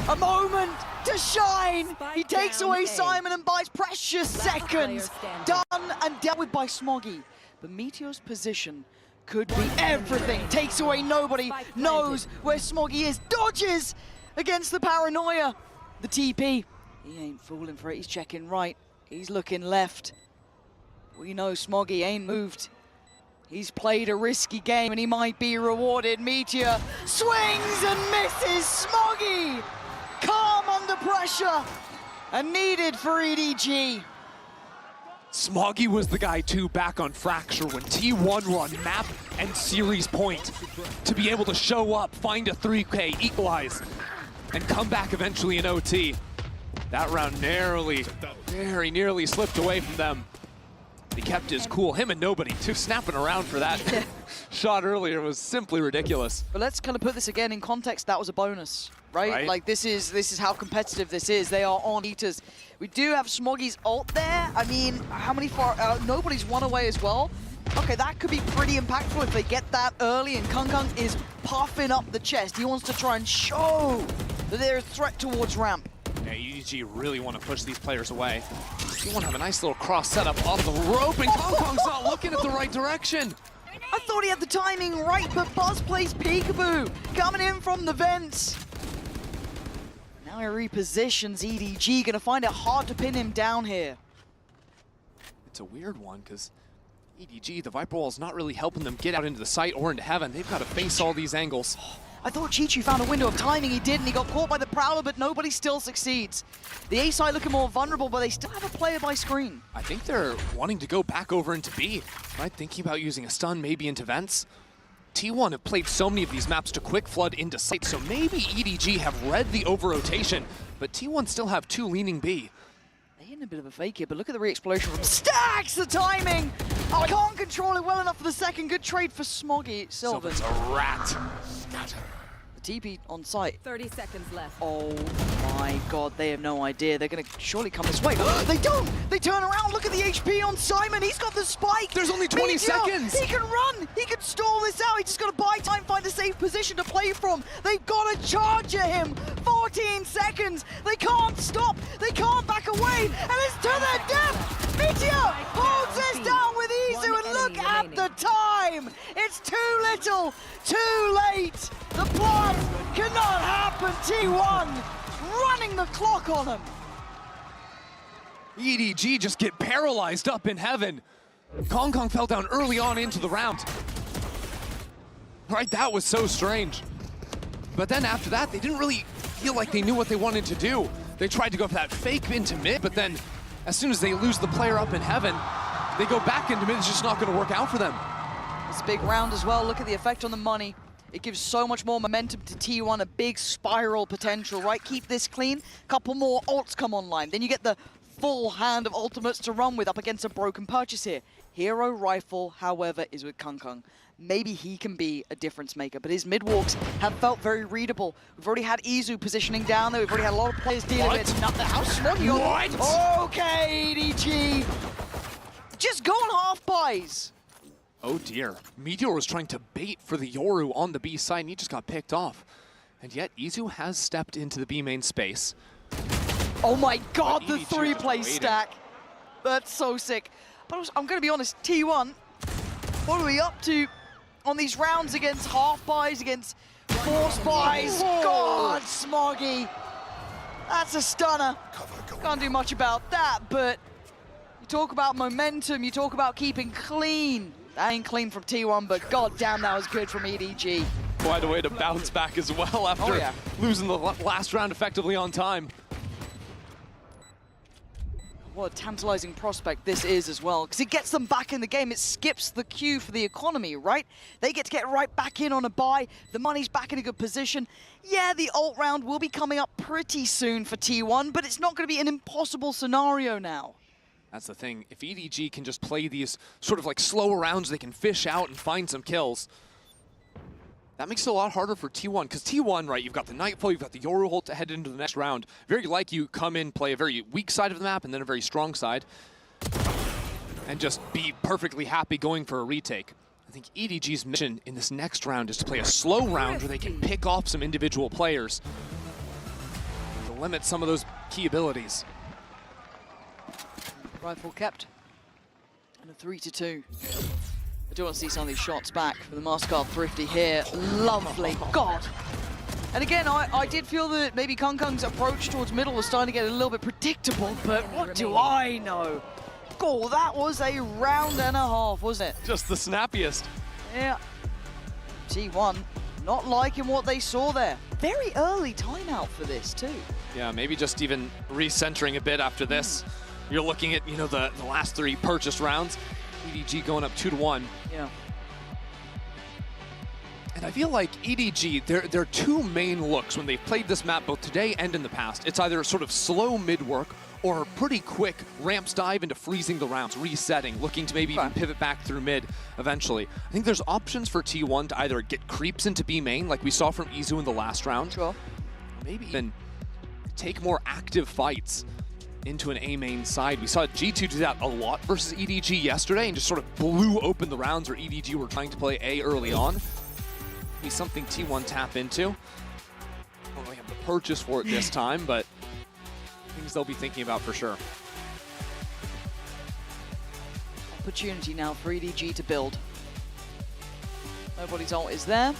[SPEAKER 5] A moment to shine. He takes away Simon and buys precious seconds. Done and dealt with by Smoggy. But Meteor's position could be everything. Takes away nobody. Knows where Smoggy is. Dodges against the paranoia. The TP. He ain't fooling for it. He's checking right. He's looking left. We know Smoggy ain't moved. He's played a risky game and he might be rewarded. Meteor swings and misses. Smoggy calm under pressure and needed for EDG.
[SPEAKER 14] Smoggy was the guy too back on Fracture when T1 run map and series point to be able to show up, find a 3K, equalize, and come back eventually in OT. That round very nearly slipped away from them. He kept his cool, him and nobody too, snapping around for that shot earlier was simply ridiculous.
[SPEAKER 5] But let's kind of put this again in context. That was a bonus, right? Like this is how competitive this is. They are on heaters. We do have Smoggy's ult there. I mean, how many nobody's one away as well. Okay, that could be pretty impactful if they get that early and Kung Kung is puffing up the chest. He wants to try and show that they're a threat towards ramp.
[SPEAKER 14] Yeah, EDG really want to push these players away. You want to have a nice little cross setup off the rope, and Kung Kung's not looking at the right direction.
[SPEAKER 5] I thought he had the timing right, but Buzz plays peekaboo, coming in from the vents. Now he repositions EDG, gonna find it hard to pin him down here.
[SPEAKER 14] It's a weird one, because EDG, the Viper Wall is not really helping them get out into the site or into Heaven. They've got to face all these angles.
[SPEAKER 5] I thought Chichu found a window of timing, he did, and he got caught by the Prowler, but nobody still succeeds. The A side looking more vulnerable, but they still have a player by screen.
[SPEAKER 14] I think they're wanting to go back over into B, right? Thinking about using a stun maybe into vents. T1 have played so many of these maps to quick flood into sight, so maybe EDG have read the over-rotation, but T1 still have 2 leaning B.
[SPEAKER 5] They're in a bit of a fake here, but look at the re-explosion from Stacks, the timing! Oh, I can't control it well enough for the second. Good trade for Smoggy. Sylvan.
[SPEAKER 14] Sylvan's a rat.
[SPEAKER 5] The TP on site.
[SPEAKER 20] 30 seconds left.
[SPEAKER 5] Oh my god, they have no idea. They're going to surely come this way. They don't! They turn around, look at the HP on Simon. He's got the spike.
[SPEAKER 14] There's only 20
[SPEAKER 5] Meteor,
[SPEAKER 14] seconds.
[SPEAKER 5] He can run. He can stall this out. He's just got to buy time, find a safe position to play from. They've got to charge at him. 14 seconds. They can't stop. They can't back away. And it's to their death. Meteor holds this down with Izu, and look at the time. It's too little, too late. The plan cannot happen. T1 running the clock on him.
[SPEAKER 14] EDG just get paralyzed up in heaven. Kong Kong fell down early on into the round. Right, that was so strange. But then after that, they didn't really feel like they knew what they wanted to do. They tried to go for that fake into mid, but then as soon as they lose the player up in heaven, they go back into mid. It's just not going to work out for them.
[SPEAKER 5] It's a big round as well. Look at the effect on the money. It gives so much more momentum to T1, a big spiral potential, right? Keep this clean, couple more ults come online. Then you get the full hand of ultimates to run with up against a broken purchase here. Hero Rifle, however, is with Kung Kung. Maybe he can be a difference maker, but his mid-walks have felt very readable. We've already had Izu positioning down there. We've already had a lot of players dealing with it. How Smoggy got... Okay, EDG. Just go on half buys.
[SPEAKER 14] Oh dear. Meteor was trying to bait for the Yoru on the B side, and he just got picked off. And yet, Izu has stepped into the B main space.
[SPEAKER 5] Oh my god, the 3-play stack. That's so sick. But I'm going to be honest, T1, what are we up to on these rounds against half buys, against force buys? God, Smoggy. That's a stunner. Can't do much about that, but you talk about momentum, you talk about keeping clean. That ain't clean from T1, but god damn, that was good from EDG.
[SPEAKER 14] Quite a way to bounce back as well after losing the last round effectively on time.
[SPEAKER 5] What a tantalizing prospect this is as well, because it gets them back in the game. It skips the queue for the economy, right? They get to get right back in on a buy. The money's back in a good position. Yeah, the ult round will be coming up pretty soon for T1, but it's not going to be an impossible scenario now.
[SPEAKER 14] That's the thing. If EDG can just play these sort of like slower rounds, they can fish out and find some kills. That makes it a lot harder for T1, because T1, right, you've got the Nightfall, you've got the Yoru ult to head into the next round. Very like you come in, play a very weak side of the map and then a very strong side, and just be perfectly happy going for a retake. I think EDG's mission in this next round is to play a slow round where they can pick off some individual players to limit some of those key abilities.
[SPEAKER 5] Rifle kept, and a 3-2. I do want to see some of these shots back for the Mastercard Thrifty here. Lovely, God. And again, I did feel that maybe Kung Kung's approach towards middle was starting to get a little bit predictable, but what do I know? Oh, that was a round and a half, wasn't it?
[SPEAKER 14] Just the snappiest.
[SPEAKER 5] Yeah. T1 not liking what they saw there. Very early timeout for this too.
[SPEAKER 14] Yeah, maybe just even recentering a bit after this. You're looking at, you know, the last 3 purchased rounds. EDG going up 2-1.
[SPEAKER 5] Yeah.
[SPEAKER 14] And I feel like EDG, their 2 main looks when they've played this map both today and in the past, it's either sort of slow mid work or pretty quick ramps dive into freezing the rounds, resetting, looking to maybe even pivot back through mid eventually. I think there's options for T1 to either get creeps into B main, like we saw from Izu in the last round,
[SPEAKER 5] sure.
[SPEAKER 14] Or maybe even take more active fights into an A main side. We saw G2 do that a lot versus EDG yesterday and just sort of blew open the rounds where EDG were trying to play A early on. Be something T1 tap into. Don't really have the purchase for it this time, but things they'll be thinking about for sure.
[SPEAKER 5] Opportunity now for EDG to build. Nobody's ult is there.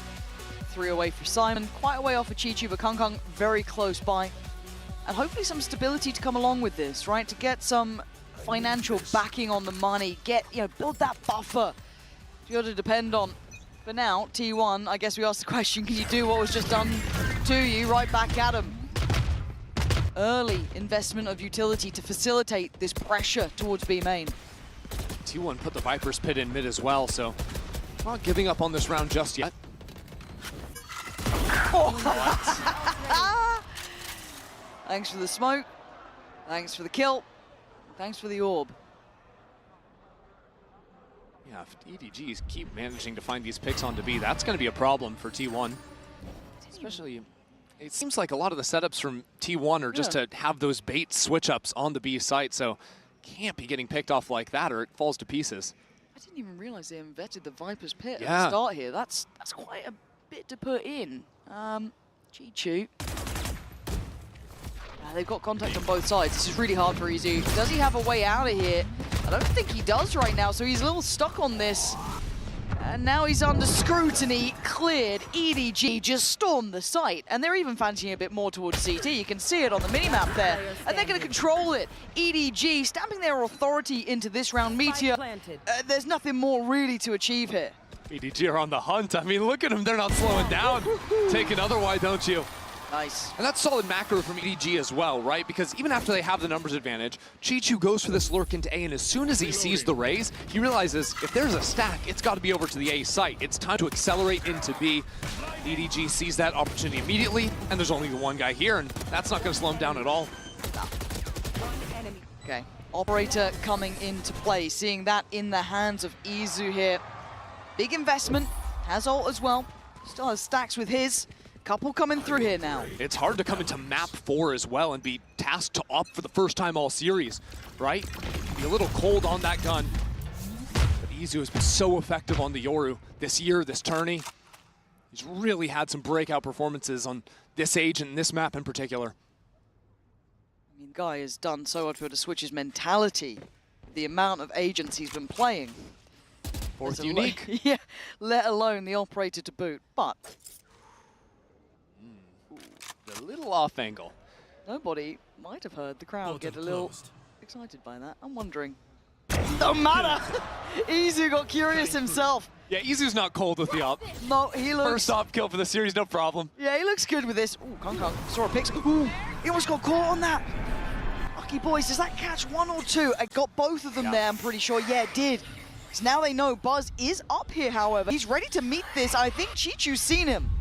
[SPEAKER 5] 3 away for Simon, quite a way off for Chichu, but Kung Kung very close by. And hopefully some stability to come along with this, right? To get some financial backing on the money, build that buffer to be able to depend on For now, T1, I guess we asked the question, can you do what was just done to you? Right back at him. Early investment of utility to facilitate this pressure towards B main.
[SPEAKER 14] T1 put the Viper's Pit in mid as well, so not giving up on this round just yet.
[SPEAKER 5] Thanks for the smoke. Thanks for the kill. Thanks for the orb.
[SPEAKER 14] Yeah, if EDGs keep managing to find these picks onto B, that's going to be a problem for T1. Especially, it seems like a lot of the setups from T1 are just to have those bait switch-ups on the B site, so can't be getting picked off like that or it falls to pieces.
[SPEAKER 5] I didn't even realize they invented the Viper's Pit at
[SPEAKER 14] Yeah.
[SPEAKER 5] the start here. That's quite a bit to put in. Chichu. They've got contact on both sides. This is really hard for Izu. Does he have a way out of here? I don't think he does right now, so he's a little stuck on this. And now he's under scrutiny, cleared. EDG just stormed the site, and they're even fancying a bit more towards CT. You can see it on the minimap there, and they're going to control it. EDG stamping their authority into this round. Meteor, there's nothing more really to achieve here.
[SPEAKER 14] EDG are on the hunt. I mean, look at them. They're not slowing down. Take another, why don't you?
[SPEAKER 5] Nice.
[SPEAKER 14] And that's solid macro from EDG as well, right? Because even after they have the numbers advantage, Chichu goes for this lurk into A, and as soon as he sees the raise, he realizes if there's a stack, it's got to be over to the A site. It's time to accelerate into B. EDG sees that opportunity immediately, and there's only the one guy here, and that's not going to slow him down at all.
[SPEAKER 5] Okay, Operator coming into play, seeing that in the hands of Izu here. Big investment, has ult as well, still has stacks with his. Couple coming through here now.
[SPEAKER 14] It's hard to come into map 4 as well and be tasked to op for the first time all series, right? Be a little cold on that gun. But Izu has been so effective on the Yoru this year, this tourney. He's really had some breakout performances on this age and this map in particular.
[SPEAKER 5] I mean, Guy has done so much to switch his mentality. The amount of agents he's been playing.
[SPEAKER 14] Fourth unique.
[SPEAKER 5] Yeah, let alone the Operator to boot, but
[SPEAKER 14] a little off angle.
[SPEAKER 5] Nobody might have heard the crowd get a little excited by that. I'm wondering. Don't matter! Izu got curious himself.
[SPEAKER 14] Yeah, Izu's not cold with the op.
[SPEAKER 5] No, he looks...
[SPEAKER 14] First op kill for the series, no problem.
[SPEAKER 5] Yeah, he looks good with this. Ooh, Kong Kong saw a pix. Ooh, he almost got caught on that. Lucky boys, does that catch one or two? I got both of them there, I'm pretty sure. Yeah, it did. So now they know Buzz is up here, however. He's ready to meet this. I think Chichu's seen him.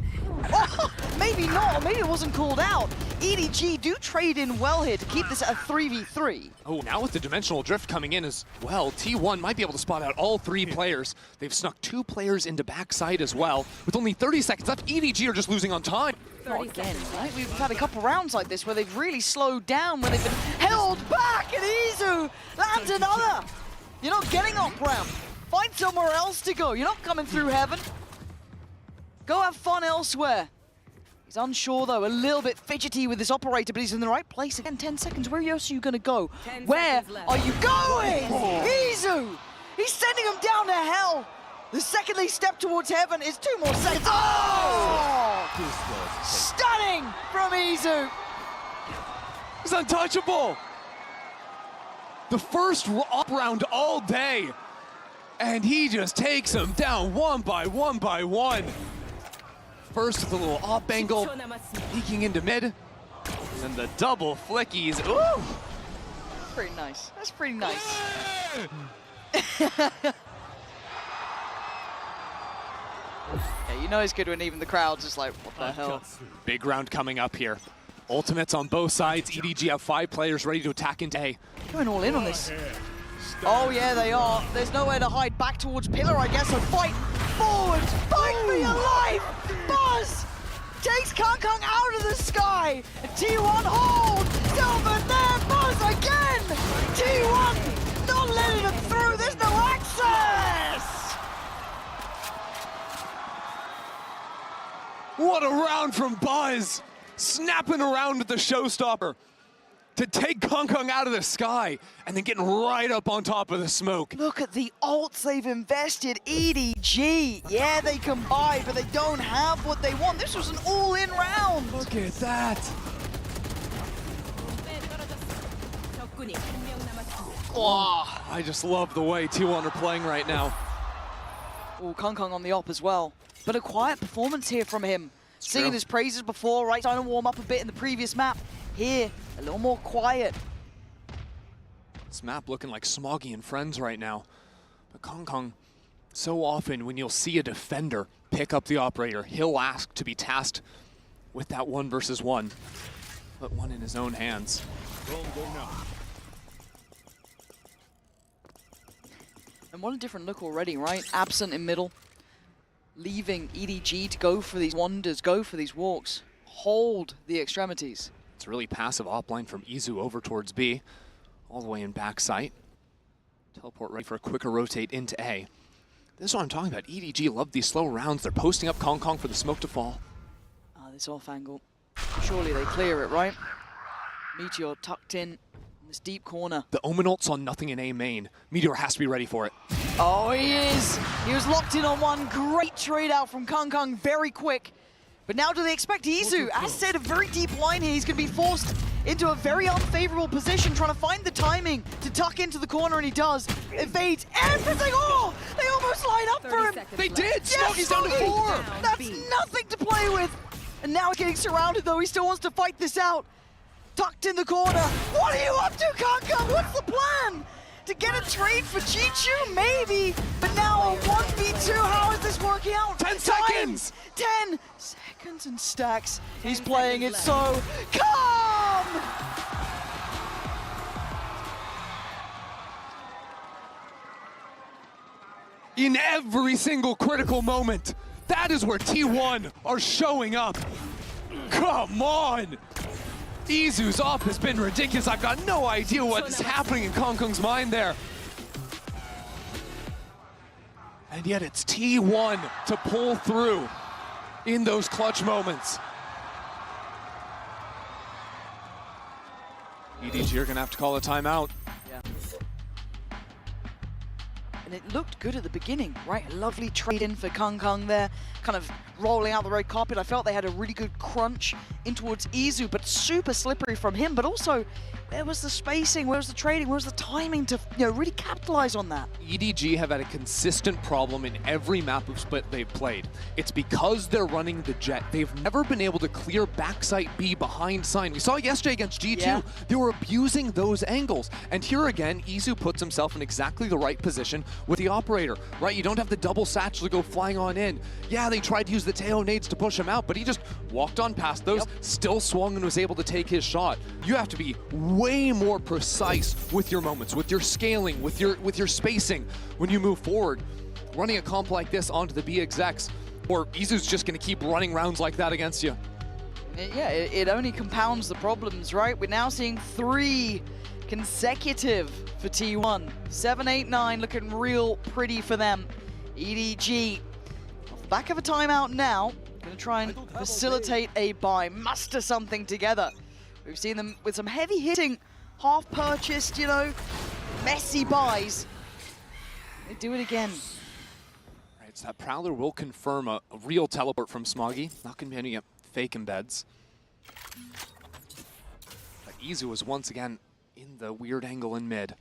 [SPEAKER 5] Oh, maybe not, maybe it wasn't called out. EDG do trade in well here to keep this at a 3v3.
[SPEAKER 14] Oh, now with the dimensional drift coming in as well, T1 might be able to spot out all 3 players. They've snuck 2 players into backside as well. With only 30 seconds left, EDG are just losing on time.
[SPEAKER 5] Not again, right? We've had a couple rounds like this where they've really slowed down, where they've been held back, and Izu lands another. You're not getting up ramp. Find somewhere else to go. You're not coming through heaven. Go have fun elsewhere. He's unsure though, a little bit fidgety with this Operator, but he's in the right place. Again, 10 seconds, where else are you gonna go? Where are you going? Izu! He's sending him down to hell. The second they step towards heaven is 2 more seconds. Oh! Stunning from Izu.
[SPEAKER 14] He's untouchable. The first op round all day. And he just takes them down one by one by one. First with a little op angle, peeking into mid, and then the double flickies. Ooh!
[SPEAKER 5] Pretty nice. That's pretty nice. Yeah, you know it's good when even the crowd's just like, what the hell?
[SPEAKER 14] Big round coming up here. Ultimates on both sides. EDG have 5 players ready to attack into A.
[SPEAKER 5] Going all in on this. Oh yeah, they are. There's nowhere to hide. Back towards Pillar, I guess, so fight forward. Fight for your life! Buzz takes Kong Kong out of the sky. T1 hold. Silver there. Buzz again. T1 not letting him through. There's no access.
[SPEAKER 14] What a round from Buzz. Snapping around with the showstopper to take Kong Kong out of the sky and then getting right up on top of the smoke.
[SPEAKER 5] Look at the ults they've invested. EDG. Yeah, they can buy, but they don't have what they want. This was an all-in round.
[SPEAKER 14] Look at that. Oh, I just love the way T1 are playing right now.
[SPEAKER 5] Oh, Kung on the op as well. But a quiet performance here from him. Singing his praises before, right? Trying to warm up a bit in the previous map. Here, a little more quiet.
[SPEAKER 14] This map looking like Smoggy and friends right now. But Kung, so often when you'll see a defender pick up the operator, he'll ask to be tasked with that 1 versus 1. Put one in his own hands.
[SPEAKER 5] And what a different look already, right? Absent in middle. Leaving EDG to go for these wonders, go for these walks. Hold the extremities.
[SPEAKER 14] It's really passive offline from Izu over towards B. All the way in backside. Teleport ready for a quicker rotate into A. This is what I'm talking about. EDG love these slow rounds. They're posting up Kong for the smoke to fall.
[SPEAKER 5] This off angle. Surely they clear it, right? Meteor tucked in this deep corner.
[SPEAKER 14] The Omen ult saw nothing in A main. Meteor has to be ready for it.
[SPEAKER 5] Oh, he is! He was locked in on one. Great trade out from Kung, very quick. But now do they expect Izu? As said, a very deep line here. He's going to be forced into a very unfavorable position, trying to find the timing to tuck into the corner, and he does. Evades everything. Oh, they almost line up for him.
[SPEAKER 14] They did. Smoggy's down to 4.
[SPEAKER 5] That's nothing to play with. And now he's getting surrounded, though. He still wants to fight this out. Tucked in the corner. What are you up to, Kung? What's the plan? To get a trade for Chichu? Maybe. But now a 1v2. How is this working out?
[SPEAKER 14] 10 seconds.
[SPEAKER 5] 10 seconds and Stacks. He's playing it so calm.
[SPEAKER 14] In every single critical moment, that is where T1 are showing up. Come on! Izu's op has been ridiculous. I've got no idea what's happening in Kung's mind there. And yet it's T1 to pull through in those clutch moments. EDG are gonna have to call a timeout.
[SPEAKER 5] Yeah. And it looked good at the beginning, right? A lovely trade in for Kung there, kind of rolling out the red carpet. I felt they had a really good crunch in towards Izu, but super slippery from him. But also, where was the spacing? Where was the trading? Where was the timing to really capitalize on that?
[SPEAKER 14] EDG have had a consistent problem in every map of split they've played. It's because they're running the jet. They've never been able to clear backside B behind sign. We saw yesterday against G2. Yeah. They were abusing those angles. And here again, Izu puts himself in exactly the right position with the operator, right? You don't have the double satchel to go flying on in. Yeah, they tried to use the Teo nades to push him out, but he just walked on past those, still swung and was able to take his shot. You have to be way more precise with your moments, with your scaling, with your spacing when you move forward. Running a comp like this onto the B execs, or Izu's just going to keep running rounds like that against you.
[SPEAKER 5] Yeah, it only compounds the problems, right? We're now seeing 3 consecutive for T1. 7, 8, 9 looking real pretty for them. EDG off the back of a timeout now. Going to try and facilitate a buy, muster something together. We've seen them with some heavy hitting, half purchased, messy buys. They do it again.
[SPEAKER 14] Right, so that Prowler will confirm a real teleport from Smoggy. Not going to be any fake embeds. But Izu was once again in the weird angle in mid.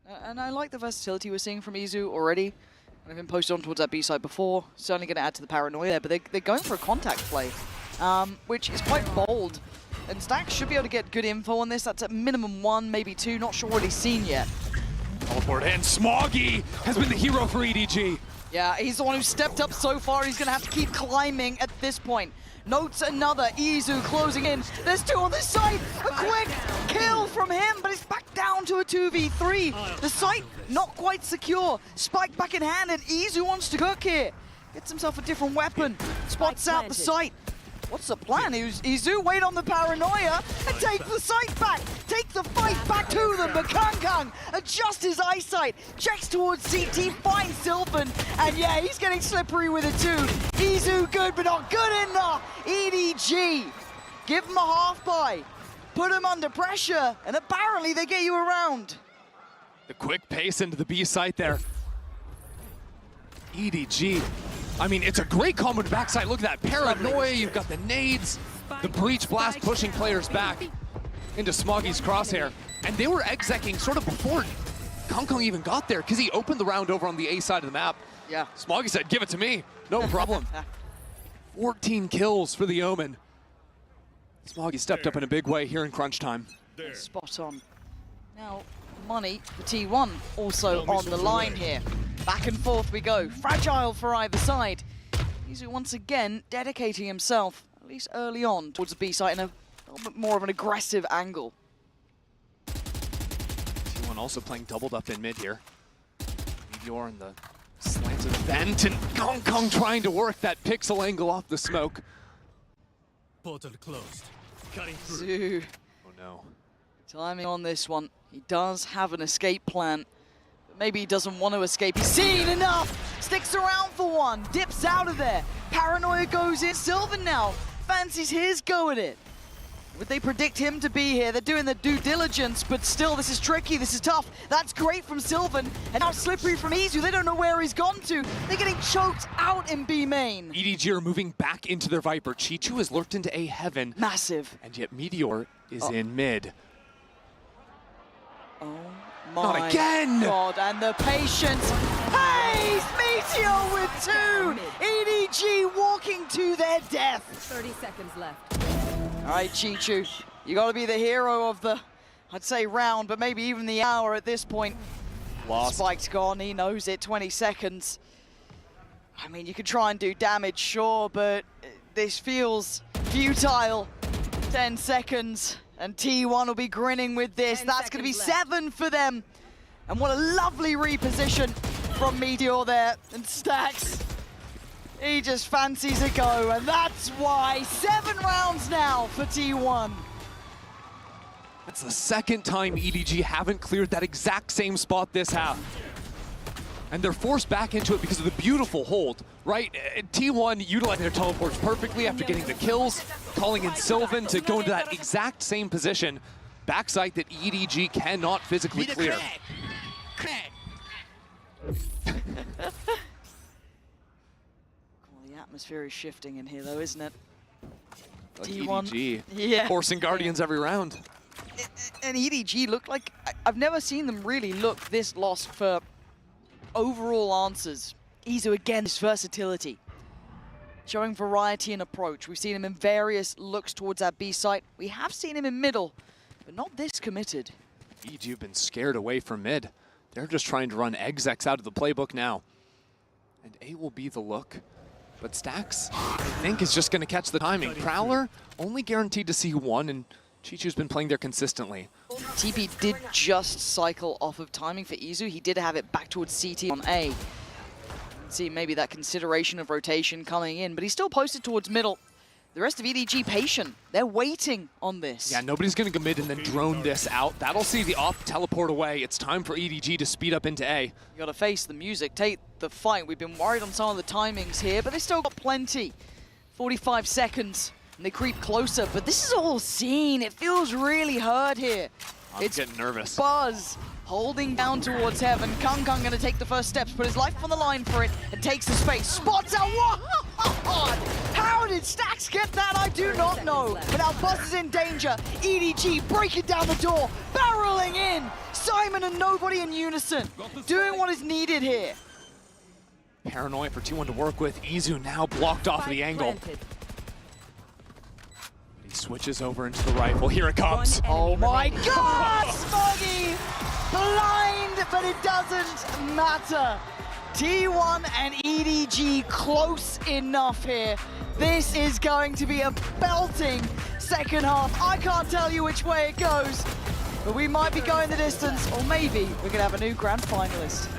[SPEAKER 5] Yeah, and I like the versatility we're seeing from Izu already. I've been posted on towards that B side before. Certainly going to add to the paranoia there, but they're going for a contact play, which is quite bold. And Stacks should be able to get good info on this. That's at minimum 1, maybe 2. Not sure what he's seen yet.
[SPEAKER 14] Teleport in. Smoggy has been the hero for EDG.
[SPEAKER 5] Yeah, he's the one who stepped up so far. He's going to have to keep climbing at this point. Notes another. Izu closing in. There's 2 on this side. A quick kill from him, but it's back down to a 2v3. The site not quite secure. Spike back in hand, and Izu wants to cook here. Gets himself a different weapon. Spots out the site. What's the plan? Izu wait on the paranoia and take the site back. Take the fight back to them. But Kung adjusts his eyesight. Checks towards CT, finds Sylvan. And yeah, he's getting slippery with it too. Izu good, but not good enough. EDG, give him a half buy. Put him under pressure. And apparently they get you around.
[SPEAKER 14] The quick pace into the B site there. EDG. I mean, it's a great combo to backside. Look at that paranoia. You've got the nades, the breach blast pushing players back into Smoggy's crosshair. And they were execing sort of before Kong even got there because he opened the round over on the A side of the map.
[SPEAKER 5] Yeah.
[SPEAKER 14] Smoggy said, give it to me. No problem. 14 kills for the Omen. Smoggy stepped up in a big way here in crunch time.
[SPEAKER 5] Spot on. Now, money for T1 also on the line here. Back and forth we go. Fragile for either side. EDG once again dedicating himself, at least early on, towards the B site in a little bit more of an aggressive angle.
[SPEAKER 14] T1 also playing doubled up in mid here. Meteor in the slanted vent, and Kong trying to work that pixel angle off the smoke.
[SPEAKER 15] Portal closed. Cutting through.
[SPEAKER 5] Zoo.
[SPEAKER 14] Oh no.
[SPEAKER 5] Timing on this one. He does have an escape plan, but maybe he doesn't want to escape. He's seen enough! Sticks around for one, dips out of there. Paranoia goes in. Sylvan now fancies his go at it. Would they predict him to be here? They're doing their due diligence, but still, this is tricky, this is tough. That's great from Sylvan, and now slippery from EDG. They don't know where he's gone to. They're getting choked out in B main.
[SPEAKER 14] EDG are moving back into their Viper. Chichu has lurked into A heaven.
[SPEAKER 5] Massive.
[SPEAKER 14] And yet Meteor is in mid.
[SPEAKER 5] Oh
[SPEAKER 14] Not
[SPEAKER 5] my
[SPEAKER 14] again!
[SPEAKER 5] God, and the patience pays Meteor with two! EDG walking to their death.
[SPEAKER 20] 30 seconds left.
[SPEAKER 5] All right, Chichu, you got to be the hero of the, I'd say round, but maybe even the hour at this point.
[SPEAKER 14] Lost.
[SPEAKER 5] Spike's gone, he knows it, 20 seconds. I mean, you could try and do damage, sure, but this feels futile. 10 seconds, and T1 will be grinning with this. That's going to be 7 for them. And what a lovely reposition from Meteor there, and Stax. He just fancies a go, and that's why 7 rounds now for T1.
[SPEAKER 14] That's the second time EDG haven't cleared that exact same spot this half. And they're forced back into it because of the beautiful hold, right? T1 utilizing their teleports perfectly after getting the kills, calling in Sylvan to go into that exact same position. Backside that EDG cannot physically clear.
[SPEAKER 5] The atmosphere is shifting in here, though, isn't it?
[SPEAKER 14] Like
[SPEAKER 5] T1,
[SPEAKER 14] EDG,
[SPEAKER 5] yeah,
[SPEAKER 14] forcing Guardians every round.
[SPEAKER 5] And EDG look like, I've never seen them really look this lost for overall answers. Izu again, his versatility, showing variety in approach. We've seen him in various looks towards that B site. We have seen him in middle, but not this committed.
[SPEAKER 14] EDG have been scared away from mid. They're just trying to run execs out of the playbook now. And A will be the look. But Stax, I think, is just going to catch the timing. Prowler only guaranteed to see one, and Chichu's been playing there consistently.
[SPEAKER 5] TP did just cycle off of timing for Izu. He did have it back towards CT on A. See maybe that consideration of rotation coming in, but he still posted towards middle. The rest of EDG patient. They're waiting on this.
[SPEAKER 14] Yeah, nobody's going to commit and then drone this out. That'll see the op teleport away. It's time for EDG to speed up into A.
[SPEAKER 5] You gotta face the music, take the fight. We've been worried on some of the timings here, but they still got plenty. 45 seconds, and they creep closer, but this is all seen. It feels really hard here.
[SPEAKER 14] I'm getting nervous.
[SPEAKER 5] Buzz holding down towards heaven. Kung gonna take the first steps, put his life on the line for it, and takes the space. Spots out. What? How did Stax get that? I do not know. But now Buzz is in danger. EDG breaking down the door, barreling in. Simon and nobody in unison, doing what is needed here.
[SPEAKER 14] Paranoia for T1 to work with. Izu now blocked off of the angle. He switches over into the rifle. Here it comes.
[SPEAKER 5] Oh my God! Smoggy! Blind, but it doesn't matter. T1 and EDG close enough here. This is going to be a belting second half. I can't tell you which way it goes, but we might be going the distance, or maybe we're gonna have a new grand finalist.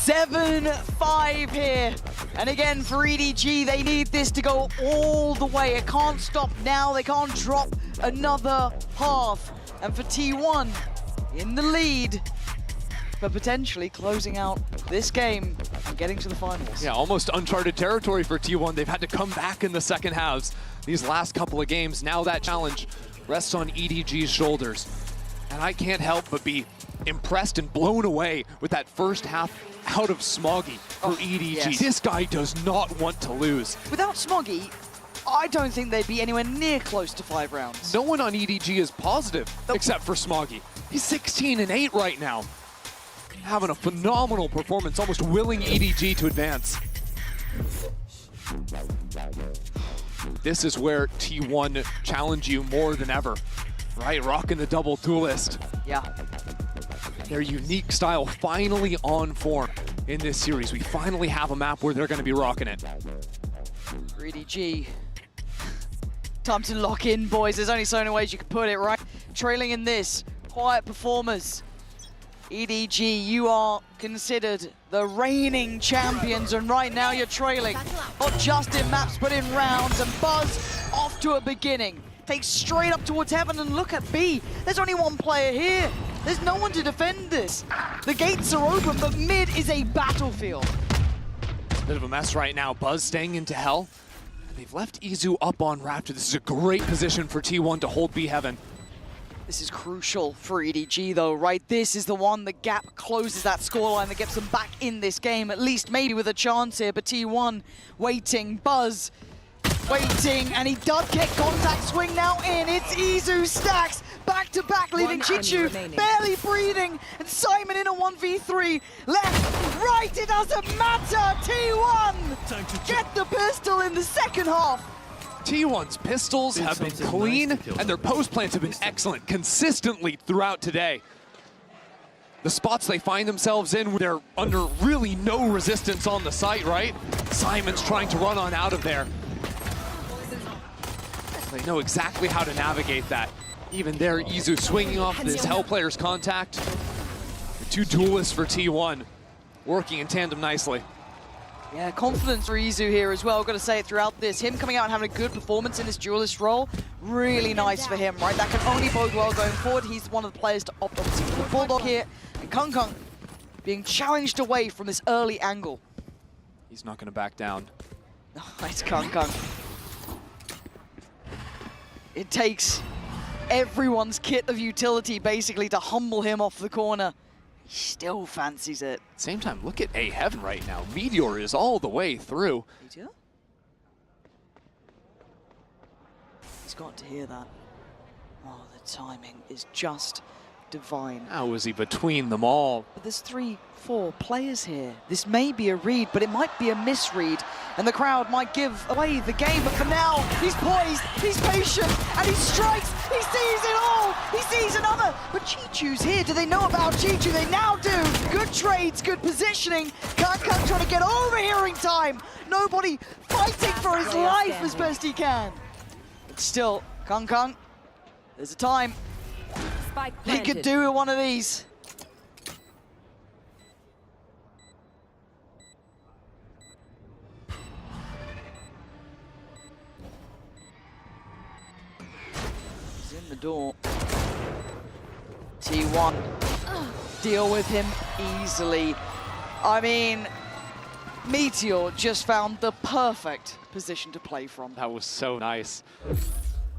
[SPEAKER 7] 7-5 here. And again, for EDG, they need this to go all the way. It can't stop now. They can't drop another half. And for T1, in the lead, but potentially closing out this game and getting to the finals.
[SPEAKER 14] Yeah, almost uncharted territory for T1. They've had to come back in the second halves these last couple of games. Now that challenge rests on EDG's shoulders. And I can't help but be impressed and blown away with that first half out of Smoggy for EDG.
[SPEAKER 7] Yes.
[SPEAKER 14] This guy does not want to lose.
[SPEAKER 7] Without Smoggy, I don't think they'd be anywhere near close to 5 rounds.
[SPEAKER 14] No one on EDG is positive except for Smoggy. He's 16-8 right now. Having a phenomenal performance, almost willing EDG to advance. This is where T1 challenge you more than ever, right? Rocking the double duelist.
[SPEAKER 7] Yeah.
[SPEAKER 14] Their unique style finally on form in this series. We finally have a map where they're going to be rocking it.
[SPEAKER 7] For EDG, time to lock in, boys. There's only so many ways you can put it, right? Trailing in this, quiet performers. EDG, you are considered the reigning champions, and right now you're trailing. Not just in maps, but in rounds, and Buzz off to a beginning. Takes straight up towards heaven, and look at B. There's only one player here. There's no one to defend this. The gates are open, but mid is a battlefield.
[SPEAKER 14] Bit of a mess right now. Buzz staying into hell. They've left Izu up on Raptor. This is a great position for T1 to hold B heaven.
[SPEAKER 7] This is crucial for EDG though, right? This is the one, the gap closes that scoreline that gets them back in this game, at least maybe with a chance here, but T1 waiting, Buzz waiting, and he does get contact, swing now in, it's Izu, Stacks, back to back, leaving Chichu barely breathing, and Simon in a 1v3, left, right, it doesn't matter, T1 get the pistol in the second half.
[SPEAKER 14] T1's pistols have been clean, and their post plants have been excellent consistently throughout today. The spots they find themselves in, they're under really no resistance on the site, right? Simon's trying to run on out of there. They know exactly how to navigate that. Even there, Izu swinging off this Hell player's contact. The two duelists for T1 working in tandem nicely.
[SPEAKER 7] Yeah, confidence for Izu here as well. Got to say it throughout this. Him coming out and having a good performance in his duelist role, really nice for him, right? That can only bode well going forward. He's one of the players to opt obviously for the Bulldog here. And Kung Kung being challenged away from this early angle.
[SPEAKER 14] He's not going to back down.
[SPEAKER 7] Nice Kung Kung. It takes everyone's kit of utility basically to humble him off the corner. He still fancies it.
[SPEAKER 14] Same time, look at A Heaven right now. Meteor is all the way through.
[SPEAKER 7] Meteor? He's got to hear that. Oh, the timing is just divine.
[SPEAKER 14] How is he between them all?
[SPEAKER 7] But there's 3-4 players here. This may be a read, but it might be a misread, and the crowd might give away the game. But for now, he's poised, he's patient, and he strikes. He sees it all. He sees another. But Chichu's here. Do they know about Chichu? They now do. Good trades, good positioning. Kung trying to get over hearing time. Nobody fighting for his life as best he can. But still, Kung, there's a time. He could do with one of these. He's in the door. T1 deal with him easily. I mean, Meteor just found the perfect position to play from.
[SPEAKER 14] That was so nice.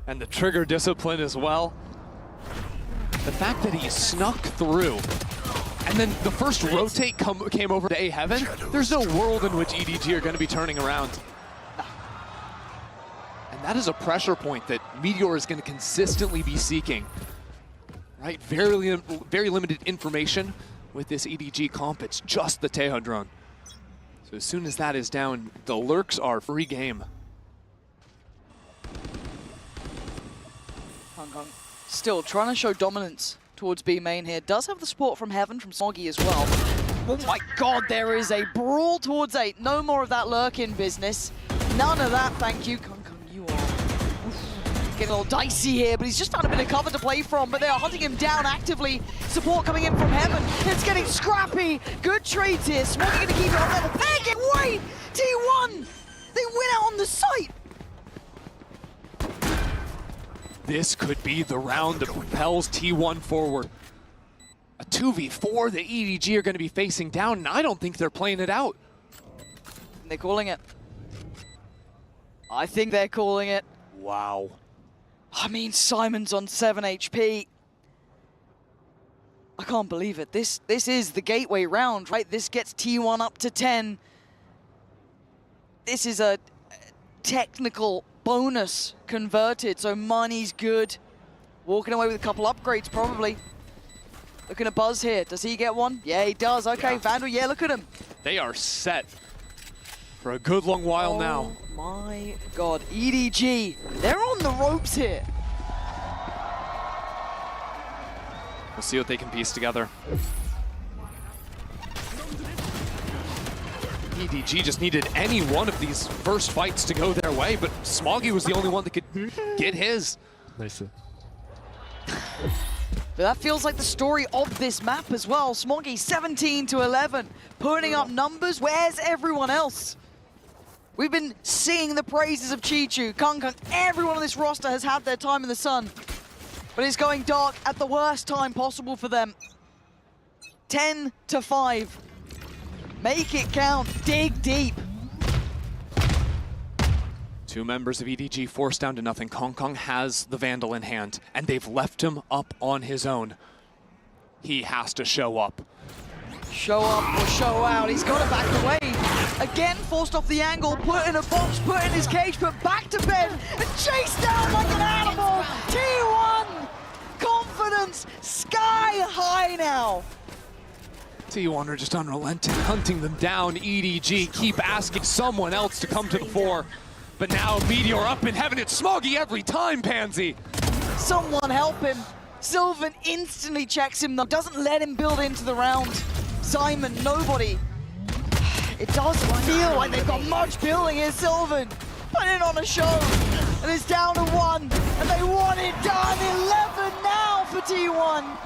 [SPEAKER 14] And the trigger discipline as well. The fact that he snuck through, and then the first rotate came over to A Heaven, there's no world in which EDG are going to be turning around. And that is a pressure point that Meteor is going to consistently be seeking. Right, very limited information with this EDG comp. It's just the Tejo drone. So as soon as that is down, the lurks are free game.
[SPEAKER 7] Still trying to show dominance towards B main here. Does have the support from Heaven, from Smoggy as well. Oh my god, there is a brawl towards 8. No more of that lurk-in business. None of that, thank you. Kung, you are getting a little dicey here, but he's just found a bit of cover to play from, but they are hunting him down actively. Support coming in from heaven. It's getting scrappy. Good trades here. Smoggy going to keep it on level. Peg it! Wait! T1! They win out on the site!
[SPEAKER 14] This could be the round that propels T1 forward. A 2v4 the EDG are going to be facing down, and I don't think they're playing it out.
[SPEAKER 7] They're calling it. I think they're calling it.
[SPEAKER 14] Wow.
[SPEAKER 7] I mean, Simon's on 7 HP. I can't believe it. This is the gateway round, right? This gets T1 up to 10. This is a technical bonus converted, so money's good. Walking away with a couple upgrades, probably. Looking at Buzz here. Does he get one? Yeah, he does. Okay, yeah. Vandal, yeah, look at him.
[SPEAKER 14] They are set for a good long while now.
[SPEAKER 7] Oh my God, EDG, they're on the ropes here.
[SPEAKER 14] We'll see what they can piece together. EDG just needed any one of these first fights to go their way, but Smoggy was the only one that could get his.
[SPEAKER 16] Nice.
[SPEAKER 7] But that feels like the story of this map as well. Smoggy 17 to 11, putting up numbers. Where's everyone else? We've been singing the praises of Chichu, Kung. Everyone on this roster has had their time in the sun. But it's going dark at the worst time possible for them. 10 to 5. Make it count. Dig deep.
[SPEAKER 14] Two members of EDG forced down to nothing. Kong has the Vandal in hand, and they've left him up on his own. He has to show up.
[SPEAKER 7] Show up or show out. He's got it back away. Again, forced off the angle, put in a box, put in his cage, put back to bed, and chased down like an animal. T1! Confidence sky high now.
[SPEAKER 14] T1 are just unrelenting, hunting them down. EDG keep asking someone else to come to the fore. But now Meteor up in heaven. It's Smoggy every time, Pansy.
[SPEAKER 7] Someone help him. Sylvan instantly checks him, though. Doesn't let him build into the round. Simon, nobody. It does feel like they've got much building here, Sylvan. Putting on a show. And it's down to 1. And they want it done. 11 now for T1.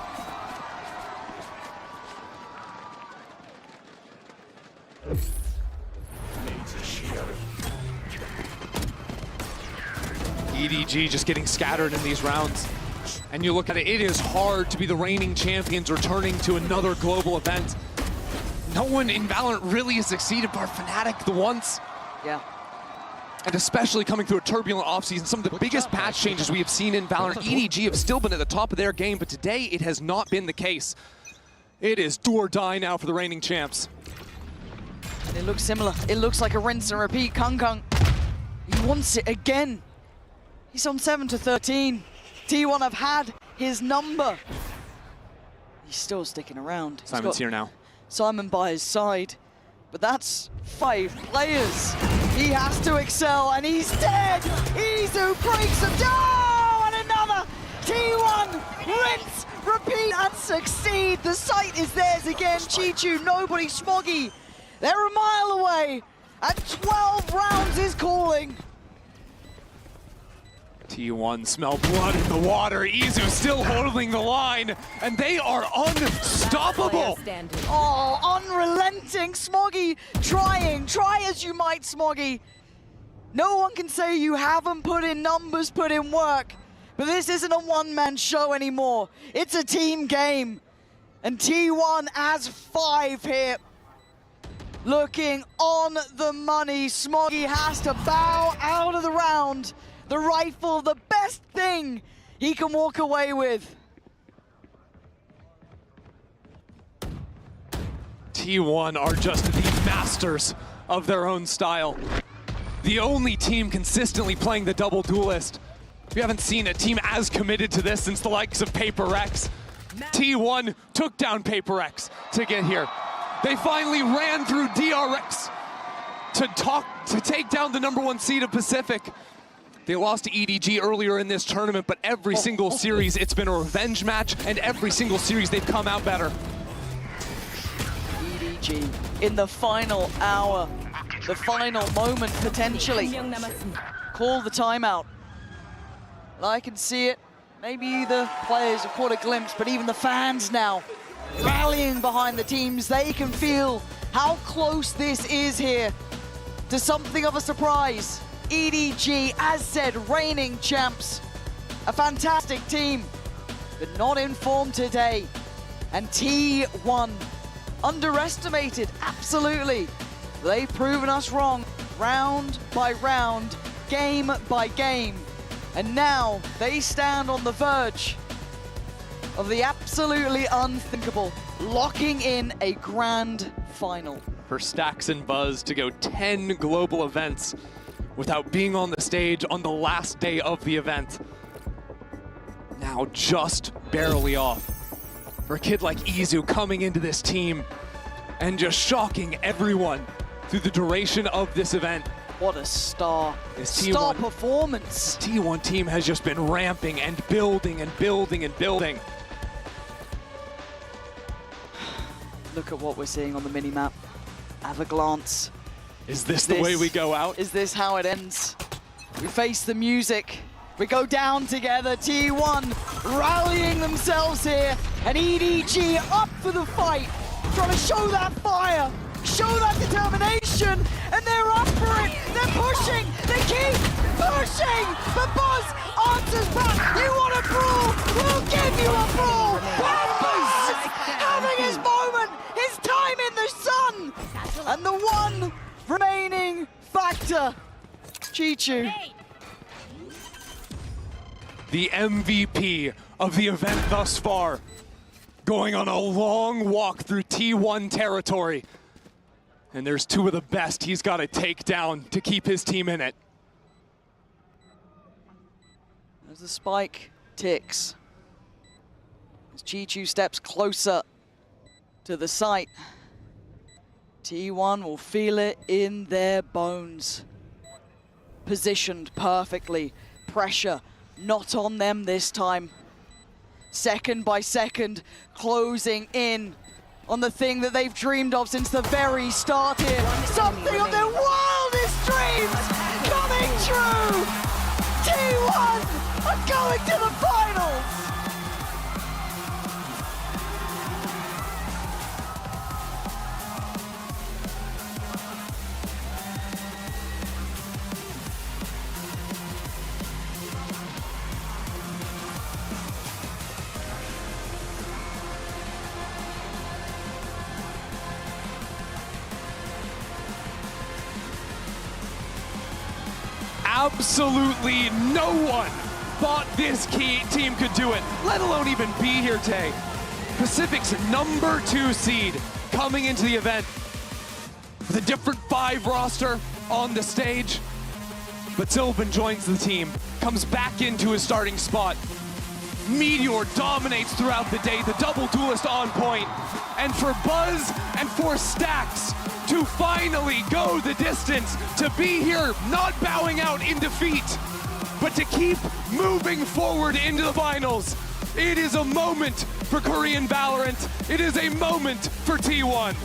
[SPEAKER 14] EDG just getting scattered in these rounds. And you look at it, it is hard to be the reigning champions returning to another global event. No one in Valorant really has succeeded bar Fnatic the once.
[SPEAKER 7] Yeah.
[SPEAKER 14] And especially coming through a turbulent offseason, some of the biggest patch changes we have seen in Valorant. EDG have still been at the top of their game, but today it has not been the case. It is do or die now for the reigning champs.
[SPEAKER 7] And it looks similar. It looks like a rinse and repeat. Kung. He wants it again. He's on 7 to 13. T1 have had his number. He's still sticking around.
[SPEAKER 14] Simon's here now.
[SPEAKER 7] Simon by his side. But that's 5 players. He has to excel, and he's dead. Izu breaks them down. And another T1 rinse, repeat, and succeed. The site is theirs again. Chichu, nobody, Smoggy. They're a mile away. And 12 rounds is calling.
[SPEAKER 14] T1 smell blood in the water. Izu still holding the line, and they are unstoppable.
[SPEAKER 7] Oh, unrelenting. Smoggy trying. Try as you might, Smoggy. No one can say you haven't put in numbers, put in work. But this isn't a one-man show anymore. It's a team game. And T1 has 5 here. Looking on the money. Smoggy has to bow out of the round. The rifle, the best thing he can walk away with.
[SPEAKER 14] T1 are just the masters of their own style. The only team consistently playing the double duelist. We haven't seen a team as committed to this since the likes of Paper X. T1 took down Paper X to get here. They finally ran through DRX to take down the #1 seed of Pacific. They lost to EDG earlier in this tournament, but every single series it's been a revenge match, and every single series they've come out better.
[SPEAKER 7] EDG in the final hour, the final moment potentially. Call the timeout. And I can see it. Maybe the players have caught a glimpse, but even the fans now rallying behind the teams. They can feel how close this is here to something of a surprise. EDG, as said, reigning champs. A fantastic team, but not in form today. And T1, underestimated, absolutely. They've proven us wrong, round by round, game by game. And now they stand on the verge of the absolutely unthinkable, locking in a grand final.
[SPEAKER 14] For Stax and Buzz to go 10 global events without being on the stage on the last day of the event. Now just barely off. For a kid like Izu coming into this team and just shocking everyone through the duration of this event.
[SPEAKER 7] What a star performance.
[SPEAKER 14] This T1 team has just been ramping and building and building and building.
[SPEAKER 7] Look at what we're seeing on the mini-map. Have a glance.
[SPEAKER 14] Is this the way we go out?
[SPEAKER 7] Is this how it ends? We face the music. We go down together. T1 rallying themselves here. And EDG up for the fight. Trying to show that fire. Show that determination. And they're up for it. They're pushing. They keep pushing. But Buzz answers back. You want a brawl? We'll give you a brawl. And Buzz having his moment. His time in the sun. And the one remaining factor, Chichu.
[SPEAKER 14] The MVP of the event thus far, going on a long walk through T1 territory. And there's two of the best he's got to take down to keep his team in it.
[SPEAKER 7] As the spike ticks, as Chichu steps closer to the site, T1 will feel it in their bones. Positioned perfectly, pressure not on them this time. Second by second, closing in on the thing that they've dreamed of since the very start here. Something of their wildest dreams coming true! T1 are going to the finals!
[SPEAKER 14] Absolutely no one thought this team could do it, let alone even be here today. Pacific's #2 seed coming into the event with a different 5 roster on the stage. But Sylvan joins the team, comes back into his starting spot. Meteor dominates throughout the day, the double duelist on point. And for Buzz and for Stax to finally go the distance, to be here not bowing out in defeat, but to keep moving forward into the finals. It is a moment for Korean Valorant. It is a moment for T1.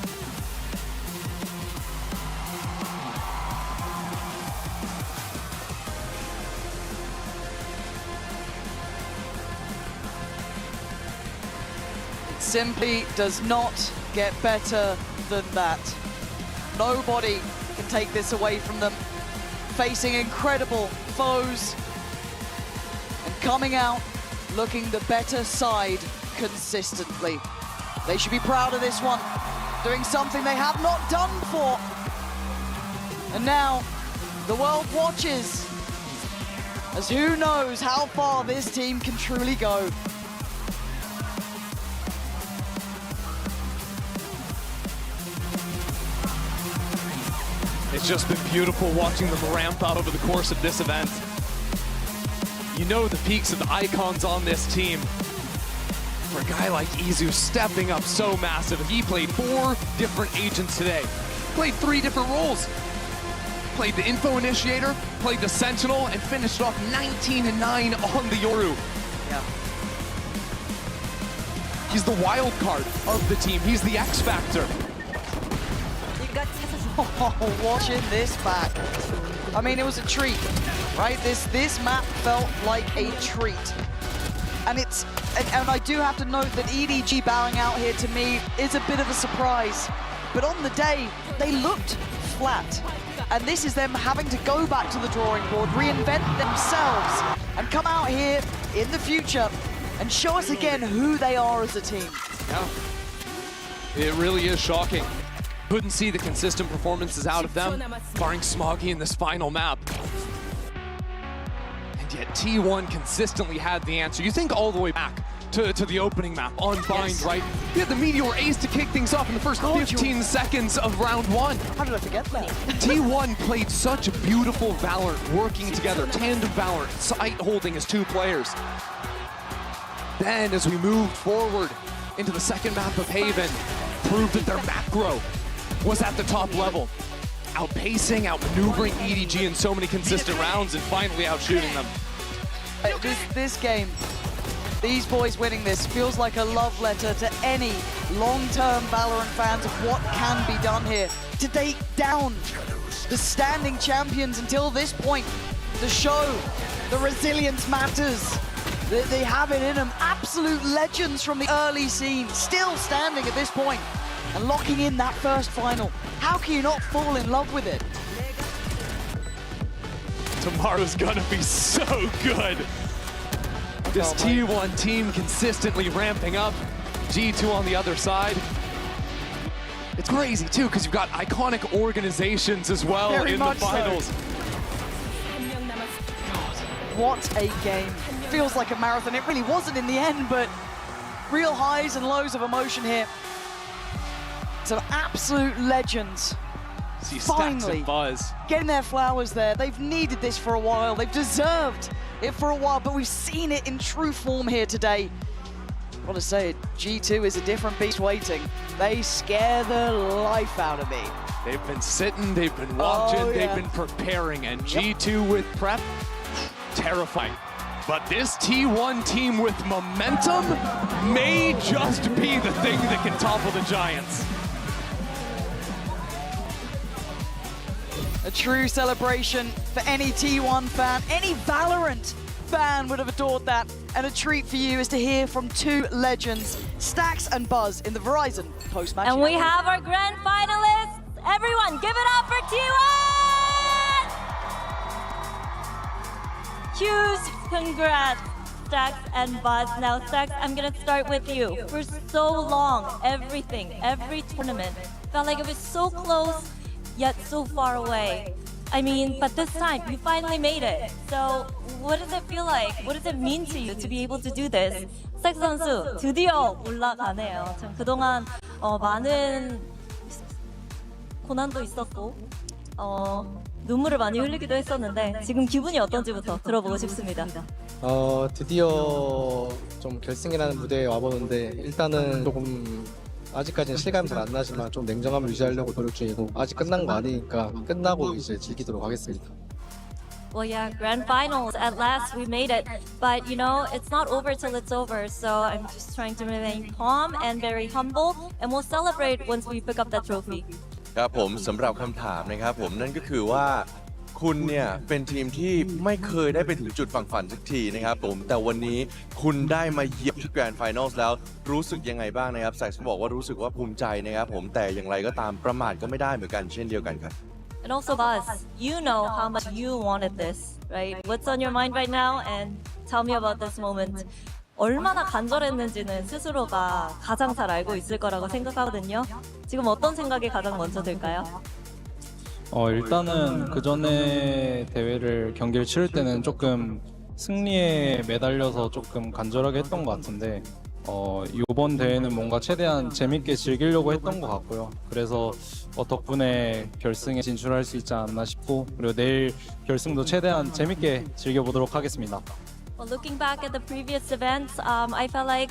[SPEAKER 7] Simply does not get better than that. Nobody can take this away from them. Facing incredible foes and coming out looking the better side consistently. They should be proud of this one, doing something they have not done before. And now the world watches, as who knows how far this team can truly go.
[SPEAKER 14] It's just been beautiful watching them ramp up over the course of this event. You know the peaks and the icons on this team. For a guy like Izu stepping up so massive, he played 4 different agents today. Played 3 different roles. Played the info initiator, played the sentinel, and finished off 19-9 on the Yoru.
[SPEAKER 7] Yeah.
[SPEAKER 14] He's the wild card of the team. He's the X factor.
[SPEAKER 7] Oh, watching this back. I mean, it was a treat. right? This map felt like a treat. And I do have to note that EDG bowing out here to me is a bit of a surprise. But on the day, they looked flat. And this is them having to go back to the drawing board, reinvent themselves, and come out here in the future and show us again who they are as a team.
[SPEAKER 14] Yeah. It really is shocking. Couldn't see the consistent performances out of them, barring Smoggy in this final map. And yet T1 consistently had the answer. You think all the way back to the opening map on Bind, right? They had the Meteor Ace to kick things off in the first 15 seconds of round one.
[SPEAKER 7] How did I forget that?
[SPEAKER 14] T1 played such a beautiful VALORANT, working together, tandem VALORANT, side holding as two players. Then as we moved forward into the second map of Haven, proved that their macro was at the top level, outpacing, outmaneuvering EDG in so many consistent rounds and finally outshooting them.
[SPEAKER 7] This game, these boys winning this feels like a love letter to any long-term VALORANT fans of what can be done here to take down the standing champions until this point, to show the resilience matters. They have it in them. Absolute legends from the early scene, still standing at this point and locking in that first final. How can you not fall in love with it?
[SPEAKER 14] Tomorrow's gonna be so good. This T1 team consistently ramping up. G2 on the other side. It's crazy too, because you've got iconic organizations as well
[SPEAKER 7] Very
[SPEAKER 14] in the
[SPEAKER 7] much
[SPEAKER 14] finals.
[SPEAKER 7] So. God, what a game. Feels like a marathon. It really wasn't in the end, but real highs and lows of emotion here. Some absolute legends.
[SPEAKER 14] See
[SPEAKER 7] finally
[SPEAKER 14] and Buzz
[SPEAKER 7] getting their flowers there. They've needed this for a while. They've deserved it for a while, but we've seen it in true form here today. What to say, G2 is a different beast waiting. They scare the life out of me.
[SPEAKER 14] They've been sitting, they've been watching, they've been preparing, and G2 with prep, terrifying. But this T1 team with momentum may just be the thing that can topple the Giants.
[SPEAKER 7] A true celebration for any T1 fan, any VALORANT fan would have adored that. And a treat for you is to hear from two legends, Stax and Buzz, in the Verizon post-match.
[SPEAKER 6] And we have our grand finalists. Everyone, give it up for T1! Huge congrats, Stax and Buzz. Now, Stax, I'm gonna start with you. For so long, every tournament, felt like it was so close, yet so far away. I mean, but this time, you finally made it. So, what does it feel like? What does it mean to you to be able to do this? 스택스 선수, 드디어 올라가네요. 참 그동안 많은 고난도 있었고, 눈물을 많이 흘리기도 했었는데 지금 기분이 어떤지부터 들어보고 싶습니다.
[SPEAKER 13] 드디어 좀 결승이라는 무대에 와보는데 일단은 조금 아직까지는 실감이 잘 안 나지만 좀 냉정함을 유지하려고 노력 중이고 아직 끝난 거 아니니까 끝나고 이제 즐기도록 하겠습니다.
[SPEAKER 6] Well, yeah, grand finals. At last, we made it. But, you know, it's not over till it's over. So I'm just trying to remain calm and very humble. And we'll celebrate once we pick up that trophy.
[SPEAKER 18] ครับผมสำหรับคำถามนะครับผมนั่นก็คือว่าคุณเนี่ยเป็นทีมที่ไม่เคยได้ไปถึงจุดฝั่งฝันสักทีนะครับผมแต่วันนี้คุณได้มาเหยียบที่แกรนด์ไฟนอลแล้วรู้สึกยังไงบ้างนะครับแซคบอกว่ารู้สึกว่าภูมิใจนะครับผมแต่อย่างไรก็ตามประมาทก็ไม่ได้เหมือนกันเช่นเดียวกันครับ
[SPEAKER 6] And also, Buzz, you know how much you wanted this, right? What's on your mind right now? And tell me about this moment. 얼마나 간절했는지는 스스로가 가장 잘 알고 있을 거라고 생각하거든요. 지금 어떤 생각이 가장 먼저 들까요?
[SPEAKER 9] 일단은 그 전에 경기를 치를 때는 조금 승리에 매달려서 조금 간절하게 했던 것 같은데 이번 대회는 뭔가 최대한 재밌게 즐기려고 했던 것 같고요. 그래서 덕분에 결승에 진출할 수 있지 않나 싶고 그리고 내일 결승도 최대한 재밌게 즐겨보도록 하겠습니다.
[SPEAKER 6] Well, looking back at the previous events, I felt like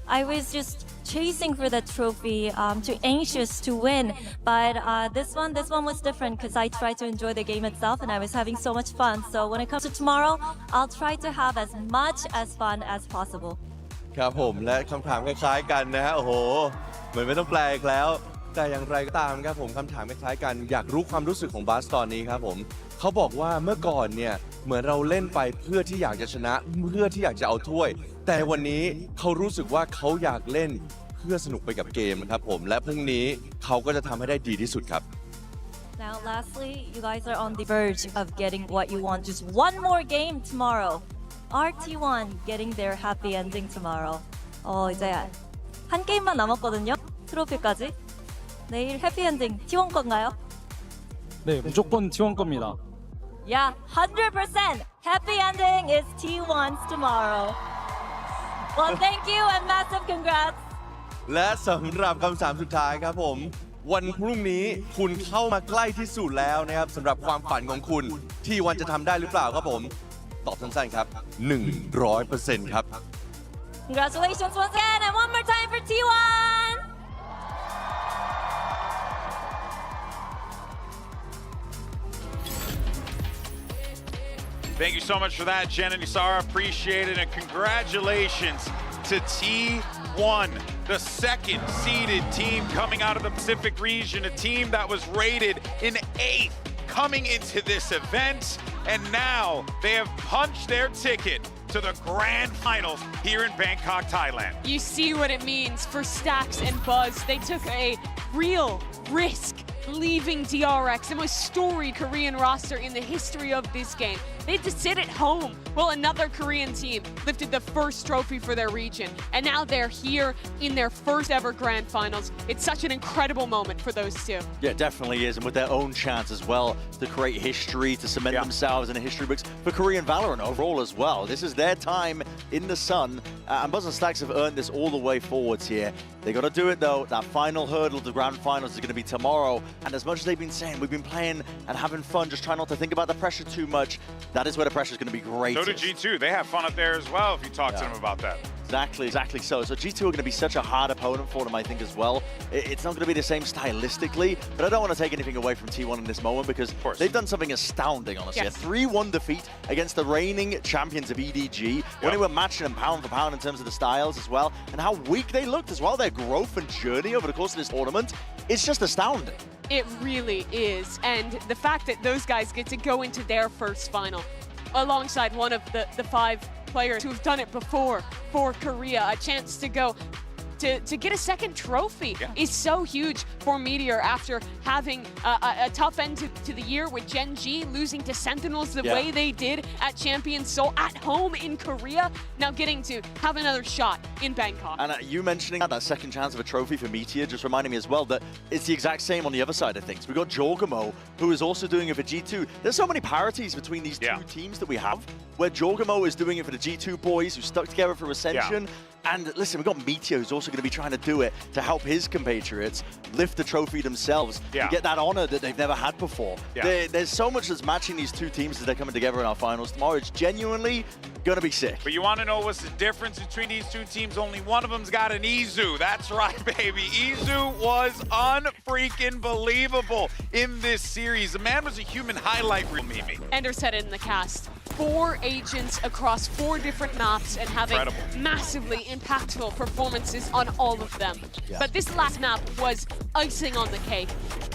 [SPEAKER 6] I was just chasing for the trophy, too anxious to win. But this one was different because I tried to enjoy the game itself and I was having so much fun. So when it comes to tomorrow, I'll try to have as much as fun as possible.
[SPEAKER 18] ครับผมและคำถามคล้ายๆกันนะฮะโอ้โหเหมือนไม่ต้องแปลอีกแล้วแต่อย่างไรก็ตามครับผมคำถามคล้ายๆกันอยากรู้ความรู้สึกของบัสตอนนี้ครับผมเขาบอกว่าเมื่อก่อนเนี่ย เหมือนเราเล่นไปเพื่อที่อยากจะชนะเพื่อที่อยากจะเอาถ้วยแต่วันนี้เขารู้สึกว่าเขาอยากเล่นเพื่อสนุกไปกับเกมครับผมและพรุ่งนี้เขาก็จะทำให้ได้ดีที่สุดครับ
[SPEAKER 6] Now, lastly, you guys are on the verge of getting what you want. Just one more game tomorrow. RT1 getting their happy ending tomorrow. 이제 한 게임만 남았거든요. 트로피까지. 내일 해피 엔딩 T1 건가요?
[SPEAKER 9] 네, 무조건 T1 겁니다.
[SPEAKER 6] Yeah, 100% happy ending is T1's tomorrow. Well, thank you and massive congrats.
[SPEAKER 18] และสำหรับคำถามสุดท้ายครับผมวันพรุ่งนี้คุณเข้ามาใกล้ที่สุดแล้วนะครับสำหรับความฝันของคุณที่วันจะทำได้หรือเปล่าครับผมตอบสั้นๆครับ 100% ครับ
[SPEAKER 6] Congratulations once again and one more time for T1.
[SPEAKER 2] Thank you so much for that, Jen and Isara. Appreciate it. And congratulations to T1, the second-seeded team coming out of the Pacific region, a team that was rated in 8th coming into this event. And now they have punched their ticket to the grand finals here in Bangkok, Thailand.
[SPEAKER 3] You see what it means for Stax and Buzz. They took a real risk leaving DRX, the most storied Korean roster in the history of this game. They had to sit at home while another Korean team lifted the first trophy for their region. And now they're here in their first ever grand finals. It's such an incredible moment for those two.
[SPEAKER 4] Yeah, it definitely is. And with their own chance as well to create history, to cement themselves in the history books for Korean Valorant overall as well. This is their time in the sun. And Buzz and Stax have earned this all the way forwards here. They got to do it though. That final hurdle to grand finals is going to be tomorrow. And as much as they've been saying, we've been playing and having fun, just try not to think about the pressure too much. That is where the pressure is going to be great.
[SPEAKER 2] So did G2. They have fun up there as well if you talk to them about that.
[SPEAKER 4] Exactly so. So G2 are going to be such a hard opponent for them, I think, as well. It's not going to be the same stylistically, but I don't want to take anything away from T1 in this moment because they've done something astounding, honestly.
[SPEAKER 3] Yes.
[SPEAKER 4] A 3-1 defeat against the reigning champions of EDG, when they were matching them pound for pound in terms of the styles as well, and how weak they looked as well. Their growth and journey over the course of this tournament, it's just astounding.
[SPEAKER 3] It really is. And the fact that those guys get to go into their first final alongside one of the 5 players who have done it before for Korea, a chance to go to get a second trophy is so huge for Meteor after having a tough end to the year with Gen G losing to Sentinels the way they did at Champions Seoul at home in Korea, now getting to have another shot in Bangkok.
[SPEAKER 4] And you mentioning that second chance of a trophy for Meteor just reminded me as well that it's the exact same on the other side of things. We've got Jorgamo, who is also doing it for G2. There's so many parities between these two teams that we have, where Jorgamo is doing it for the G2 boys who stuck together for Ascension. And listen, we've got Meteor who's also going to be trying to do it to help his compatriots lift the trophy themselves and get that honor that they've never had before. There's so much that's matching these two teams as they're coming together in our finals tomorrow. It's genuinely going to be sick.
[SPEAKER 2] But you want to know what's the difference between these two teams? Only one of them's got an Izu. That's right, baby. Izu was unfreaking believable in this series. The man was a human highlight reel, Mimi.
[SPEAKER 3] Ender said it in the cast. 4 agents across 4 different maps and having massively impactful performances on all of them. But this last map was icing on the cake.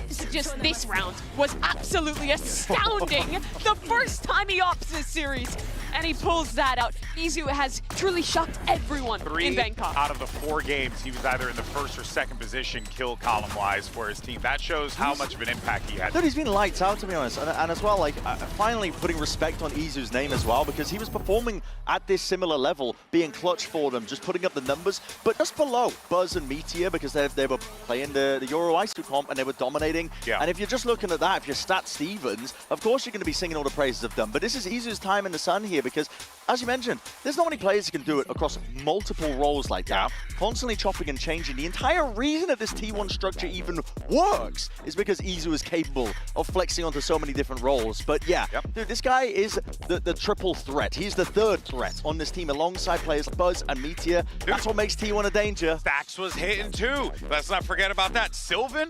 [SPEAKER 3] This round was absolutely astounding. The first time he opts this series, and he pulls that out. Izu has truly shocked everyone in Bangkok.
[SPEAKER 2] 3 out of the 4 games, he was either in the first or second position kill column-wise for his team. That shows how much of an impact he had.
[SPEAKER 4] Dude, he's been lights out, to be honest. And as well, like, finally putting respect on Izu's name as well, because he was performing at this similar level, being clutch for them, just putting up the numbers, but just below Buzz and Meteor, because they were playing the Euro ISO comp and they were dominating. And if you're just looking at that, if you're Stat Stevens, of course you're going to be singing all the praises of them. But this is Izu's time in the sun here, because as you mentioned, there's not many players who can do it across multiple roles like that, constantly chopping and changing. The entire reason that this T1 structure even works is because Izu is capable of flexing onto so many different roles. But yeah, dude, this guy is the triple threat. He's the 3rd threat on this team alongside players like Buzz and Meteor. That's what makes T1 a danger.
[SPEAKER 2] Stax was hitting too. Let's not forget about that. Sylvan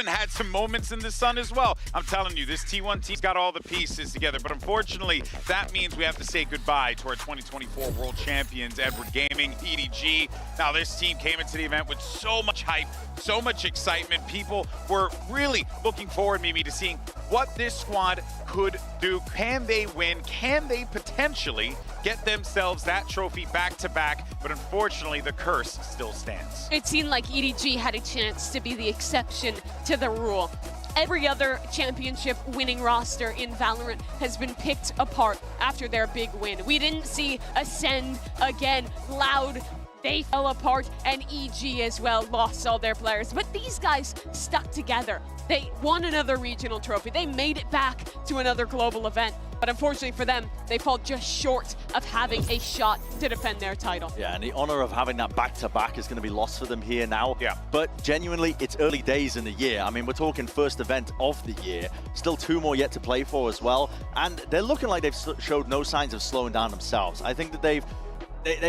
[SPEAKER 2] had some moments in the sun as well. I'm telling you, this T1 team's got all the pieces together, but unfortunately, that means we have to say goodbye to our 2020 2024 World Champions, Edward Gaming, EDG. Now, this team came into the event with so much hype, so much excitement. People were really looking forward, Mimi, to seeing what this squad could do. Can they win? Can they potentially get themselves that trophy back-to-back? But unfortunately, the curse still stands.
[SPEAKER 3] It seemed like EDG had a chance to be the exception to the rule. Every other championship winning roster in Valorant has been picked apart after their big win. We didn't see Ascend again, Loud, they fell apart, and EG as well lost all their players. But these guys stuck together. They won another regional trophy. They made it back to another global event. But unfortunately for them, they fall just short of having a shot to defend their title.
[SPEAKER 4] Yeah, and the honor of having that back-to-back is going to be lost for them here now.
[SPEAKER 2] Yeah.
[SPEAKER 4] But genuinely, it's early days in the year. I mean, we're talking first event of the year. Still 2 more yet to play for as well. And they're looking like they've showed no signs of slowing down themselves. I think that they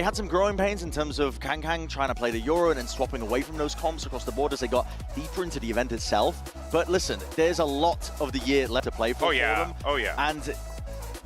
[SPEAKER 4] had some growing pains in terms of Kang trying to play the Euro and then swapping away from those comps across the board as they got deeper into the event itself. But listen, there's a lot of the year left to play for them.
[SPEAKER 2] Oh, yeah.
[SPEAKER 4] And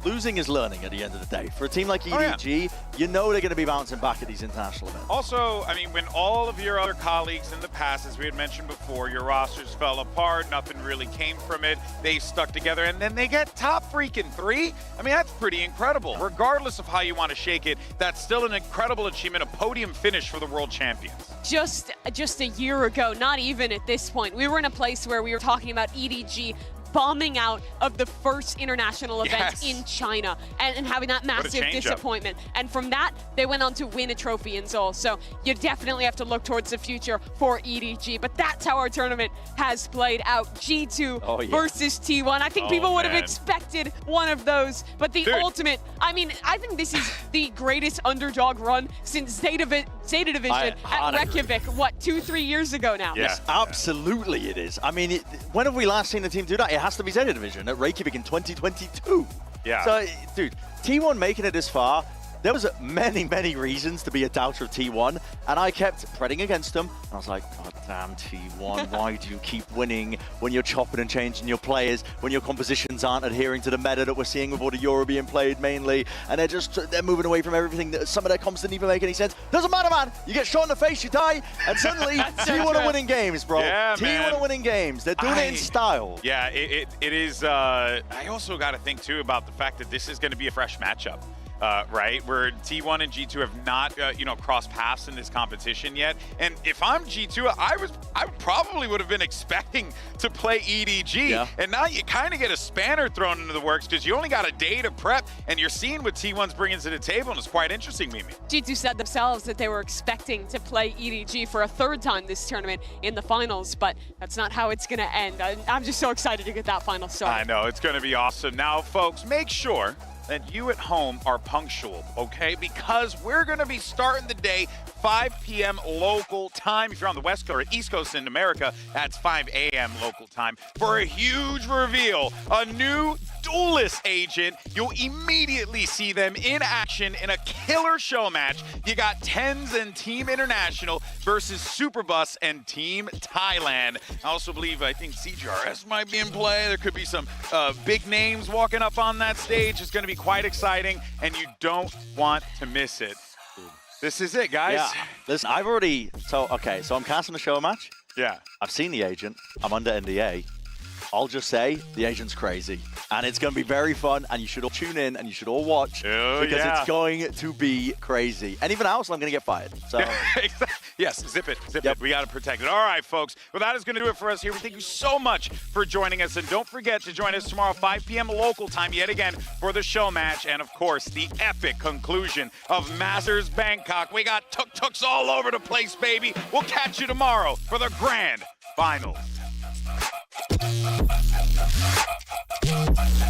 [SPEAKER 4] losing is learning at the end of the day. For a team like EDG, you know they're going to be bouncing back at these international events.
[SPEAKER 2] Also, I mean, when all of your other colleagues in the past, as we had mentioned before, your rosters fell apart, nothing really came from it, they stuck together, and then they get top freaking 3? I mean, that's pretty incredible. Regardless of how you want to shake it, that's still an incredible achievement, a podium finish for the World Champions.
[SPEAKER 3] Just a year ago, not even at this point, we were in a place where we were talking about EDG bombing out of the first international event in China and having that massive disappointment. And from that, they went on to win a trophy in Seoul. So you definitely have to look towards the future for EDG. But that's how our tournament has played out. G2 versus T1. I think people would have expected one of those. But the ultimate, I mean, I think this is the greatest underdog run since Zeta Division at Reykjavik, what, 2-3 years ago now?
[SPEAKER 4] Yes, absolutely it is. I mean, when have we last seen a team do that? It has to be Zeta Division at Reykjavik in 2022.
[SPEAKER 2] Yeah.
[SPEAKER 4] So, dude, T1 making it this far, there was many, many reasons to be a doubter of T1, and I kept treading against them. And I was like, oh, damn, T1, why do you keep winning when you're chopping and changing your players, when your compositions aren't adhering to the meta that we're seeing with all the Euro being played mainly, and they're moving away from everything. Some of their comps didn't even make any sense. Doesn't matter, man. You get shot in the face, you die, and suddenly T1 are winning games, bro.
[SPEAKER 2] Yeah,
[SPEAKER 4] T1 are winning games. They're doing it in style.
[SPEAKER 2] Yeah, it is. I also got to think, too, about the fact that this is going to be a fresh matchup. Right, where T1 and G2 have not, crossed paths in this competition yet. And if I'm G2, I probably would have been expecting to play EDG.
[SPEAKER 4] Yeah.
[SPEAKER 2] And now you kind of get a spanner thrown into the works because you only got a day to prep, and you're seeing what T1's bringing to the table, and it's quite interesting, Mimi.
[SPEAKER 3] G2 said themselves that they were expecting to play EDG for a 3rd time this tournament in the finals, but that's not how it's going to end. I'm just so excited to get that final started.
[SPEAKER 2] I know, it's going to be awesome. Now, folks, make sure that you at home are punctual, okay? Because we're going to be starting the day 5 p.m. local time. If you're on the West Coast or East Coast in America, that's 5 a.m. local time for a huge reveal. A new duelist agent. You'll immediately see them in action in a killer show match. You got TENS and Team International versus Superbus and Team Thailand. I think CGRS might be in play. There could be some big names walking up on that stage. It's going to be quite exciting, and you don't want to miss it. This is it, guys.
[SPEAKER 4] Yeah. Listen, so I'm casting a show match.
[SPEAKER 2] Yeah.
[SPEAKER 4] I've seen the agent. I'm under NDA. I'll just say the agent's crazy, and it's going to be very fun, and you should all tune in and you should all watch because it's going to be crazy. Anything else, I'm going to get fired. So
[SPEAKER 2] yes, zip it. We got to protect it. All right, folks. Well, that is going to do it for us here. We thank you so much for joining us, and don't forget to join us tomorrow 5 p.m. local time yet again for the show match, and of course the epic conclusion of Masters Bangkok. We got tuk-tuks all over the place, baby. We'll catch you tomorrow for the grand finals.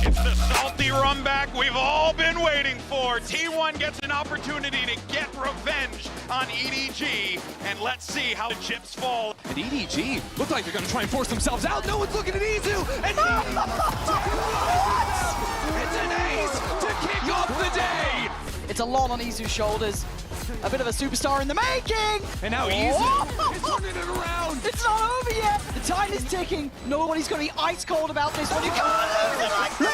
[SPEAKER 2] It's the salty run back we've all been waiting for. T1 gets an opportunity to get revenge on EDG, and let's see how the chips fall.
[SPEAKER 14] And EDG look like they're going to try and force themselves out. No one's looking at Izu, and it's an ace to kick off the day.
[SPEAKER 7] It's a lot on Izu's shoulders. A bit of a superstar in the making.
[SPEAKER 14] And now Izu is turning it around.
[SPEAKER 7] It's not over yet. The tide is ticking. Nobody's going to be ice cold about this one. You can't lose it like this.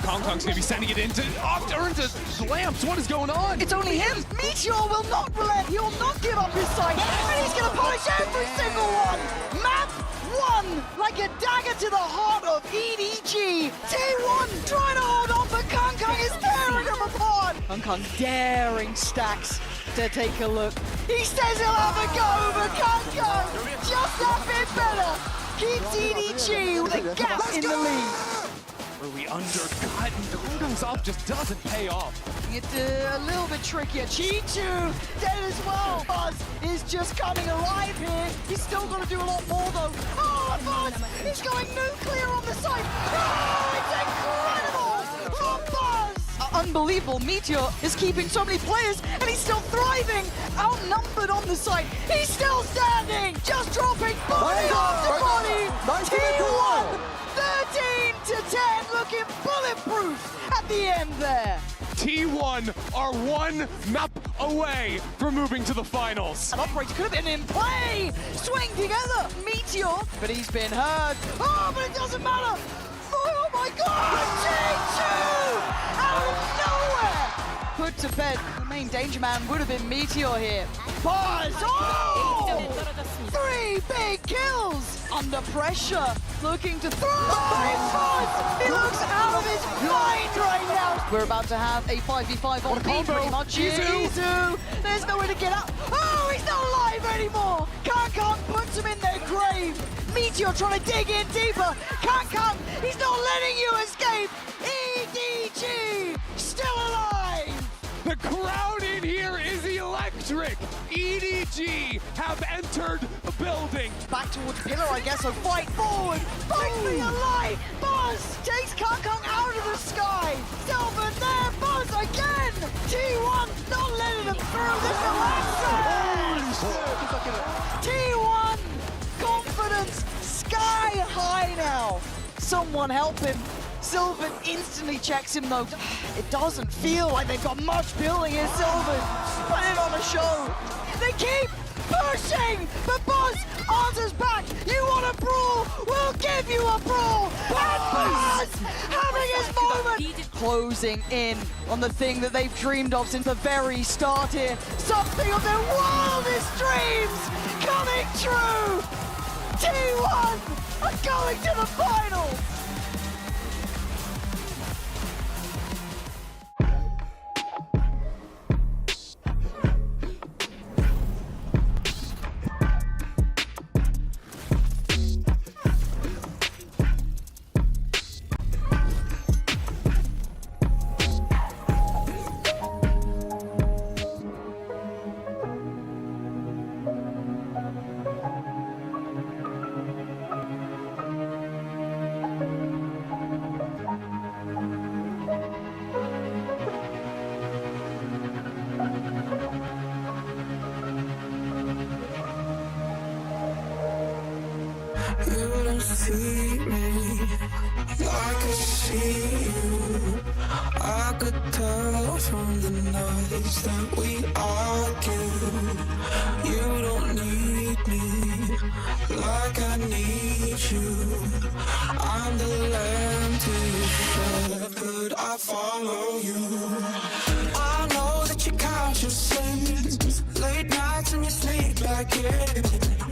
[SPEAKER 14] Kong Kong's gonna be sending it into lamps. What is going on?
[SPEAKER 7] It's only him. Meteor will not relent. He will not give up his sight. And he's going to punish every single one. Map 1, like a dagger to the heart of EDG. T1 trying to hold on, but Kong Kong is tearing him apart. Kong Kong daring Stacks to take a look. He says he'll have a go, but Kong Kong just that bit better. Keeps EDG with a gap in the lead.
[SPEAKER 14] Really undercut, and Kong Kong's up just doesn't pay off.
[SPEAKER 7] It's a little bit trickier. G2 dead as well. Buzz is just coming alive here. He's still going to do a lot more though. Oh, Buzz! He's going nuclear on the side. Oh, it's incredible from Buzz! Unbelievable. Meteor is keeping so many players, and he's still thriving. Outnumbered on the side. He's still standing. Just dropping body after body. T1, 13-10, looking bulletproof at the end there.
[SPEAKER 14] T1 are one map away from moving to the finals.
[SPEAKER 7] An operator could have been in play. Swing together. Meteor, but he's been hurt. Oh, but it doesn't matter. Oh my God, G2 out of nowhere. Put to bed. The main danger man would have been Meteor here. Buzz, oh! 3 big kills. Under pressure, looking to thrive. Buzz, he looks out of his mind right now. We're about to have a 5v5 on B pretty much. Izu, there's nowhere to get out. Oh, he's not alive anymore. Kong puts him in their grave. Meteor trying to dig in deeper. Kong, he's not letting you escape. EDG, still alive.
[SPEAKER 14] The crowd in here is electric. EDG have entered the building.
[SPEAKER 7] Back towards pillar, I guess, so fight forward. Fight for your life. Buzz takes Kong out of the sky. Silver there, Buzz again. T1 not letting him through. This is T1, confidence sky high now. Someone help him. Sylvan instantly checks him though. It doesn't feel like they've got much building here, Sylvan. Put it on a show. They keep pushing, but Buzz answers back. You want a brawl? We'll give you a brawl. And Buzz having his moment. Closing in on the thing that they've dreamed of since the very start here. Something of their wildest dreams coming true. T1 are going to the finals.
[SPEAKER 10] You don't see me like I see you. I could tell from the nights that we argue. You don't need me like I need you. I'm the lamb to your shepherd, I follow you. I know that you count your sins, late nights and you sleep like it,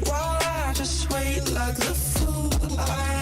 [SPEAKER 10] while I just wait like the fool I